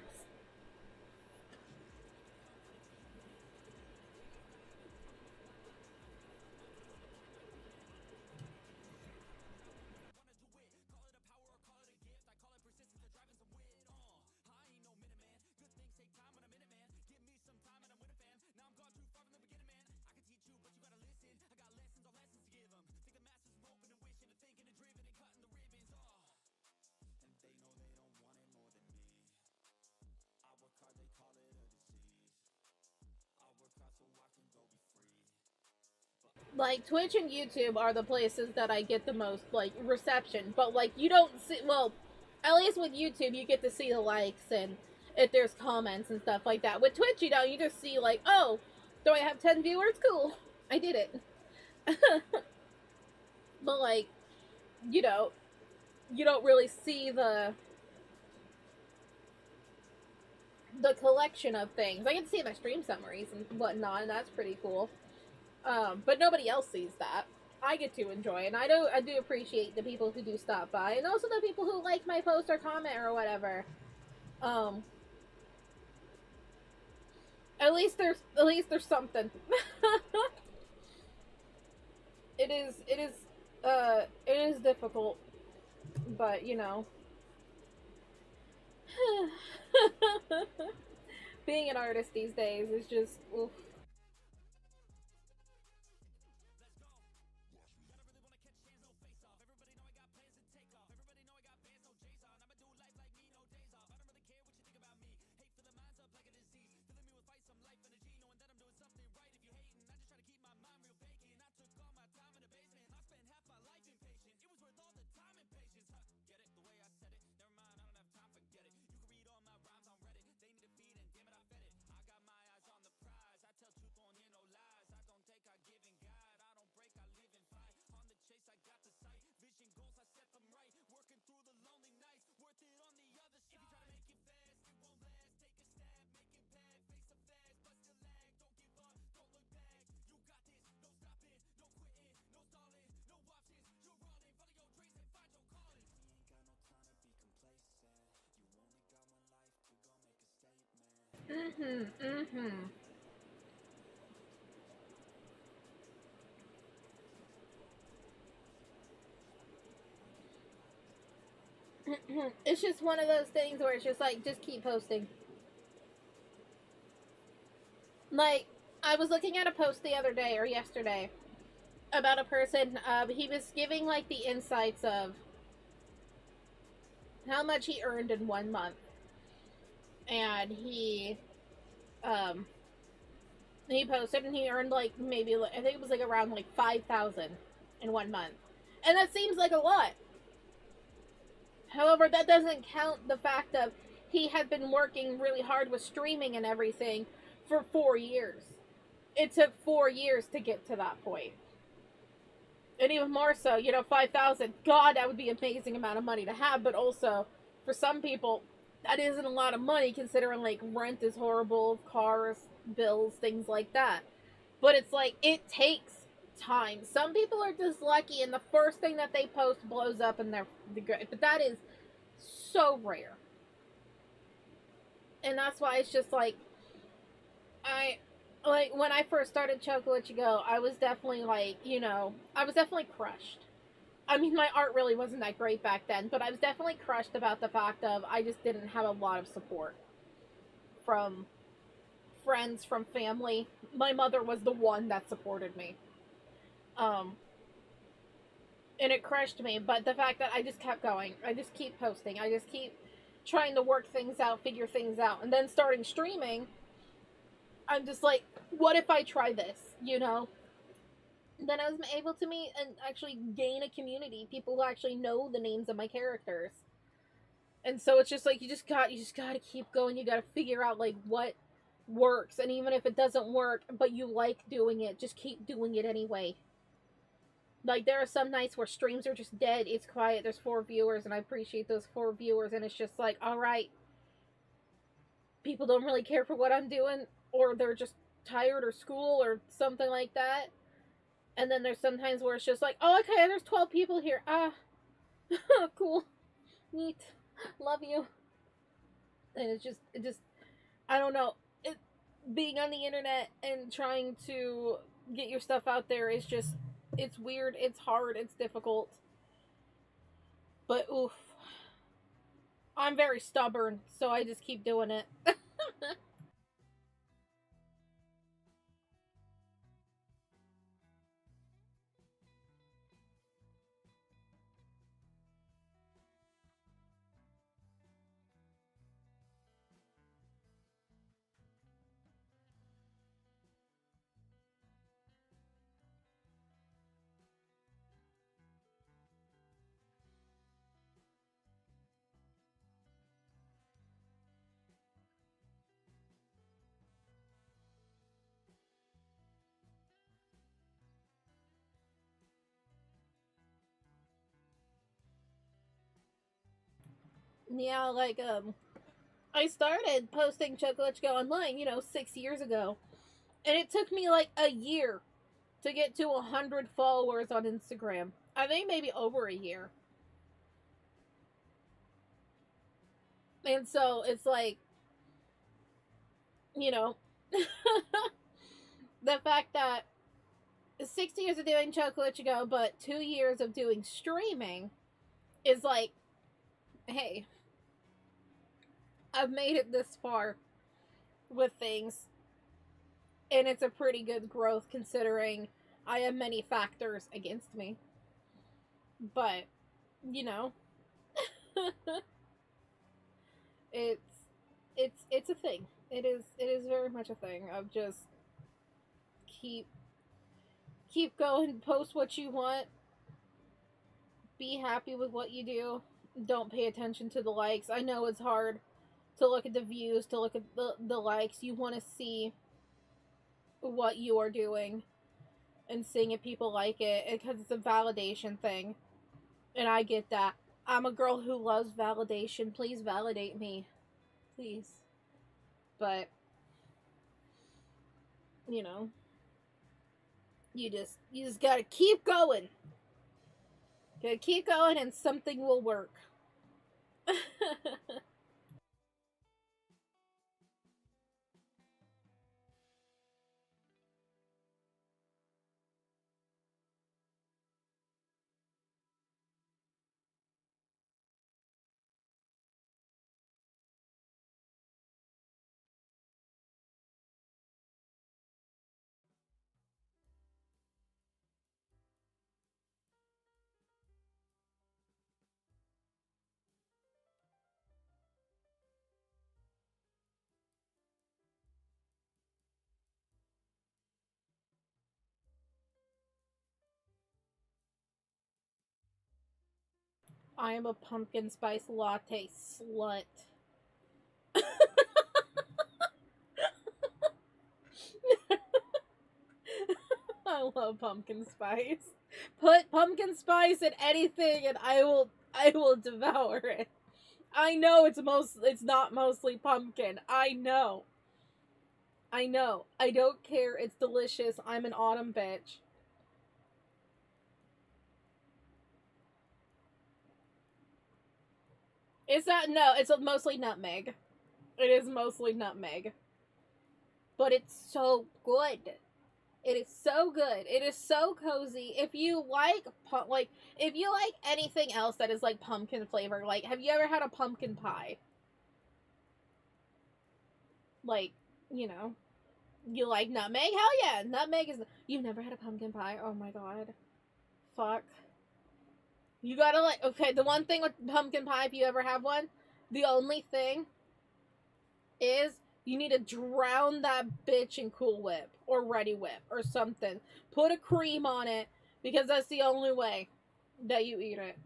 S1: like Twitch and YouTube are the places that I get the most like reception, but like you don't see, well, at least with YouTube you get to see the likes and if there's comments and stuff like that. With Twitch, you know, you just see like, oh, do I have 10 viewers? Cool, I did it. But like, you know, you don't really see the collection of things. I can see my stream summaries and whatnot, and that's pretty cool. But nobody else sees that. I get to enjoy it, and I do appreciate the people who do stop by, and also the people who like my post or comment or whatever. At least there's something. It is difficult, but you know, being an artist these days is just oof. It's just one of those things where it's just like, just keep posting. Like, I was looking at a post the other day or yesterday about a person. He was giving like the insights of how much he earned in 1 month, and he posted and he earned like maybe I think it was like around like 5,000 in 1 month, and that seems like a lot. However, that doesn't count the fact of he had been working really hard with streaming and everything for 4 years. It took 4 years to get to that point. And even more so, you know, 5,000, God, that would be an amazing amount of money to have, but also, for some people, that isn't a lot of money, considering, like, rent is horrible, cars, bills, things like that. But it's like, it takes time. Some people are just lucky, and the first thing that they post blows up, and they're good. But that is so rare. And that's why it's just like, like, when I first started Chocolate You Go, I was definitely, like, you know, I was definitely crushed. I mean, my art really wasn't that great back then, but I was definitely crushed about the fact of I just didn't have a lot of support from friends, from family. My mother was the one that supported me. And it crushed me, but the fact that I just kept going, I just keep posting, I just keep trying to work things out, figure things out, and then starting streaming, I'm just like, what if I try this, you know? Then I was able to meet and actually gain a community, people who actually know the names of my characters. And so it's just like, you just gotta keep going, you gotta figure out, like, what works, and even if it doesn't work, but you like doing it, just keep doing it anyway. Like, there are some nights where streams are just dead, it's quiet, there's 4 viewers, and I appreciate those 4 viewers, and it's just like, alright, people don't really care for what I'm doing, or they're just tired or school or something like that. And then there's sometimes where it's just like, oh, okay, there's 12 people here. Cool. Neat. Love you. And it just, I don't know. Being on the internet and trying to get your stuff out there is just, it's weird, it's hard, it's difficult. But oof. I'm very stubborn, so I just keep doing it. Yeah, like, I started posting Chocolate Go online, 6 years ago. And it took me like a year to get to 100 followers on Instagram. I think maybe over a year. And so it's like, you know, the fact that 6 years of doing Chocolate Go, but 2 years of doing streaming is like, hey, I've made it this far with things. And it's a pretty good growth considering I have many factors against me. But, you know, it's it's a thing. It is very much a thing of just keep going, post what you want, be happy with what you do. Don't pay attention to the likes. I know it's hard to look at the views, to look at the likes. You want to see what you are doing and seeing if people like it because it's a validation thing. And I get that. I'm a girl who loves validation. Please validate me. Please. But, you know, you just gotta keep going. Gotta keep going and something will work. I am a pumpkin spice latte slut. I love pumpkin spice. Put pumpkin spice in anything and I will devour it. I know it's not mostly pumpkin. I know. I know. I don't care. It's delicious. I'm an autumn bitch. It's not, no, it's mostly nutmeg. It is mostly nutmeg. But it's so good. It is so good. It is so cozy. If you like if you like anything else that is like pumpkin flavor, like have you ever had a pumpkin pie? Like, you know, you like nutmeg? Hell yeah, nutmeg is. You've never had a pumpkin pie? Oh my god, fuck. You gotta like. Okay, the one thing with pumpkin pie, if you ever have one, the only thing is you need to drown that bitch in Cool Whip or Ready Whip or something. Put a cream on it because that's the only way that you eat it.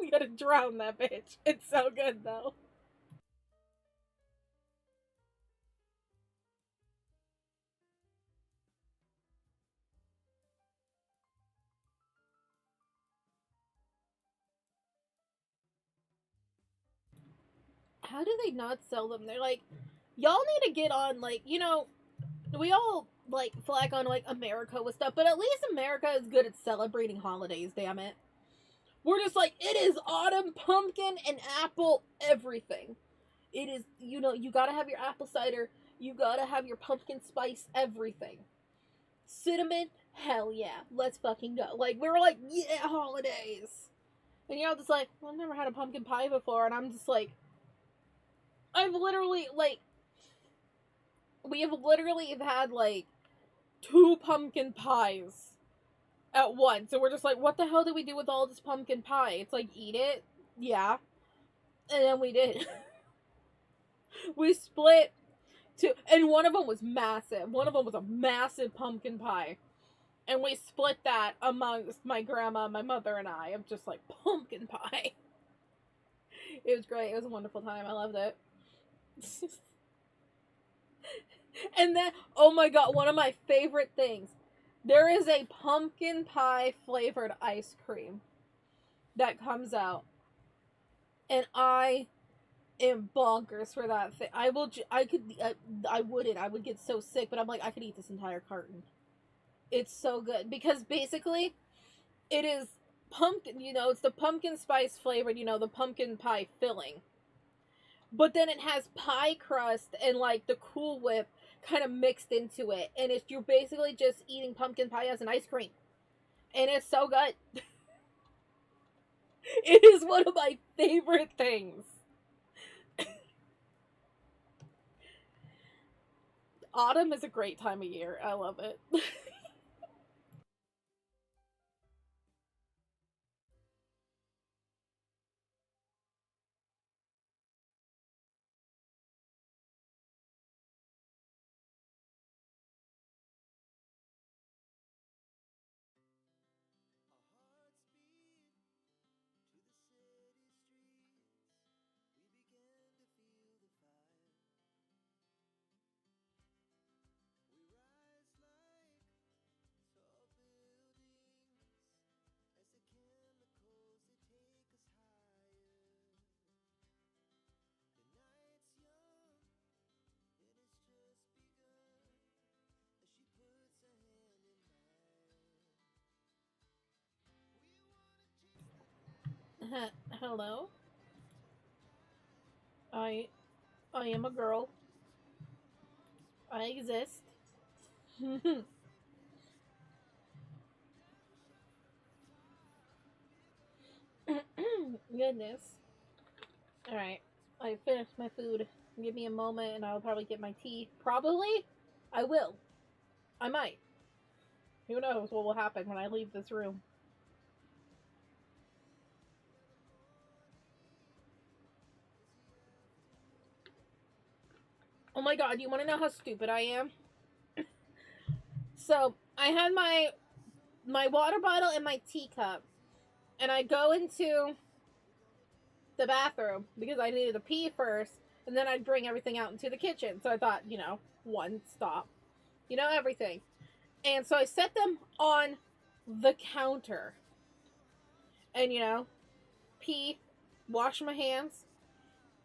S1: You gotta drown that bitch. It's so good though. How do they not sell them? They're like, y'all need to get on, like, we all like flag on like America with stuff, but at least America is good at celebrating holidays, damn it. We're just like, it is autumn, pumpkin, and apple, everything. It is, you gotta have your apple cider, you gotta have your pumpkin spice, everything. Cinnamon, hell yeah, let's fucking go. Like, we were like, yeah, holidays. And you're just like, well, I've never had a pumpkin pie before, and I'm just like, I've literally, like, we have literally had, like, 2 pumpkin pies at once. And we're just like, what the hell do we do with all this pumpkin pie? It's like, eat it? Yeah. And then we did. We split 2. And one of them was massive. One of them was a massive pumpkin pie. And we split that amongst my grandma, my mother, and I. I'm just like, pumpkin pie. It was great. It was a wonderful time. I loved it. And then, oh my god, one of my favorite things. There is a pumpkin pie flavored ice cream that comes out. and I am bonkers for that thing. I would get so sick, but I'm like, I could eat this entire carton. It's so good because basically it is pumpkin, it's the pumpkin spice flavored, the pumpkin pie filling. But then it has pie crust and like the Cool Whip kind of mixed into it, and you're basically just eating pumpkin pie as an ice cream. And it's so good. It is one of my favorite things. Autumn is a great time of year. I love it. Hello? I I am a girl. I exist. Goodness. Alright. I finished my food. Give me a moment and I'll probably get my tea. Probably? I will. I might. Who knows what will happen when I leave this room. Oh my god, you want to know how stupid I am? So, I had my water bottle and my teacup, and I go into the bathroom because I needed to pee first, and then I'd bring everything out into the kitchen. So I thought, one stop, everything. And so I set them on the counter, and pee, wash my hands,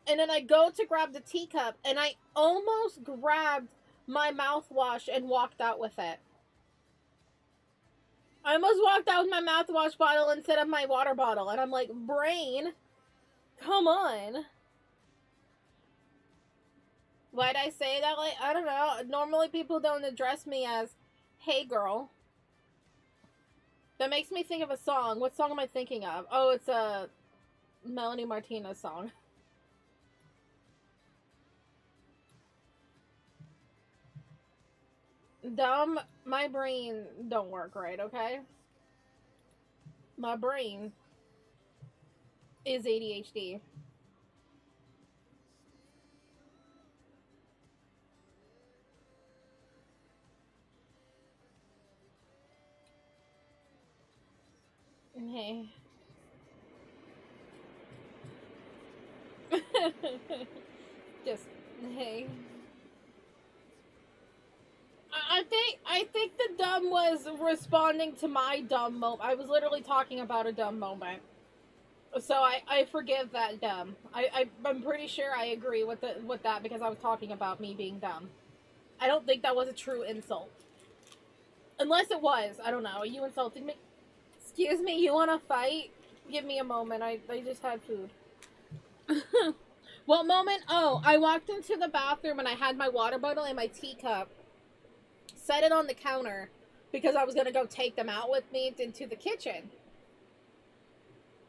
S1: and then I go to grab the teacup, and I almost grabbed my mouthwash and walked out with it. I almost walked out with my mouthwash bottle instead of my water bottle, and I'm like, brain, come on. Why'd I say that? Like, I don't know. Normally people don't address me as, hey girl. That makes me think of a song. What song am I thinking of? Oh, it's a Melanie Martinez song. Dumb, my brain don't work right, okay? My brain is ADHD. Hey. Just, hey. I think the dumb was responding to my dumb moment. I was literally talking about a dumb moment. So I forgive that dumb. I'm pretty sure I agree with that because I was talking about me being dumb. I don't think that was a true insult. Unless it was. I don't know. Are you insulting me? Excuse me, you wanna fight? Give me a moment. I just had food. What moment? Oh, I walked into the bathroom and I had my water bottle and my teacup. Set it on the counter because I was gonna go take them out with me into the kitchen.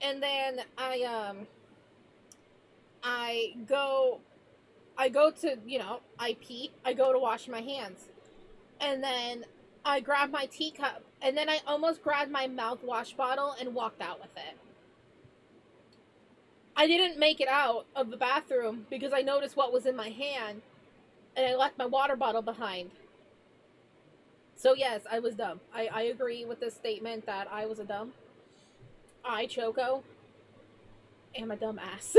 S1: And then I go to, I pee. I go to wash my hands. And then I grab my teacup. And then I almost grabbed my mouthwash bottle and walked out with it. I didn't make it out of the bathroom because I noticed what was in my hand. And I left my water bottle behind. So yes, I was dumb. I agree with this statement that I was a dumb. I, Choco, am a dumb ass.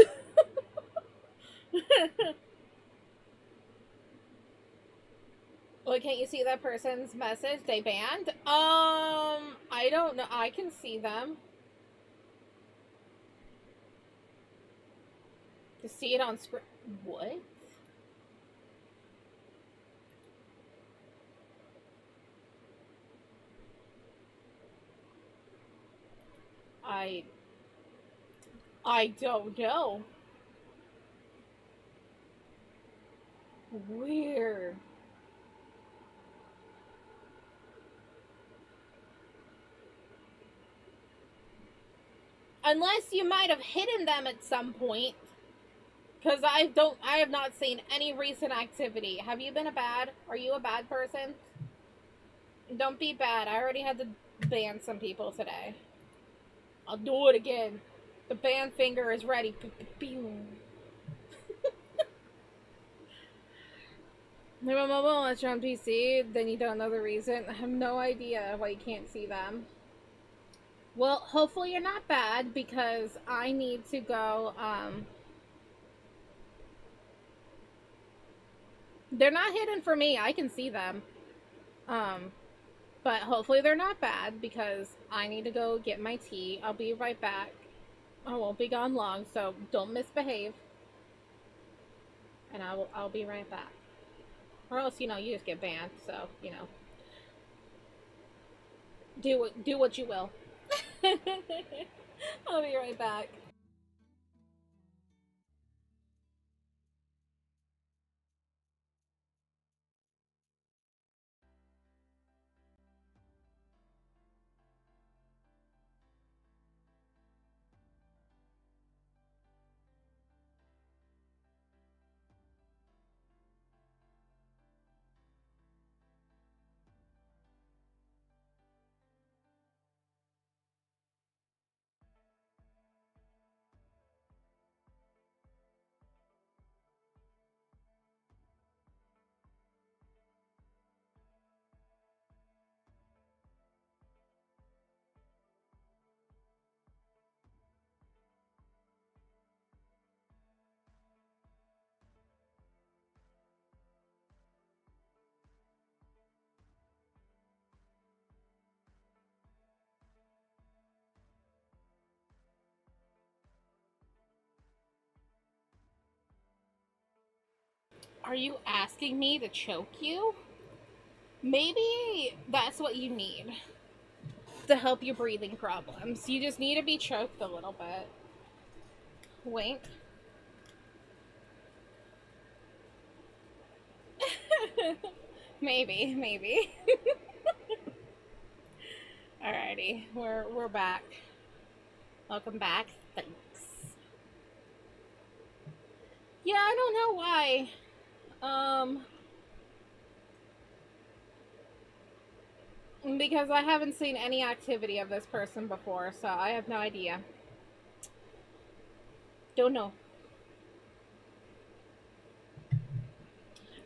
S1: Well, can't you see that person's message? They banned? I don't know. I can see them. To see it on screen. What? I don't know. Weird. Unless you might have hidden them at some point. Because I have not seen any recent activity. Have you been a bad? Are you a bad person? Don't be bad. I already had to ban some people today. I'll do it again. The ban finger is ready. If I'm mobile unless you're on PC, then you don't know the reason. I have no idea why you can't see them. Well, hopefully you're not bad, because I need to go, they're not hidden for me. I can see them. But hopefully they're not bad, because I need to go get my tea. I'll be right back. I won't be gone long, so don't misbehave. And I'll be right back. Or else, you just get banned, so, do what you will. I'll be right back. Are you asking me to choke you? Maybe that's what you need to help your breathing problems. You just need to be choked a little bit. Wink. maybe. Alrighty, we're back. Welcome back. Thanks. Yeah, I don't know why. Because I haven't seen any activity of this person before, so I have no idea. Don't know.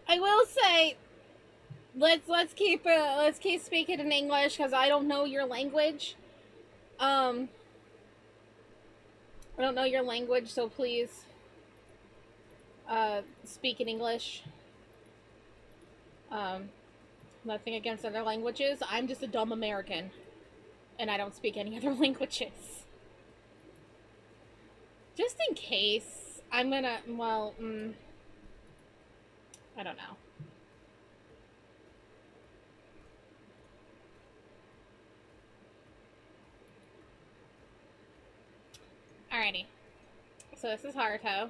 S1: I will say, let's keep speaking in English, because I don't know your language. I don't know your language, so please speak in English. Nothing against other languages. I'm just a dumb American, and I don't speak any other languages. Just in case, I'm gonna, well, I don't know. Alrighty. So this is Haruto.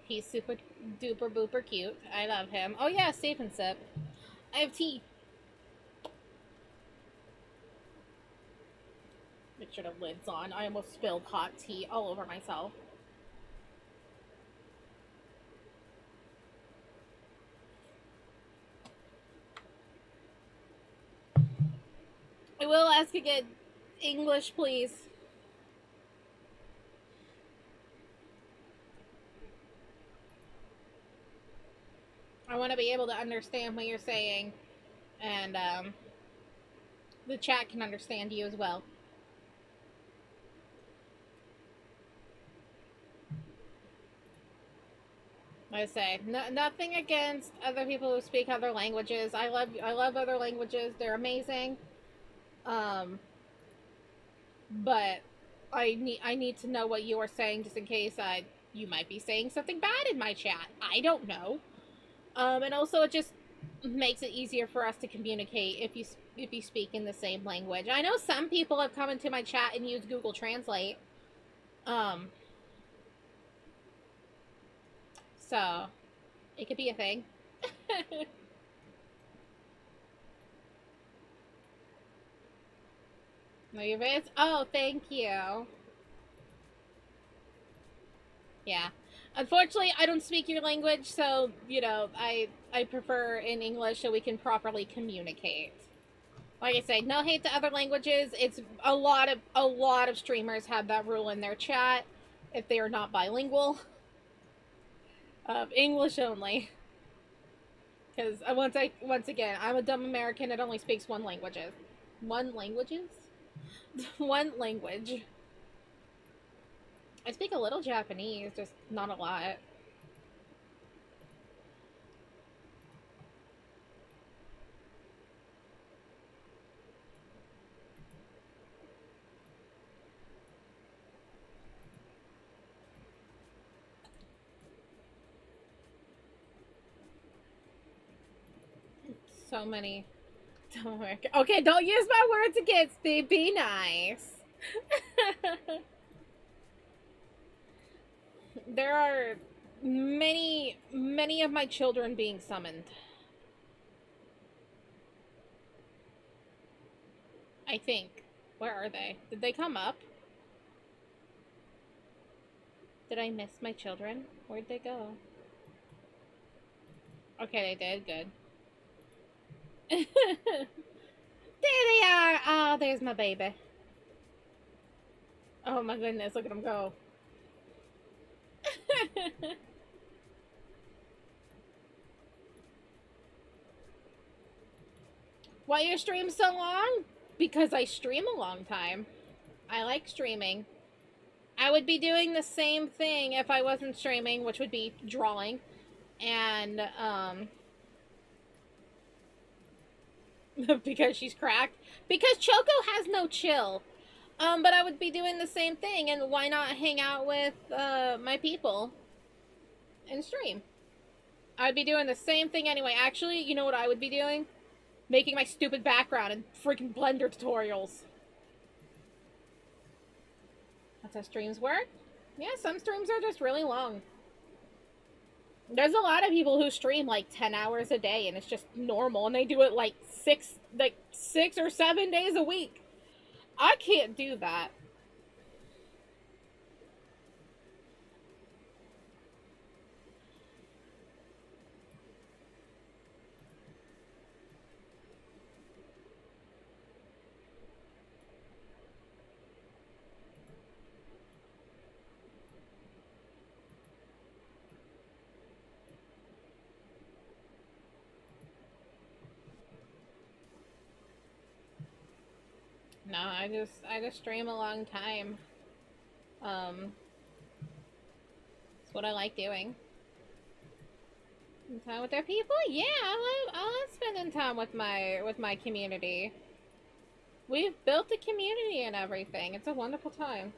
S1: He's super duper booper cute. I love him. Oh yeah, safe and sip. I have tea. Make sure the lid's on. I almost spilled hot tea all over myself. I will ask again, English, please. I want to be able to understand what you're saying, and the chat can understand you as well. I say nothing against other people who speak other languages. I love other languages. They're amazing. But I need to know what you are saying, just in case I
S3: you might be saying something bad in my chat. I don't know. And also it just makes it easier for us to communicate if you speak in the same language. I know some people have come into my chat and used Google Translate. So it could be a thing. No, your vids? Oh, thank you. Yeah. Unfortunately, I don't speak your language, so, you know, I prefer in English so we can properly communicate. Like I say, no hate to other languages. It's a lot of streamers have that rule in their chat if they are not bilingual. English only. Because once again, I'm a dumb American that only speaks one languages. One languages? One language. I speak a little Japanese, just not a lot. So many. Okay, don't use my words against me. Be nice. There are many of my children being summoned. I think. Where are they? Did they come up? Did I miss my children? Where'd they go? Okay, they did. Good. There they are! Oh, there's my baby. Oh my goodness, look at him go. Why your stream so long? Because I stream a long time. I like streaming. I would be doing the same thing if I wasn't streaming, which would be drawing. And, because she's cracked. Because Choco has no chill. But I would be doing the same thing, and why not hang out with, my people and stream? I'd be doing the same thing anyway. Actually, you know what I would be doing? Making my stupid background and freaking Blender tutorials. That's how streams work? Yeah, some streams are just really long. There's a lot of people who stream like 10 hours a day and it's just normal, and they do it like six or 7 days a week. I can't do that. No, I just stream a long time. It's what I like doing. Spend time with their people? Yeah, I love spending time with my community. We've built a community and everything. It's a wonderful time.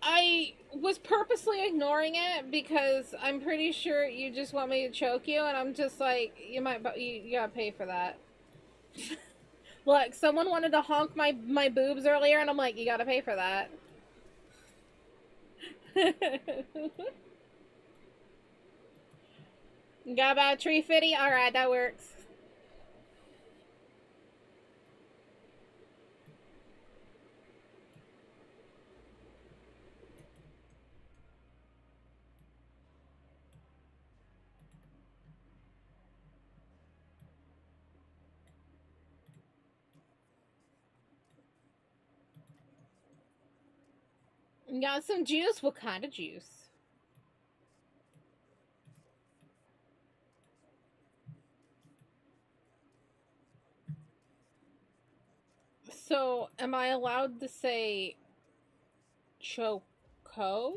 S3: I was purposely ignoring it because I'm pretty sure you just want me to choke you, and I'm just like, you gotta pay for that. Look, someone wanted to honk my boobs earlier, and I'm like, you gotta pay for that. Got about a tree fitty? Alright, that works. Got some juice? What kind of juice? So, am I allowed to say Choco?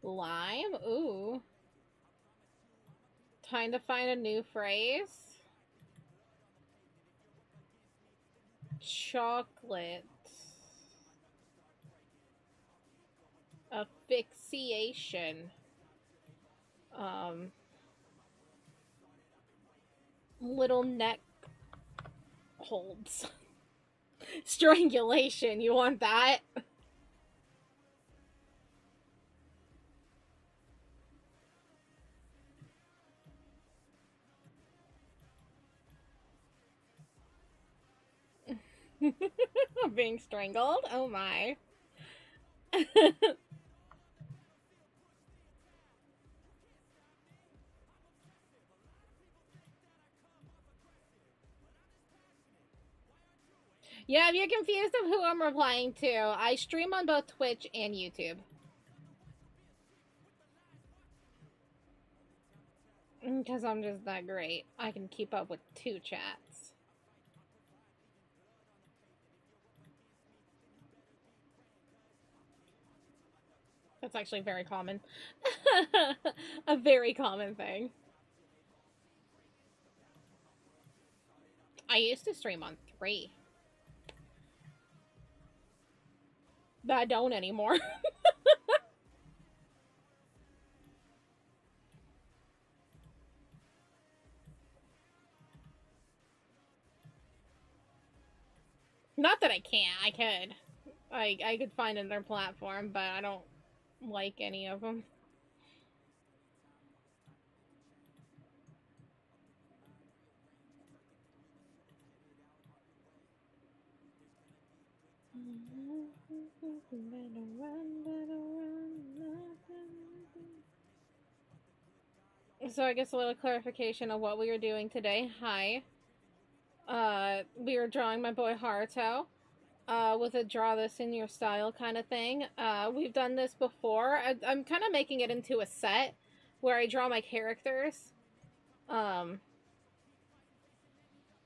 S3: Lime? Ooh. Time to find a new phrase. Chocolate. Asphyxiation. Little neck holds. Strangulation. You want that? Being strangled? Oh my. Yeah, if you're confused of who I'm replying to, I stream on both Twitch and YouTube. Because I'm just that great. I can keep up with 2 chats. That's actually very common. A very common thing. I used to stream on 3. But I don't anymore. Not that I can't. I could. I could find another platform, but I don't like any of them. So I guess a little clarification of what we were doing today. Hi. We were drawing my boy Haruto. With a draw this in your style kind of thing. We've done this before. I'm kind of making it into a set where I draw my characters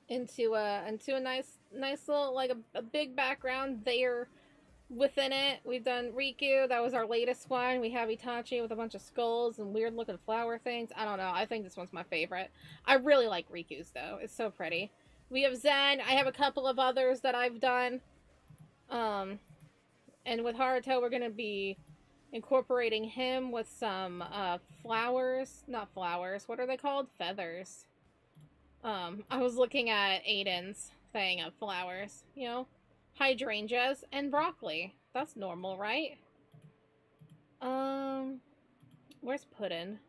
S3: into a nice little, like a big background there within it. We've done Riku. That was our latest one. We have Itachi with a bunch of skulls and weird looking flower things. I don't know. I think this one's my favorite. I really like Riku's though. It's so pretty. We have Zen. I have a couple of others that I've done. And with Haruto, we're gonna be incorporating him with some flowers. Not flowers. What are they called? Feathers. I was looking at Aiden's thing of flowers. You know, hydrangeas and broccoli. That's normal, right? Where's Puddin?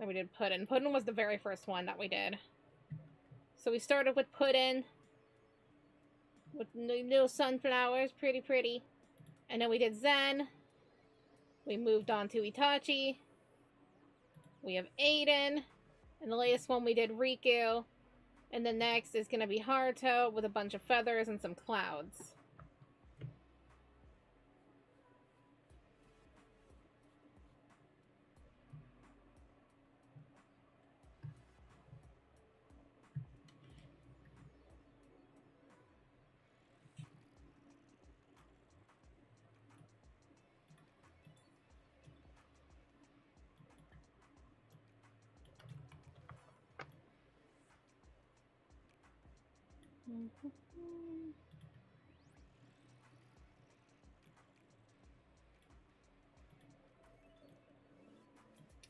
S3: Oh, we did Puddin. Puddin was the very first one that we did. So we started with Puddin. With little sunflowers, pretty. And then we did Zen. We moved on to Itachi. We have Aiden. And the latest one we did Riku. And the next is going to be Haruto with a bunch of feathers and some clouds.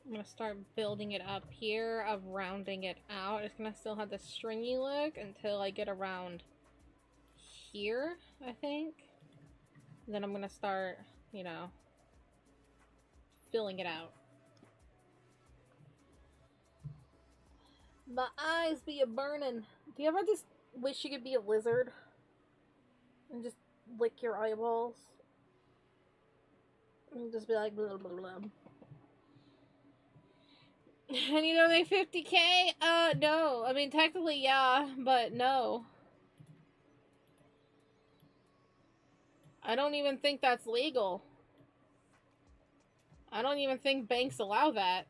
S3: I'm going to start building it up here, of rounding it out. It's going to still have the stringy look until I get around here, I think. And then I'm going to start, you know, filling it out. My eyes be a burning. Do you ever just wish you could be a lizard? And just lick your eyeballs? And just be like, blah, blah, blah. And you know they 50K? No. I mean, technically, yeah, but no. I don't even think that's legal. I don't even think banks allow that.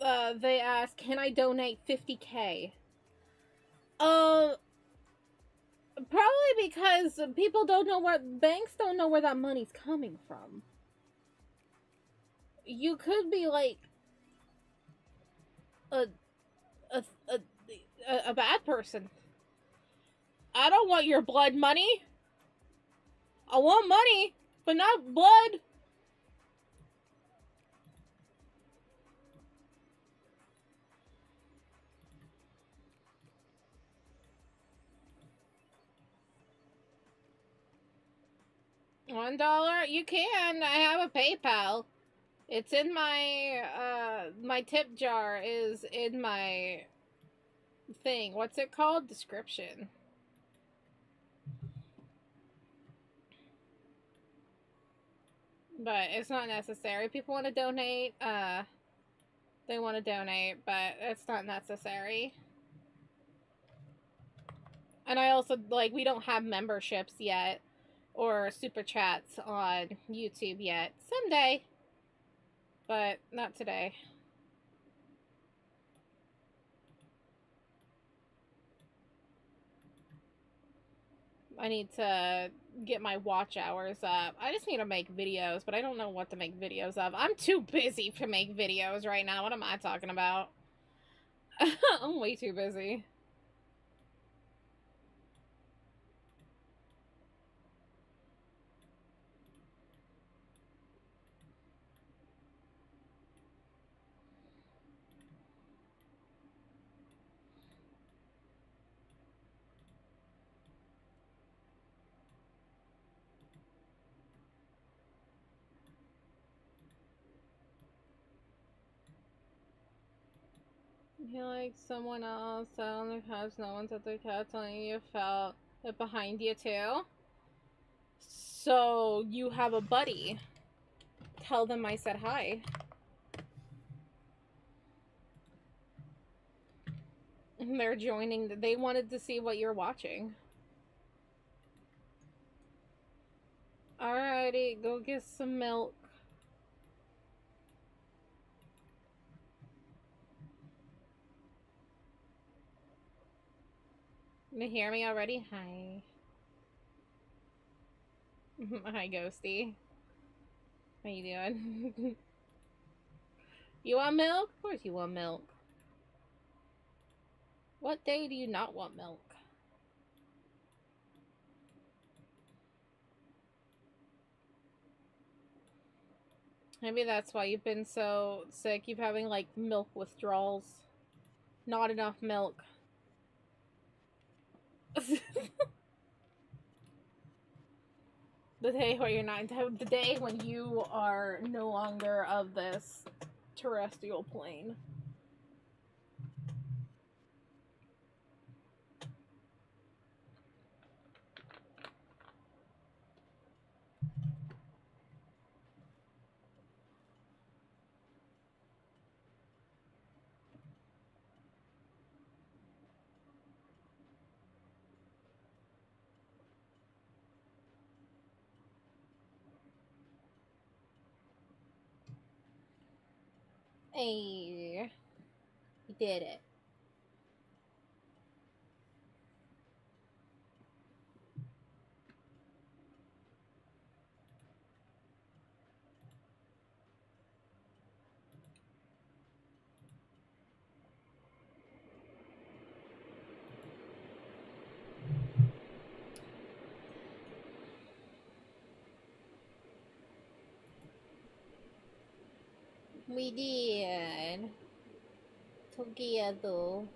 S3: they asked, can I donate 50K? Probably because people don't know banks don't know where that money's coming from. You could be like a a a, a bad person. I don't want your blood money. I want money, but not blood. $1? You can. I have a PayPal. It's in my my tip jar is in my thing. What's it called? Description. But it's not necessary. People want to donate, they want to donate, but it's not necessary. And I also, like, we don't have memberships yet or super chats on YouTube yet. Someday. But not today. I need to get my watch hours up. I just need to make videos, but I don't know what to make videos of. I'm too busy to make videos right now. What am I talking about? I'm way too busy. You like someone else that only has no one's at the cat telling you felt it behind you too? So you have a buddy. Tell them I said hi. They're joining. They wanted to see what you're watching. Alrighty, go get some milk. You hear me already? Hi. Hi, Ghosty. How you doing? You want milk? Of course you want milk. What day do you not want milk? Maybe that's why you've been so sick. You're having, like, milk withdrawals. Not enough milk. The day where you're not, the day when you are no longer of this terrestrial plane. Hey, you did it. We did. Together.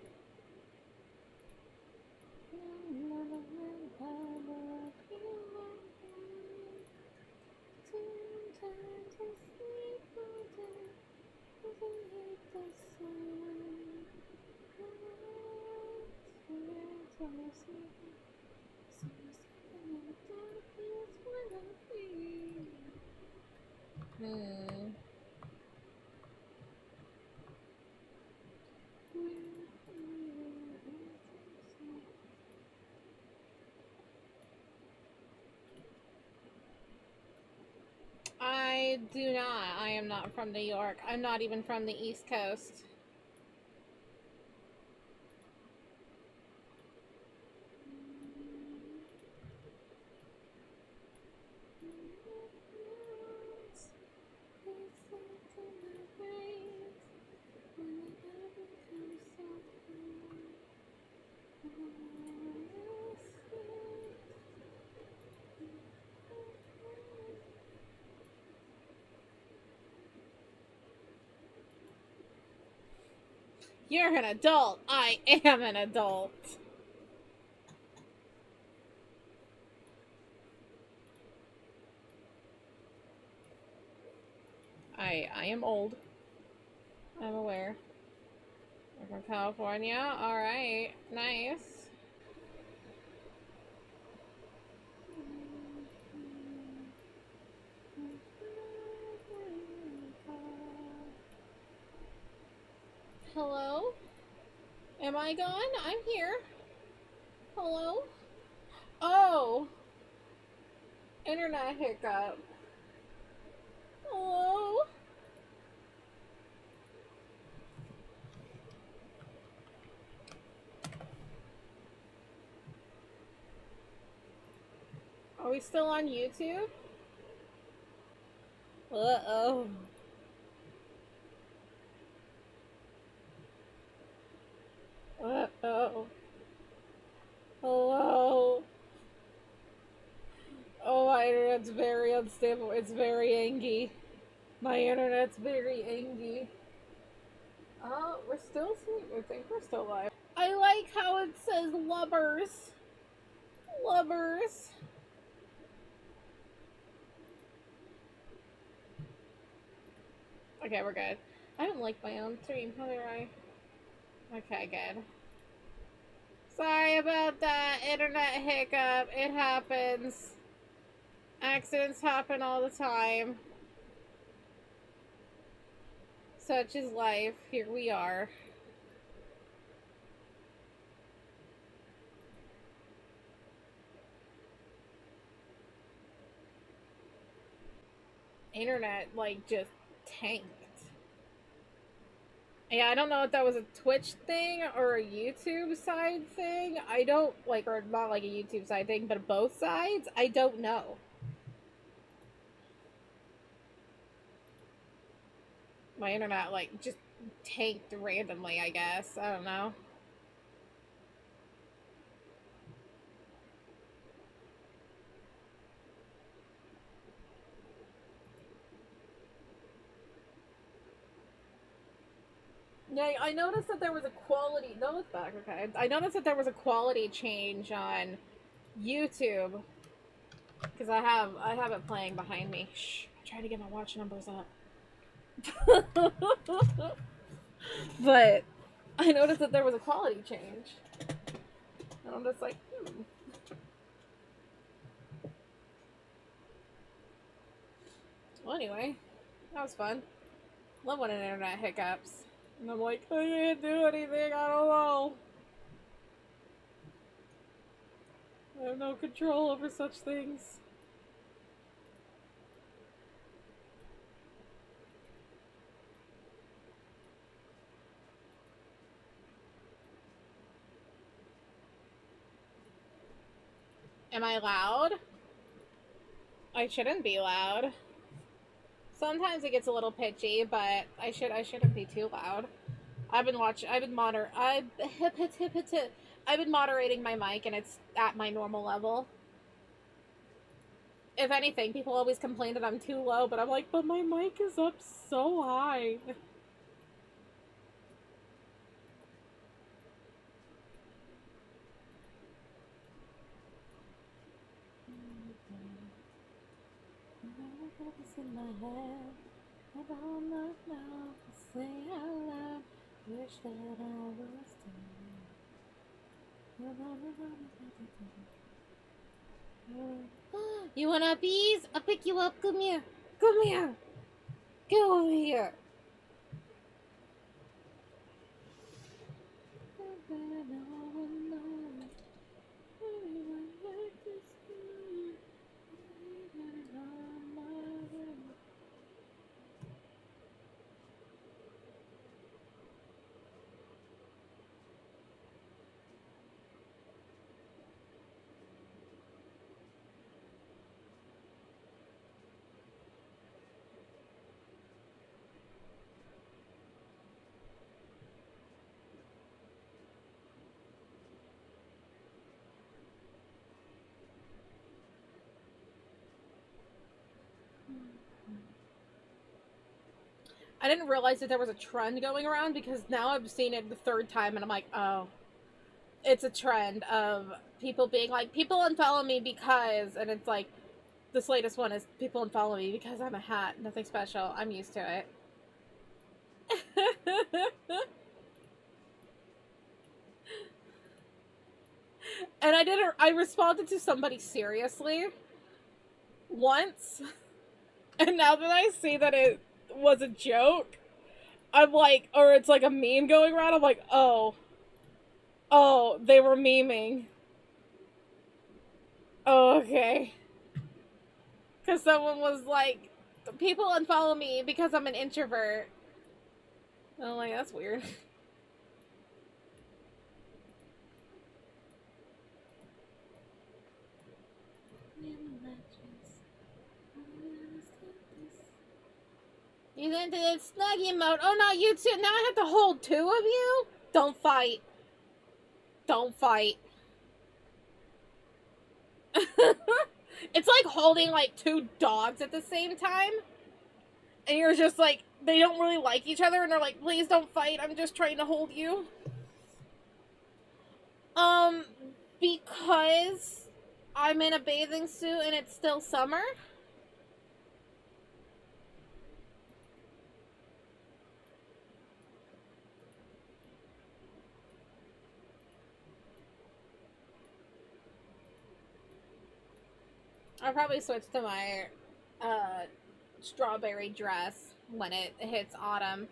S3: I do not. I am not from New York. I'm not even from the East Coast. You're an adult. I am an adult. I am old. I'm aware. I'm from California. Alright. Nice. Hello? Am I gone? I'm here. Hello? Oh! Internet hiccup. Hello? Are we still on YouTube? Uh-oh. Uh-oh. Hello? Oh, my internet's very unstable. It's very angy. My internet's very angy. Oh, we're still I think we're still live. I like how it says lubbers. Lubbers. Okay, we're good. I don't like my own stream. How do I? Okay, good. Sorry about that internet hiccup. It happens. Accidents happen all the time. Such is life. Here we are. Internet, like, just tanked. Yeah, I don't know if that was a Twitch thing or a YouTube side thing. I don't, like, or not like a YouTube side thing, but both sides? I don't know. My internet, like, just tanked randomly, I guess. I don't know. Yeah, I noticed that there was a quality... No, it's back, okay. I noticed that there was a quality change on YouTube. Because I have it playing behind me. Shh, I'm trying to get my watch numbers up. But I noticed that there was a quality change. And I'm just like, Well, anyway, that was fun. Love when an internet hiccups. And I'm like, I can't do anything, I don't know. I have no control over such things. Am I loud? I shouldn't be loud. Sometimes it gets a little pitchy, but I shouldn't be too loud. I've been moderating my mic and it's at my normal level. If anything, people always complain that I'm too low, but I'm like, but my mic is up so high. In my head, I don't know now to say out loud. Wish that I was there. You want uppies? I'll pick you up. Come here. Come here. Get over here. I didn't realize that there was a trend going around because now I've seen it the third time and I'm like, oh, it's a trend of people being like, people unfollow me because, and it's like, this latest one is people unfollow me because I'm a hat. Nothing special. I'm used to it. And I responded to somebody seriously once. And now that I see that it was a joke, I'm like, or it's like a meme going around, I'm like, oh, they were memeing. Oh, okay. Because someone was like, people unfollow me because I'm an introvert. And I'm like, that's weird. You into this snuggie mode? Oh no, you two! Now I have to hold two of you? Don't fight. Don't fight. It's like holding like two dogs at the same time. And you're just like, they don't really like each other and they're like, please don't fight, I'm just trying to hold you. Because I'm in a bathing suit and it's still summer. I'll probably switch to my strawberry dress when it hits autumn.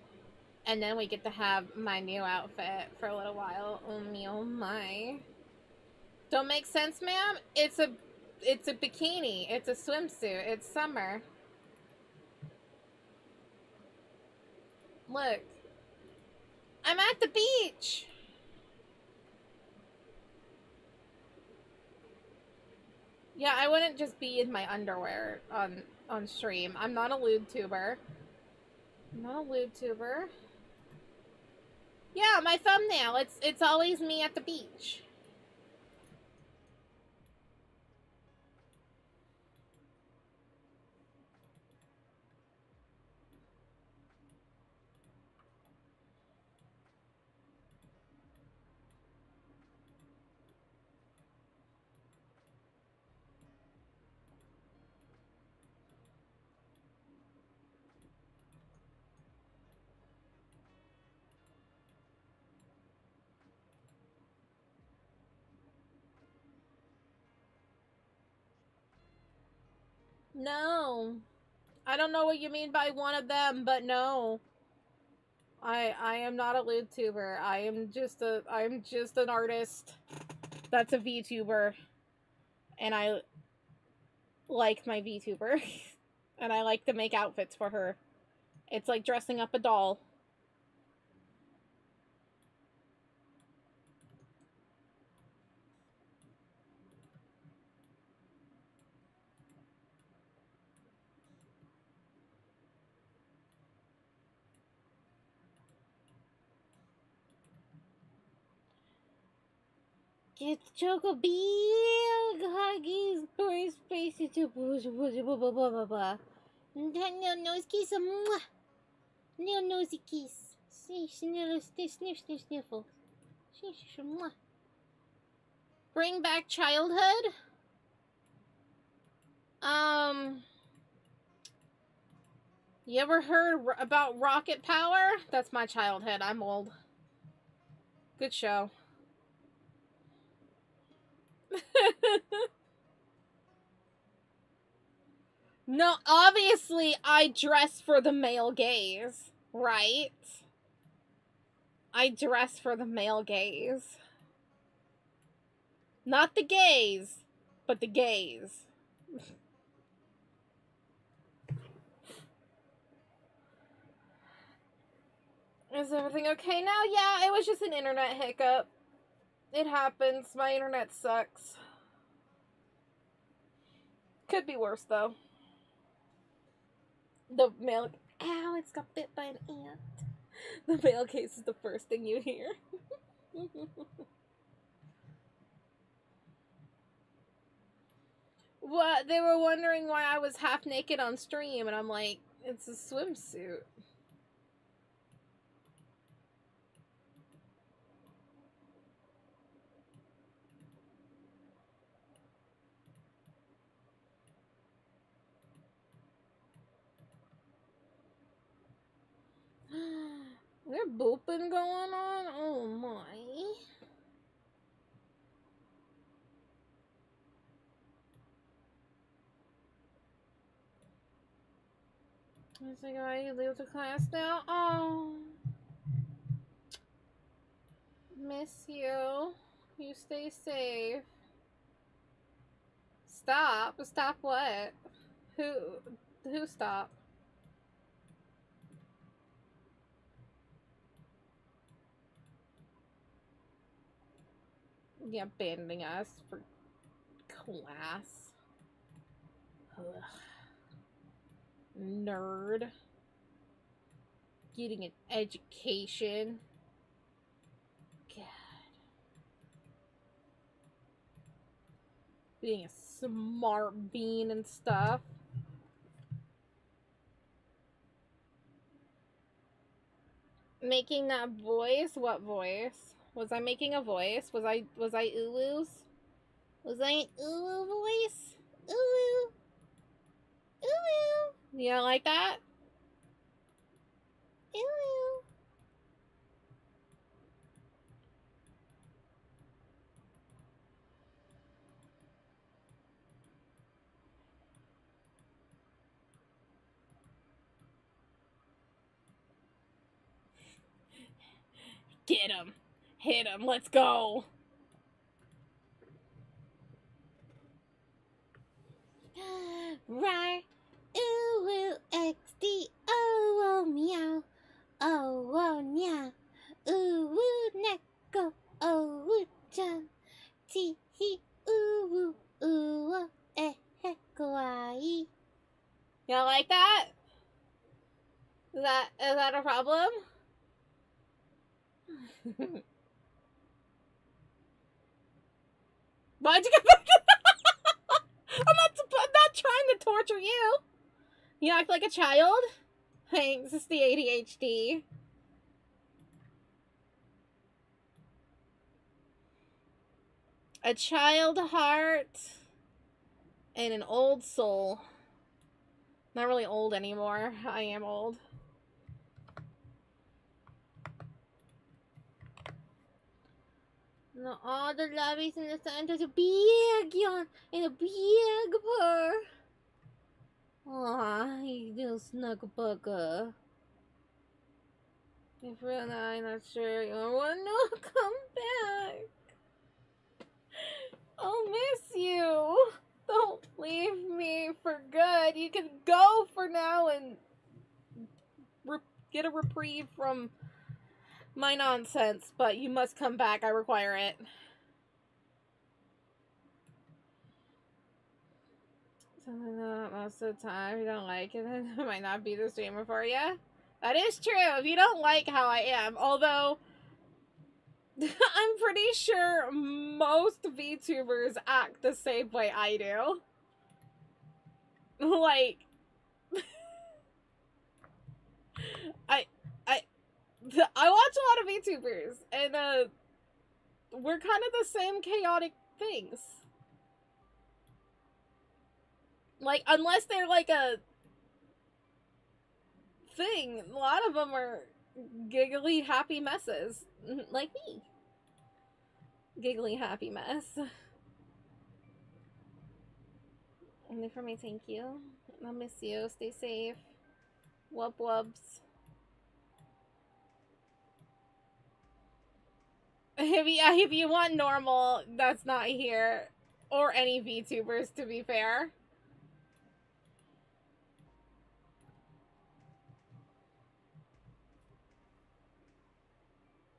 S3: And then we get to have my new outfit for a little while. Oh me, oh my. Don't make sense, ma'am? It's a bikini. It's a swimsuit. It's summer. Look. I'm at the beach. Yeah, I wouldn't just be in my underwear on stream. I'm not a lewd tuber. I'm not a lewd tuber. Yeah, my thumbnail. It's always me at the beach. No. I don't know what you mean by one of them, but no. I am not a lewd tuber. I'm just an artist that's a VTuber. And I like my VTuber. And I like to make outfits for her. It's like dressing up a doll. Get Choco big huggies, first space to blah blah blah blah blah. No nose kiss, no nosy kiss. Sniff, sniff, sniffle. Bring back childhood. You ever heard about Rocket Power? That's my childhood. I'm old. Good show. No, obviously I dress for the male gaze, right? I dress for the male gaze. Not the gays, but the gays. Is everything okay now? Yeah, it was just an internet hiccup. It happens. My internet sucks. Could be worse, though. The mail... Ow, it's got bit by an ant. The mail case is the first thing you hear. What? They were wondering why I was half naked on stream, and I'm like, it's a swimsuit. Is there booping going on? Oh my. I think I leave the class now. Oh. Miss you. You stay safe. Stop? Stop what? Who stop? Yeah, abandoning us for class. Ugh. Nerd. Getting an education. God. Being a smart bean and stuff. Making that voice? What voice? Was I making a voice? Was I uwoo's? Was I an uwoo voice? Uwoo. Uwoo. You don't like that? Uwoo. Get him. Hit him. Let's go. Right. Ooh, ooh, XD. Oh, oh, meow. Oh, oh, meow. Ooh, ooh, neko. Oh, ooh, chan. Ti, hi, ooh, ooh, ooh, eh, he, kawaii. Y'all like that? Is that a problem? Why'd you get back? I'm not trying to torture you. You act like a child? Thanks, it's the ADHD. A child heart and an old soul. Not really old anymore. I am old. No, all the lobbies in the center are big yawn and a big purr. Aw, you little snuggle bugger. If I'm not sure you want to come back. I'll miss you. Don't leave me for good. You can go for now and get a reprieve from my nonsense, but you must come back. I require it. Most of the time, if you don't like it, then it might not be the streamer for you. That is true. If you don't like how I am, although I'm pretty sure most VTubers act the same way I do. Like, I watch a lot of VTubers, and we're kind of the same chaotic things. Like, unless they're like a thing, a lot of them are giggly happy messes, like me. Giggly happy mess. Only for me, thank you. I'll miss you. Stay safe. Wub wubs. If you want normal, that's not here. Or any VTubers, to be fair.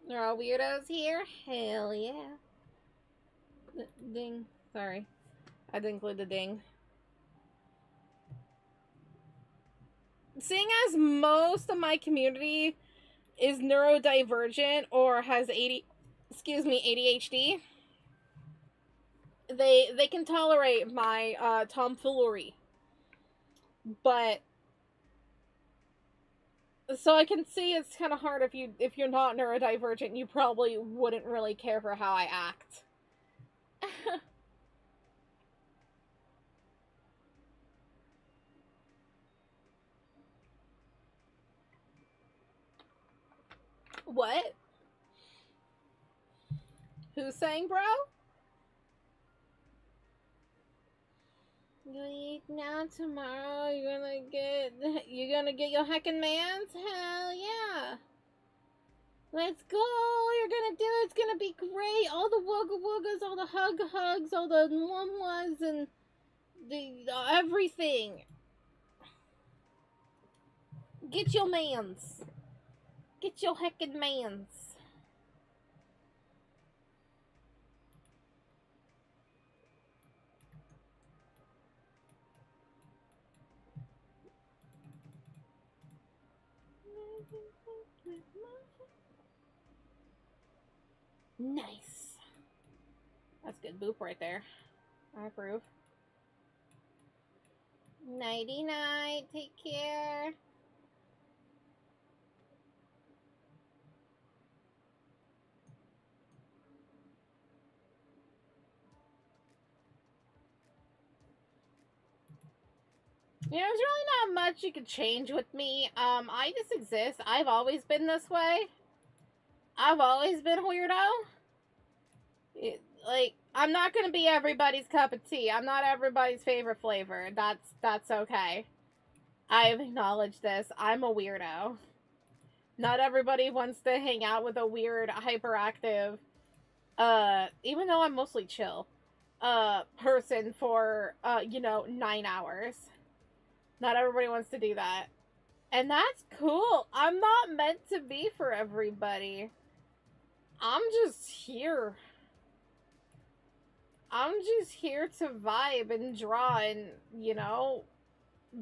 S3: There are weirdos here? Hell yeah. Ding. Sorry. I didn't include the ding. Seeing as most of my community is neurodivergent or has ADHD, they can tolerate my tomfoolery. But so I can see it's kind of hard if you're not neurodivergent, you probably wouldn't really care for how I act. What? Who's saying, bro? You eat now, tomorrow you're gonna get your heckin' mans? Hell yeah. Let's go. You're gonna do it. It's gonna be great. All the wugga wuggas, all the hugs, all the mwahs, and the everything. Get your mans. Get your heckin' mans. Nice. That's good boop right there. I approve. Nighty night. Take care. You know, there's really not much you could change with me. I just exist. I've always been this way. I've always been weirdo. I'm not gonna be everybody's cup of tea. I'm not everybody's favorite flavor. That's okay. I've acknowledged this. I'm a weirdo. Not everybody wants to hang out with a weird, hyperactive, even though I'm mostly chill, person for, 9 hours. Not everybody wants to do that. And that's cool. I'm not meant to be for everybody. I'm just here. I'm just here to vibe and draw and,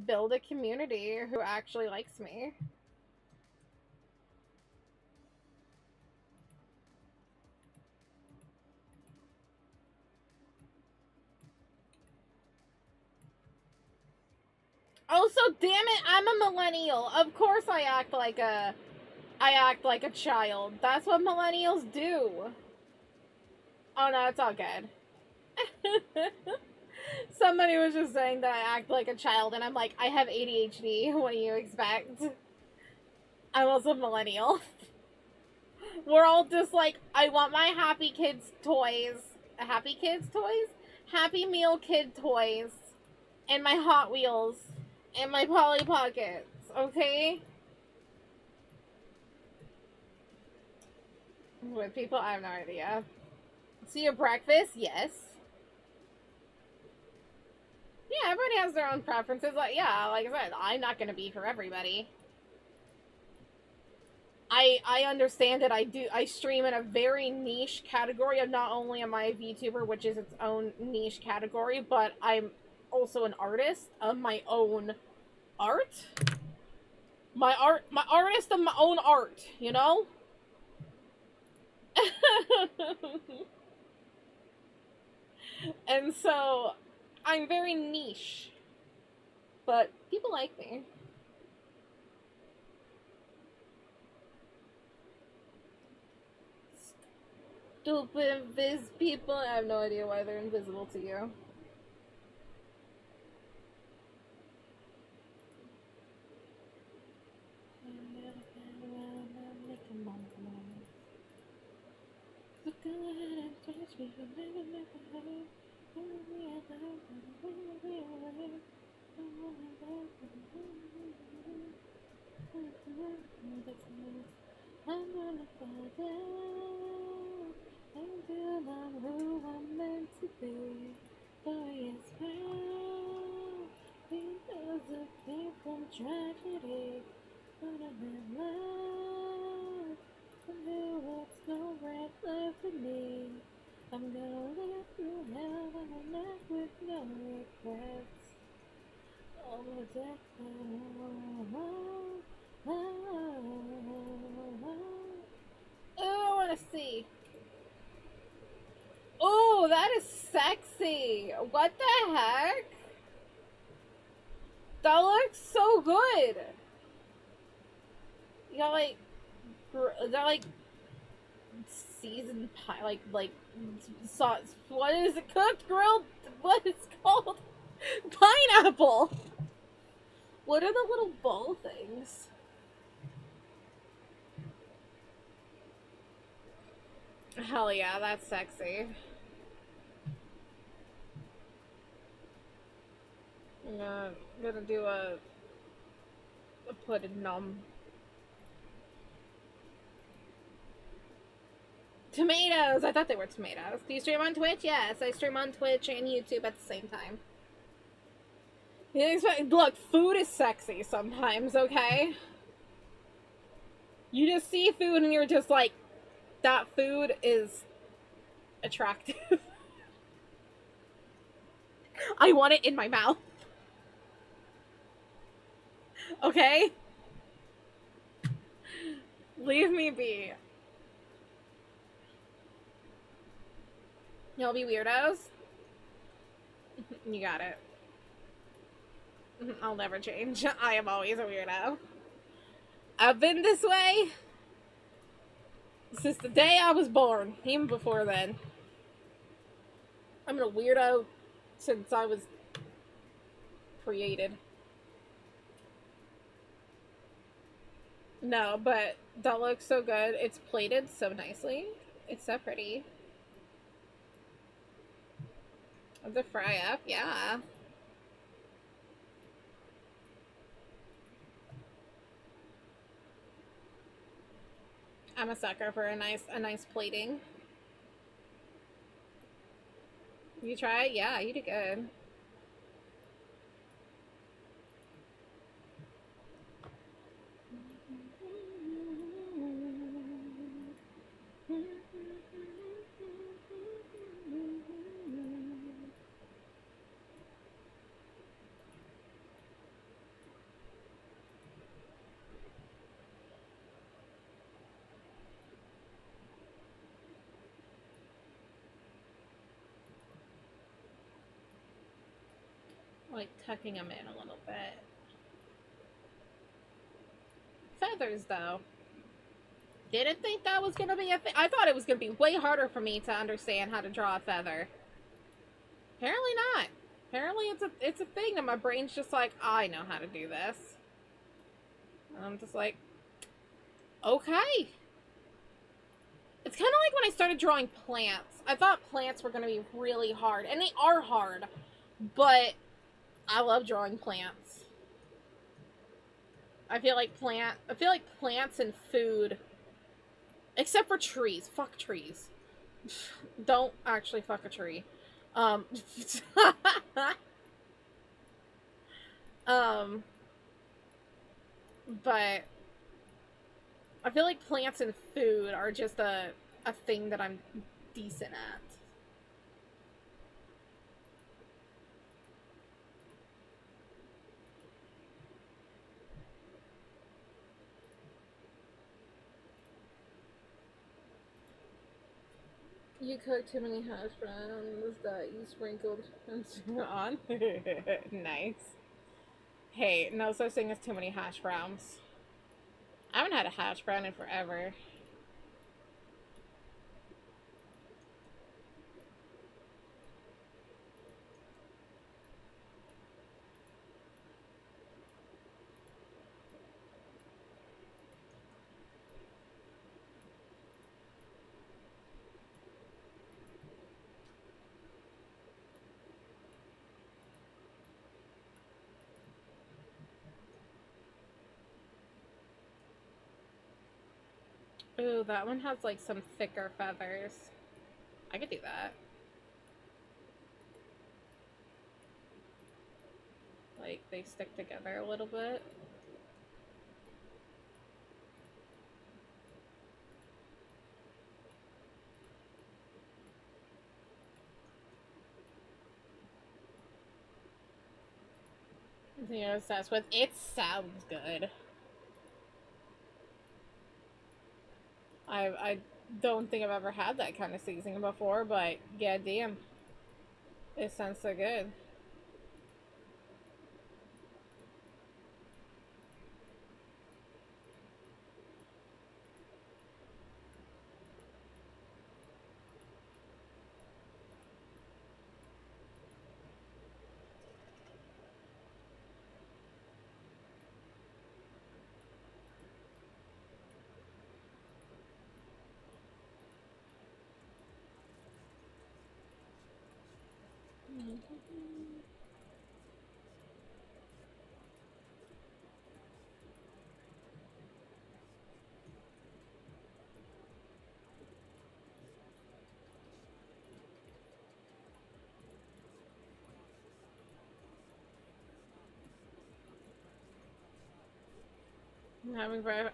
S3: build a community who actually likes me. Also, damn it, I'm a millennial. Of course I act like a child. That's what millennials do. Oh no, it's all good. Somebody was just saying that I act like a child, and I'm like, I have ADHD. What do you expect? I'm also a millennial. We're all just like, I want my Happy Kids toys. Happy Kids toys? Happy Meal Kid toys. And my Hot Wheels. And my Polly Pockets. Okay? With people, I have no idea. See your breakfast? Yes. Yeah, everybody has their own preferences. Like I said, I'm not gonna be for everybody. I understand that I stream in a very niche category of not only am I a VTuber, which is its own niche category, but I'm also an artist of my own art. My artist of my own art, you know? And so, I'm very niche. But people like me. Stupid invis people. I have no idea why they're invisible to you. I'm gonna fall down until I'm who I'm meant to be. For yes, well, because of pain from tragedy, but I'm in love, and there was no right left for me. I'm gonna live through hell and I'm left with no regrets. All the death. Oh, I want to see. Oh, that is sexy. What the heck? That looks so good. You got like seasoned pie, like sauce. What is it? Cooked, grilled? What is it called? Pineapple. What are the little ball things? Hell yeah, that's sexy. I'm gonna do a pudding nom. Tomatoes! I thought they were tomatoes. Do you stream on Twitch? Yes, I stream on Twitch and YouTube at the same time. Look, food is sexy sometimes, okay? You just see food and you're just like, that food is attractive. I want it in my mouth. Okay? Leave me be. You'll be weirdos? You got it. I'll never change. I am always a weirdo. I've been this way since the day I was born, even before then. I'm a weirdo since I was created. No, but that looks so good. It's plated so nicely. It's so pretty. The fry up, yeah. I'm a sucker for a nice plating. You try it? Yeah, you did good. Like tucking them in a little bit. Feathers, though. Didn't think that was gonna be a thing. I thought it was gonna be way harder for me to understand how to draw a feather. Apparently not. Apparently it's a thing that my brain's just like, I know how to do this. And I'm just like, okay. It's kind of like when I started drawing plants. I thought plants were going to be really hard, and they are hard, but I love drawing plants. I feel like plants and food, except for trees. Fuck trees. Don't actually fuck a tree. But I feel like plants and food are just a thing that I'm decent at. You cooked too many hash browns that you sprinkled on. Nice. Hey, no such thing as too many hash browns. I haven't had a hash brown in forever. Ooh, that one has like some thicker feathers. I could do that. Like they stick together a little bit. You're obsessed with it. Sounds good. I don't think I've ever had that kind of seasoning before, but yeah, damn. It sounds so good.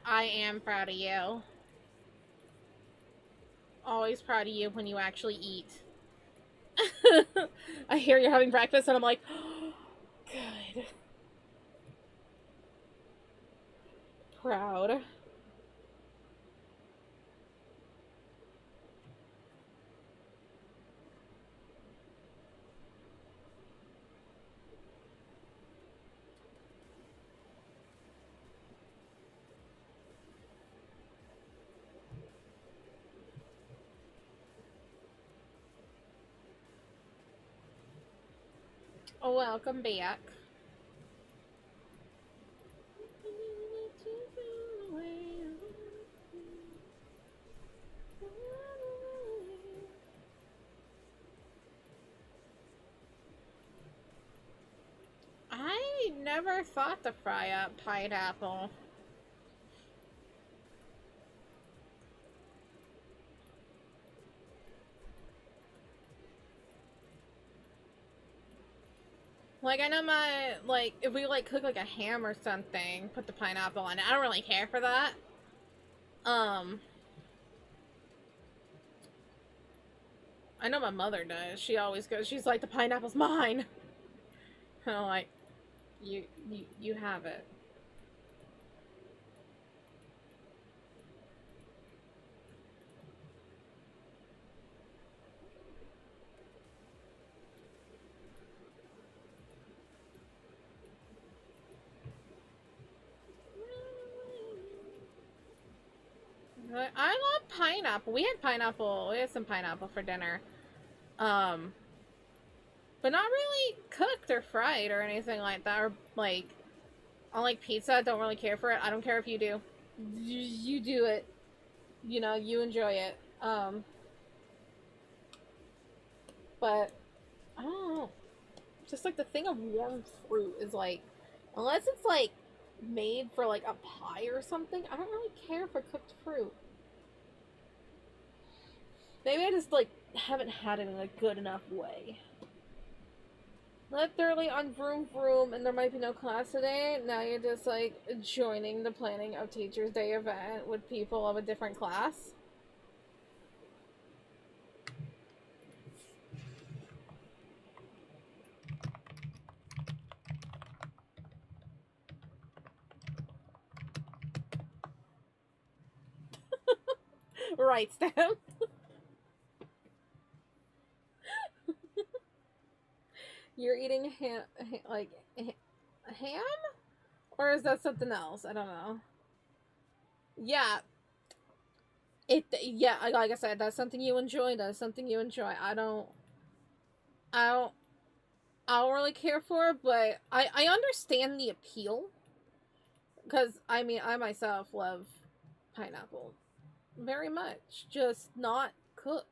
S3: I am proud of you. Always proud of you when you actually eat. I hear you're having breakfast and I'm like, oh, good. Proud. Oh, welcome back. I never thought to fry up pineapple. Like, I know like, if we, like, cook, like, a ham or something, put the pineapple on it. I don't really care for that. I know my mother does. She always goes, she's like, the pineapple's mine. And I'm like, you have it. I love pineapple. We had some pineapple for dinner. But not really cooked or fried or anything like that. Or, like, I like pizza, don't really care for it. I don't care if you do. You do it. You know, you enjoy it. But, I don't know. Just, like, the thing of warm fruit is, like, unless it's, like, made for, like, a pie or something, I don't really care for cooked fruit. Maybe I just, like, haven't had it in a good enough way. Literally on vroom vroom, and there might be no class today. Now you're just, like, joining the planning of Teachers' Day event with people of a different class. Right, Stem? You're eating ham, like, ham? Or is that something else? I don't know. Yeah. Yeah, like I said, that's something you enjoy. That's something you enjoy. I don't really care for it, but I understand the appeal. Because, I mean, I myself love pineapple very much. Just not cooked.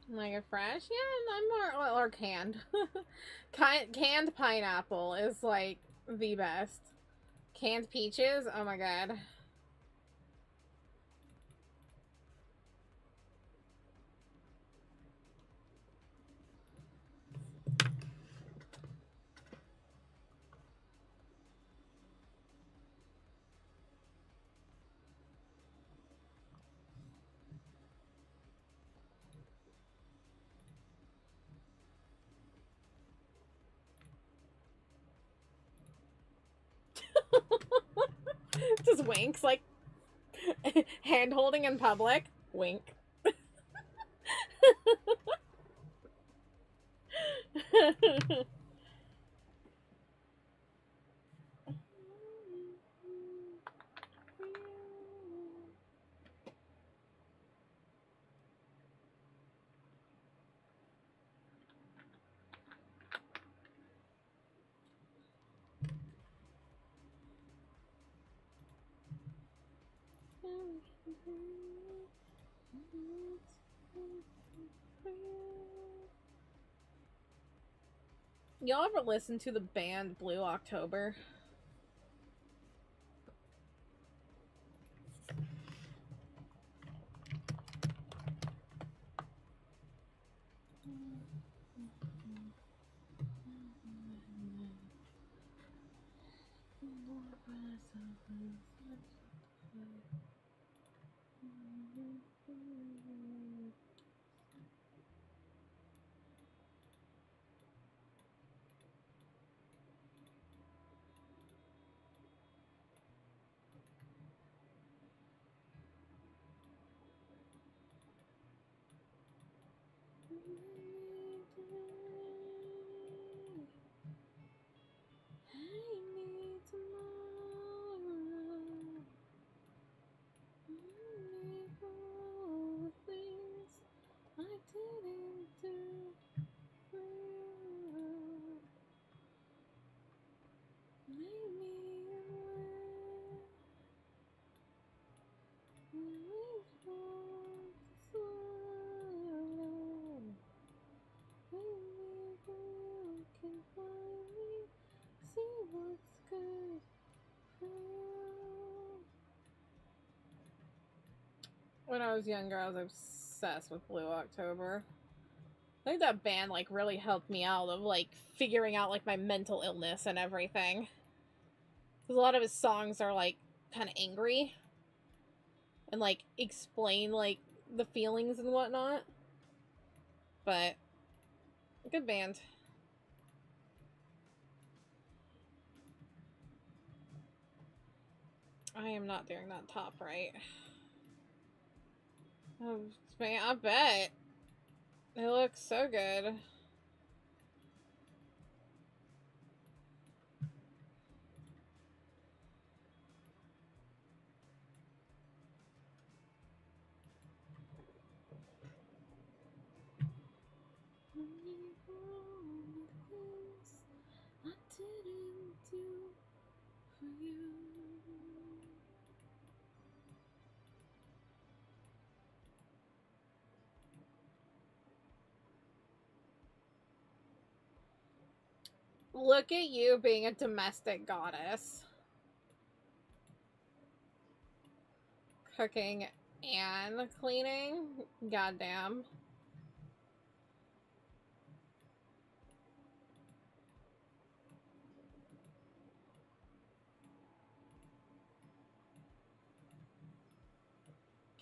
S3: Like a fresh? Yeah, I'm more, or canned. Canned pineapple is like the best. Canned peaches? Oh my god. Just winks, like hand holding in public. Wink. Y'all ever listen to the band Blue October? When I was younger, I was obsessed with Blue October. I think that band like really helped me out of like figuring out like my mental illness and everything. Because a lot of his songs are like kind of angry and like explain like the feelings and whatnot. But good band. I am not doing that top right. Oh, man, I bet. It looks so good. Look at you being a domestic goddess. Cooking and cleaning? Goddamn.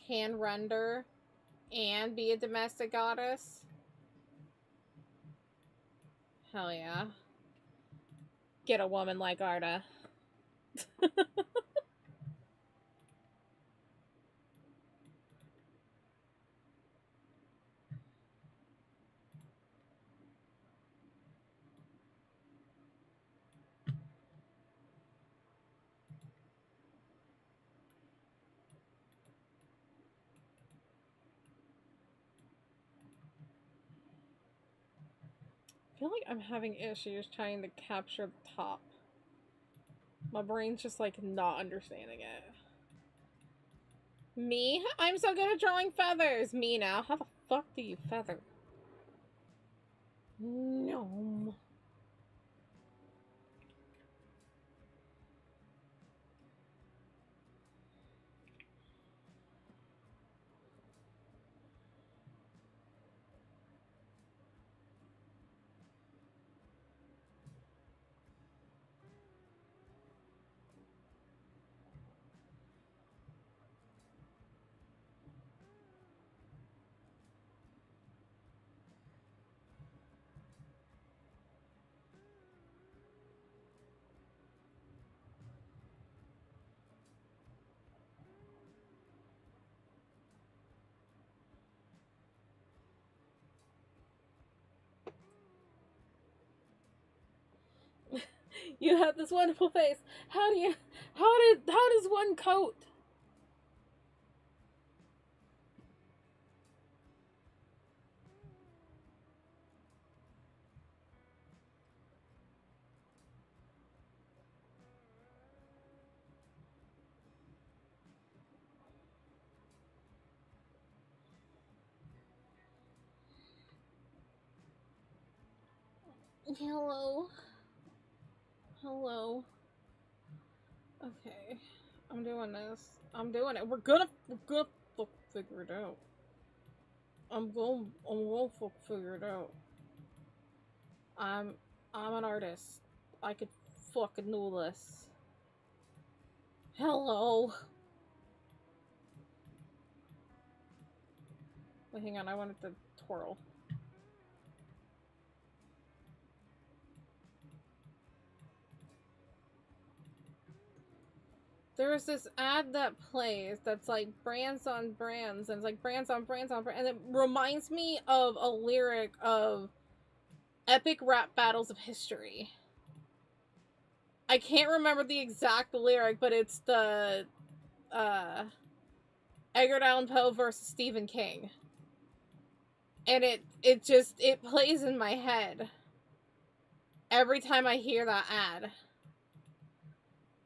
S3: Can render and be a domestic goddess? Hell yeah. Get a woman like Arda. I feel like I'm having issues trying to capture the top. My brain's just like not understanding it. Me? I'm so good at drawing feathers. Me now. How the fuck do you feather? No. You have this wonderful face. How does one coat? Hello. Hello. Okay. I'm doing this. I'm doing it. We're gonna figure it out. I'm gonna figure it out. I'm an artist. I could fucking do this. Hello. Wait, hang on. I wanted to twirl. There's this ad that plays that's like brands on brands, and it's like brands on brands on brands, and it reminds me of a lyric of Epic Rap Battles of History. I can't remember the exact lyric, but it's the Edgar Allan Poe versus Stephen King. And it plays in my head every time I hear that ad.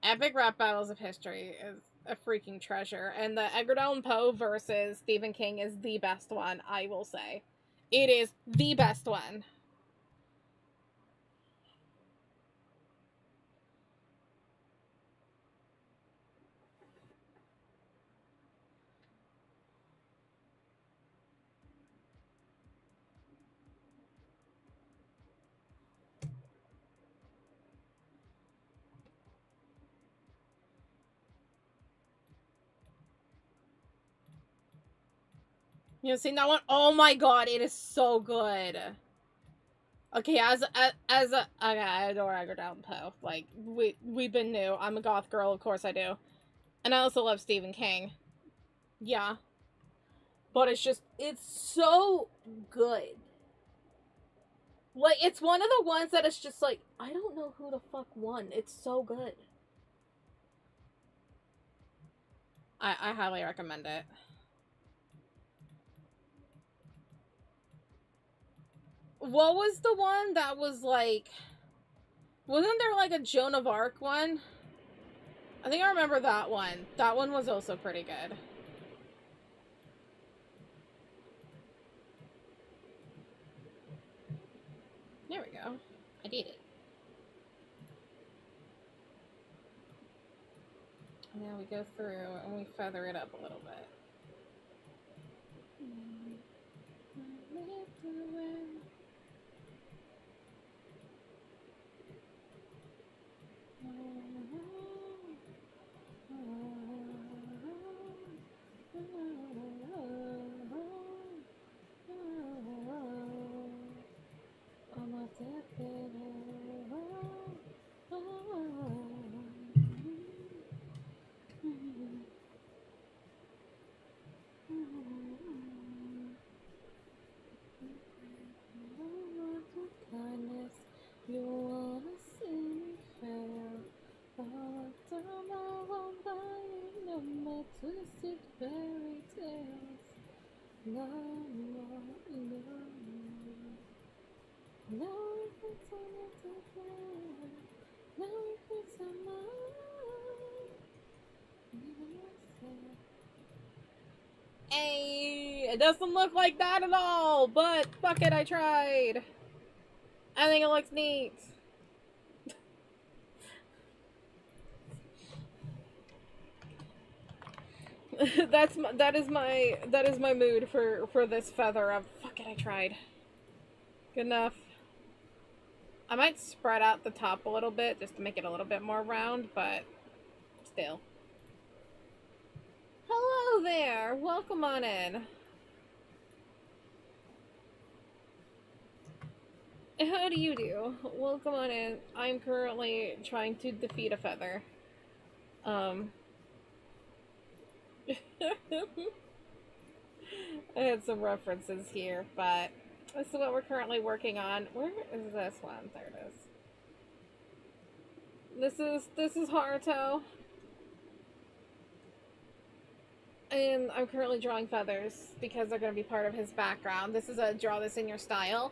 S3: Epic Rap Battles of History is a freaking treasure, and the Edgar Allan Poe versus Stephen King is the best one, I will say. It is the best one. You seen that one? Oh my god, it is so good. Okay, okay, I adore Edgar Allan Poe. Like, we've been new. I'm a goth girl, of course I do. And I also love Stephen King. Yeah. But it's so good. Like, it's one of the ones that is just like, I don't know who the fuck won. It's so good. I highly recommend it. What was the one that was like... Wasn't there like a Joan of Arc one? I think I remember that one. That one was also pretty good. There we go. I did it. And now we go through and we feather it up a little bit. You wanna see me fail, but no more twisted fairy tales. No more, no more. No pretend to play. No pretend Hey, it doesn't look like that at all, but fuck it, I tried. I think it looks neat. that is my mood for this feather of fuck it, I tried. Good enough. I might spread out the top a little bit just to make it a little bit more round, but still. Hello there, welcome on in. How do you do? Welcome on in. I'm currently trying to defeat a feather. I had some references here, but this is what we're currently working on. Where is this one? There it is. This is Haruto. And I'm currently drawing feathers because they're going to be part of his background. This is a draw this in your style.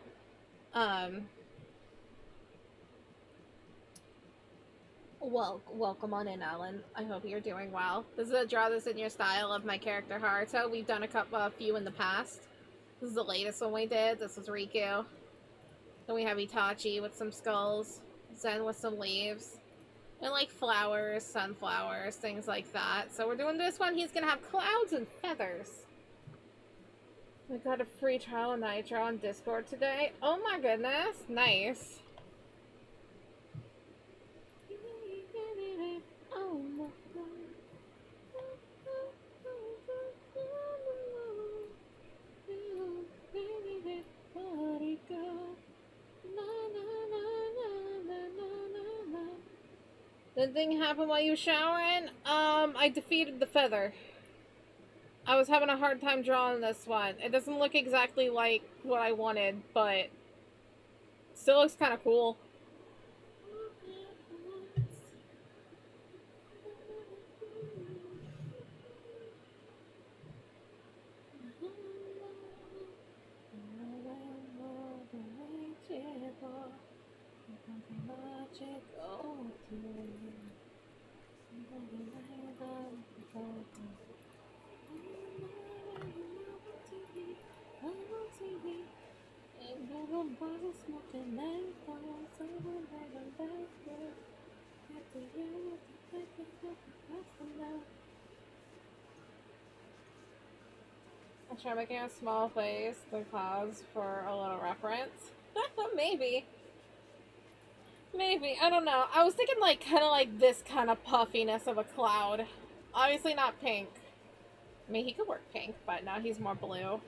S3: Welcome on in, Alan. I hope you're doing well. This is a draw this in your style of my character Haruto. We've done a few in the past. This is the latest one we did. This was Riku. Then we have Itachi with some skulls. Zen with some leaves. And like flowers, sunflowers, things like that. So we're doing this one. He's gonna have clouds and feathers. We got a free trial of Nitro on Discord today. Oh my goodness. Nice. Did thing happen while you were showering? I defeated the feather. I was having a hard time drawing this one. It doesn't look exactly like what I wanted, but still looks kind of cool. I'll try making a small face, the clouds, for a little reference. Maybe. Maybe. I don't know. I was thinking like kind of like this kind of puffiness of a cloud. Obviously not pink. I mean, he could work pink, but now he's more blue.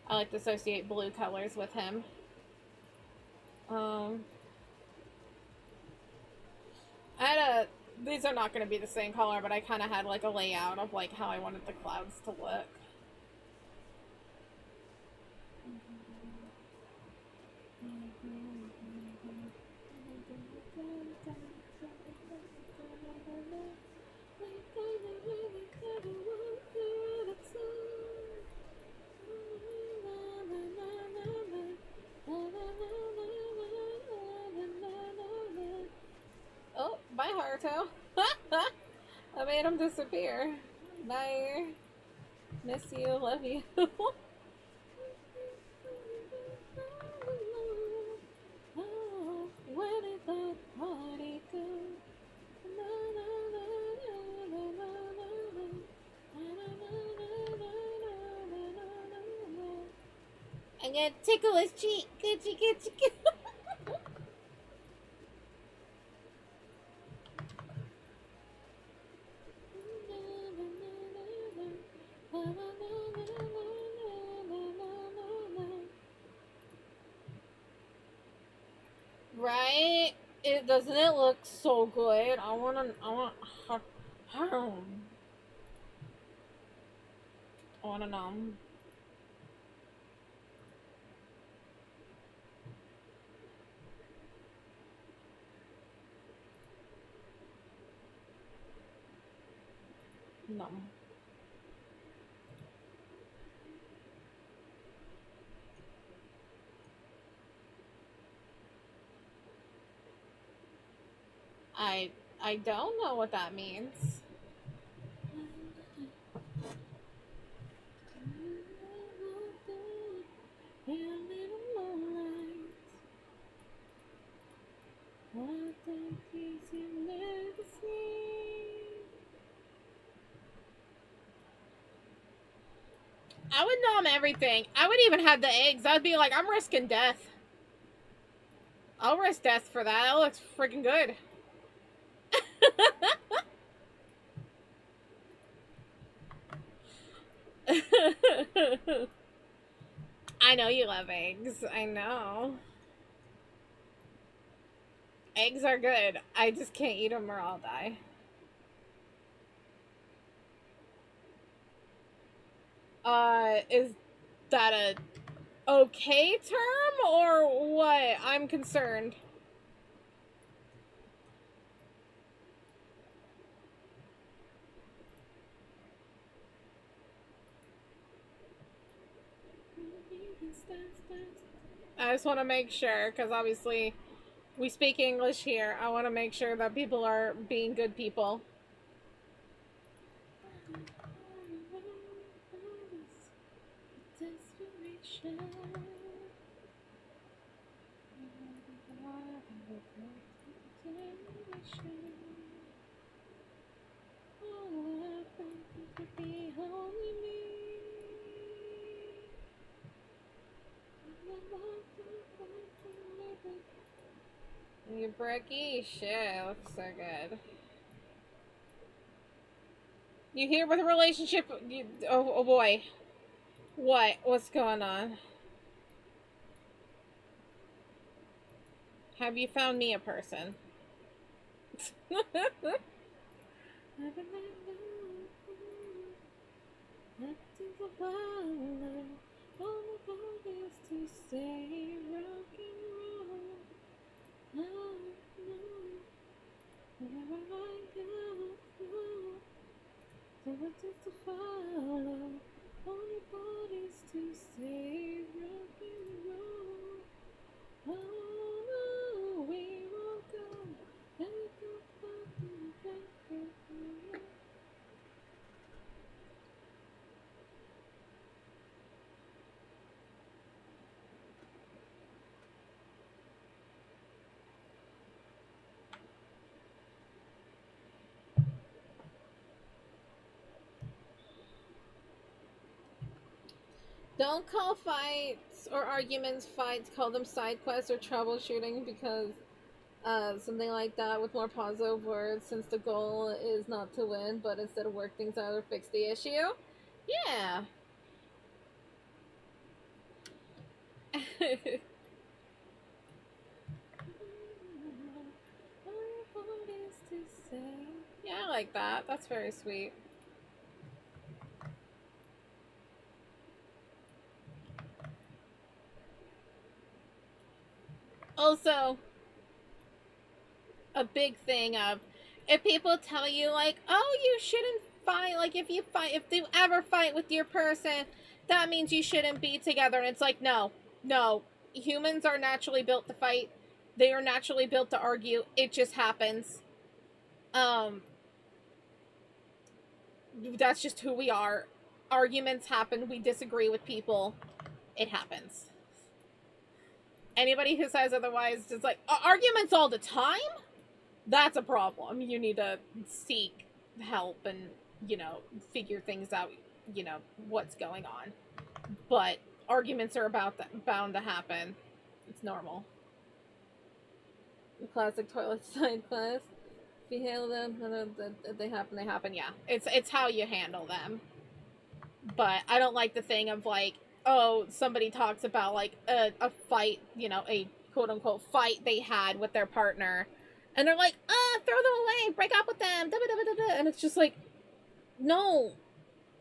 S3: I like to associate blue colors with him. These are not going to be the same color, but I kind of had like a layout of like how I wanted the clouds to look. Oh, bye, Haruto. I made him disappear. Bye. Miss you, love you. Where did the party go? I'm gonna tickle his cheek. Gucci. Right? Doesn't it look so good? I want to know. No. I don't know what that means. I would nom everything. I would even have the eggs. I'd be like, I'm risking death. I'll risk death for that. That looks freaking good. I know you love eggs. I know. Eggs are good. I just can't eat them or I'll die. Is that a okay term or what? I'm concerned. I just want to make sure, because obviously we speak English here. I want to make sure that people are being good people. You Bricky, shit, looks so good. You here with a relationship? Oh boy. What? What's going on? Have you found me a person? Don't call fights or arguments fights. Call them side quests or troubleshooting, because something like that with more positive words, since the goal is not to win, but instead of work things out or fix the issue. Yeah. Yeah, I like that. That's very sweet. Also, a big thing of, if people tell you like, oh, you shouldn't fight, like if you ever fight with your person, that means you shouldn't be together. And it's like, no, humans are naturally built to fight. They are naturally built to argue. It just happens. That's just who we are. Arguments happen. We disagree with people. It happens. Anybody who says otherwise is like, arguments all the time? That's a problem. You need to seek help and, figure things out, what's going on. But arguments are bound to happen. It's normal. The classic toilet side class. If you handle them, they happen. Yeah, it's how you handle them. But I don't like the thing of like, oh, somebody talks about like a fight, a quote unquote fight they had with their partner, and they're like, throw them away, break up with them, da, da, da, da, da. And it's just like, no,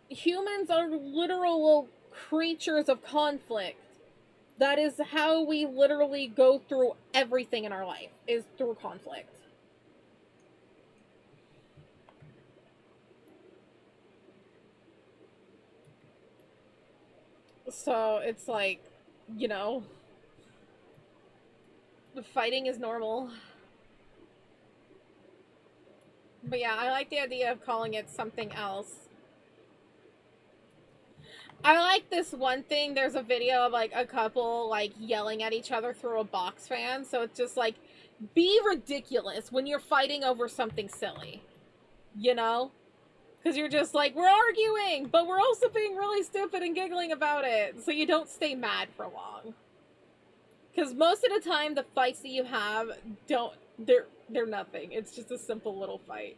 S3: humans are literal creatures of conflict. That is how we literally go through everything in our life, is through conflict. So it's like, fighting is normal. But yeah, I like the idea of calling it something else. I like this one thing. There's a video of like a couple like yelling at each other through a box fan. So it's just like, be ridiculous when you're fighting over something silly. Because you're just like, we're arguing, but we're also being really stupid and giggling about it. So you don't stay mad for long. Because most of the time, the fights that you have, they're nothing. It's just a simple little fight.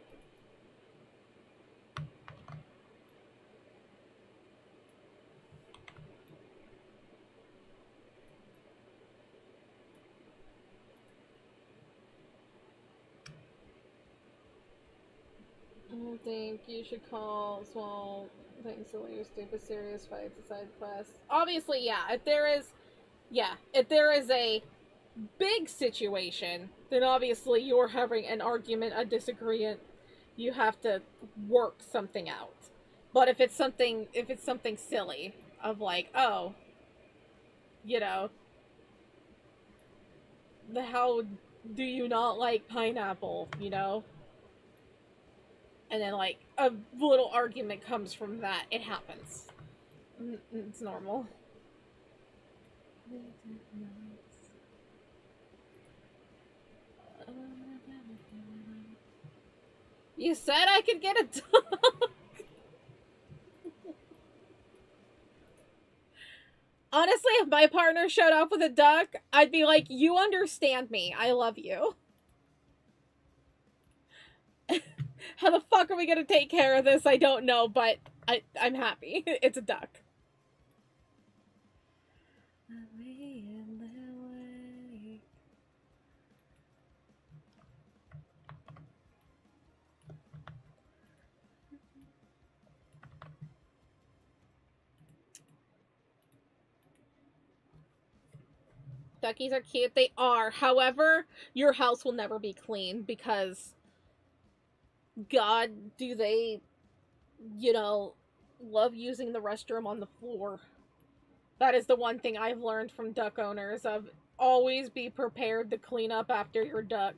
S3: I don't think you should call small things silly or stupid serious fights a side quest. Obviously, yeah. If there is a big situation, then obviously you're having an argument, a disagreement. You have to work something out. But if it's something silly, of like, oh, you know, how do you not like pineapple, you know? And then, like, a little argument comes from that. It happens. It's normal. You said I could get a dog. Honestly, if my partner showed up with a duck, I'd be like, you understand me. I love you. How the fuck are we gonna take care of this? I don't know, but I'm happy. It's a duck. Duckies are cute. They are. However, your house will never be clean because, God, do they, you know, love using the restroom on the floor. That is the one thing I've learned from duck owners of always be prepared to clean up after your duck.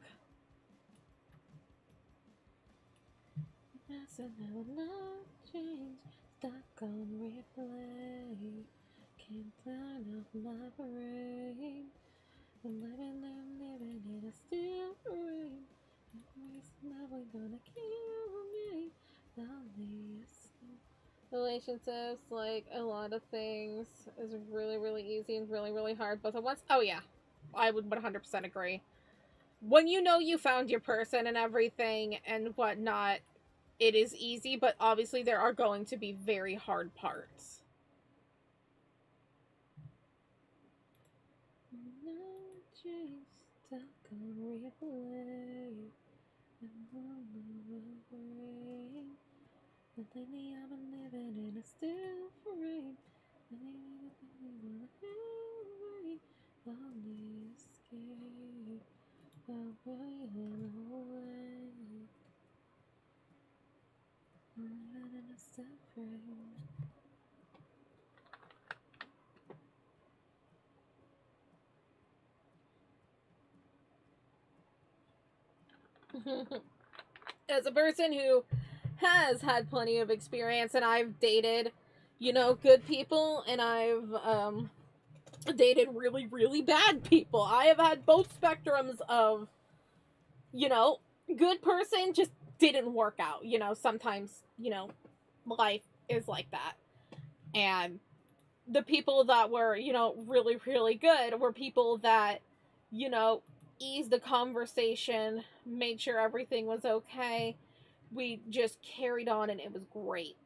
S3: Stuck on replay. Can't turn off my brain. I'm living in a still rain. Never gonna kill me. Relationships, like a lot of things, is really, really easy and really, really hard both at once. Oh yeah, I would 100% agree. When you know you found your person and everything and whatnot, it is easy, but obviously there are going to be very hard parts. Stuck on replay. But lately I've been living in a still frame. Only escape away and away. Living in a still frame. As a person who has had plenty of experience and I've dated, you know, good people and I've dated really, really bad people. I have had both spectrums of, you know, good person just didn't work out. You know, sometimes, you know, life is like that. And the people that were, you know, really, really good were people that, you know, eased the conversation, made sure everything was okay. We just carried on and it was great.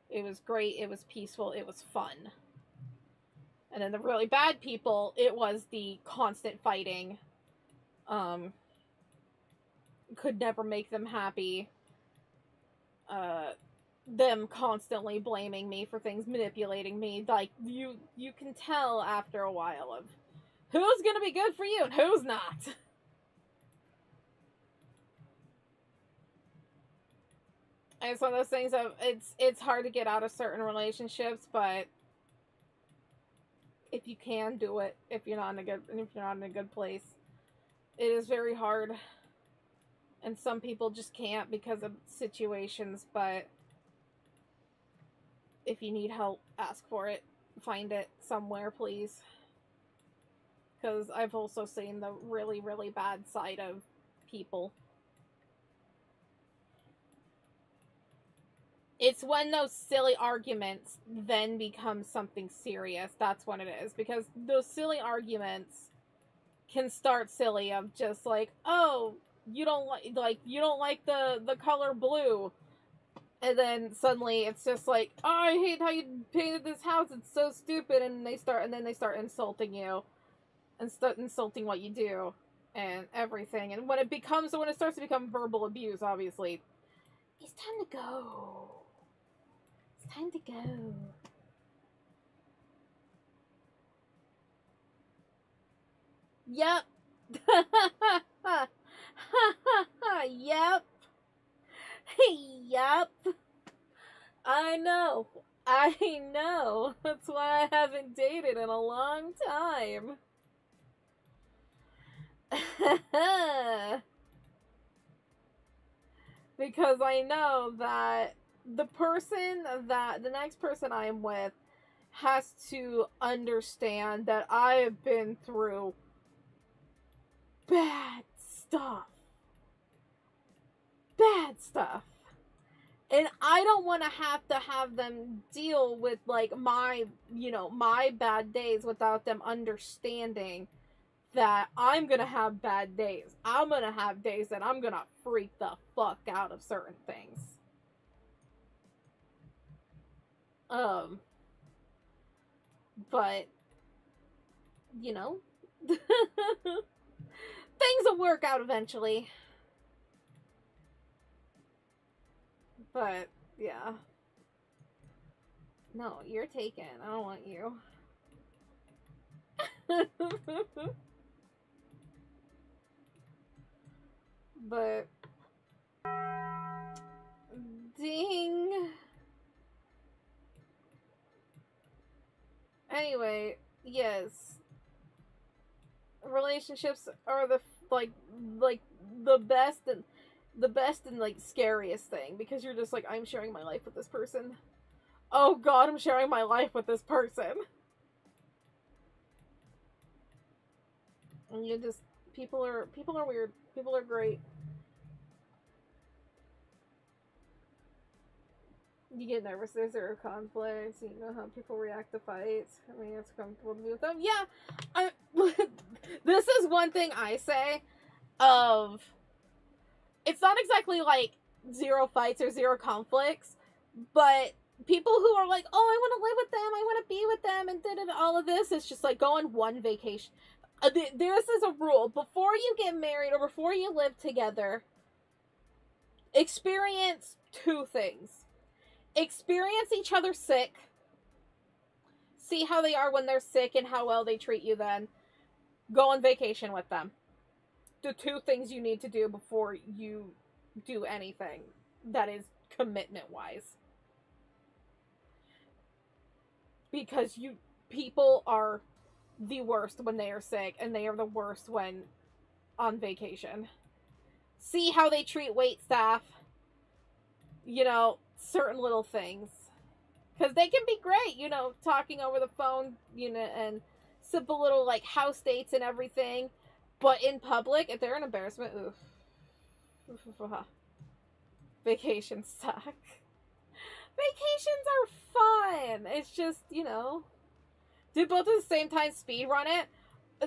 S3: It was great, it was peaceful, it was fun. And then the really bad people, it was the constant fighting. Could never make them happy. Them constantly blaming me for things, manipulating me. Like, you can tell after a while of who's gonna be good for you and who's not. And it's one of those things of it's hard to get out of certain relationships, but if you can do it, if you're not in a good place, it is very hard. And some people just can't because of situations, but if you need help, ask for it. Find it somewhere, please. Because I've also seen the really, really bad side of people. It's when those silly arguments then become something serious. That's what it is. Because those silly arguments can start silly of just like, oh, you don't like the color blue. And then suddenly it's just like, oh, I hate how you painted this house. It's so stupid. And they start insulting you and start insulting what you do and everything. And when it starts to become verbal abuse, obviously, it's time to go. It's time to go. Yep. Yep. Yep. I know.
S1: I know. That's why I haven't dated in a long time. Because I know that the next person I am with has to understand that I have been through bad stuff. Bad stuff. And I don't want to have them deal with, like, my bad days without them understanding that I'm gonna have bad days. I'm gonna have days that I'm gonna freak the fuck out of certain things. But, things will work out eventually. But, yeah. No, you're taken. I don't want you. But, ding. Anyway, yes. Relationships are the best and like scariest thing, because you're just like, I'm sharing my life with this person. Oh god, I'm sharing my life with this person. And you just, people are weird. People are great. You get nervous, there's zero conflicts, you know how people react to fights. I mean, it's comfortable to be with them. Yeah, this is one thing I say of, it's not exactly like zero fights or zero conflicts, but people who are like, oh, I want to live with them, I want to be with them, and all of this, it's just like, go on one vacation. This is a rule. Before you get married or before you live together, experience two things. Experience each other sick. See how they are when they're sick and how well they treat you then. Go on vacation with them. The two things you need to do before you do anything that is commitment-wise. Because people are the worst when they are sick, and they are the worst when on vacation. See how they treat wait staff. Certain little things. Because they can be great, talking over the phone, and simple little, like, house dates and everything. But in public, if they're an embarrassment, oof. Vacations suck. Vacations are fun. It's just, do both at the same time, speed run it.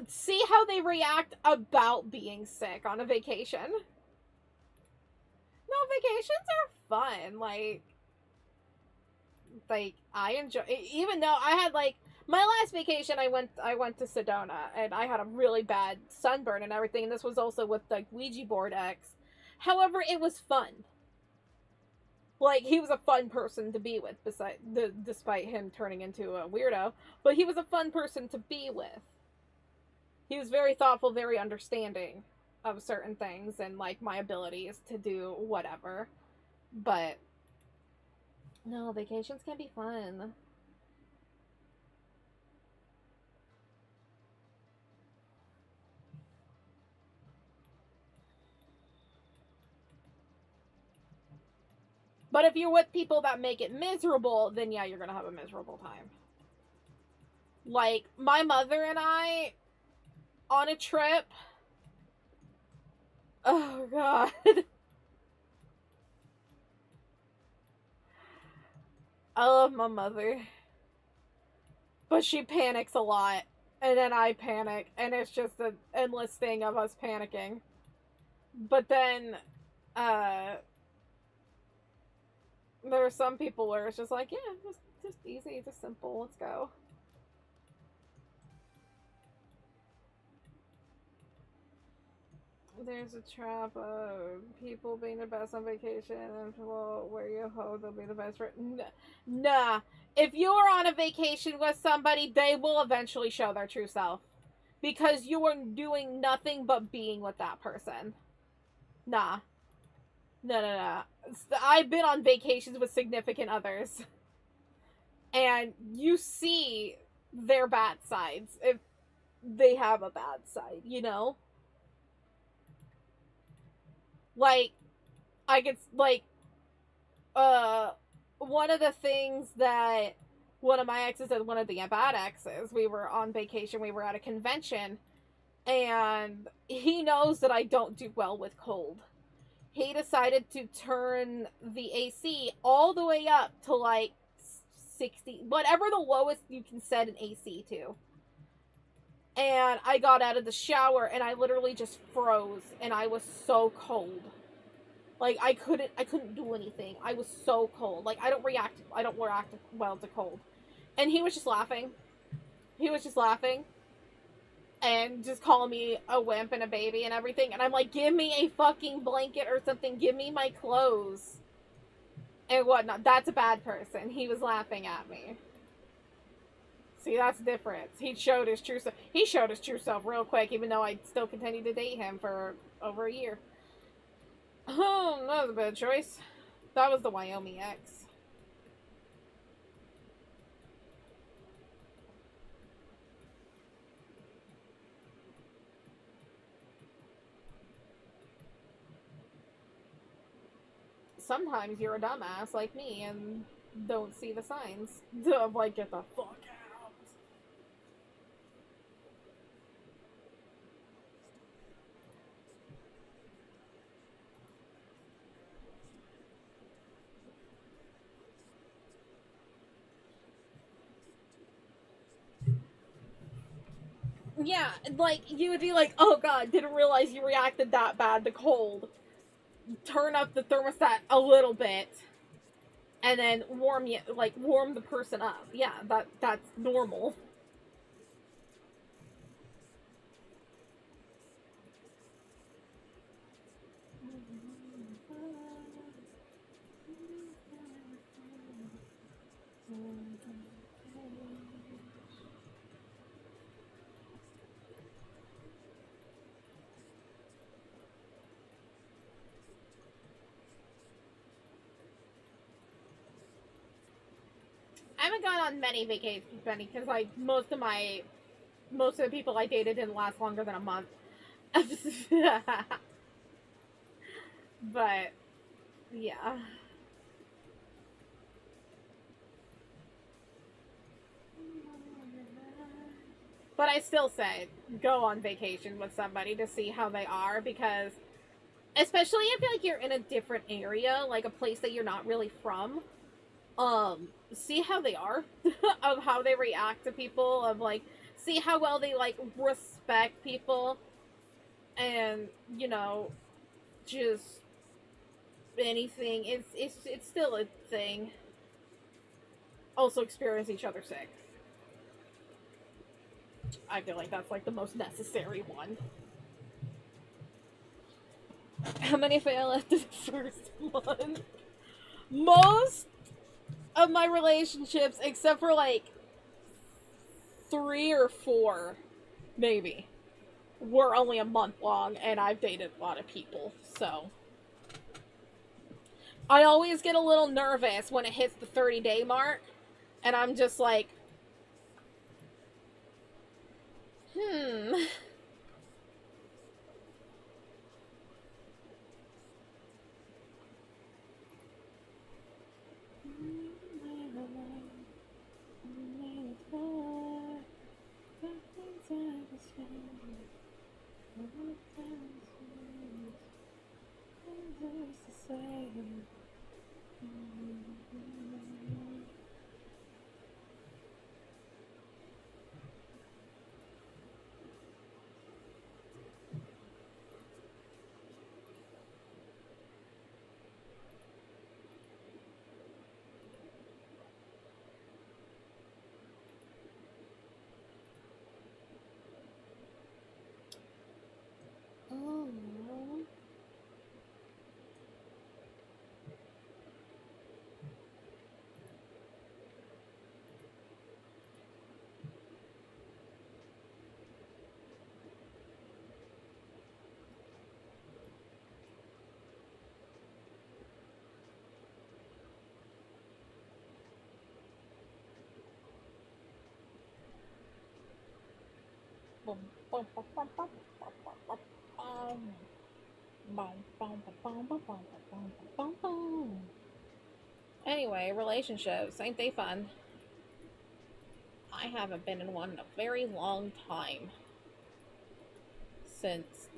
S1: See how they react about being sick on a vacation. No, vacations are fun. Like I enjoy, even though I had, like, my last vacation, I went to Sedona, and I had a really bad sunburn and everything, and this was also with the Ouija board ex. However, it was fun. Like, he was a fun person to be with, despite him turning into a weirdo, but he was a fun person to be with. He was very thoughtful, very understanding of certain things, and, like, my abilities to do whatever. But no, vacations can be fun. But if you're with people that make it miserable, then yeah, you're gonna have a miserable time. Like, my mother and I, on a trip, oh god. I love my mother, but she panics a lot, and then I panic, and it's just an endless thing of us panicking. But then, there are some people where it's just like, yeah, just easy, just simple, let's go. There's a trap of people being the best on vacation, and well, where you ho, they'll be the best for. Nah. If you are on a vacation with somebody, they will eventually show their true self. Because you are doing nothing but being with that person. Nah. No. I've been on vacations with significant others.
S3: and you see their bad sides if they have a bad side, you know? Like, I could, like, uh, one of the things that one of my exes and one of the bad exes, we were on vacation, we were at a convention, and he knows that I don't do well with cold. He decided to turn the AC all the way up to like 60, whatever the lowest you can set an AC to. And I got out of the shower and I literally just froze and I was so cold. Like I couldn't do anything. I was so cold. Like I don't react well to cold. And he was just laughing. He was just laughing and just calling me a wimp and a baby and everything. And I'm like, give me a fucking blanket or something. Give me my clothes and whatnot. That's a bad person. He was laughing at me. See, that's the difference. He showed his true self. He showed his true self real quick, even though I still continued to date him for over a year. Oh, that was a bad choice. That was the Wyoming ex. Sometimes you're a dumbass like me and don't see the signs of like, get the fuck out. Yeah, like, you would be like, oh god, didn't realize you reacted that bad to cold. Turn up the thermostat a little bit. And then warm the person up. Yeah, that's normal. I haven't gone on many vacations, Benny, because like most of the people I dated didn't last longer than a month. But yeah. But I still say go on vacation with somebody to see how they are, because especially if like you're in a different area, like a place that you're not really from, see how they are, of how they react to people, of like see how well they like respect people, and you know, just anything. It's still a thing. Also experience each other sick. I feel like that's like the most necessary one. How many fail after the first month? Most of my relationships, except for like 3 or 4, maybe, were only a month long, and I've dated a lot of people, so. I always get a little nervous when it hits the 30-day mark, and I'm just like, hmm. Anyway, relationships, ain't they fun? I haven't been in one in a very long time. Since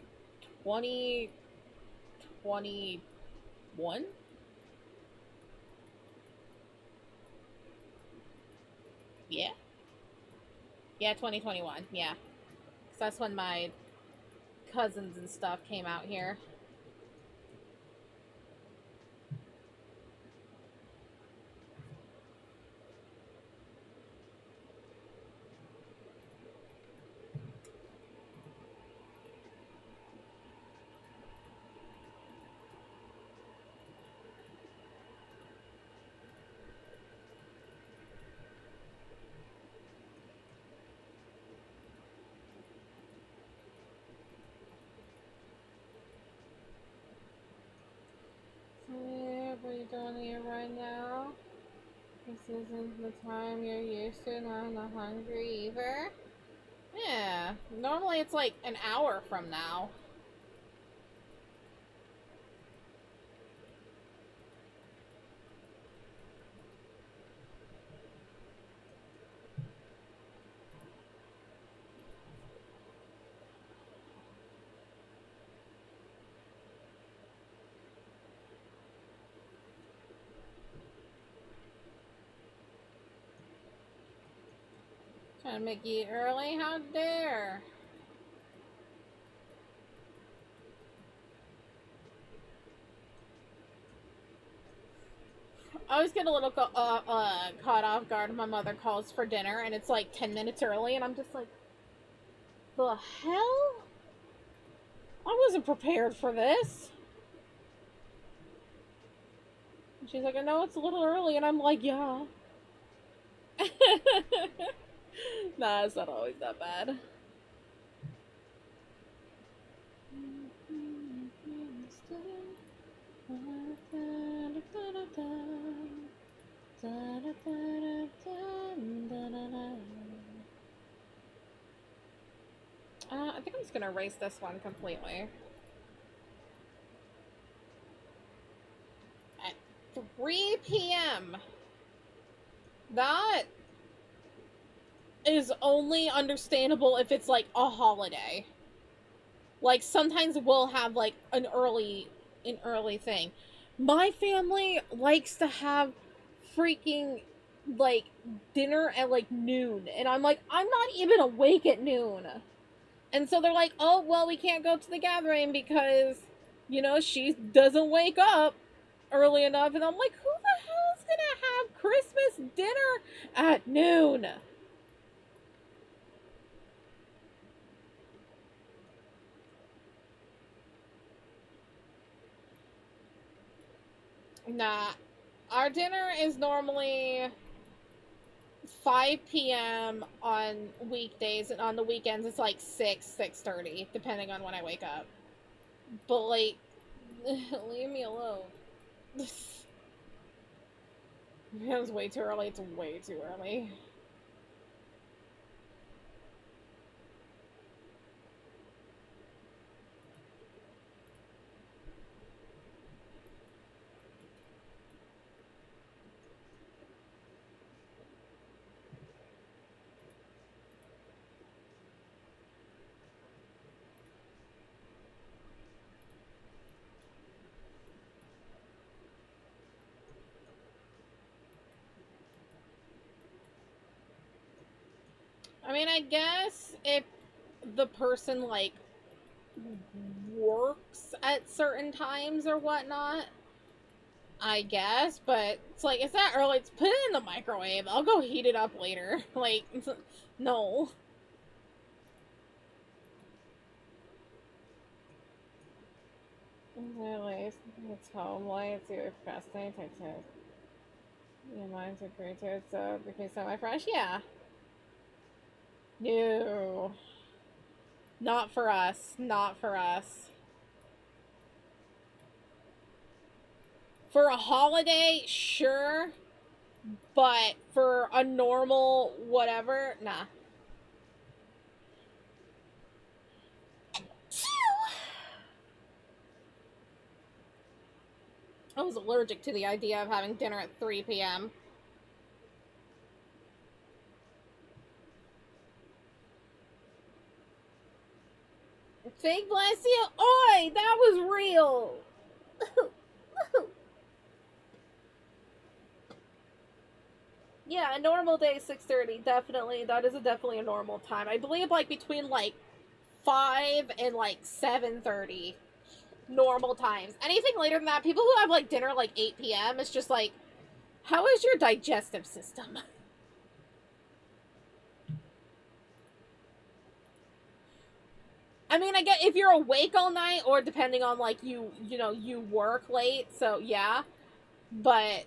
S3: 2021? Yeah? Yeah, 2021, yeah. 'Cause that's when my cousins and stuff came out here. So, what are you doing here right now? This isn't the time you're used to, not hungry either. Yeah, normally it's like an hour from now. Trying to make you eat early? How dare! I always get a little caught off guard when my mother calls for dinner and it's like 10 minutes early and I'm just like, the hell? I wasn't prepared for this. And she's like, I know it's a little early, and I'm like, yeah. Nah, it's not always that bad. I think I'm just gonna erase this one completely. At 3 p.m. That is only understandable if it's like a holiday. Like sometimes we'll have like an early thing. My family likes to have freaking like dinner at like noon, and I'm like, I'm not even awake at noon. And so they're like, oh well, we can't go to the gathering because, you know, she doesn't wake up early enough. And I'm like, who the hell is gonna have Christmas dinner at noon? Nah, our dinner is normally 5 p.m. on weekdays, and on the weekends it's like 6:30, depending on when I wake up. But like, leave me alone. It was way too early. It's way too early. I mean, I guess if the person like works at certain times or whatnot, I guess, but it's like, it's that early. It's put it in the microwave. I'll go heat it up later. Like, no. Really, it's home light. It's either fascinating, takes it. Your mind's a creature, so became semi-fresh. Yeah. No. Not for us. Not for us. For a holiday, sure. But for a normal whatever, nah. I was allergic to the idea of having dinner at 3 p.m. Fake bless you. Oi, that was real. Yeah, a normal day 6:30. Definitely, that is definitely a normal time. I believe like between like 5 and like 7:30. Normal times. Anything later than that, people who have like dinner like 8 p.m. it's just like, how is your digestive system? I mean, I get if you're awake all night, or depending on like you know, you work late, so yeah. But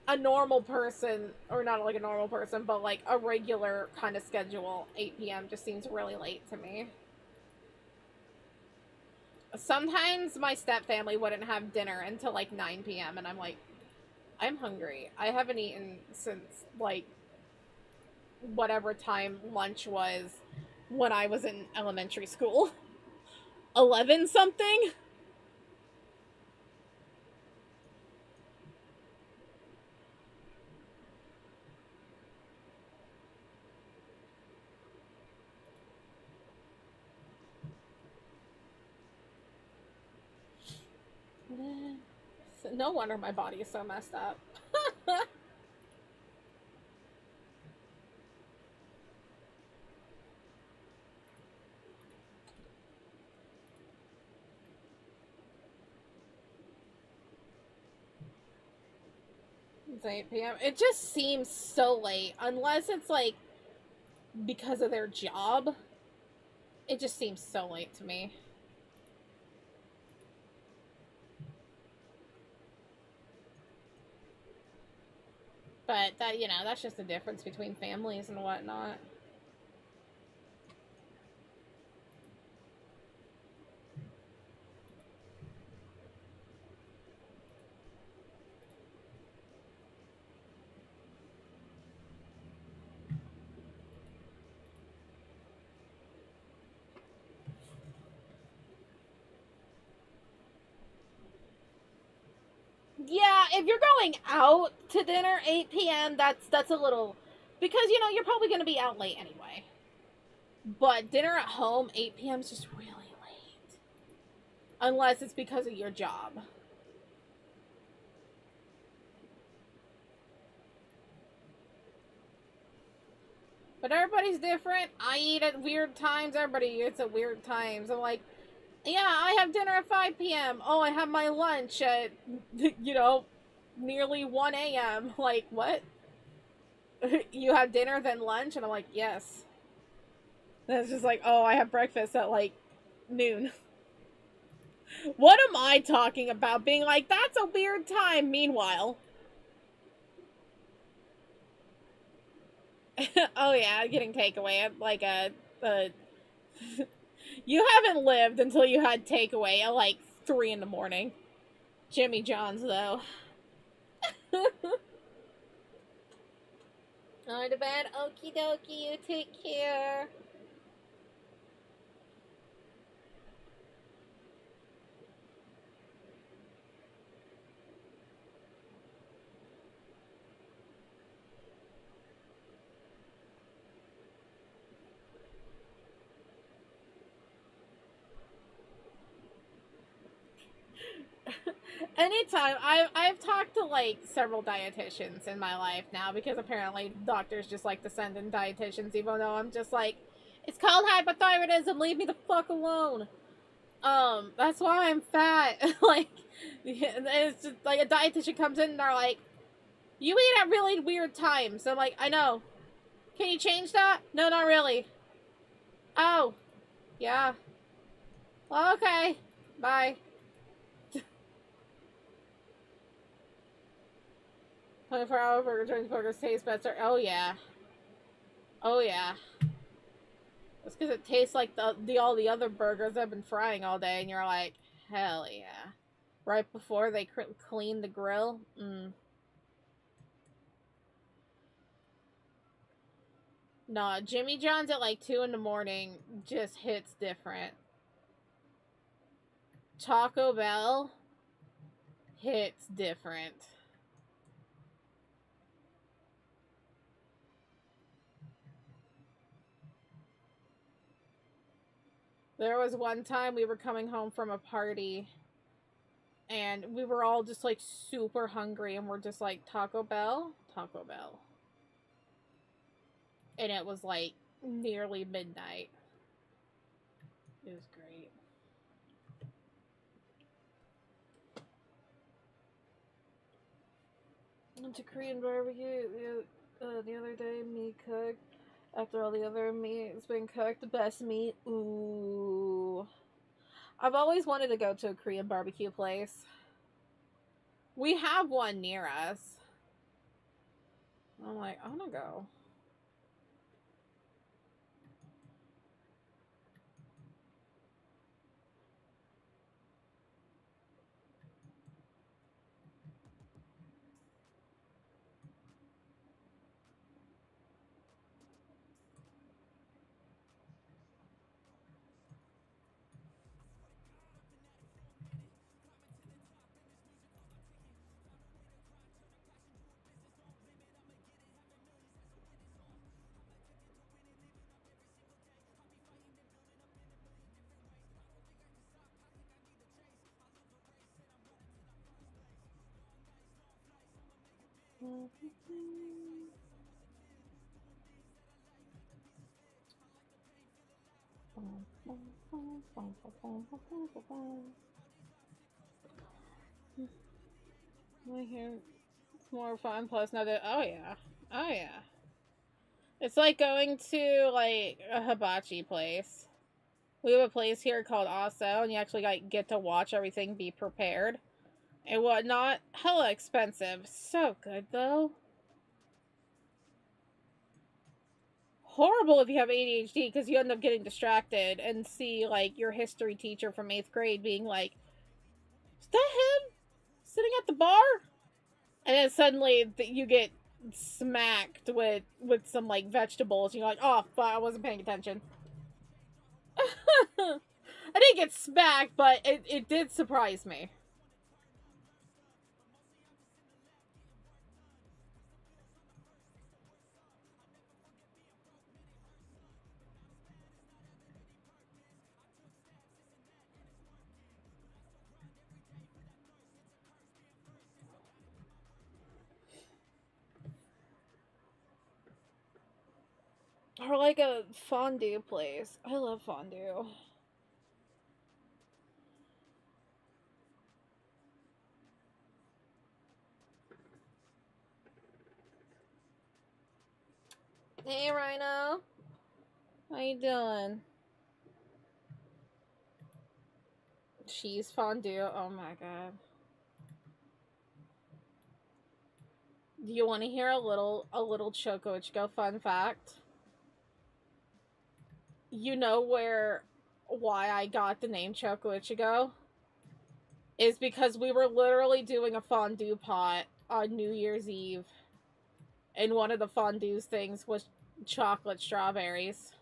S3: a normal person, or not like a normal person, but like a regular kind of schedule, 8 p.m. just seems really late to me. Sometimes my step family wouldn't have dinner until like 9 p.m. and I'm like, I'm hungry. I haven't eaten since like whatever time lunch was when I was in elementary school. 11 something? No wonder my body is so messed up. It's 8 p.m. It just seems so late. Unless it's like because of their job. It just seems so late to me. But that, you know, that's just the difference between families and whatnot. Yeah, if you're going out to dinner 8 p.m., that's a little, because you know you're probably going to be out late anyway. But dinner at home 8 p.m. is just really late. Unless it's because of your job. But everybody's different. I eat at weird times. Everybody eats at weird times. I'm like, yeah, I have dinner at 5 p.m. Oh, I have my lunch at, you know, nearly 1 a.m. Like, what? You have dinner, then lunch? And I'm like, yes. And it's just like, oh, I have breakfast at, like, noon. What am I talking about? Being like, that's a weird time. Meanwhile. Oh, yeah, getting takeaway at, like, a you haven't lived until you had takeaway at, like, 3 in the morning. Jimmy John's, though. Going to bed? Okie dokie, you take care. Anytime. I've talked to like several dietitians in my life now, because apparently doctors just like to send in dietitians, even though I'm just like, it's called hypothyroidism, leave me the fuck alone. That's why I'm fat. Like, it's just like a dietitian comes in and they're like, you eat at really weird times. I'm like, I know. Can you change that? No, not really. Oh, yeah. Well, okay. Bye. 24-hour burger joints burgers taste better. Oh yeah. Oh yeah. It's because it tastes like the all the other burgers I've been frying all day, and you're like, hell yeah. Right before they clean the grill. Nah, Jimmy John's at like 2 in the morning just hits different. Taco Bell. hits different. There was one time we were coming home from a party and we were all just like super hungry and we're just like Taco Bell. And it was like nearly midnight. It was great. Went to Korean barbecue the other day. Meat cooked after all the other meat's been cooked. The best meat. Ooh. I've always wanted to go to a Korean barbecue place. We have one near us. I'm like, I want to go. I hear it's more fun. Plus, another. Oh yeah, oh yeah. It's like going to like a hibachi place. We have a place here called Aso, and you actually like get to watch everything be prepared and whatnot. Hella expensive. So good though. Horrible if you have ADHD because you end up getting distracted and see like your history teacher from 8th grade being like, "Is that him sitting at the bar?" And then suddenly you get smacked with some like vegetables. You're like, "Oh, fuck, I wasn't paying attention." I didn't get smacked, but it did surprise me. Or like a fondue place. I love fondue. Hey, Rhino. How you doing? Cheese fondue. Oh my god. Do you want to hear a little Choco Ichigo fun fact? You know why I got the name Choco Ichigo? Is because we were literally doing a fondue pot on New Year's Eve. And one of the fondue's things was chocolate strawberries.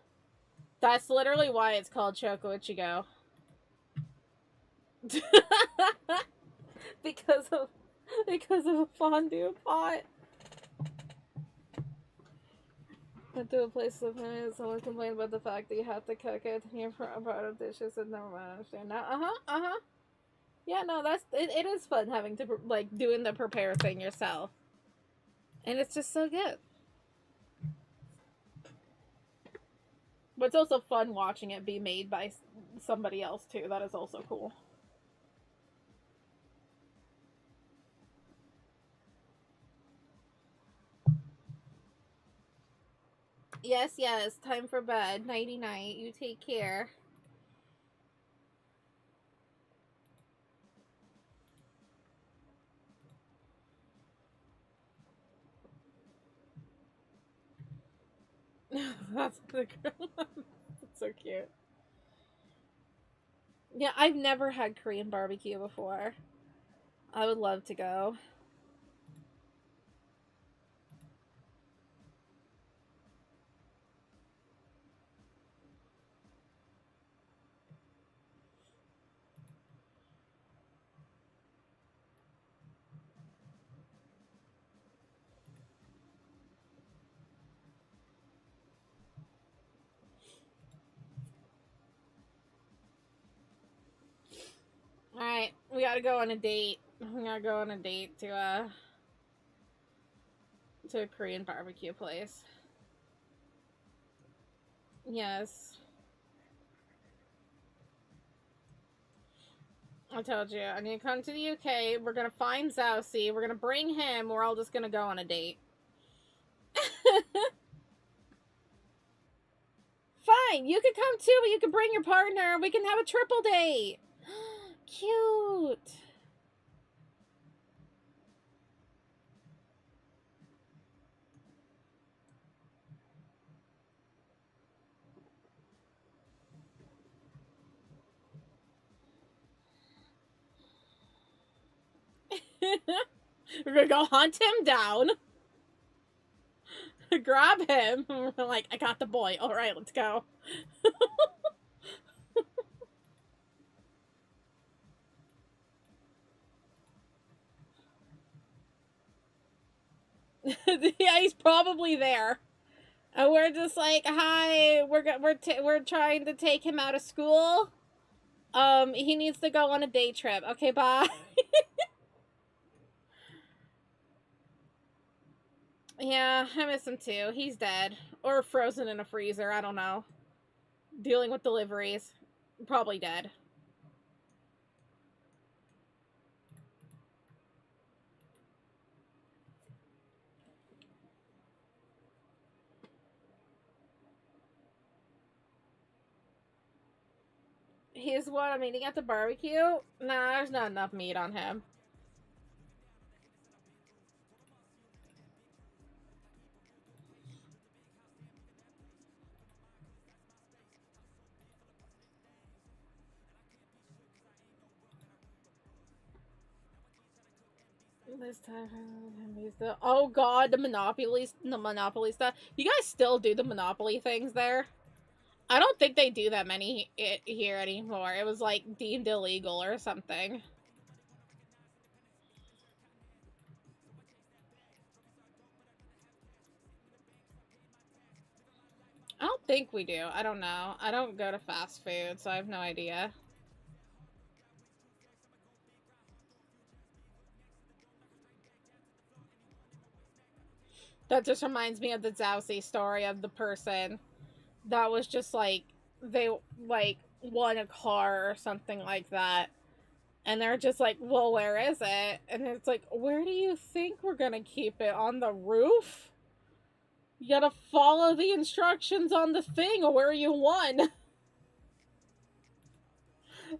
S3: That's literally why it's called Choco Ichigo. because of a fondue pot. Went to a place with me and someone complained about the fact that you have to cook it and you're part of dishes and never mind understand now. Yeah, no, it is fun having to like doing the prepare thing yourself. And it's just so good. But it's also fun watching it be made by somebody else too. That is also cool. Yes, time for bed. Nighty night. You take care. That's the girl. That's so cute. Yeah, I've never had Korean barbecue before. I would love to go. gotta go on a date. We gotta go on a date to a Korean barbecue place. Yes. I told you, I need to come to the UK. We're gonna find Zousy. We're gonna bring him. We're all just gonna go on a date. Fine, you can come too, but you can bring your partner. We can have a triple date. Cute. We're gonna go hunt him down. Grab him. We're like, I got the boy. All right, let's go. Yeah, he's probably there. And we're just like, hi, we're trying to take him out of school. He needs to go on a day trip. Okay, bye. Yeah, I miss him too. He's dead. Or frozen in a freezer, I don't know. Dealing with deliveries. Probably dead. He's what I'm eating at the barbecue? Nah, there's not enough meat on him. This time, oh god, the Monopoly stuff. You guys still do the Monopoly things there? I don't think they do that many here anymore. It was like deemed illegal or something. I don't think we do. I don't know. I don't go to fast food, so I have no idea. That just reminds me of the Zousy story of the person that was just like, they like won a car or something like that. And they're just like, well, where is it? And it's like, where do you think we're gonna keep it? On the roof? You gotta follow the instructions on the thing or where you won. That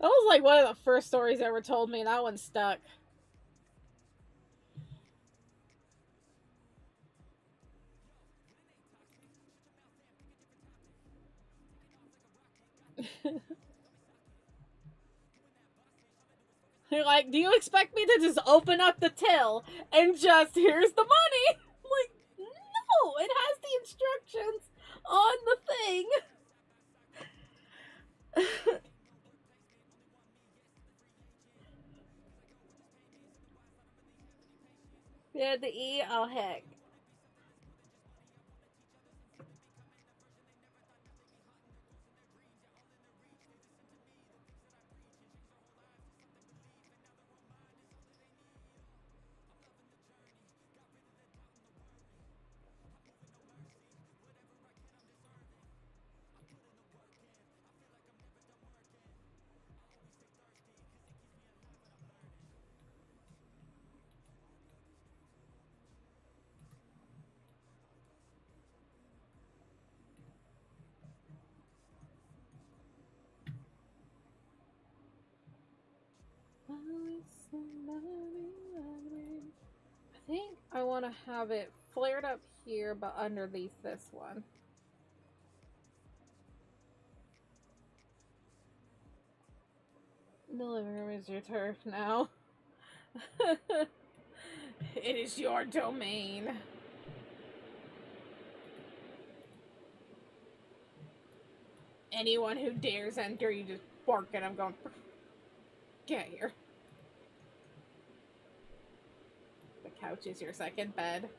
S3: was like one of the first stories ever told me, and that one stuck. You're like, do you expect me to just open up the till and just, here's the money? I'm like, no, it has the instructions on the thing. Yeah, the E, oh heck. I think I want to have it flared up here, but underneath this one. The living room is your turf now. It is your domain. Anyone who dares enter, you just bark at them going, get here. The couch is your second bed.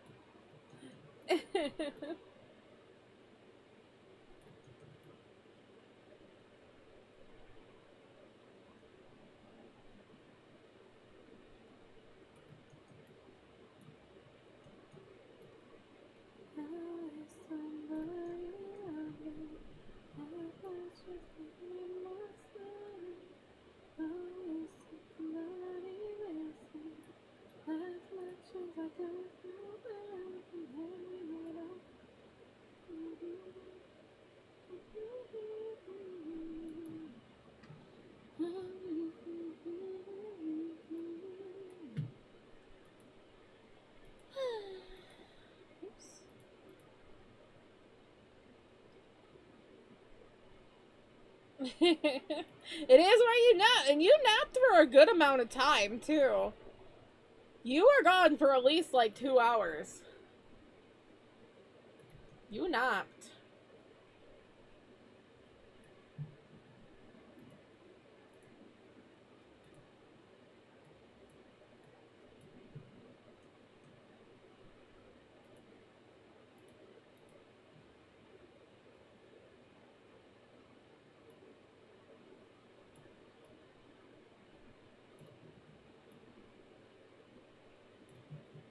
S3: It is where you nap, and you napped for a good amount of time, too. You were gone for at least, like, 2 hours. You napped.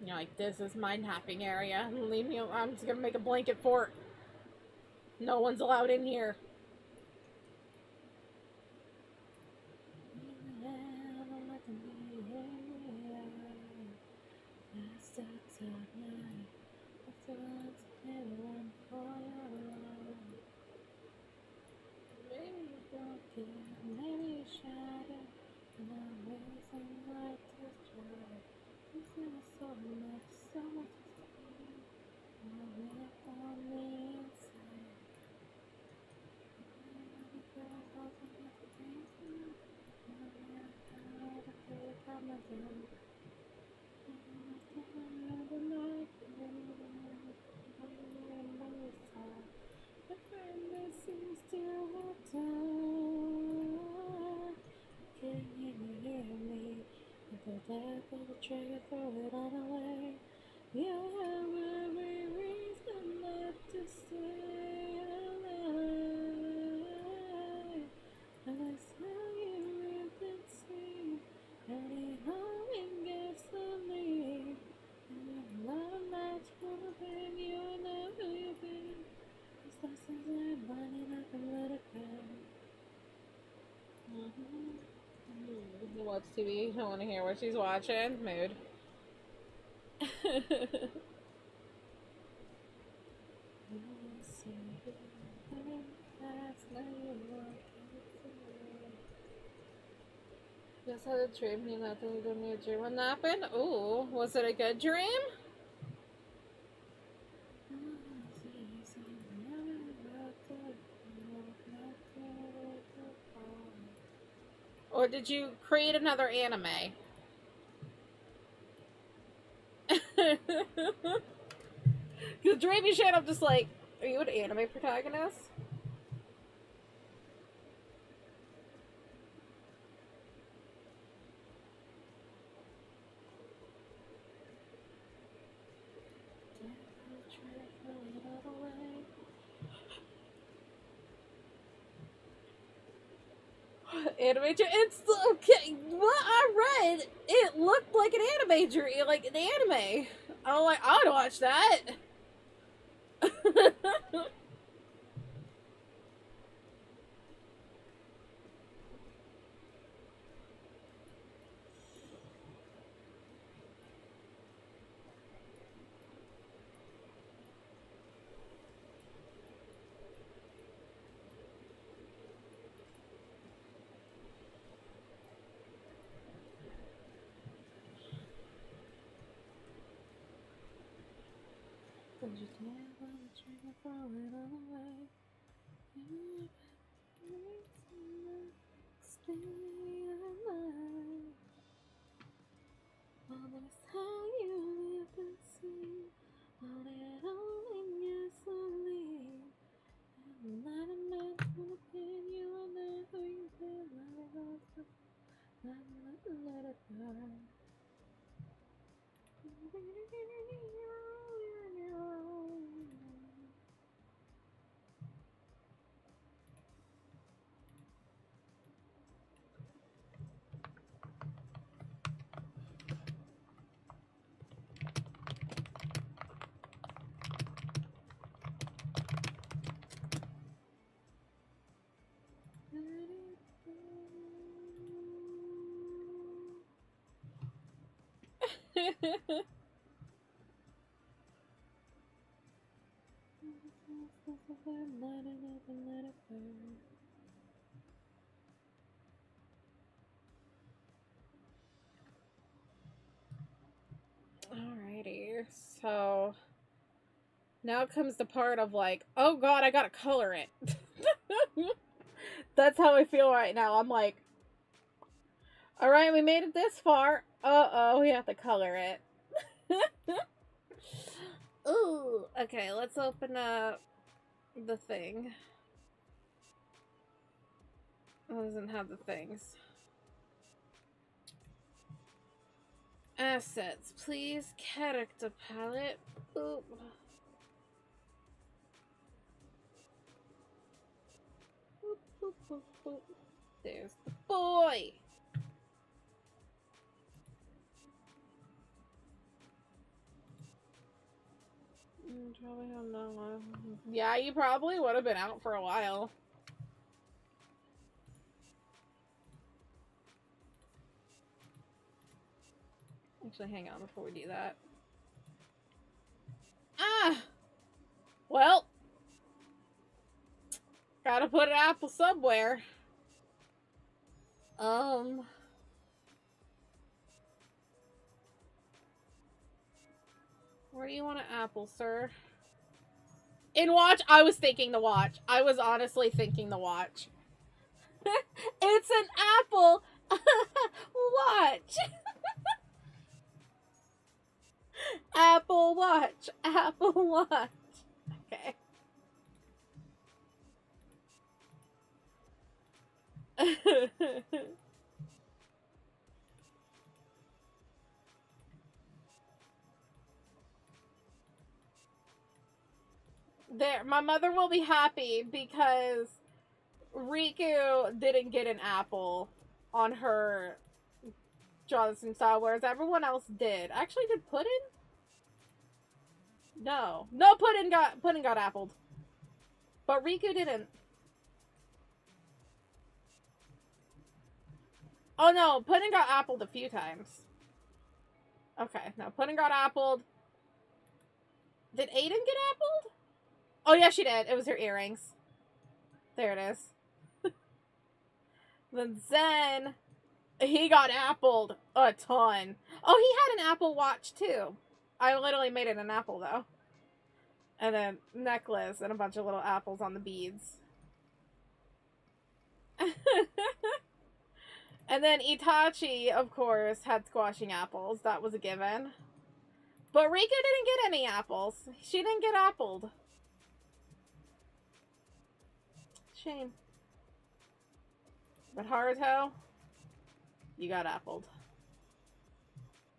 S3: You're like, this is my napping area. Leave me alone. I'm just gonna make a blanket fort. No one's allowed in here. Trigger, throw it all away. You have every reason not to stay alive. And I saw you with it see, and it only gives to me. And I'm not a match for the pain you know who you've been. It's lessons I'm lining up and let it go. You watch TV, you don't want to hear what she's watching. Mood. Just had a dream, you nothing you don't need a dream. What happened? Ooh, was it a good dream? Or did you create another anime? The dreamy shit, I'm just like, are you an anime protagonist? Anime dream? It's okay. What I read, it looked like an anime dream, like an anime. I'm like, I would watch that. Just never let the trigger, throw it all away. Stay alive. All this how you live and see. All that only gasoline. And not a man gonna pin you on that who you feel like us. Let it burn. Alrighty, so now comes the part of like, oh god, I gotta color it. That's how I feel right now. I'm like, all right, we made it this far. Uh-oh, we have to color it. Ooh. Okay, let's open up the thing. It doesn't have the things. Assets, please. Character palette. Boop. Boop, boop, boop, boop. There's the boy. Probably have no one. Yeah, you probably would have been out for a while. Actually, hang on before we do that. Ah! Well, gotta put an apple somewhere. Where do you want an apple, sir? In watch? I was thinking the watch. I was honestly thinking the watch. It's an apple watch. Apple watch. Apple watch. Okay. There, my mother will be happy because Riku didn't get an apple on her Johnson style, whereas everyone else did. Actually, did Puddin? No. No, Puddin got appled. But Riku didn't. Oh no, Puddin got appled a few times. Okay, no, Puddin got appled. Did Aiden get appled? Oh yeah, she did. It was her earrings. There it is. Then Zen, he got appled a ton. Oh, he had an Apple Watch too. I literally made it an apple though. And then necklace and a bunch of little apples on the beads. And then Itachi, of course, had squashing apples. That was a given. But Riku didn't get any apples. She didn't get appled. Shame. But Haruto, you got appled.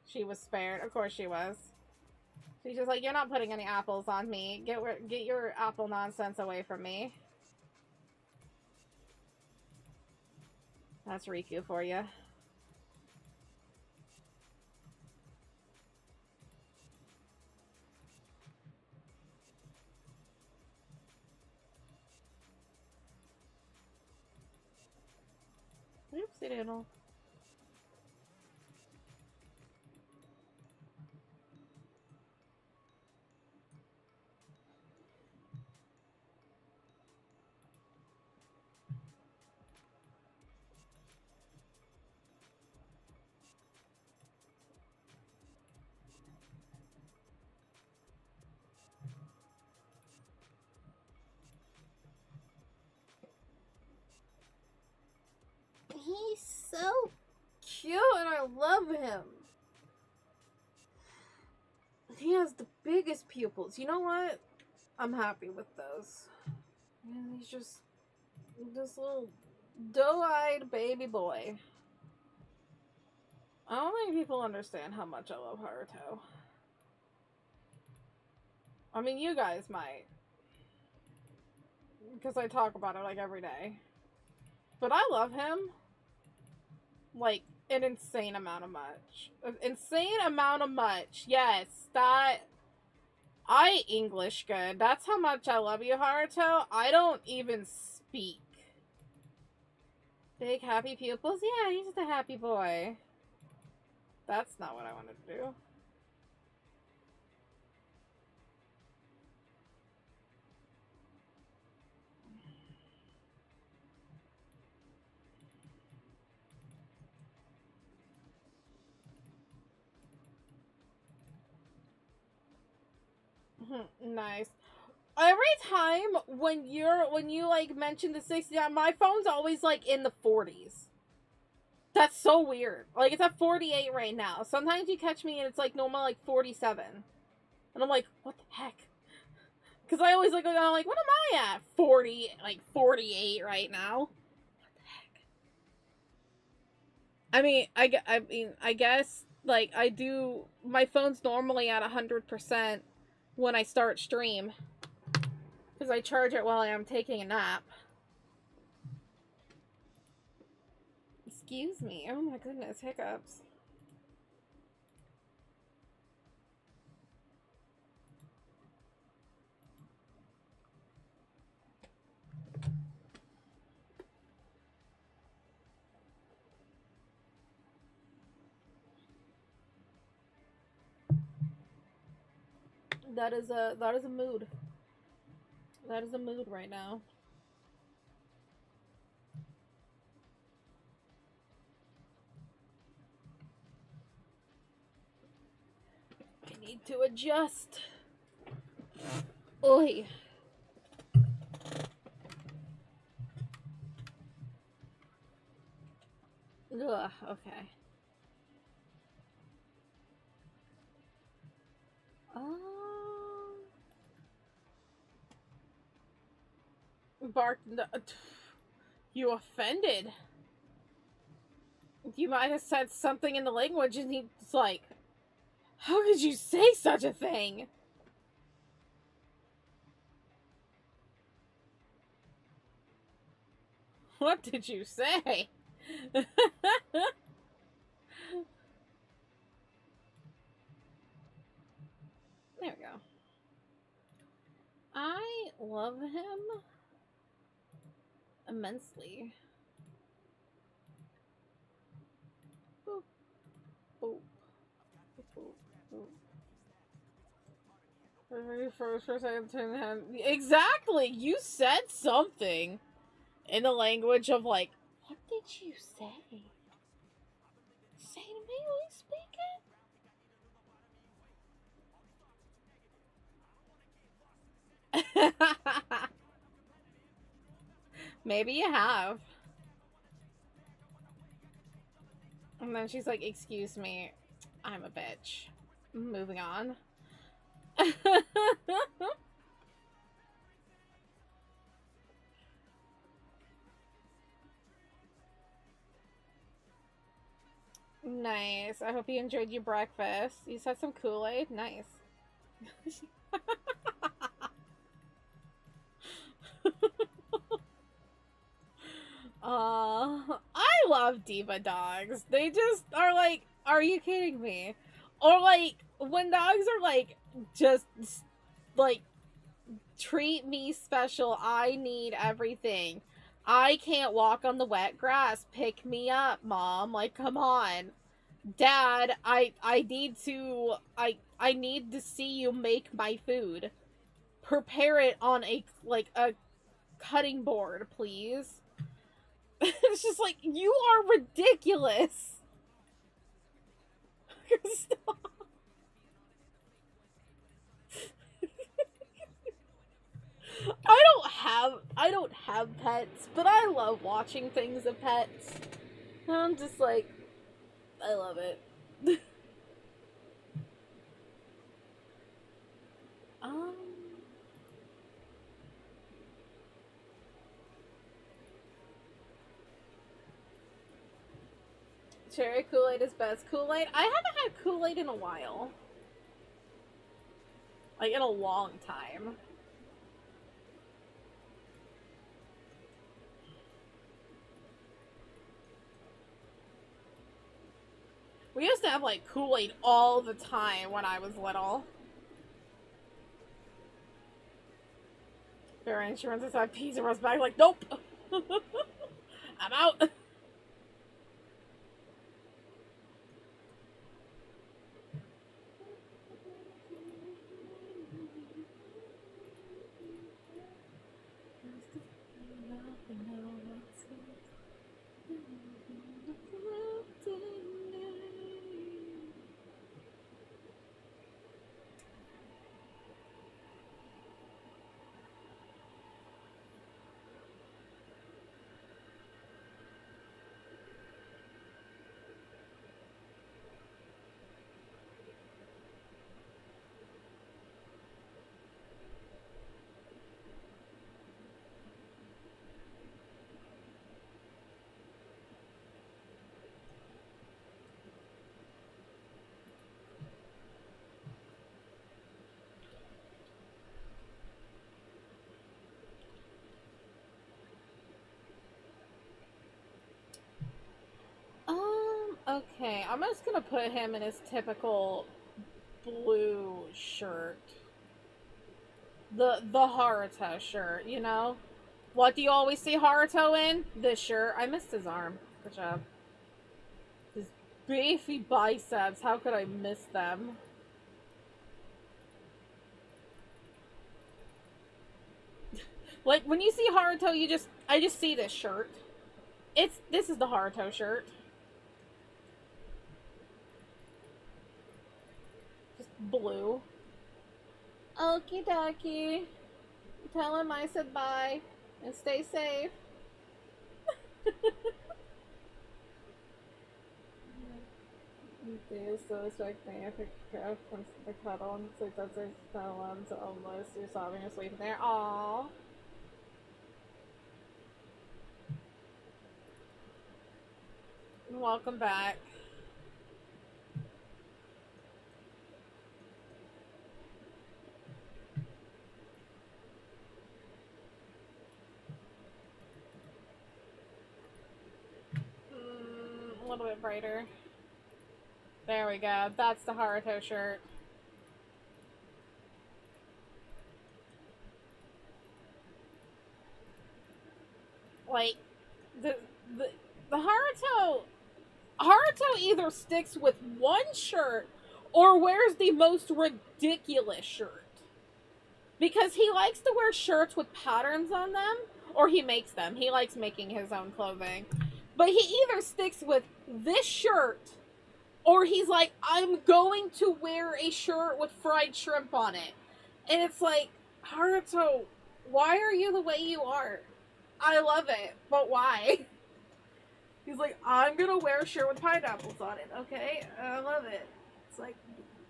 S3: She was spared. Of course she was. She's just like, you're not putting any apples on me. Get your apple nonsense away from me. That's Riku for you. Oopsie doodle. He's so cute and I love him. He has the biggest pupils. You know what? I'm happy with those. And he's just this little doe-eyed baby boy. I don't think people understand how much I love Haruto. I mean, you guys might. Because I talk about it like every day. But I love him. Like, an insane amount of much. An insane amount of much. Yes, that... I English good. That's how much I love you, Haruto. I don't even speak. Big happy pupils? Yeah, he's the happy boy. That's not what I wanted to do. Nice. every time when you like mention the 69, my phone's always like in the 40s. That's so weird. Like, it's at 48 right now. Sometimes you catch me and it's like normal, like 47. And I'm like, what the heck? Because I always look and I'm like, what am I at? 40, like 48 right now. What the heck? I guess, like, I do, my phone's normally at 100% when I start stream. Because I charge it while I'm taking a nap. Excuse me. Oh my goodness, hiccups. That is a mood. That is a mood right now. I need to adjust. Oi. Ugh, okay. Bark. You offended. You might have said something in the language, and he's like, how could you say such a thing? What did you say? There we go. I love him immensely. Boop, boop, boop, boop. First, I have to turn hand. Exactly! You said something in the language of, like, what did you say? Say to me, we speak it? Maybe you have. And then she's like, excuse me, I'm a bitch. Moving on. Nice. I hope you enjoyed your breakfast. You had some Kool-Aid? Nice. I love diva dogs. They just are like, are you kidding me? Or like, when dogs are like, just like, treat me special, I need everything. I can't walk on the wet grass. Pick me up, Mom. Like, come on. Dad, I need to I need to see you make my food. Prepare it on a cutting board, please. It's just like, you are ridiculous. Stop. I don't have pets, but I love watching things of pets. And I'm just like, I love it. Cherry Kool-Aid is best. Kool-Aid? I haven't had Kool-Aid in a while. Like, in a long time. We used to have, like, Kool-Aid all the time when I was little. Fair insurance is that piece of us back. Like, nope. I'm out.
S1: Okay, I'm just gonna put him in his typical blue shirt. The Haruto shirt, you know? What do you always see Haruto in? This shirt. I missed his arm. Good job. His beefy biceps. How could I miss them? Like, when you see Haruto, I just see this shirt. This is the Haruto shirt. Just blue. Okie dokie. Tell him I said bye. And stay safe. They still expect me if it comes to the cuddle and sleep that there's not alone to almost you're sobbing or sleeping there. Aww. Welcome back. A little bit brighter. There we go. That's the Haruto shirt. Like, the Haruto either sticks with one shirt or wears the most ridiculous shirt. Because he likes to wear shirts with patterns on them, or he makes them. He likes making his own clothing. But he either sticks with this shirt, or he's like, I'm going to wear a shirt with fried shrimp on it. And it's like, Haruto, why are you the way you are? I love it, but why? He's like, I'm gonna wear a shirt with pineapples on it, okay? I love it. It's like,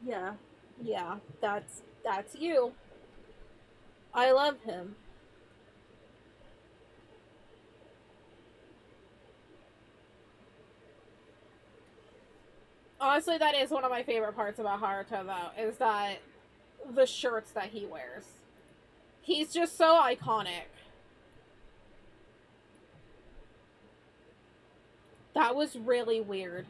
S1: yeah, that's you. I love him. Honestly, that is one of my favorite parts about Haruto, though, is that the shirts that he wears. He's just so iconic. That was really weird.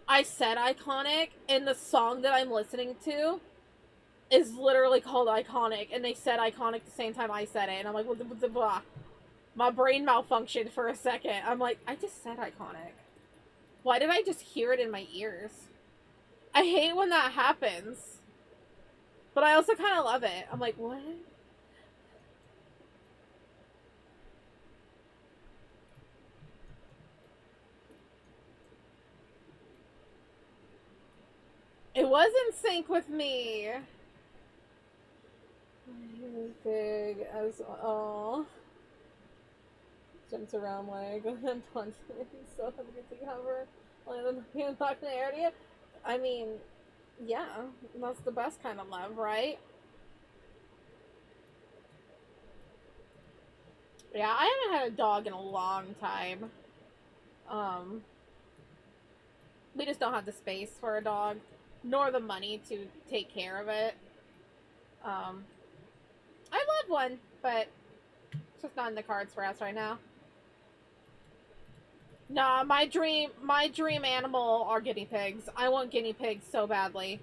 S1: I said iconic, and the song that I'm listening to is literally called Iconic, and they said iconic the same time I said it, and I'm like, what the blah. My brain malfunctioned for a second. I'm like, I just said iconic. Why did I just hear it in my ears? I hate when that happens. But I also kind of love it. I'm like, what? It was in sync with me. He was big as jumps around like and punches so have a good cover. Like not in the area. I mean, yeah, that's the best kind of love, right? Yeah, I haven't had a dog in a long time. We just don't have the space for a dog, nor the money to take care of it. I love one, but it's just not in the cards for us right now. Nah, my dream animal are guinea pigs. I want guinea pigs so badly.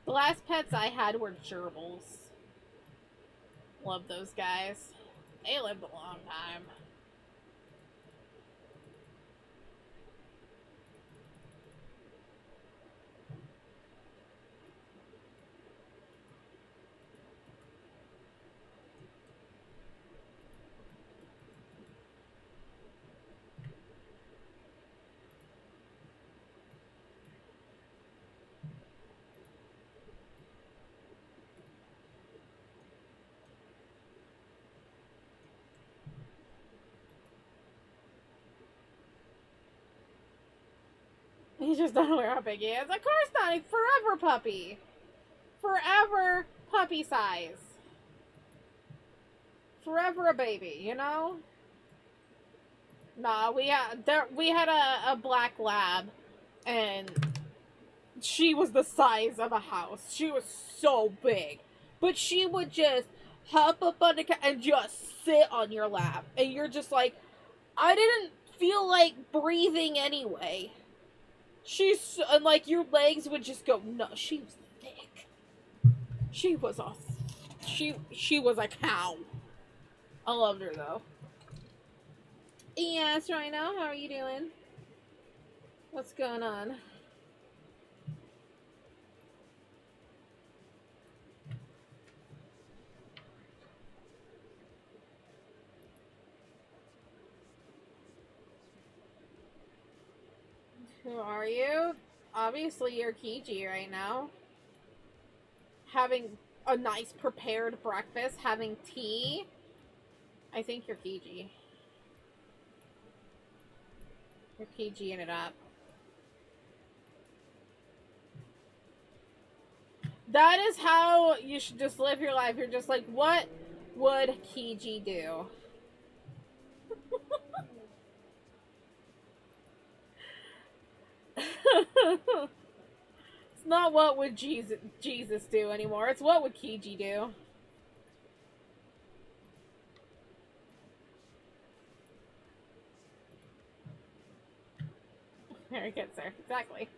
S1: The last pets I had were gerbils. Love those guys. They lived a long time. He's just not aware how big he is. Of course not. He's forever puppy. Forever puppy size. Forever a baby, you know? Nah, we had a black lab, and
S3: she was the size of a house. She was so big. But she would just hop up on the couch and just sit on your lap. And you're just like, I didn't feel like breathing anyway. And like your legs would just go, no, she was thick. She was a cow. I loved her though. Yes, Rhino, how are you doing? What's going on? Who are you? Obviously, you're Kiji right now. Having a nice prepared breakfast, having tea. I think you're Kiji. You're Kijiing it up. That is how you should just live your life. You're just like, what would Kiji do? It's not what would Jesus do anymore. It's what would Kiji do. Very good, sir. Exactly.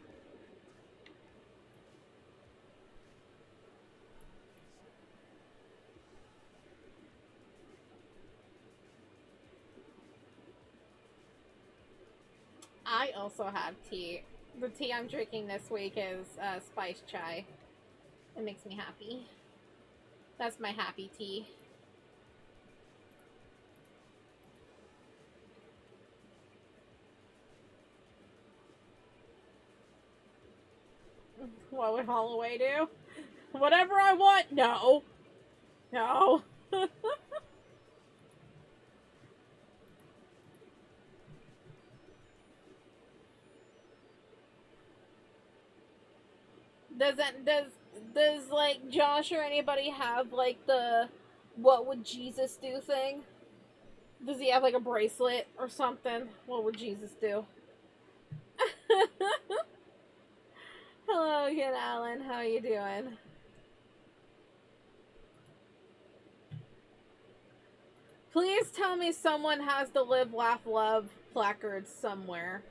S3: I also have tea. The tea I'm drinking this week is spiced chai. It makes me happy. That's my happy tea. What would Holloway do? Whatever I want? No. No. Does like Josh or anybody have like the what would Jesus do thing? Does he have like a bracelet or something? What would Jesus do? Hello again, Alan. How are you doing? Please tell me someone has the Live, Laugh, Love placards somewhere.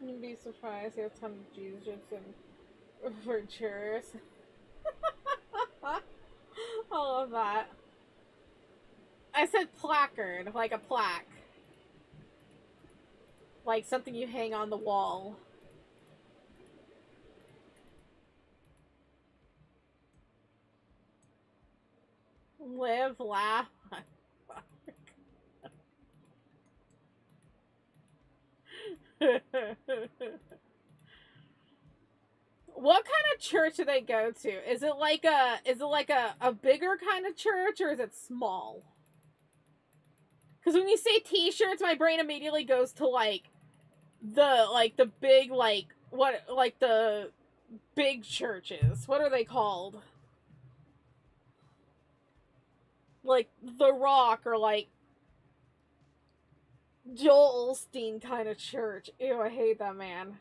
S3: You'd be surprised. He has a ton of Jesus jokes and virtues. I love that. I said placard, like a plaque. Like something you hang on the wall. Live, laugh. What kind of church do they go to? Is it like a bigger kind of church, or is it small? Because when you say t-shirts, my brain immediately goes to the big the big churches. What are they called? Like The Rock or like Joel Osteen kind of church. Ew, I hate that man.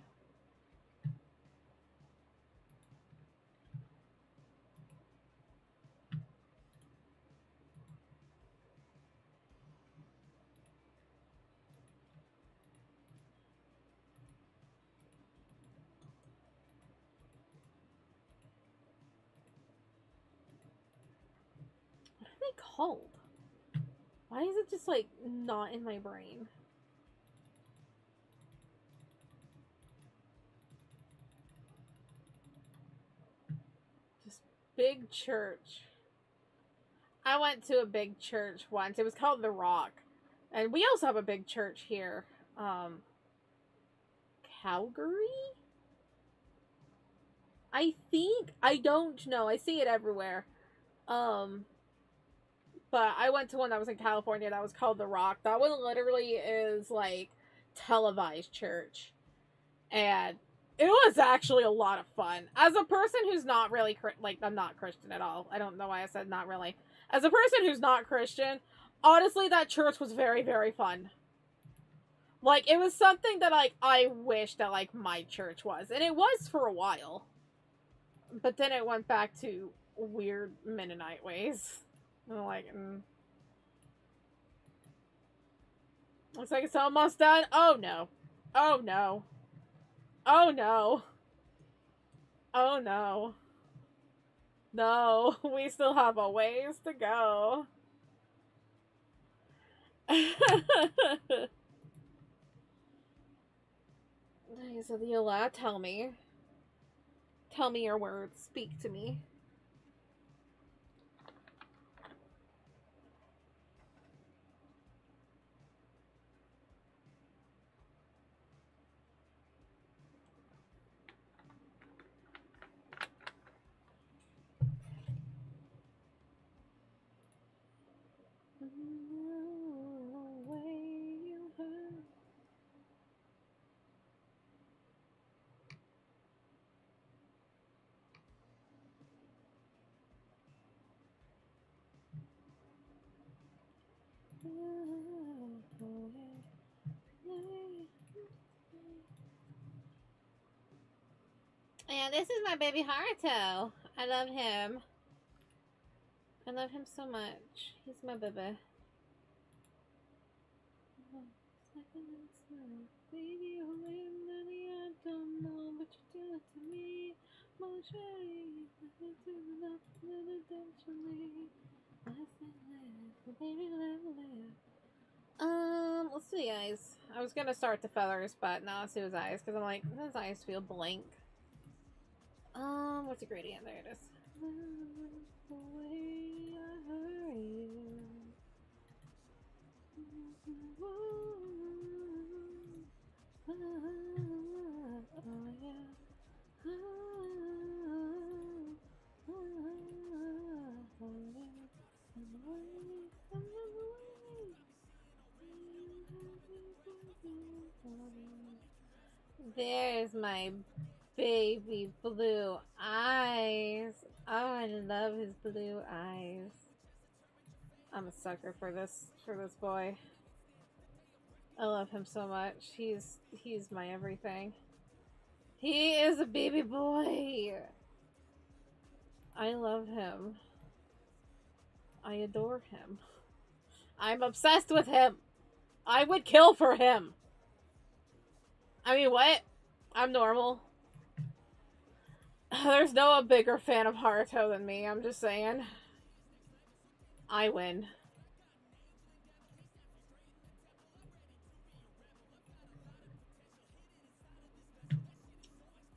S3: What are they called? Why is it just like not in my brain? Just big church. I went to a big church once. It was called The Rock. And we also have a big church here. Calgary? I think. I don't know. I see it everywhere. But I went to one that was in California that was called The Rock. That one literally is like televised church. And it was actually a lot of fun. As a person who's not really, like, I'm not Christian at all. I don't know why I said not really. As a person who's not Christian, honestly, that church was very, very fun. Like, it was something that, like, I wish that, like, my church was. And it was for a while. But then it went back to weird Mennonite ways. And I'm like, looks like it's almost done. Oh, no. Oh, no. Oh, no. Oh, no. No, we still have a ways to go. So Yola, tell me. Tell me your words. Speak to me. Yeah, this is my baby Haruto. I love him. I love him so much. He's my baby. Baby, I don't know what you do to me. Let's see, guys. I was gonna start the feathers, but now let's do his eyes, because I'm like, his eyes feel blank. What's the gradient? There it is. The way I hurt you. Oh, yeah. There's my baby blue eyes. Oh, I love his blue eyes. I'm a sucker for this boy. I love him so much. He's my everything. He is a baby boy. I love him. I adore him. I'm obsessed with him. I would kill for him. I mean, what? I'm normal. There's no a bigger fan of Haruto than me, I'm just saying. I win.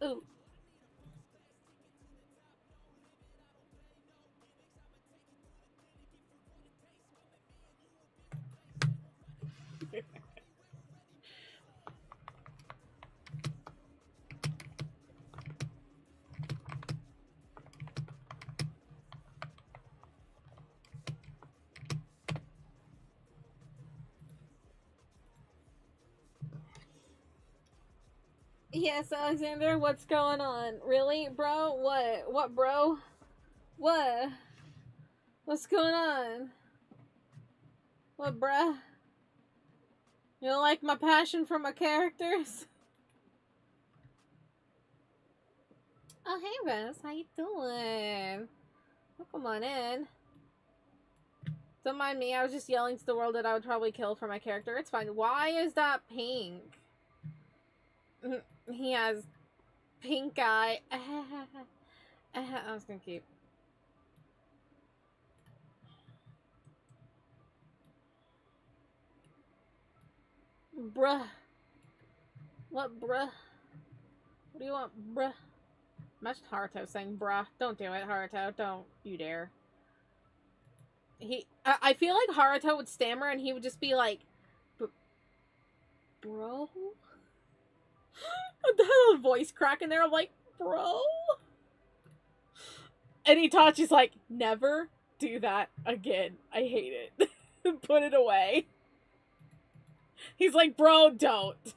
S3: Ooh. Yes, Alexander, what's going on? Really, bro? What, bro? What? What's going on? What, bruh? You don't like my passion for my characters? Oh, hey, Rose. How you doing? Welcome on in. Don't mind me. I was just yelling to the world that I would probably kill for my character. It's fine. Why is that pink? He has pink eye. I was gonna keep. Bruh. What, bruh? What do you want, bruh? Imagine Haruto saying bruh. Don't do it, Haruto. Don't you dare. I feel like Haruto would stammer and he would just be like, bro? The little voice crack in there. I'm like, bro? And Itachi's like, never
S1: do that again. I hate it. Put it away. He's like, bro, don't.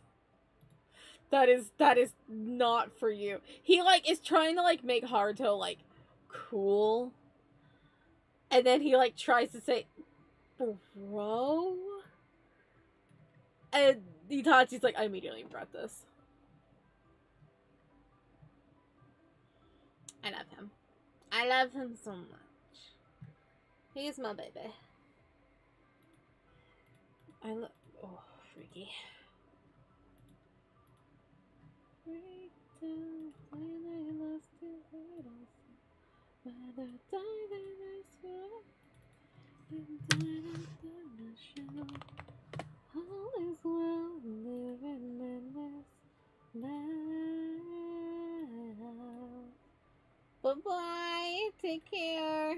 S1: That is not for you. He like is trying to like make Haruto like cool. And then he like tries to say bro. And Itachi's like, I immediately regret this. I love him. I love him so much. He's my baby. Oh, freaky. All is well living in this life. Bye-bye. Take care.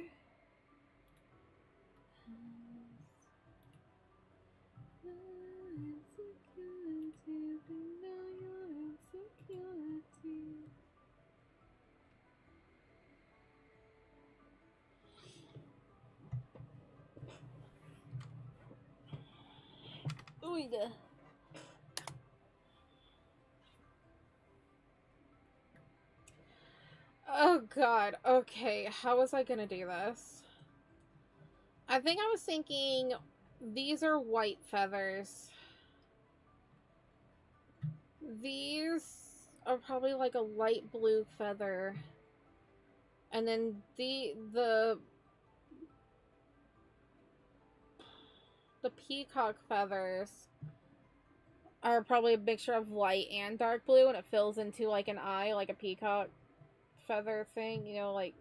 S1: Oiga. Oh god, okay, how was I gonna do this? I think I was thinking these are white feathers. These are probably like a light blue feather. And then the peacock feathers are probably a mixture of light and dark blue, and it fills into like an eye, like a peacock feather thing, you know, like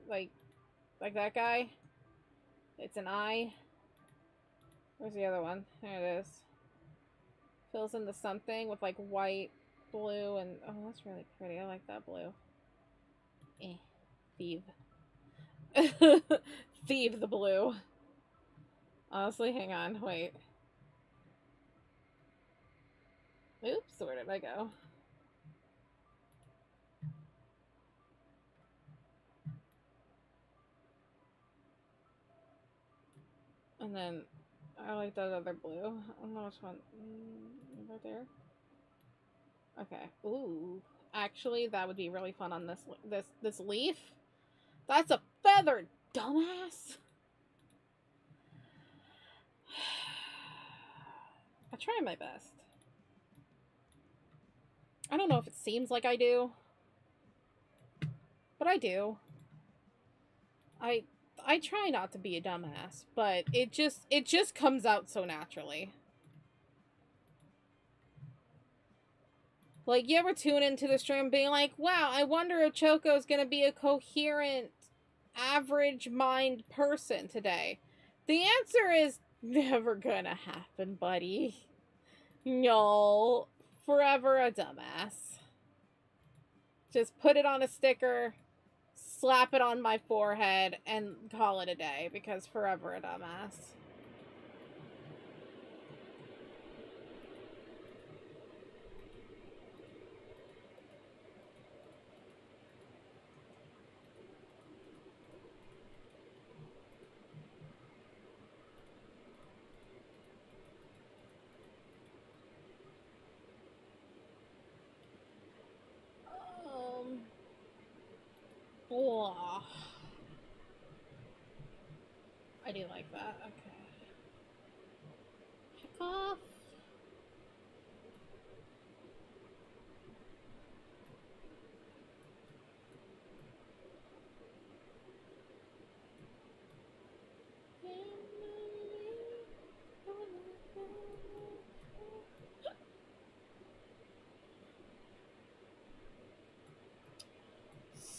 S1: that guy. It's an eye. Where's the other one? There it is. Fills into something with like white, blue, and oh, that's really pretty. I like that blue. Thieve. Thieve the blue. Honestly, hang on, wait. Oops, where did I go? And then I like that other blue. I don't know which one. Right there. Okay. Ooh. Actually, that would be really fun on this leaf. That's a feather, dumbass. I try my best. I don't know if it seems like I do, but I do. I try not to be a dumbass, but it just comes out so naturally. Like, you ever tune into the stream being like, wow, I wonder if Choco's gonna be a coherent, average mind person today? The answer is never gonna happen, buddy. No. Forever a dumbass. Just put it on a sticker, slap it on my forehead, and call it a day, because forever a dumbass. Blah. I do like that. Okay. Pick off.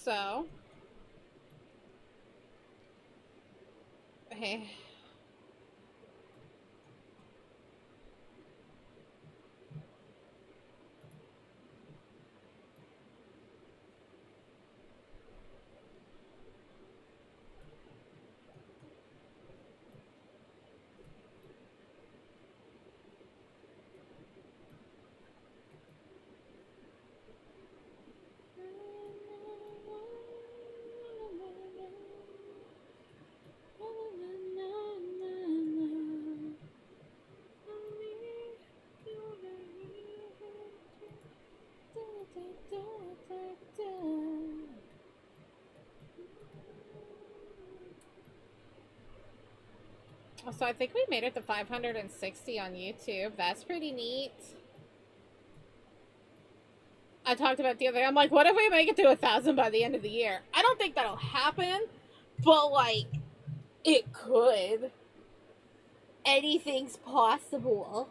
S1: So, hey.
S3: So I think we made it to 560 on YouTube. That's pretty neat. I talked about the other day. I'm like, what if we make it to 1,000 by the end of the year? I don't think that'll happen, but like, it could. Anything's possible.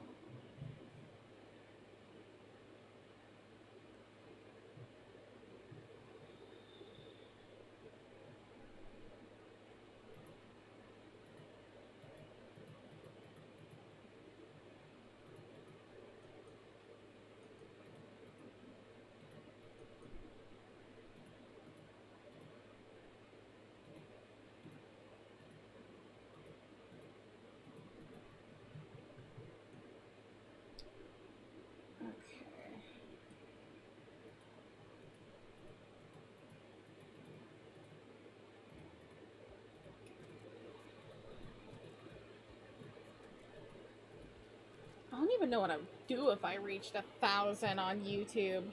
S3: I don't even know what I would do if I reached 1,000 on YouTube.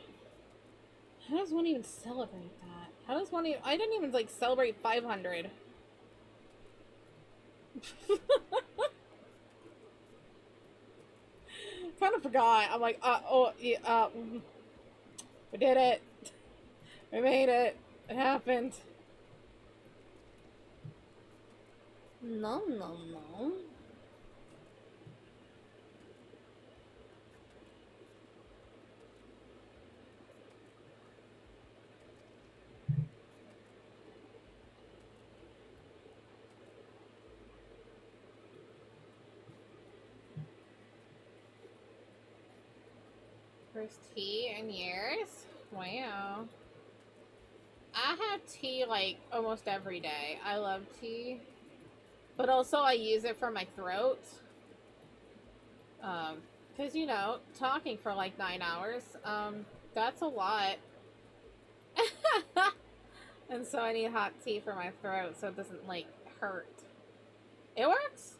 S3: How does one even celebrate that? How does one even... I didn't even, like, celebrate 500. Kind of forgot. I'm like, we did it. We made it. It happened. No, no, no. First tea in years? Wow. I have tea like almost every day. I love tea. But also I use it for my throat. Cause you know, talking for like 9 hours, that's a lot. And so I need hot tea for my throat so it doesn't like hurt. It works.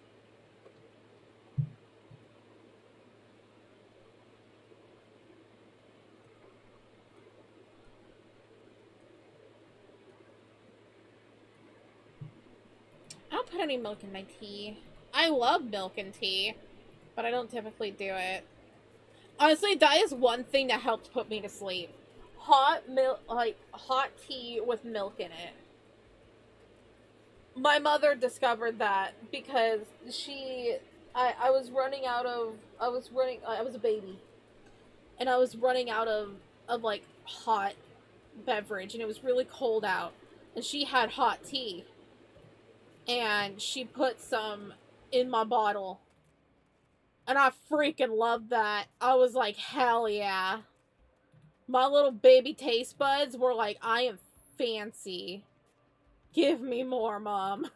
S3: I don't put any milk in my tea. I love milk and tea, but I don't typically do it. Honestly, that is one thing that helps put me to sleep. Hot milk, like hot tea with milk in it. My mother discovered that because I was running out of, I was a baby, and I was running out of like hot beverage, and it was really cold out, and she had hot tea, and she put some in my bottle, and I freaking loved that. I was like, hell yeah. My little baby taste buds were like, I am fancy. Give me more, Mom.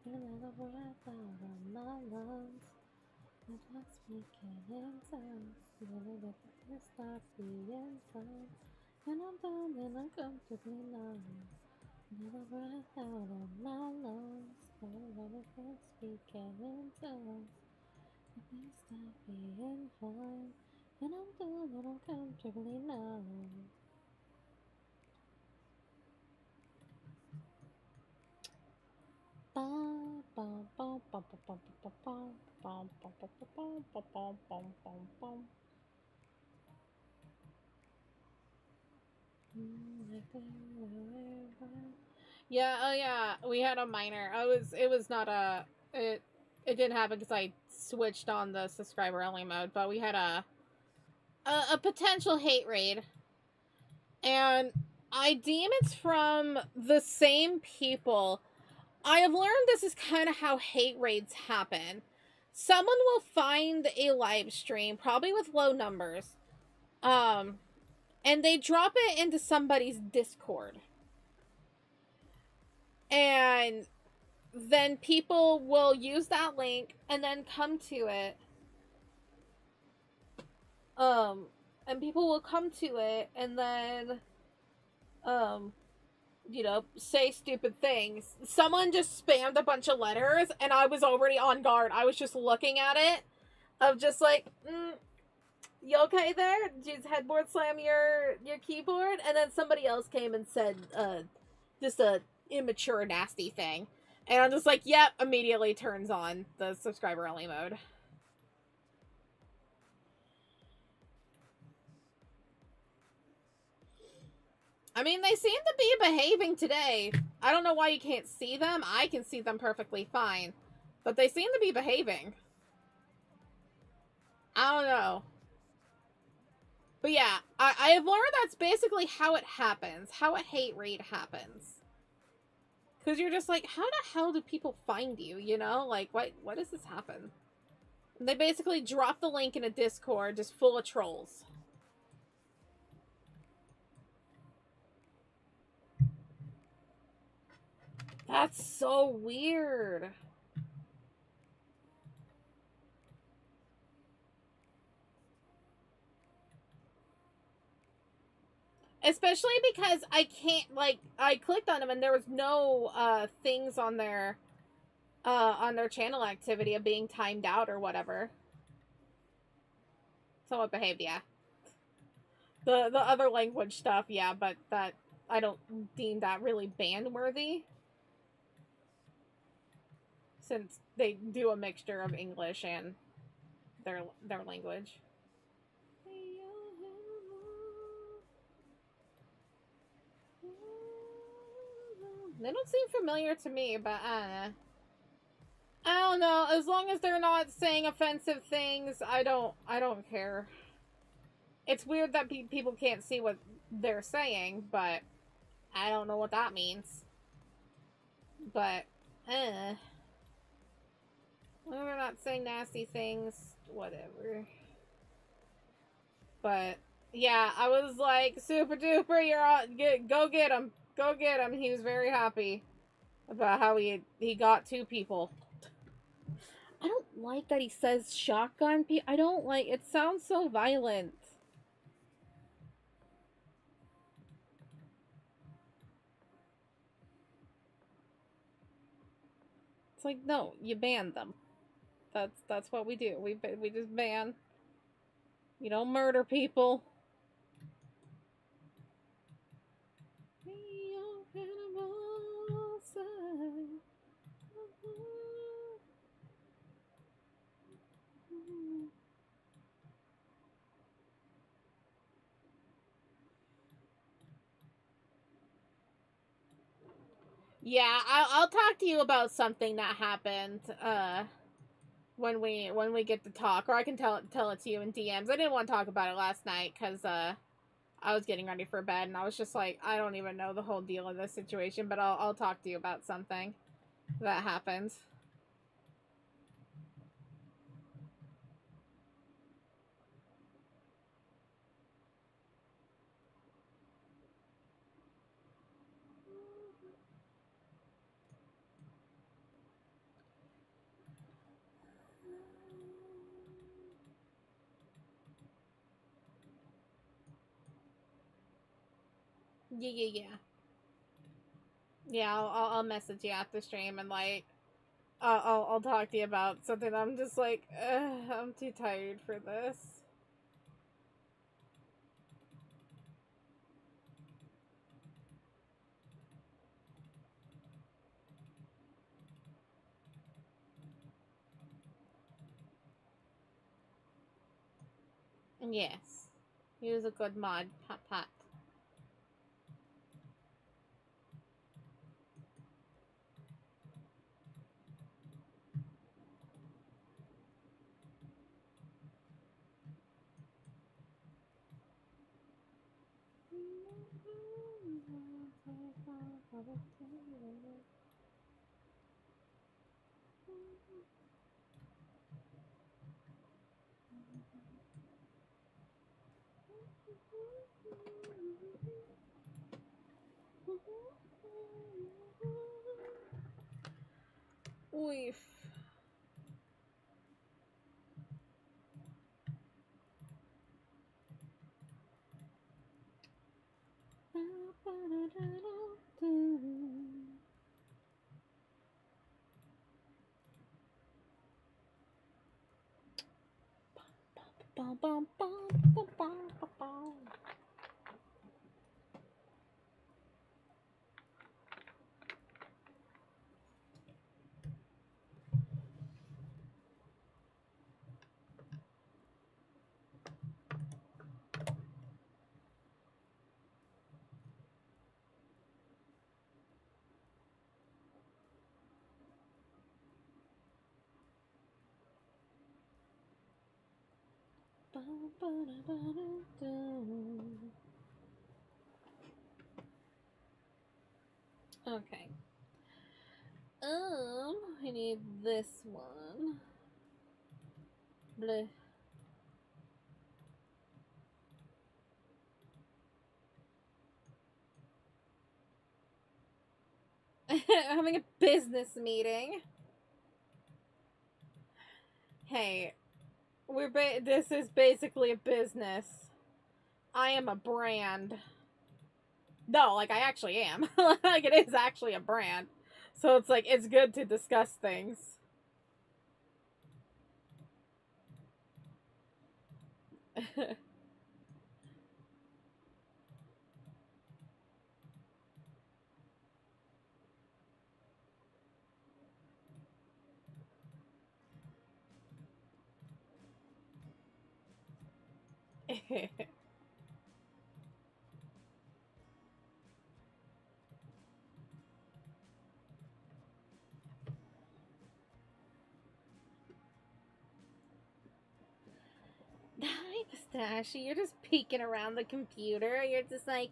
S3: Another breath out of my lungs. I was speaking in tongues. Really let this stop being tongue. And I'm done and uncomfortably numb. Another breath out of my lungs. I was speaking in tongues. Let me stop being fun. And I'm done and uncomfortably numb. Yeah, oh yeah, we had a minor. It was not a, it didn't happen because I switched on the subscriber only mode, but we had a potential hate raid, and I deem it's from the same people. I have learned this is kind of how hate raids happen. Someone will find a live stream, probably with low numbers, um, and they drop it into somebody's Discord. And then people will use that link and then come to it. Um, and people will come to it and then, um, say stupid things. Someone just spammed a bunch of letters, and I was already on guard. I was just looking at it, of just like, you okay there? Did you headboard slam your keyboard? And then somebody else came and said, just a immature, nasty thing. And I'm just like, yep, immediately turns on the subscriber only mode. I mean, they seem to be behaving today. I don't know why you can't see them. I can see them perfectly fine. But they seem to be behaving. I don't know. But yeah, I have learned that's basically how it happens. How a hate raid happens. Because you're just like, how the hell do people find you, you know? Like, what does this happen? And they basically drop the link in a Discord just full of trolls. That's so weird. Especially because I can't, like, I clicked on them and there was no things on their channel activity of being timed out or whatever. Somewhat behaved, yeah. The other language stuff, yeah, but that I don't deem that really ban worthy, since they do a mixture of English and their language. They don't seem familiar to me, but I don't know. As long as they're not saying offensive things, I don't care. It's weird that people can't see what they're saying, but I don't know what that means. But, we're not saying nasty things, whatever. But, yeah, I was like, super duper, you're on, go get him. Go get him. He was very happy about how he got 2 people. I don't like that he says shotgun. I don't like, it sounds so violent. It's like, no, you ban them. That's what we do. We just ban. You don't murder people. Yeah, I'll talk to you about something that happened when we get to talk, or I can tell it to you in DMs. I didn't want to talk about it last night because I was getting ready for bed and I was just like, I don't even know the whole deal of this situation, but I'll talk to you about something that happened. Yeah. Yeah, I'll message you after stream and like I'll talk to you about something. I'm just like, I'm too tired for this. Yes, he was a good mod. Pat pat.
S1: Oof.
S3: Bum, bum, bum, bum, bum, bum, bum. Bum, ba-da-ba-da-dum. Okay. I need this one. Bleh. Having a business meeting. Hey, this is basically a business. I am a brand. No, like I actually am. Like it is actually a brand. So it's like it's good to discuss things. Hi, Pistachio. You're just peeking around the computer. You're just like,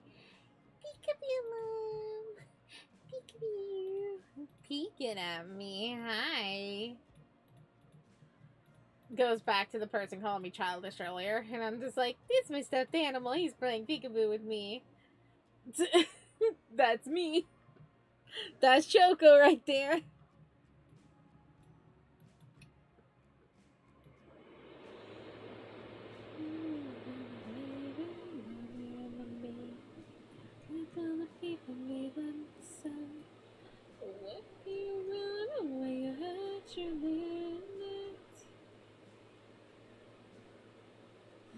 S3: peekaboo, mom. Peekaboo. Peeking at me. Hi. Goes back to the person calling me childish earlier. And I'm just like, it's my stuffed animal. He's playing peekaboo with me. That's me. That's Choco right there. What do you run away? You had your limit.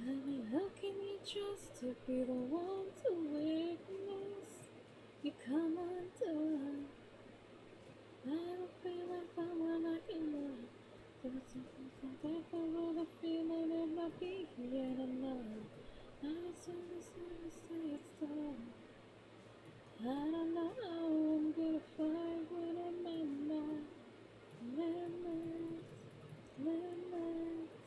S3: I mean, how can you trust to be the one to witness? You come undone. I don't feel like someone I can love. There's something so different with the feeling it might be yet enough. I just wanna say it's done. I don't know how I'm gonna fight when I'm in my limits, limits.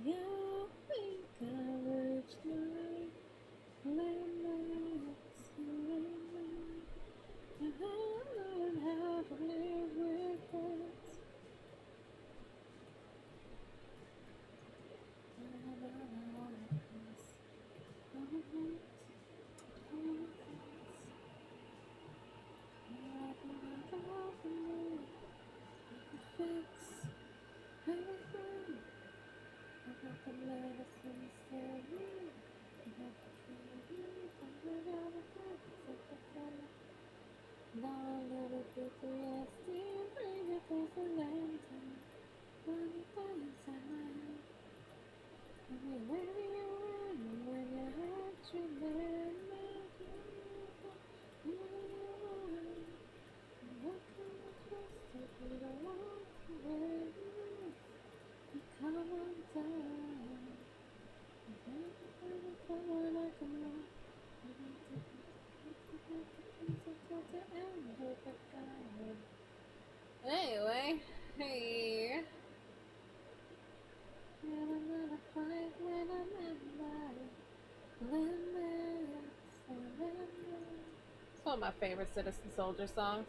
S3: Yeah, I think I reached my limits, limits. I don't have to live with it. Fix everything. I got the medicine saving. I got the treatment. I got the fix. Now a little bit to rest in. Bring it to the lantern. Money by inside my head. I mean, where do you run when you hurt your limit? What can I trust if you don't want to witness? You come undone. You can't find someone I can love. I want to things until the end of the time. Anyway, hey. And I'm gonna fight when I'm in my limits, limits.
S1: It's one of my favorite Citizen Soldier songs.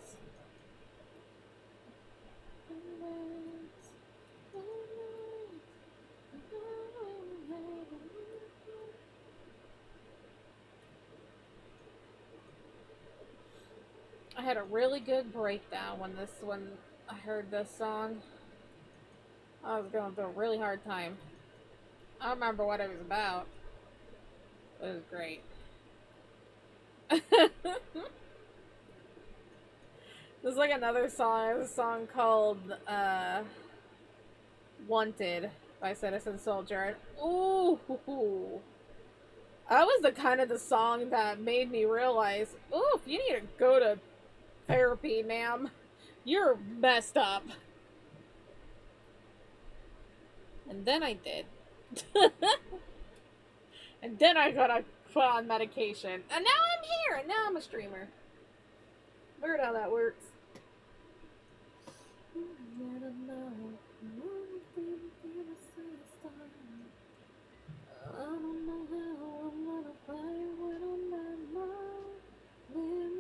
S1: I had a really good breakdown when I heard this song. I was going through a really hard time. I don't remember what it was about. It was great. There's like another song. There's a song called Wanted by Citizen Soldier. And, ooh, that was the kind of the song that made me realize, ooh, you need to go to therapy, ma'am. You're messed up. And then I did. And then I got put on medication. And now I'm here. And now I'm a streamer. Weird how that works. I don't know how I'm gonna fight when I'm at my limit.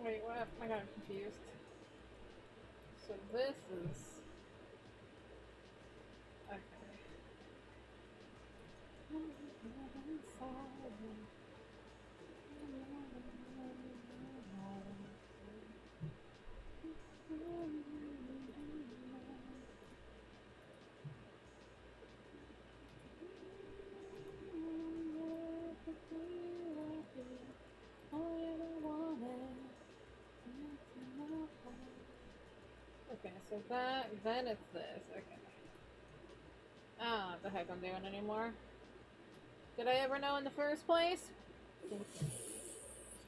S1: Wait, what? I got confused. So this is... Okay. Okay, so then it's this. Okay. I don't know what the heck I'm doing anymore. Did I ever know in the first place?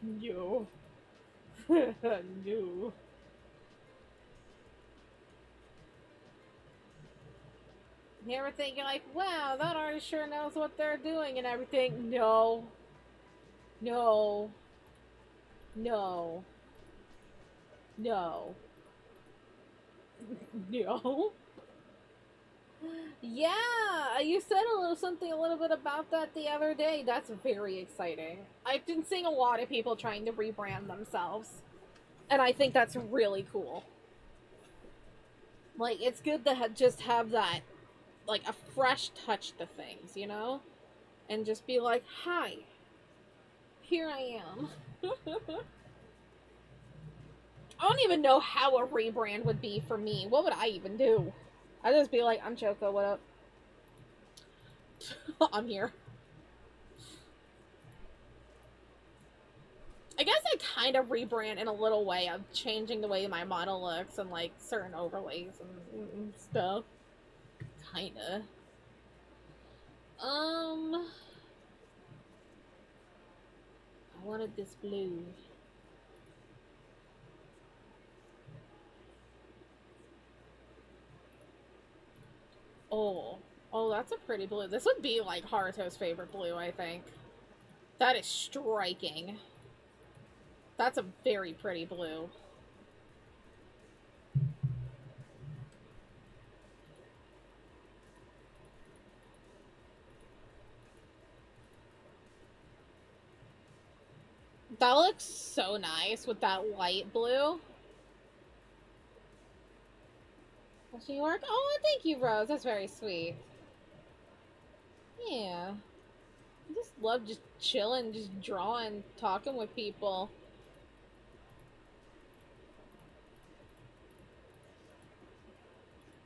S1: No. No. You ever think you're like, wow, that artist sure knows what they're doing and everything? No. No. No. No. No. Yeah, you said a little bit about that the other day. That's very exciting. I've been seeing a lot of people trying to rebrand themselves, and I think that's really cool. Like, it's good to just have that, like, a fresh touch to things, you know? And just be like, hi, here I am. I don't even know how a rebrand would be for me. What would I even do? I'd just be like, I'm Choco, what up? I'm here. I guess I kind of rebrand in a little way of changing the way my model looks and like certain overlays and stuff. Kinda. I wanted this blue. Oh, that's a pretty blue. This would be like Haruto's favorite blue, I think. That is striking. That's a very pretty blue. That looks so nice with that light blue. Does she work? Oh, thank you, Rose. That's very sweet. Yeah. I just love just chilling, just drawing, talking with people.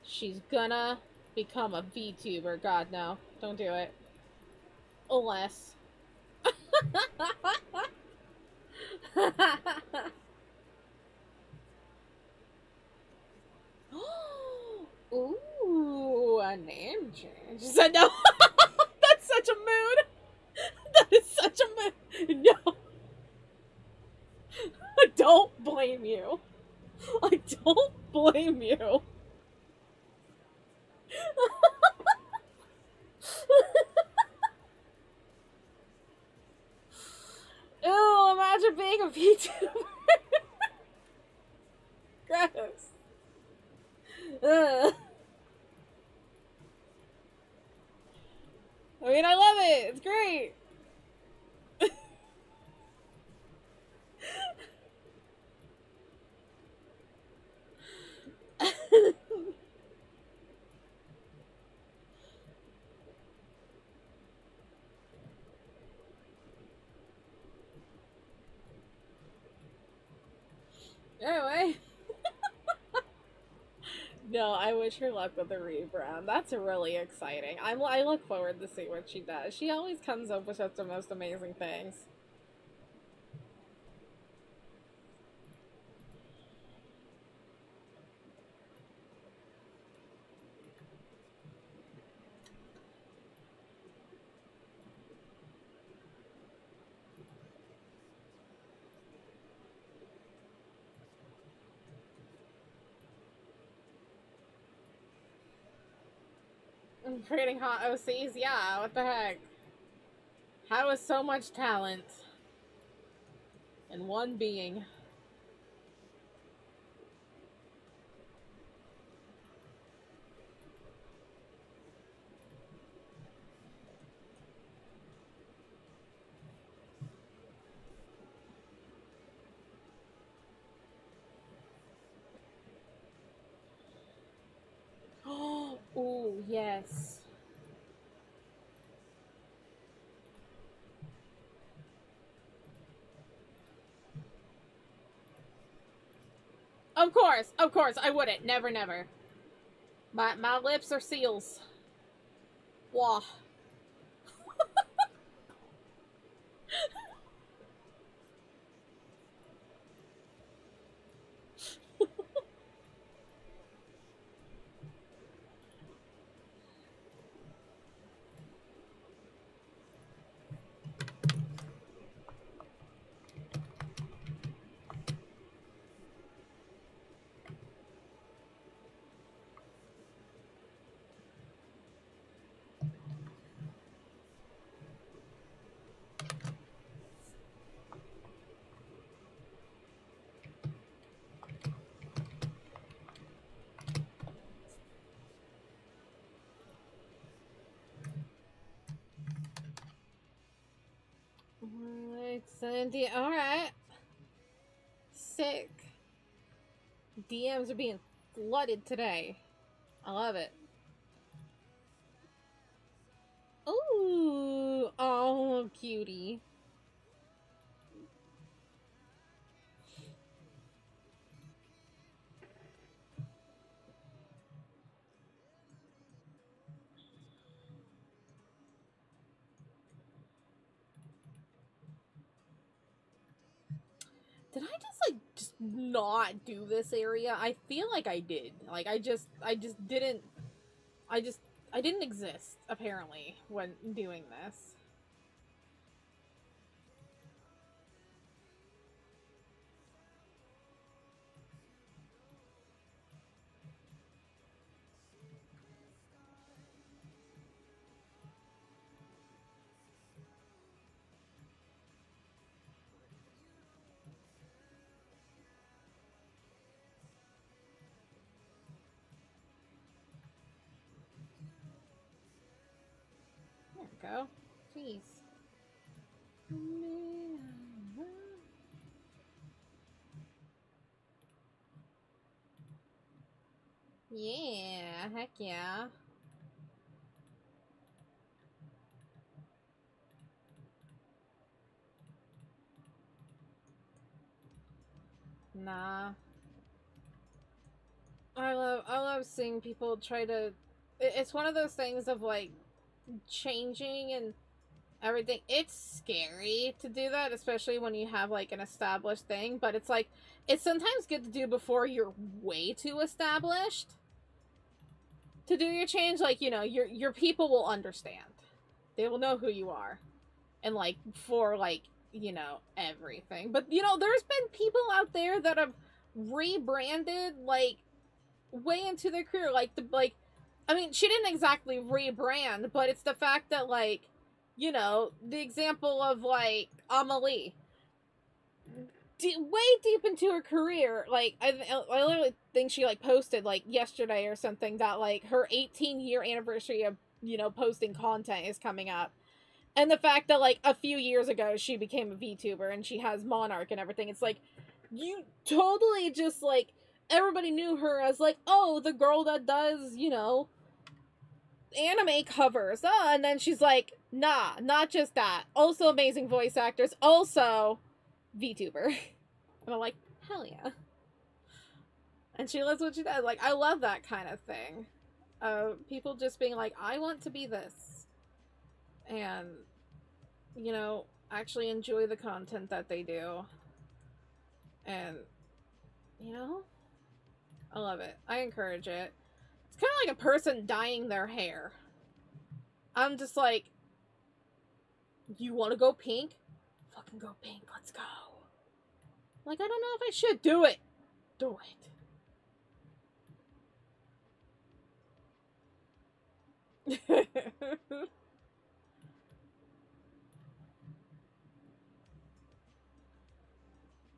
S1: She's gonna become a VTuber. God, no. Don't do it. Unless. Ooh, my name changed. She said, no. That's such a mood. That is such a mood. No. I don't blame you. I don't blame you. Ew, imagine being a VTuber. Gross. Ugh. I mean, I love it. It's great. Anyway. No, I wish her luck with the rebrand. That's really exciting. I look forward to see what she does. She always comes up with such the most amazing things. Creating hot OCs? Yeah, what the heck? How is so much talent in one being? Oh, ooh, yes. Of course, I wouldn't. Never, never. My lips are seals. Wah. Alright. Sick. DMs are being flooded today. I love it. Ooh. Oh, cutie. Did I just not do this area? I feel like I did. Like I just didn't I didn't exist apparently when doing this. There we go. Jeez. Yeah, heck yeah. Nah. I love seeing people try to it's one of those things of like changing and everything. It's scary to do that, especially when you have like an established thing, but it's like it's sometimes good to do before you're way too established.
S3: to do your change, like, you know, your people will understand. They will know who you are. And, like, for, like, you know, everything. But, you know, there's been people out there that have rebranded, like, way into their career. Like, I mean, she didn't exactly rebrand, but it's the fact that, like, you know, the example of, like, Amelie. Way deep into her career, like, I literally think she, like, posted, like, yesterday or something that, like, her 18-year anniversary of, you know, posting content is coming up. And the fact that, like, a few years ago she became a VTuber and she has Monarch and everything, it's like, you totally just, like, everybody knew her as, like, oh, the girl that does, you know, anime covers. And then she's like, nah, not just that. Also amazing voice actors. Also VTuber. And I'm like, hell yeah. And she loves what she does. Like, I love that kind of thing. People just being like, I want to be this. And, you know, actually enjoy the content that they do. And, you know, I love it. I encourage it. It's kind of like a person dyeing their hair. I'm just like, you want to go pink? Fucking go pink. Let's go. Like, I don't know if I should. Do it. Do it.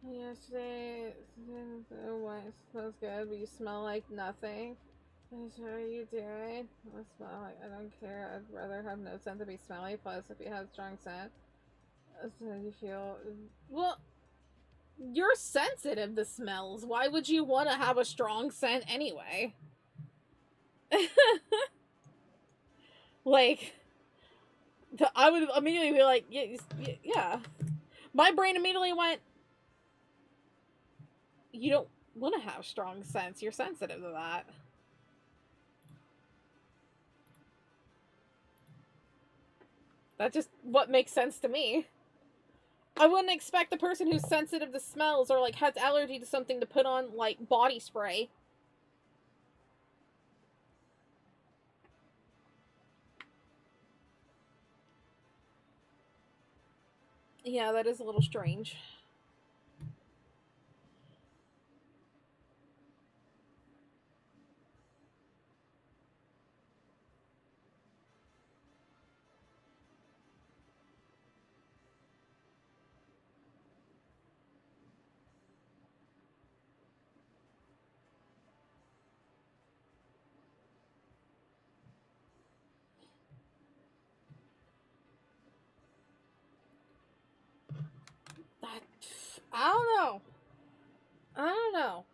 S3: Yesterday, what smells good, but you smell like nothing. What are you doing? I smell like, I don't care. I'd rather have no scent than be smelly. Plus, if you have strong scent, so you feel. Well, you're sensitive to smells. Why would you want to have a strong scent anyway? Like, I would immediately be like, yeah. My brain immediately went, you don't want to have strong scents. You're sensitive to that. That's just what makes sense to me. I wouldn't expect the person who's sensitive to smells or, like, has allergy to something to put on, like, body spray. Yeah, that is a little strange. I don't know. I don't know.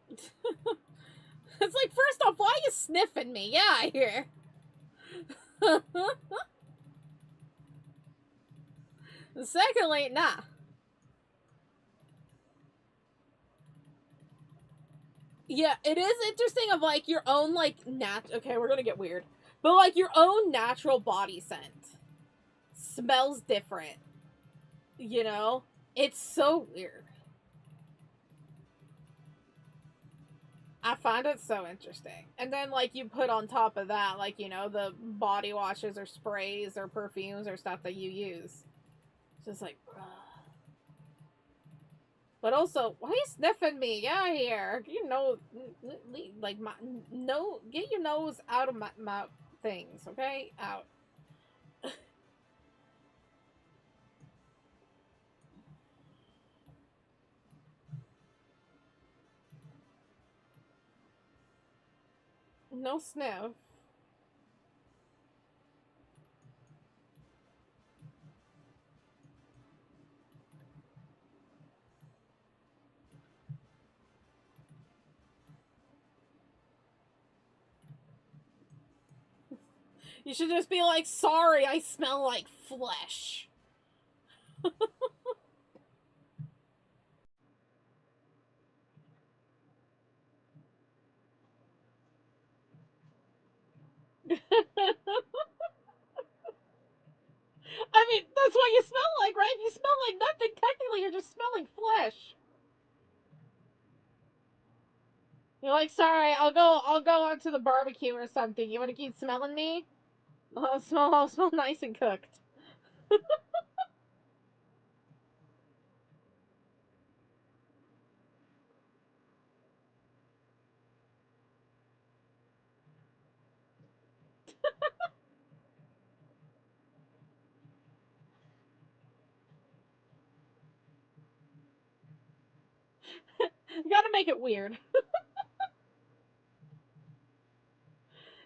S3: It's like, first off, why are you sniffing me? Yeah, I hear. Secondly, nah. Yeah, it is interesting of, like, your own, like, okay, we're gonna get weird. But, like, your own natural body scent smells different. You know? It's so weird. I find it so interesting. And then, like, you put on top of that, like, you know, the body washes or sprays or perfumes or stuff that you use. It's just like, ugh. But also, why are you sniffing me? Yeah, here. You know, like, no, get your nose out of my things, okay? Out. No sniff. You should just be like, sorry, I smell like flesh. what you smell like, right? You smell like nothing. Technically, you're just smelling flesh. You're like, sorry, I'll go onto the barbecue or something. You want to keep smelling me? I'll smell nice and cooked. You gotta make it weird.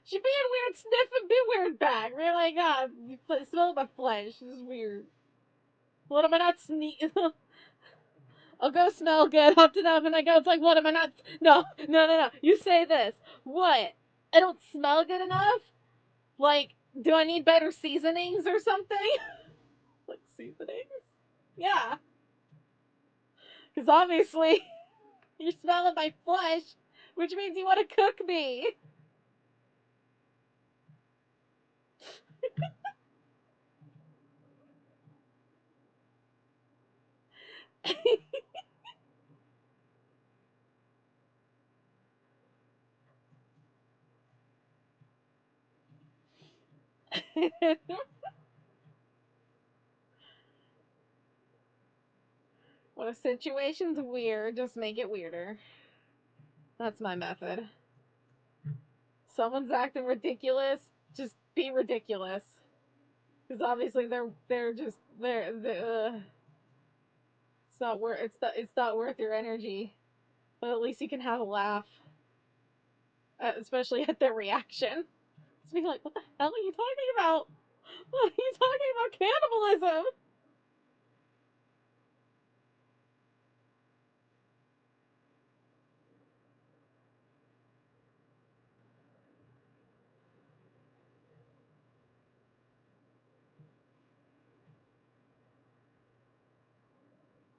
S3: She being weird, sniffing, be weird back. We're like, God, smell my flesh. This is weird. What am I not sneaking? I'll go smell good, up to them, and I go, it's like, what am I not? No. You say this. What? I don't smell good enough? Like, do I need better seasonings or something? Like, seasonings? Yeah. Because obviously, you're smelling my flesh, which means you want to cook me. When a situation's weird, just make it weirder. That's my method. Someone's acting ridiculous, just be ridiculous. Because obviously they're just it's not worth your energy. But at least you can have a laugh, especially at their reaction. It's being like, what the hell are you talking about? What are you talking about? Cannibalism?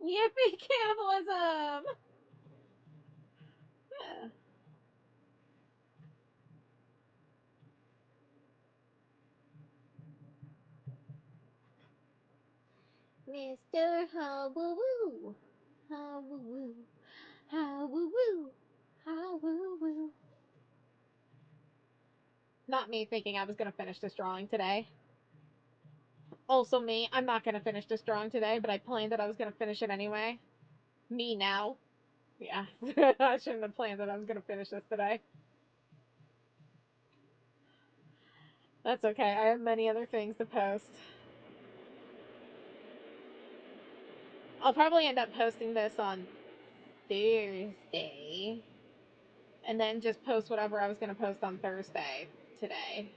S3: Yippee cannibalism! Yeah. Mr. Howoo-woo. Howoo-woo. Howoo-woo. Howoo-woo. Not me thinking I was going to finish this drawing today. Also me, I'm not going to finish this drawing today, but I planned that I was going to finish it anyway. Me now. Yeah, I shouldn't have planned that I was going to finish this today. That's okay, I have many other things to post. I'll probably end up posting this on Thursday. And then just post whatever I was going to post on Thursday today.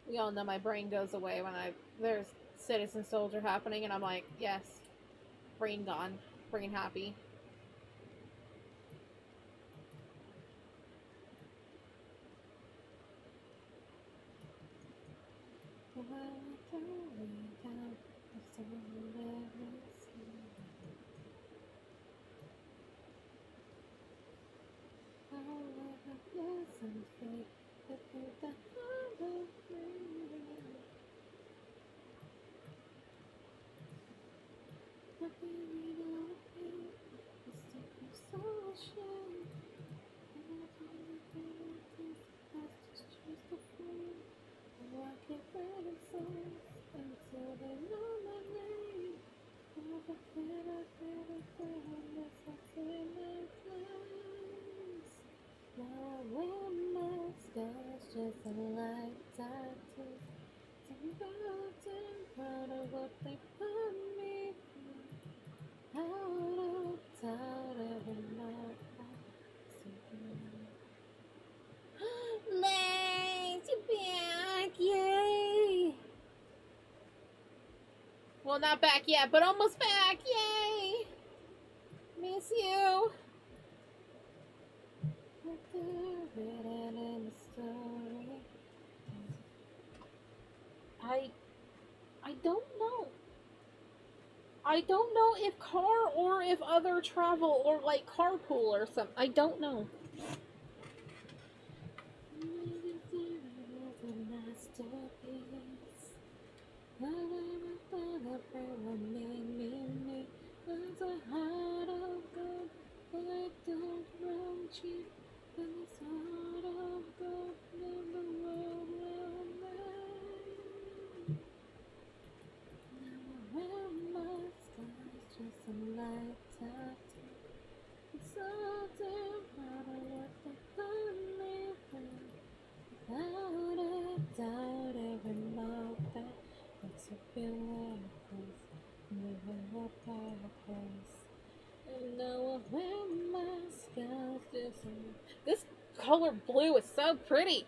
S3: We all know my brain goes away when there's Citizen Soldier happening, and I'm like, yes, brain gone, brain happy. Just a light tattoo. I'm proud of what they put me through. Out of doubt every night. Legs, you're back, yay! Well, not back yet, but almost back, yay! Miss you. Written in the story. I don't know. I don't know if car or if other travel or like carpool or something. I don't know. This color blue is so pretty.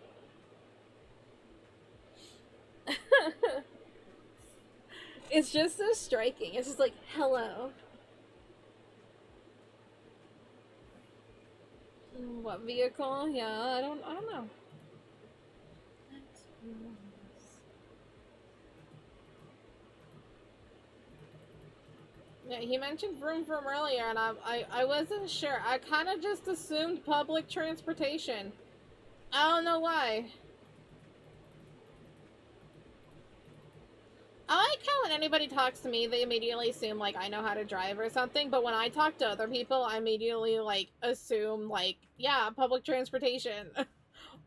S3: It's just so striking. It's just like, hello. What vehicle? Yeah, I don't know. Yeah, he mentioned vroom vroom earlier, and I wasn't sure. I kind of just assumed public transportation. I don't know why. I like how when anybody talks to me, they immediately assume, like, I know how to drive or something, but when I talk to other people, I immediately, like, assume, like, yeah, public transportation.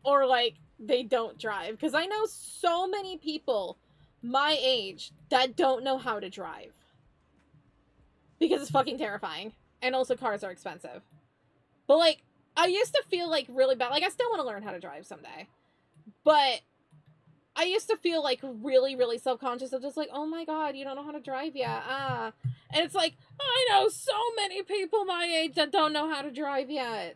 S3: Or, like, they don't drive. Because I know so many people my age that don't know how to drive. Because it's fucking terrifying. And also cars are expensive. But, like, I used to feel, like, really bad. Like, I still want to learn how to drive someday. But I used to feel, like, really, really self-conscious of just, like, oh my god, you don't know how to drive yet. And it's like, I know so many people my age that don't know how to drive yet.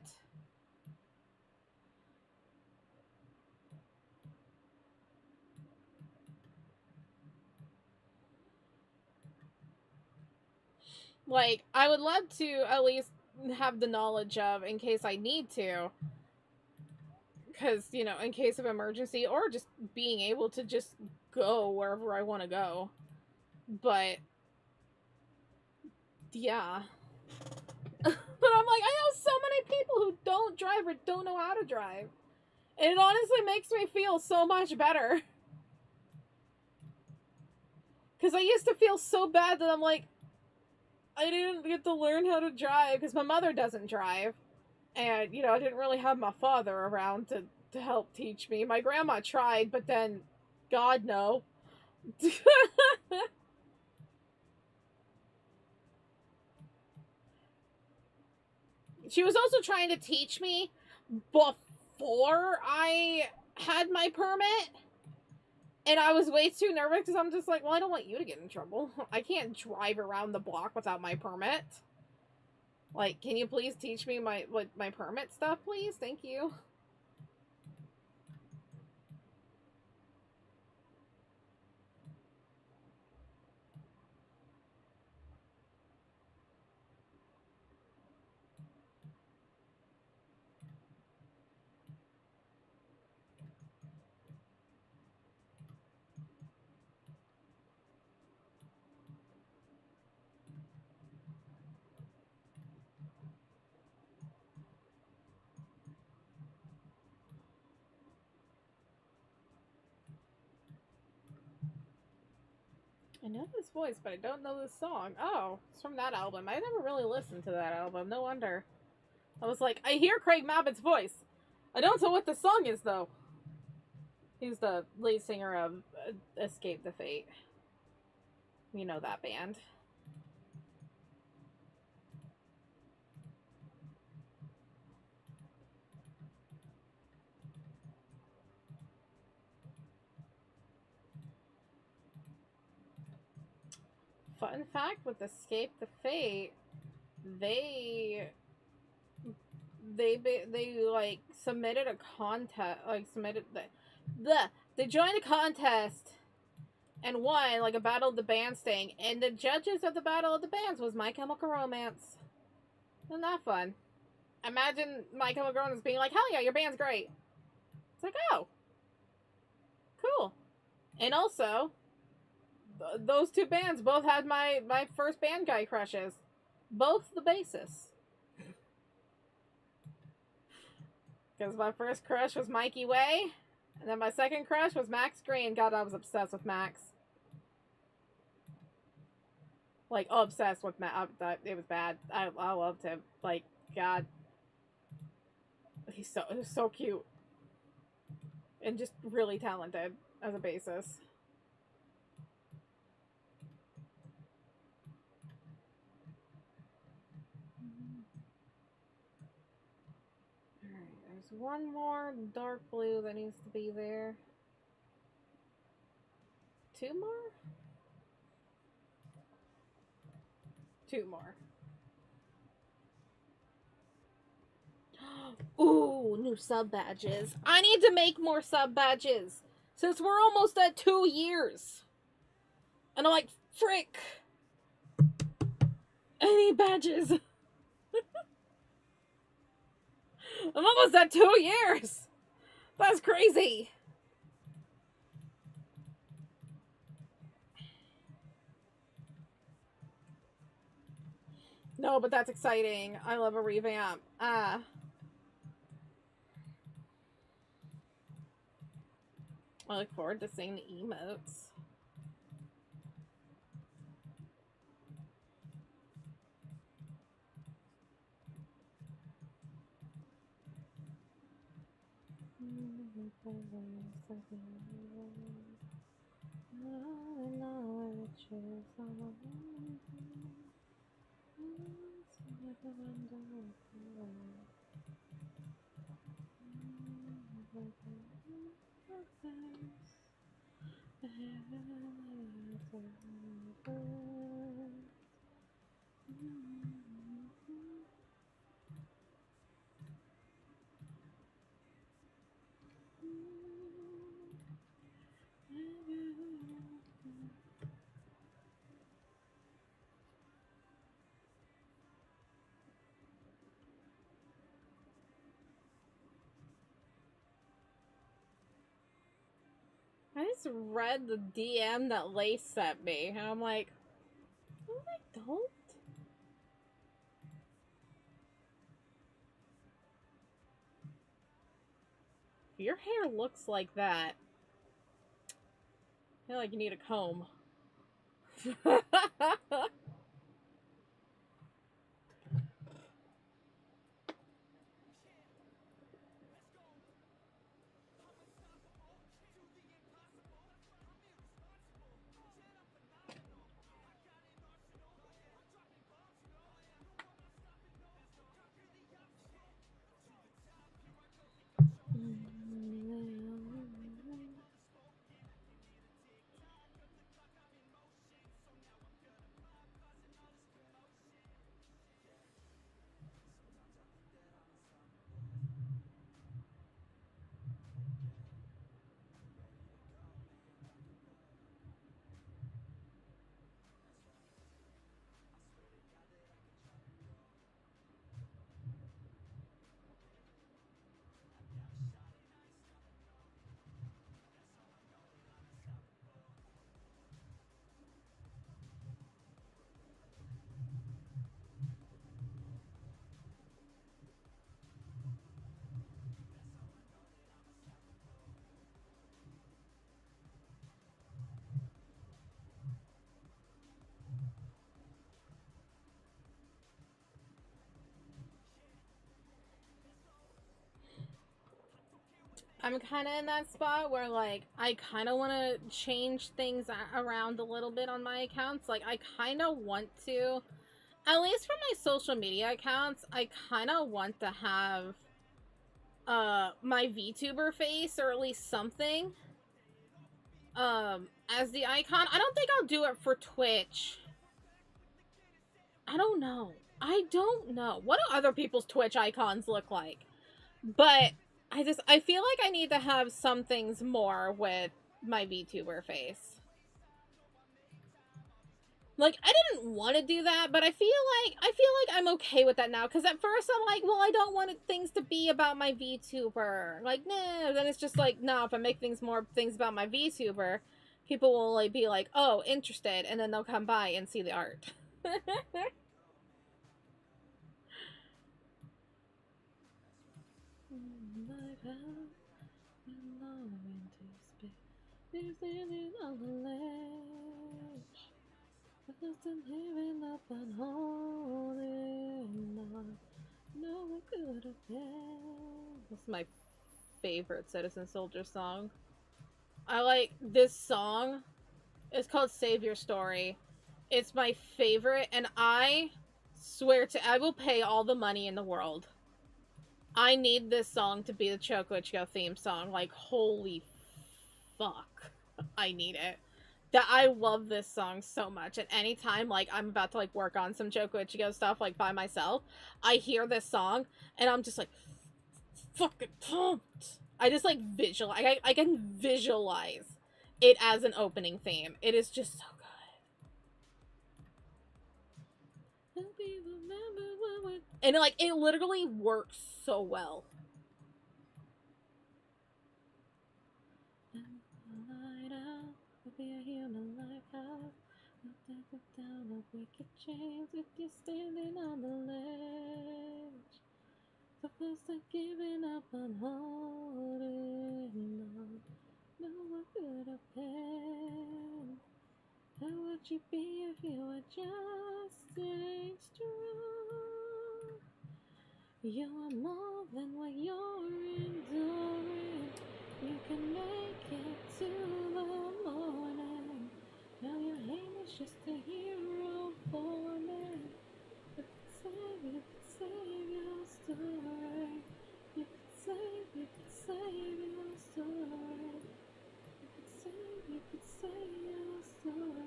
S3: Like, I would love to at least have the knowledge of, in case I need to, because, you know, in case of emergency, or just being able to just go wherever I want to go. But, yeah. But I'm like, I know so many people who don't drive or don't know how to drive. And it honestly makes me feel so much better. Because I used to feel so bad that I'm like, I didn't get to learn how to drive because my mother doesn't drive. And, you know, I didn't really have my father around to help teach me. My grandma tried, but then, God, no. She was also trying to teach me before I had my permit. And I was way too nervous because I'm just like, well, I don't want you to get in trouble. I can't drive around the block without my permit. Like, can you please teach me my permit stuff, please? Thank you.
S1: I know this voice, but I don't know this song. Oh, it's from that album. I never really listened to that album. No wonder. I was like, I hear Craig Mabbitt's voice. I don't know what the song is, though. He's the lead singer of Escape the Fate. You know that band. Fun fact with Escape the Fate, they like submitted a contest, like submitted they joined a contest and won like a Battle of the Bands thing, and the judges of the Battle of the Bands was My Chemical Romance. Isn't that fun? Imagine My Chemical Romance being like, hell yeah, your band's great. It's like, oh, cool. And also, those two bands both had my first band guy crushes. Both the bassists. Because my first crush was Mikey Way, and then my second crush was Max Green. God, I was obsessed with Max. Like, obsessed with Max. It was bad. I loved him. Like, God. He was so cute. And just really talented as a bassist. There's one more dark blue that needs to be there. Two more? Two more. Ooh, new sub badges. I need to make more sub badges. Since we're almost at 2 years. And I'm like, frick. I need badges. I'm almost at 2 years. That's crazy. No, but that's exciting. I love a revamp. I look forward to seeing the emotes. I just read the DM that Lace sent me, and I'm like, no, I don't. Your hair looks like that. I feel like you need a comb.
S3: I'm kind of in that spot where, like, I kind of want to change things around a little bit on my accounts. Like, I kind of want to, at least for my social media accounts, I kind of want to have my VTuber face, or at least something, as the icon. I don't think I'll do it for Twitch. I don't know. I don't know. What do other people's Twitch icons look like? But I feel like I need to have some things more with my VTuber face. Like, I didn't want to do that, but I feel like I'm okay with that now. Because at first I'm like, well, I don't want things to be about my VTuber. Like, nah. Then it's just like, no, if I make more things about my VTuber, people will like be like, oh, interested, and then they'll come by and see the art. This is my favorite Citizen Soldier song. I like this song. It's called Save Your Story. It's my favorite, and I swear to I will pay all the money in the world. I need this song to be the Choco Ichigo theme song. Like, holy fuck. I need it. That I love this song so much. And anytime, like, I'm about to, like, work on some Choco Ichigo stuff, like, by myself, I hear this song, and I'm just like, fucking pumped. I just, like, I can visualize it as an opening theme. It is just so good. And, like, it literally works so well. Be a human like us. We'll down a wicked chains if you're standing on the ledge. So close to giving up on holding on. No one could have been. How would you be if you were just staying strong? You are more than what you're enduring. You can make it to the morning. Now your aim is just a hero for me. You could save your story. You could save your story. You could save your story.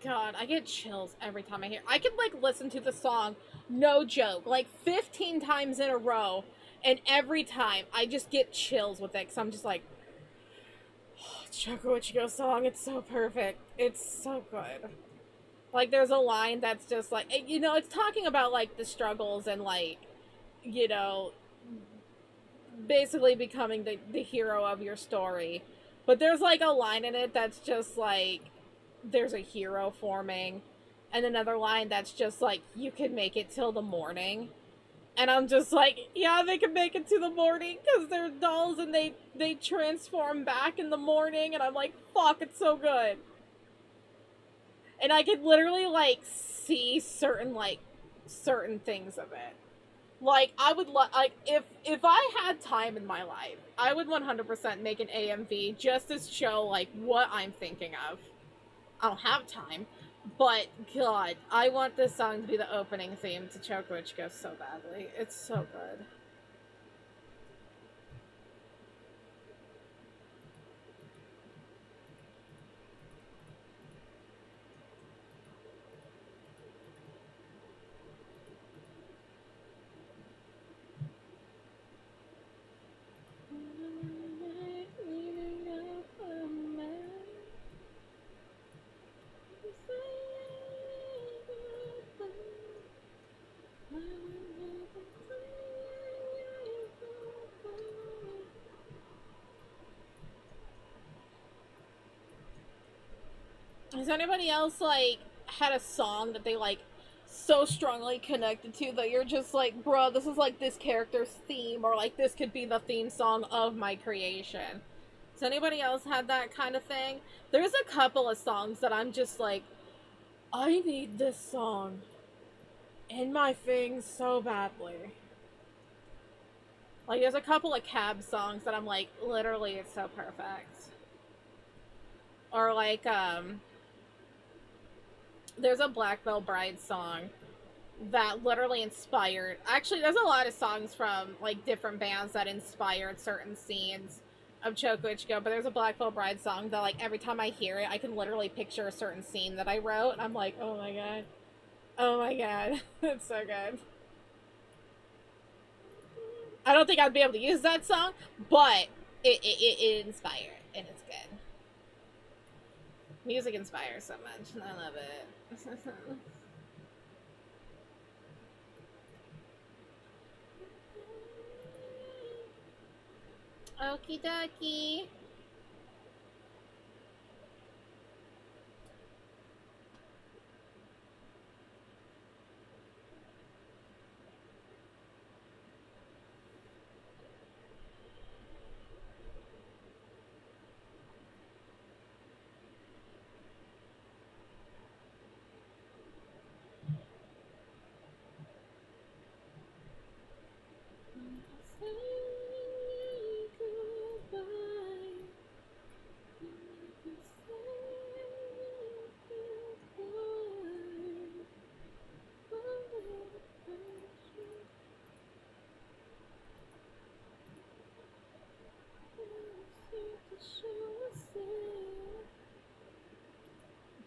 S3: God, I get chills every time I hear. I could like listen to the song, no joke, like 15 times in a row, and every time I just get chills with it because I'm just like, oh, Choco Ichigo song, it's so perfect. It's so good. Like, there's a line that's just like, you know, it's talking about like the struggles and like, you know, basically becoming the hero of your story. But there's like a line in it that's just like, there's a hero forming, and another line that's just like, you can make it till the morning. And I'm just like, yeah, they can make it to the morning because they're dolls and they transform back in the morning. And I'm like, fuck, it's so good. And I could literally like see certain things of it. Like, I would like, if I had time in my life, I would 100% make an AMV just to show like what I'm thinking of. I don't have time, but God, I want this song to be the opening theme to Choco Ichigo so badly. It's so good. Has anybody else, like, had a song that they, like, so strongly connected to that you're just like, bro, this is, like, this character's theme, or, like, this could be the theme song of my creation? Has anybody else had that kind of thing? There's a couple of songs that I'm just like, I need this song.
S1: in my thing so badly. Like, there's a couple of Cab songs that I'm like, literally, it's so perfect. Or like, there's a Black Veil Bride song that literally inspired. Actually, there's a lot of songs from like different bands that inspired certain scenes of Choco Ichigo, but there's a Black Veil Bride song that like every time I hear it, I can literally picture a certain scene that I wrote, and I'm like, oh my god. Oh my god. It's so good. I don't think I'd be able to use that song, but it inspired, and it's good. Music inspires so much, and I love it. Okie dokie.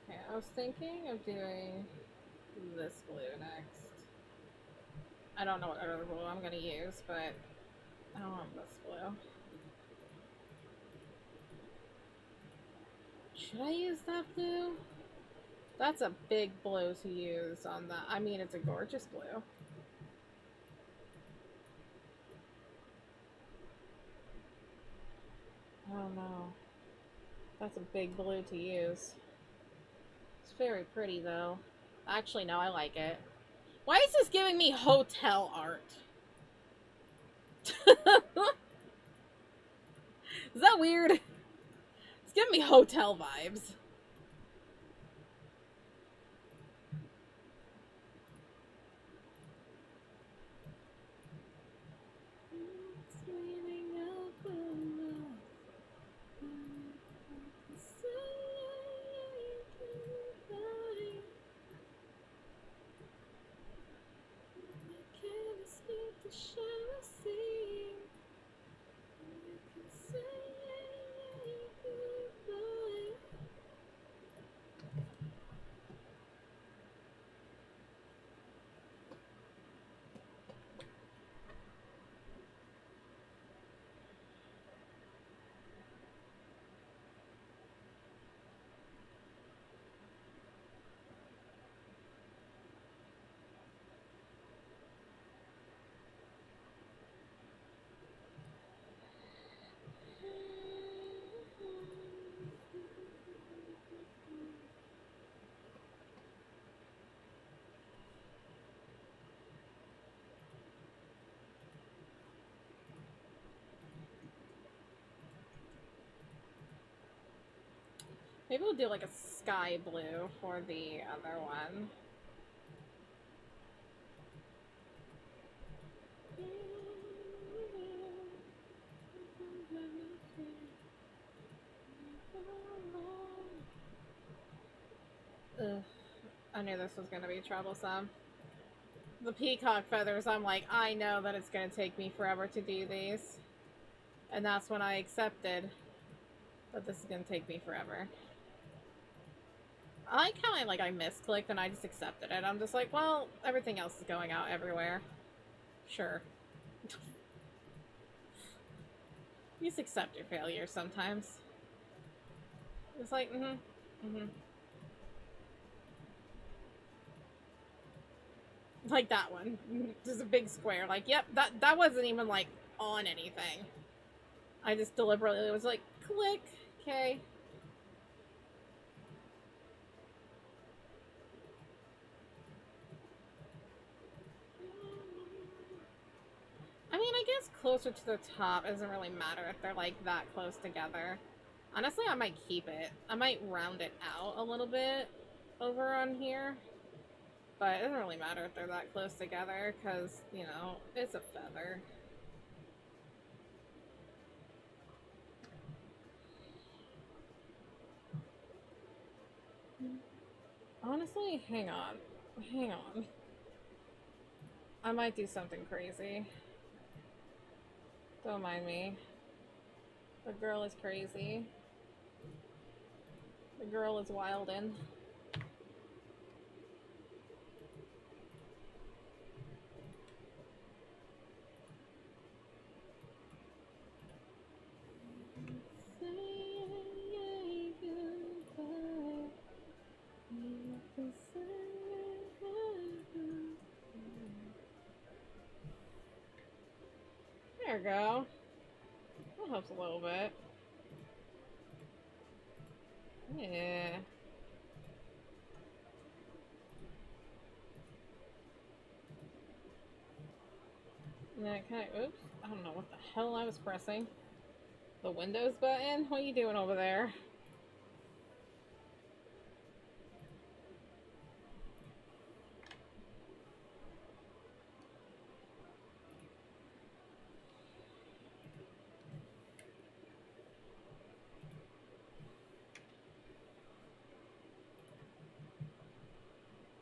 S1: Okay, I was thinking of doing this blue next. I don't know what other blue I'm gonna use, but I don't want this blue. Should I use that blue? That's a big blue to use on that. I mean, it's a gorgeous blue. I don't know. That's a big blue to use. It's very pretty, though. Actually, no, I like it. Why is this giving me hotel art? Is that weird? It's giving me hotel vibes. Maybe we'll do like a sky blue for the other one. Ugh, I knew this was gonna be troublesome. The peacock feathers, I'm like, I know that it's gonna take me forever to do these. And that's when I accepted that this is gonna take me forever. I like how I misclicked and I just accepted it. I'm just like, well, everything else is going out everywhere. Sure. You just accept your failure sometimes. It's like, Like that one. Just a big square. Like, yep, that wasn't even, like, on anything. I just deliberately was like, click, okay. I mean, I guess closer to the top doesn't really matter if they're, like, that close together. Honestly, I might keep it. I might round it out a little bit over on here. But it doesn't really matter if they're that close together, because, you know, it's a feather. Honestly, hang on. Hang on. I might do something crazy. Don't mind me. The girl is crazy. The girl is wildin'. There we go. That helps a little bit. Yeah. And then oops, I don't know what the hell I was pressing. The Windows button? What are you doing over there?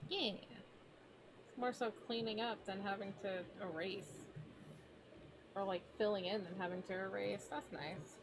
S1: Yeah. It's more so cleaning up than having to erase. Or like filling in than having to erase. That's nice.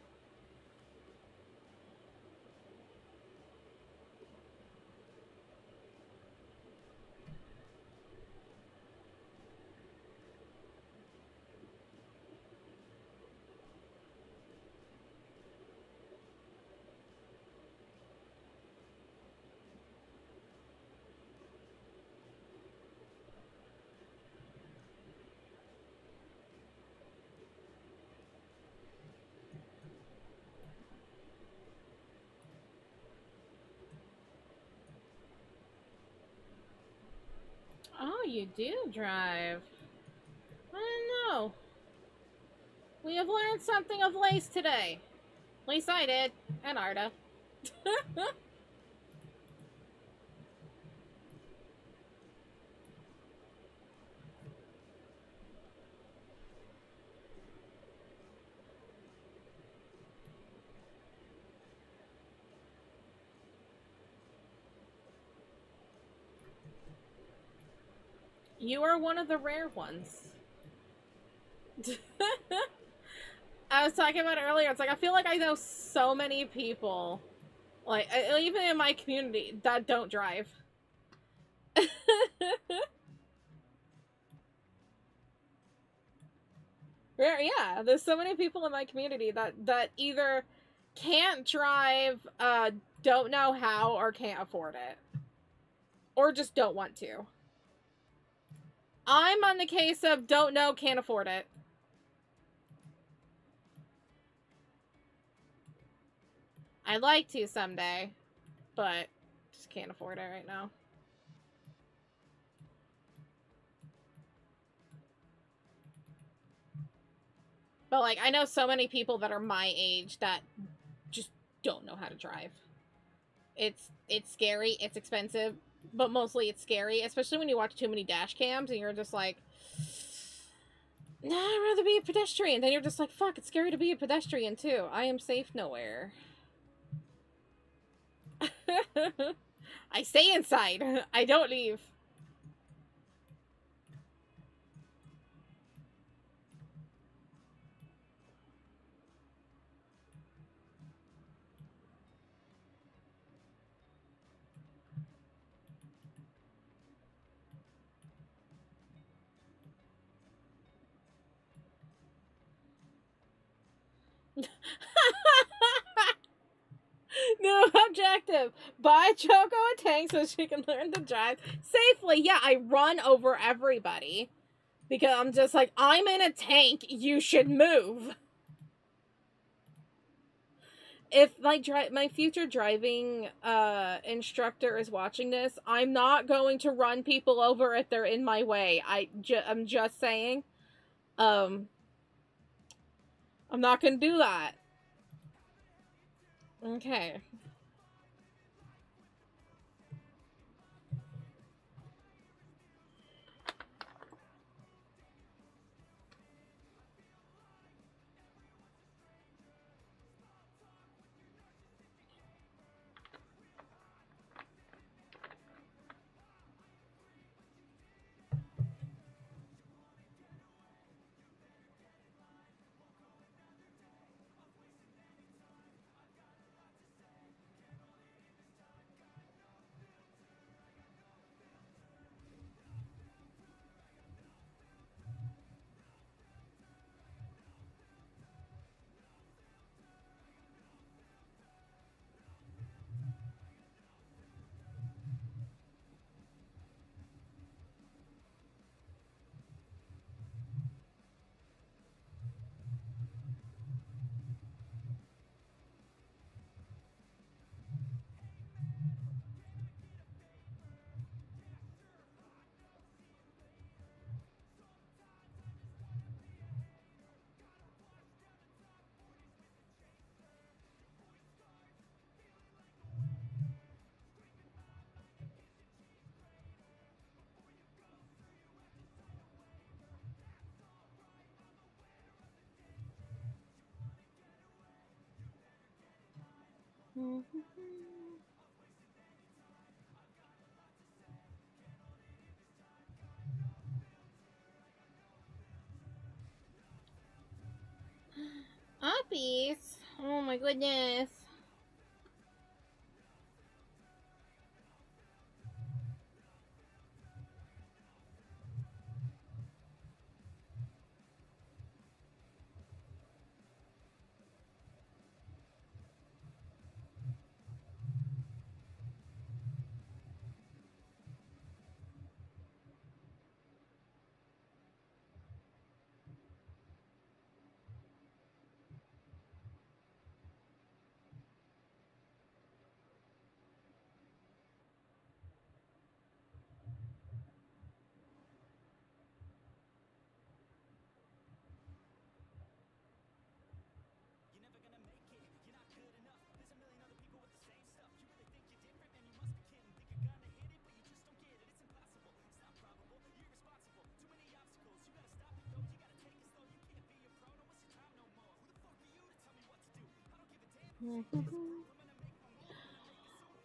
S1: Oh, you do drive. I don't know. We have learned something of Lace today. At least I did. And Arda. You are one of the rare ones. I was talking about it earlier. It's like, I feel like I know so many people, like, even in my community, that don't drive. Yeah, there's so many people in my community that either can't drive, don't know how, or can't afford it. Or just don't want to. I'm on the case of don't know, can't afford it. I'd like to someday, but just can't afford it right now. But, like, I know so many people that are my age that just don't know how to drive. It's scary, it's expensive, but mostly it's scary, especially when you watch too many dash cams and you're just like, nah, I'd rather be a pedestrian. Then you're just like, fuck, it's scary to be a pedestrian too. I am safe nowhere. I stay inside. I don't leave. New objective. Buy Choco a tank so she can learn to drive safely. Yeah, I run over everybody. Because I'm just like, I'm in a tank, you should move. If my future driving instructor is watching this, I'm not going to run people over if they're in my way. I'm just saying. I'm not gonna do that. Okay.
S3: Uppies? Oh my goodness.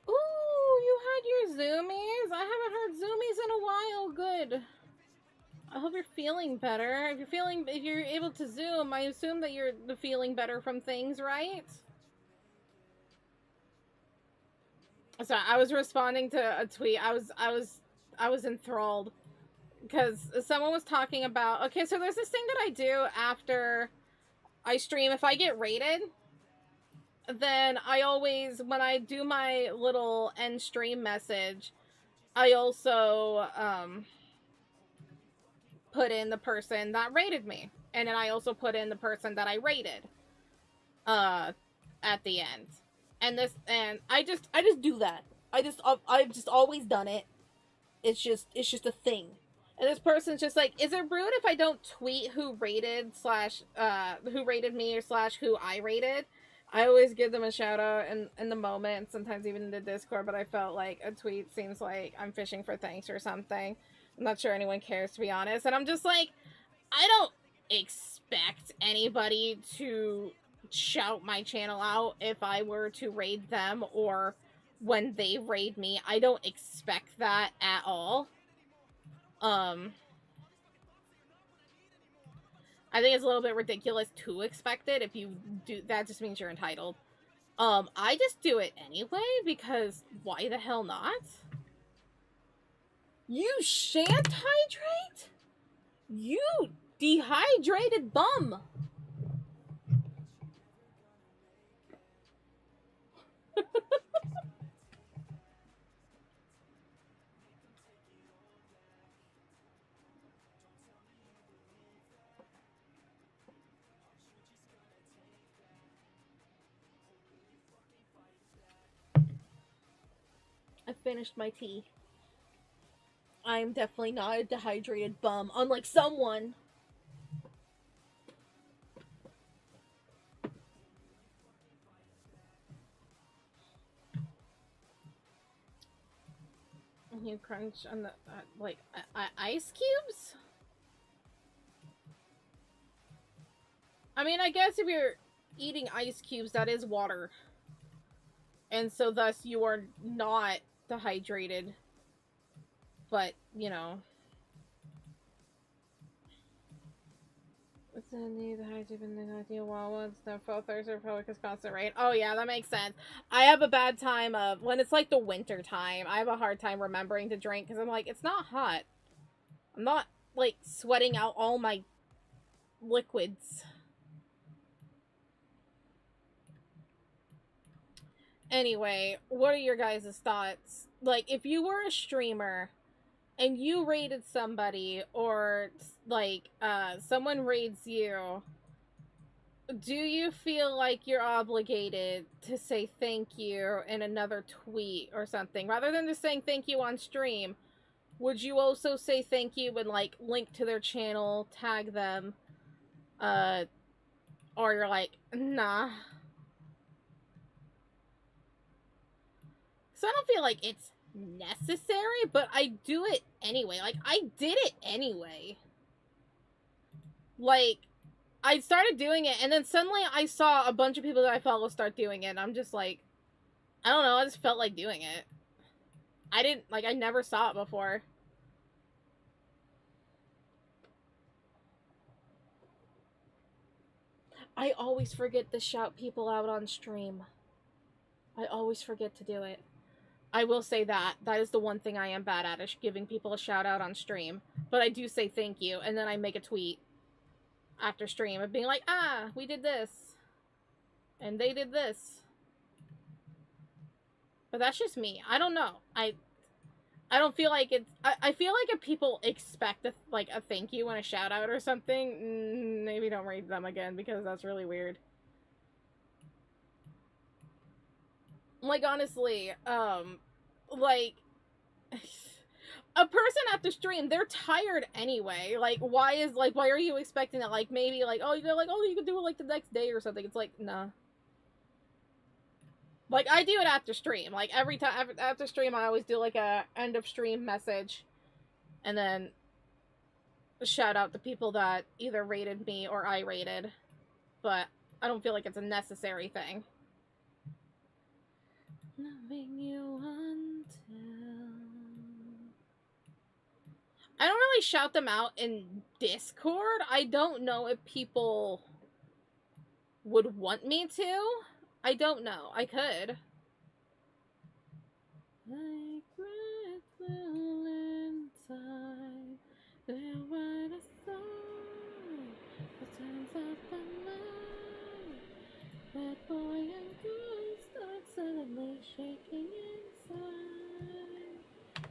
S3: Ooh, you had your zoomies? I haven't heard zoomies in a while. Good. I hope you're feeling better. If you're able to zoom, I assume that you're feeling better from things, right? Sorry, I was responding to a tweet. I was enthralled because someone was talking about. Okay, so there's this thing that I do after I stream. If I get rated, then I always, when I do my little end stream message, I also put in the person that rated me, and then I also put in the person that I rated at the end. And I just do that. I've just always done it. It's just a thing. And this person's just like, is it rude if I don't tweet who rated me or slash who I rated? I always give them a shout out in the moment, sometimes even in the Discord, but I felt like a tweet seems like I'm fishing for thanks or something. I'm not sure anyone cares, to be honest. And I'm just like, I don't expect anybody to shout my channel out if I were to raid them or when they raid me. I don't expect that at all. I think it's a little bit ridiculous to expect it. If you do that, just means you're entitled. I just do it anyway because why the hell not? You shan't hydrate? You dehydrated bum. I finished my tea. I'm definitely not a dehydrated bum, unlike someone. You crunch on the, ice cubes? I mean, I guess if you're eating ice cubes, that is water. And so thus you are not dehydrated. But, you know. What's the need to hydrate in the idea while once the thirst or probably because constant rain? Oh yeah, that makes sense. I have a bad time of when it's like the winter time. I have a hard time remembering to drink because I'm like, it's not hot. I'm not like sweating out all my liquids. Anyway, what are your guys' thoughts? Like, if you were a streamer and you raided somebody or like someone raids you, do you feel like you're obligated to say thank you in another tweet or something rather than just saying thank you on stream? Would you also say thank you and like link to their channel, tag them, or you're like, nah? So I don't feel like it's necessary, but I do it anyway. Like, I did it anyway. Like, I started doing it, and then suddenly I saw a bunch of people that I follow start doing it, and I'm just like, I don't know, I just felt like doing it. I didn't, like, I never saw it before. I always forget to shout people out on stream. I always forget to do it. I will say that. That is the one thing I am bad at, is giving people a shout out on stream. But I do say thank you, and then I make a tweet after stream of being like, ah, we did this. And they did this. But that's just me. I don't know. I don't feel like it's... I feel like if people expect a thank you and a shout out or something, maybe don't read them again, because that's really weird. Like, honestly, like, a person at the stream, they're tired anyway. Like, why are you expecting that? Like, maybe, like, oh, you're like, oh, you could do it, like, the next day or something. It's like, nah. Like, I do it after stream. Like, every time, after stream, I always do, like, a end of stream message. And then shout out the people that either rated me or I rated. But I don't feel like it's a necessary thing. Loving you until... I don't really shout them out in Discord. I don't know if people would want me to. I don't know. I could. Like red Valentine, they're right aside. The times of the night, that boy and girl start suddenly shaking inside.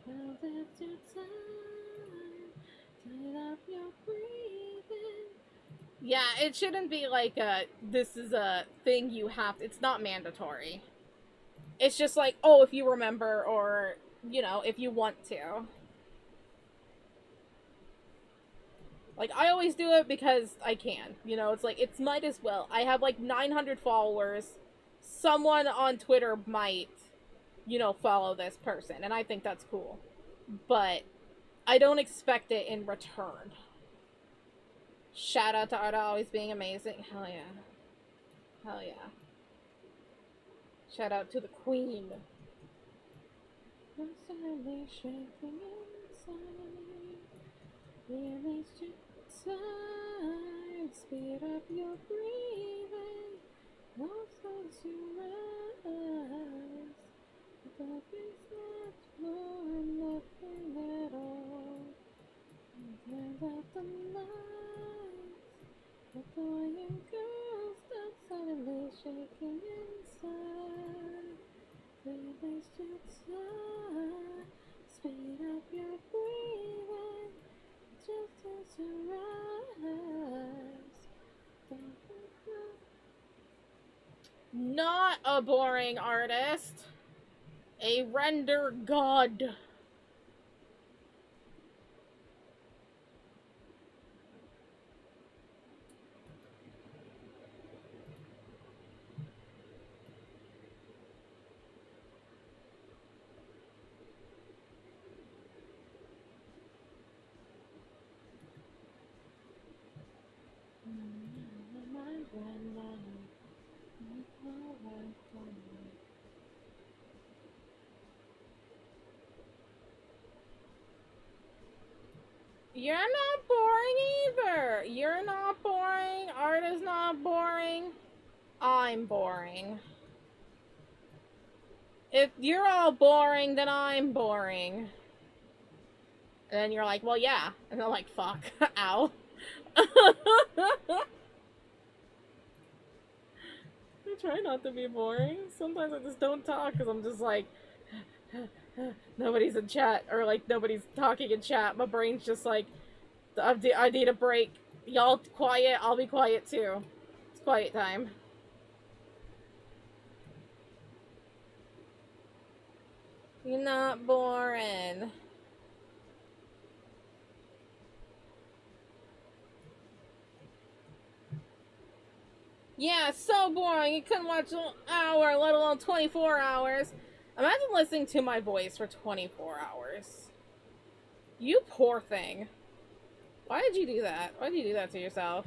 S3: Well, that's your time. Tight up your breathing. Yeah, it shouldn't be like this is a thing you have to, it's not mandatory. It's just like, oh, if you remember, or, you know, if you want to. Like, I always do it because I can. You know, it's like, it's might as well. I have like 900 followers. Someone on Twitter might, you know, follow this person, and I think that's cool. But I don't expect it in return. Shout out to Arda always being amazing. Hell yeah. Hell yeah. Shout out to the queen. I'm silently shaking inside. Release your time. Speed up your breathing. No close your eyes. The darkness not more nothing at all. Turns out the lights. The boy and girl start suddenly shaking inside. Release your time. Speed up your breathing. Just as your eyes. Not a boring artist. A render god. You're not boring either. You're not boring. Art is not boring. I'm boring. If you're all boring, then I'm boring. And then you're like, well, yeah. And they're like, fuck. Ow. I try not to be boring. Sometimes I just don't talk because I'm just like, nobody's in chat, or like nobody's talking in chat. My brain's just like, I need a break. Y'all quiet, I'll be quiet too. It's quiet time. You're not boring. Yeah, so boring. You couldn't watch an hour, let alone 24 hours. Imagine listening to my voice for 24 hours. You poor thing. Why did you do that? Why did you do that to yourself?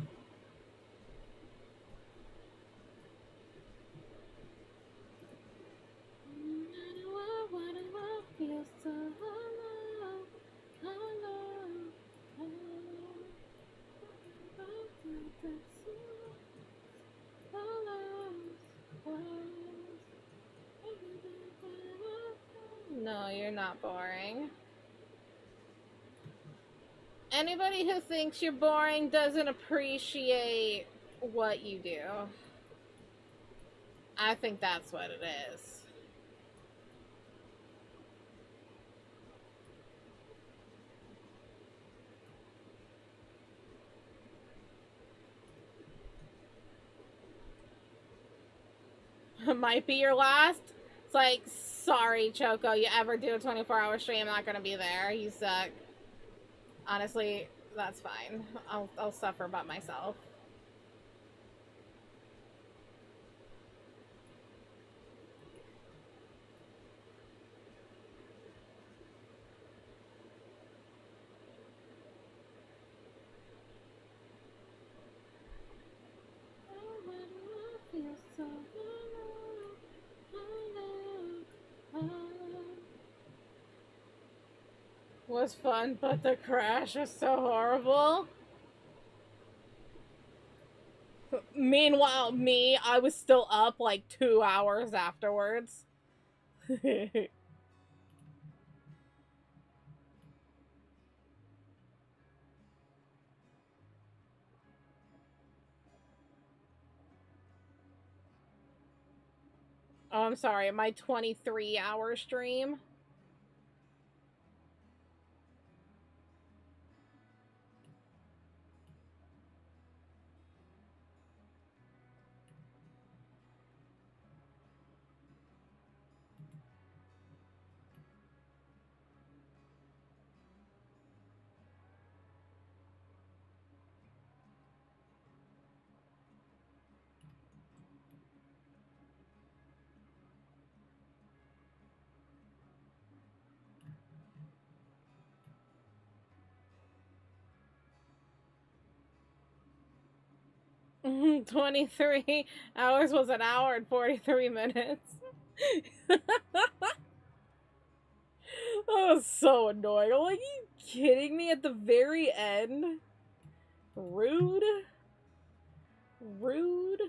S3: not boring. Anybody who thinks you're boring doesn't appreciate what you do. I think that's what it is. Might be your last. It's like, sorry, Choco, you ever do a 24-hour stream, I'm not gonna be there. You suck. Honestly, that's fine. I'll suffer by myself. Was fun, but the crash was so horrible. Meanwhile, me, I was still up like 2 hours afterwards. Oh, I'm sorry, my 23-hour stream. Mhm, 23 hours was an hour and 43 minutes. That was so annoying. I'm like, are you kidding me at the very end? Rude. Rude.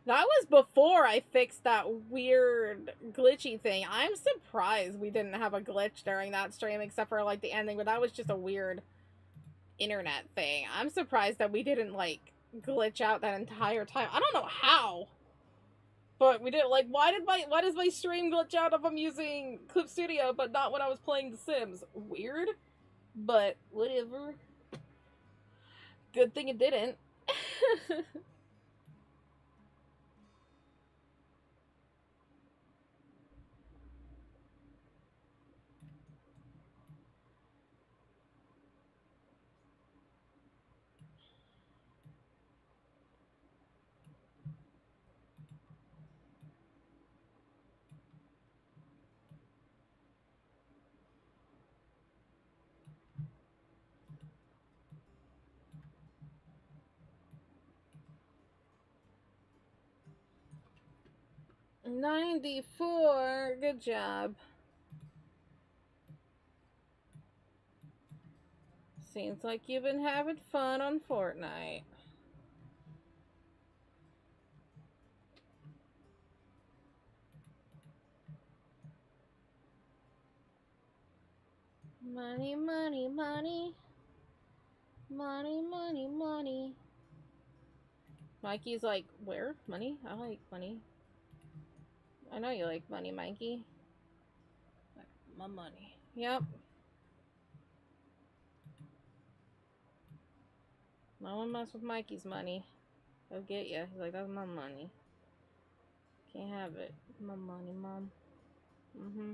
S3: That was before I fixed that weird glitchy thing. I'm surprised we didn't have a glitch during that stream except for like the ending, but that was just a weird internet thing. I'm surprised that we didn't like glitch out that entire time. I don't know how. But we did. Like, why does my stream glitch out if I'm using Clip Studio but not when I was playing The Sims? Weird. But whatever. Good thing it didn't. 94. Good job. Seems like you've been having fun on Fortnite. Money, money, money. Money, money, money. Mikey's like, where? Money? I like money. I know you like money, Mikey. My money. Yep. No one mess with Mikey's money. He'll get you. He's like, that's my money. Can't have it. My money, Mom. Mm-hmm.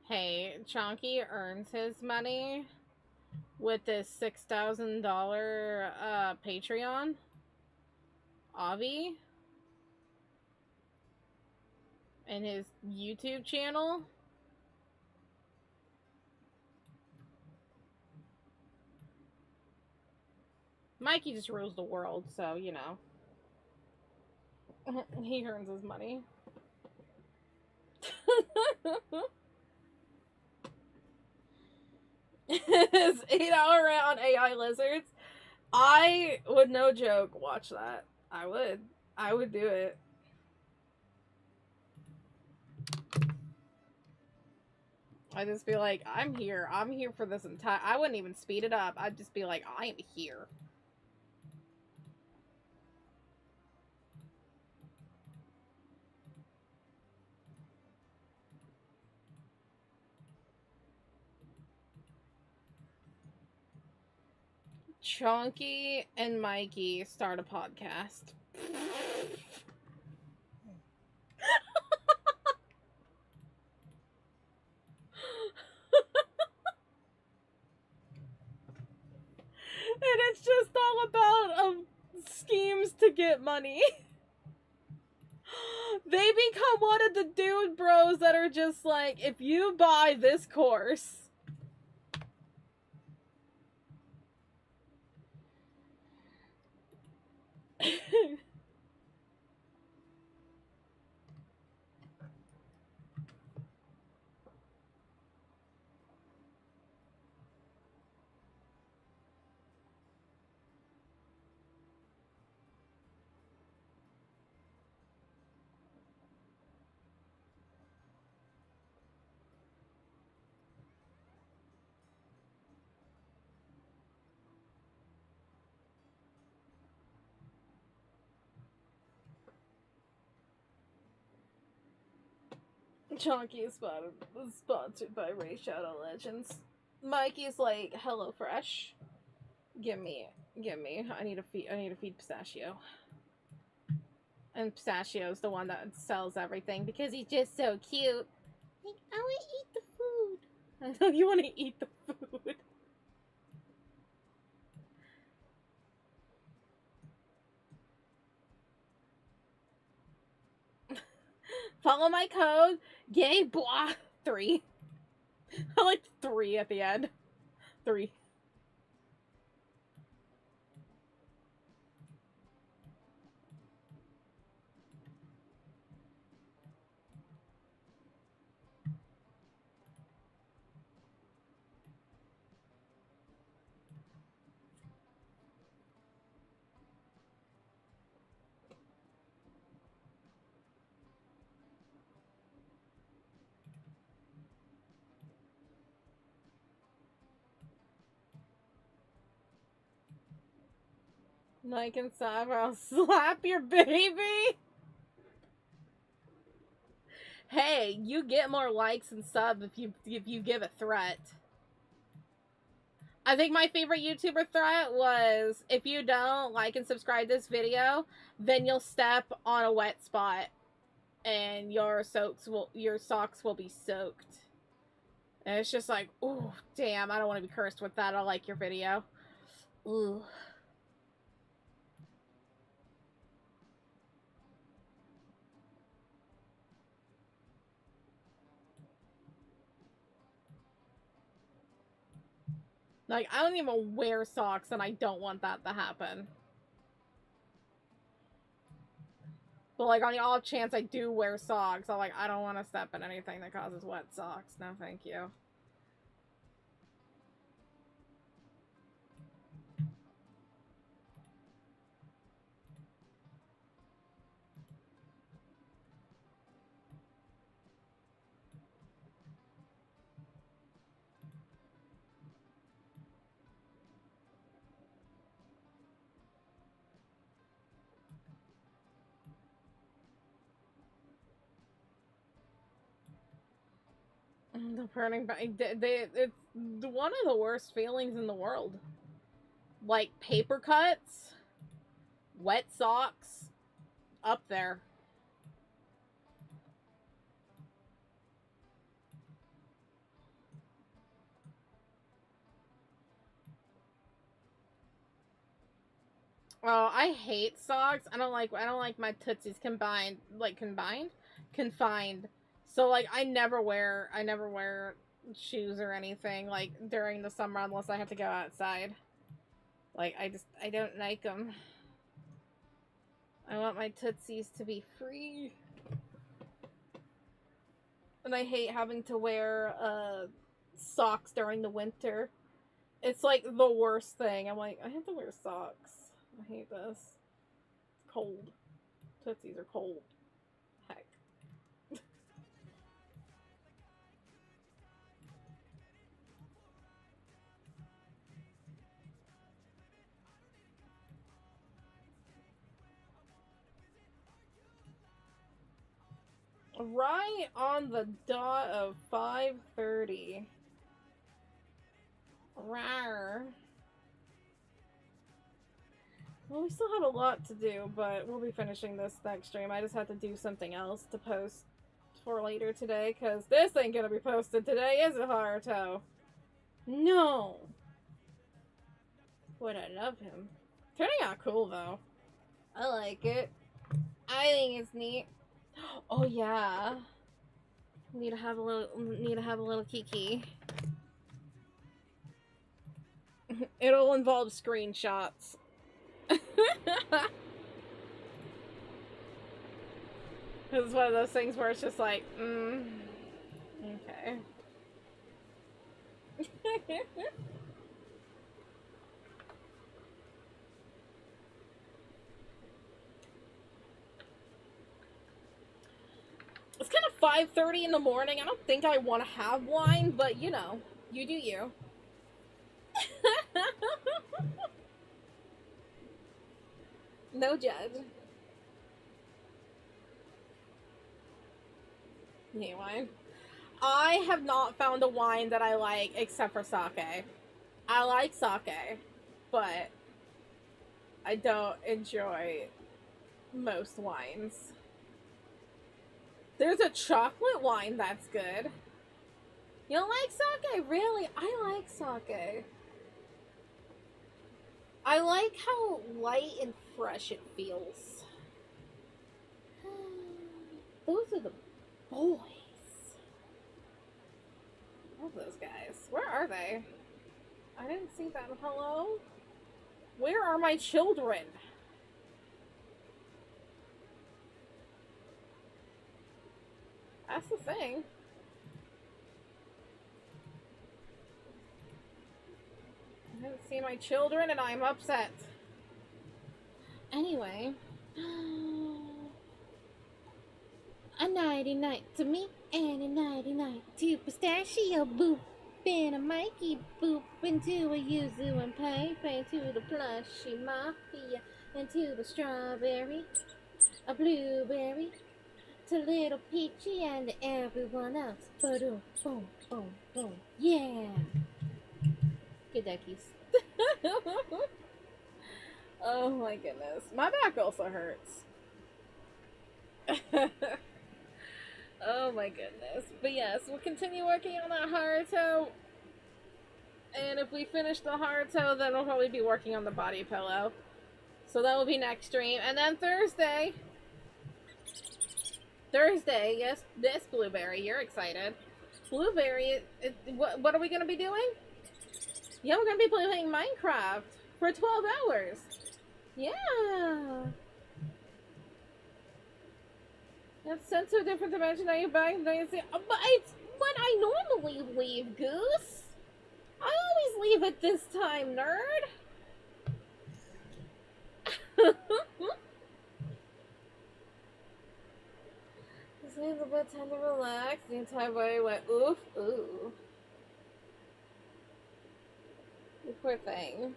S3: Hey, Chonky earns his money with this $6,000 Patreon. Avi. And his YouTube channel. Mikey just rules the world, so, you know. He earns his money. His 8-hour rant on AI lizards. I would, no joke, watch that. I would. I would do it. I'd just be like, I'm here. I'm here for this entire... I wouldn't even speed it up. I'd just be like, I am here. Chonky and Mikey start a podcast. And it's just all about schemes to get money. They become one of the dude bros that are just like, if you buy this course... Chonky is sponsored by Ray Shadow Legends. Mikey's like, hello fresh. Give me. I need to feed Pistachio. And Pistachio's the one that sells everything because he's just so cute. Like, I want to eat the food. I know you want to eat the food. Follow my code, gay blah 3. I like 3 at the end. 3. Mike and Cyber, I'll slap your baby. Hey, you get more likes and subs if you give a threat. I think my favorite YouTuber threat was, if you don't like and subscribe this video, then you'll step on a wet spot and your socks will be soaked. And it's just like, ooh, damn, I don't want to be cursed with that. I like your video. Ooh. Like, I don't even wear socks, and I don't want that to happen. But, like, on the off chance I do wear socks, I don't want to step in anything that causes wet socks. No, thank you. The burning back. It's one of the worst feelings in the world. Like, paper cuts, wet socks, up there. Oh, I hate socks. I don't like my tootsies confined. So like I never wear shoes or anything like during the summer unless I have to go outside. Like I don't like them.
S1: I want my tootsies to be free. And I hate having to wear socks during the winter. It's like the worst thing. I'm like, I have to wear socks. I hate this. It's cold. Tootsies are cold. Heck. Right on the dot of 5:30. Rawr. Well, we still have a lot to do, but we'll be finishing this next stream. I just have to do something else to post for later today, because this ain't gonna be posted today, is it, Haruto? No! Would I love him. Turning out cool, though. I like it. I think it's neat. Oh, yeah. Need to have a little kiki. It'll involve screenshots. It's one of those things where it's just like, okay. It's kind of 5:30 in the morning. I don't think I want to have wine, but you know, you do you. No judge. You need wine? I have not found a wine that I like except for sake. I like sake, but I don't enjoy most wines. There's a chocolate wine that's good. You don't like sake? Really? I like sake. I like how light and fresh it feels. Those are the boys. Love those guys. Where are they? I didn't see them. Hello? Where are my children? That's the thing. I haven't seen my children and I'm upset. Anyway. A nighty night to me and a nighty night to pistachio boop and a Mikey boop into a yuzu and Pepe to the plushy mafia and to the strawberry, a blueberry, to little Peachy and everyone else. Boom, boom, boom, boom. Yeah. Good duckies. Oh my goodness. My back also hurts. Oh my goodness. But yes, we'll continue working on that Haruto. And if we finish the Haruto, then we'll probably be working on the body pillow. So that will be next stream. And then Thursday, yes, this Blueberry, you're excited. Blueberry, what are we going to be doing? Yeah, we're going to be playing Minecraft for 12 hours. Yeah. That's sent to a different dimension. Now you're back. But it's when I normally leave, Goose. I always leave at this time, nerd. This needs a bit of time to relax. The entire body went oof, ooh. You poor thing.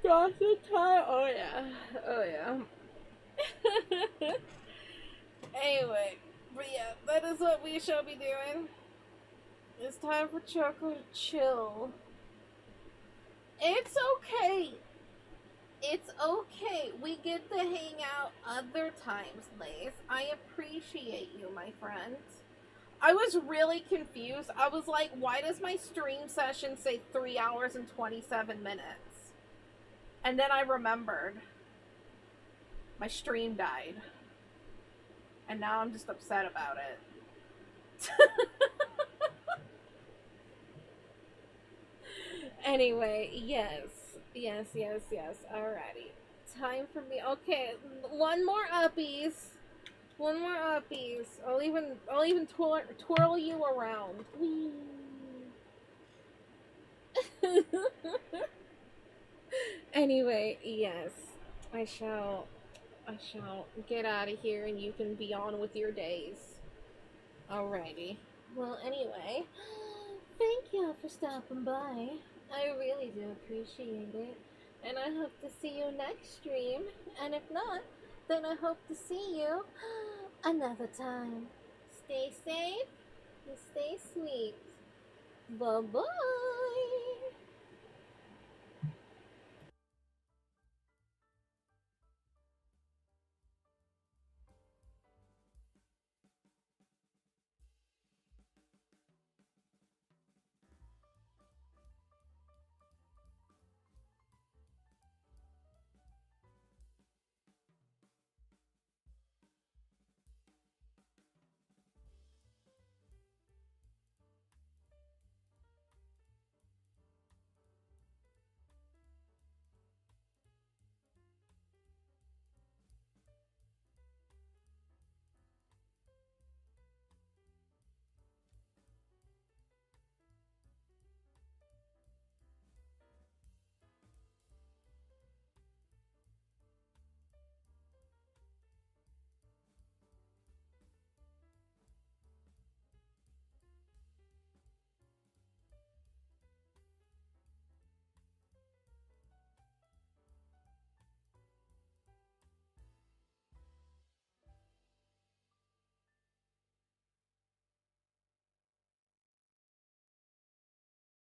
S1: Gosh, the time. Oh yeah. Oh yeah. Anyway, but yeah, that is what we shall be doing. It's time for Choco to chill. It's okay. It's okay. We get to hang out other times, Lace. I appreciate you, my friend. I was really confused. I was like, why does my stream session say 3 hours and 27 minutes? And then I remembered. My stream died. And now I'm just upset about it.
S3: Anyway, yes. Yes, yes, yes. Alrighty. Time for me. Okay, one more uppies. One more uppies. I'll even twirl you around. Whee. Anyway, yes. I shall get out of here and you can be on with your days. Alrighty. Well, anyway, thank you for stopping by. I really do appreciate it. And I hope to see you next stream. And if not, then I hope to see you another time. Stay safe and stay sweet. Bye bye.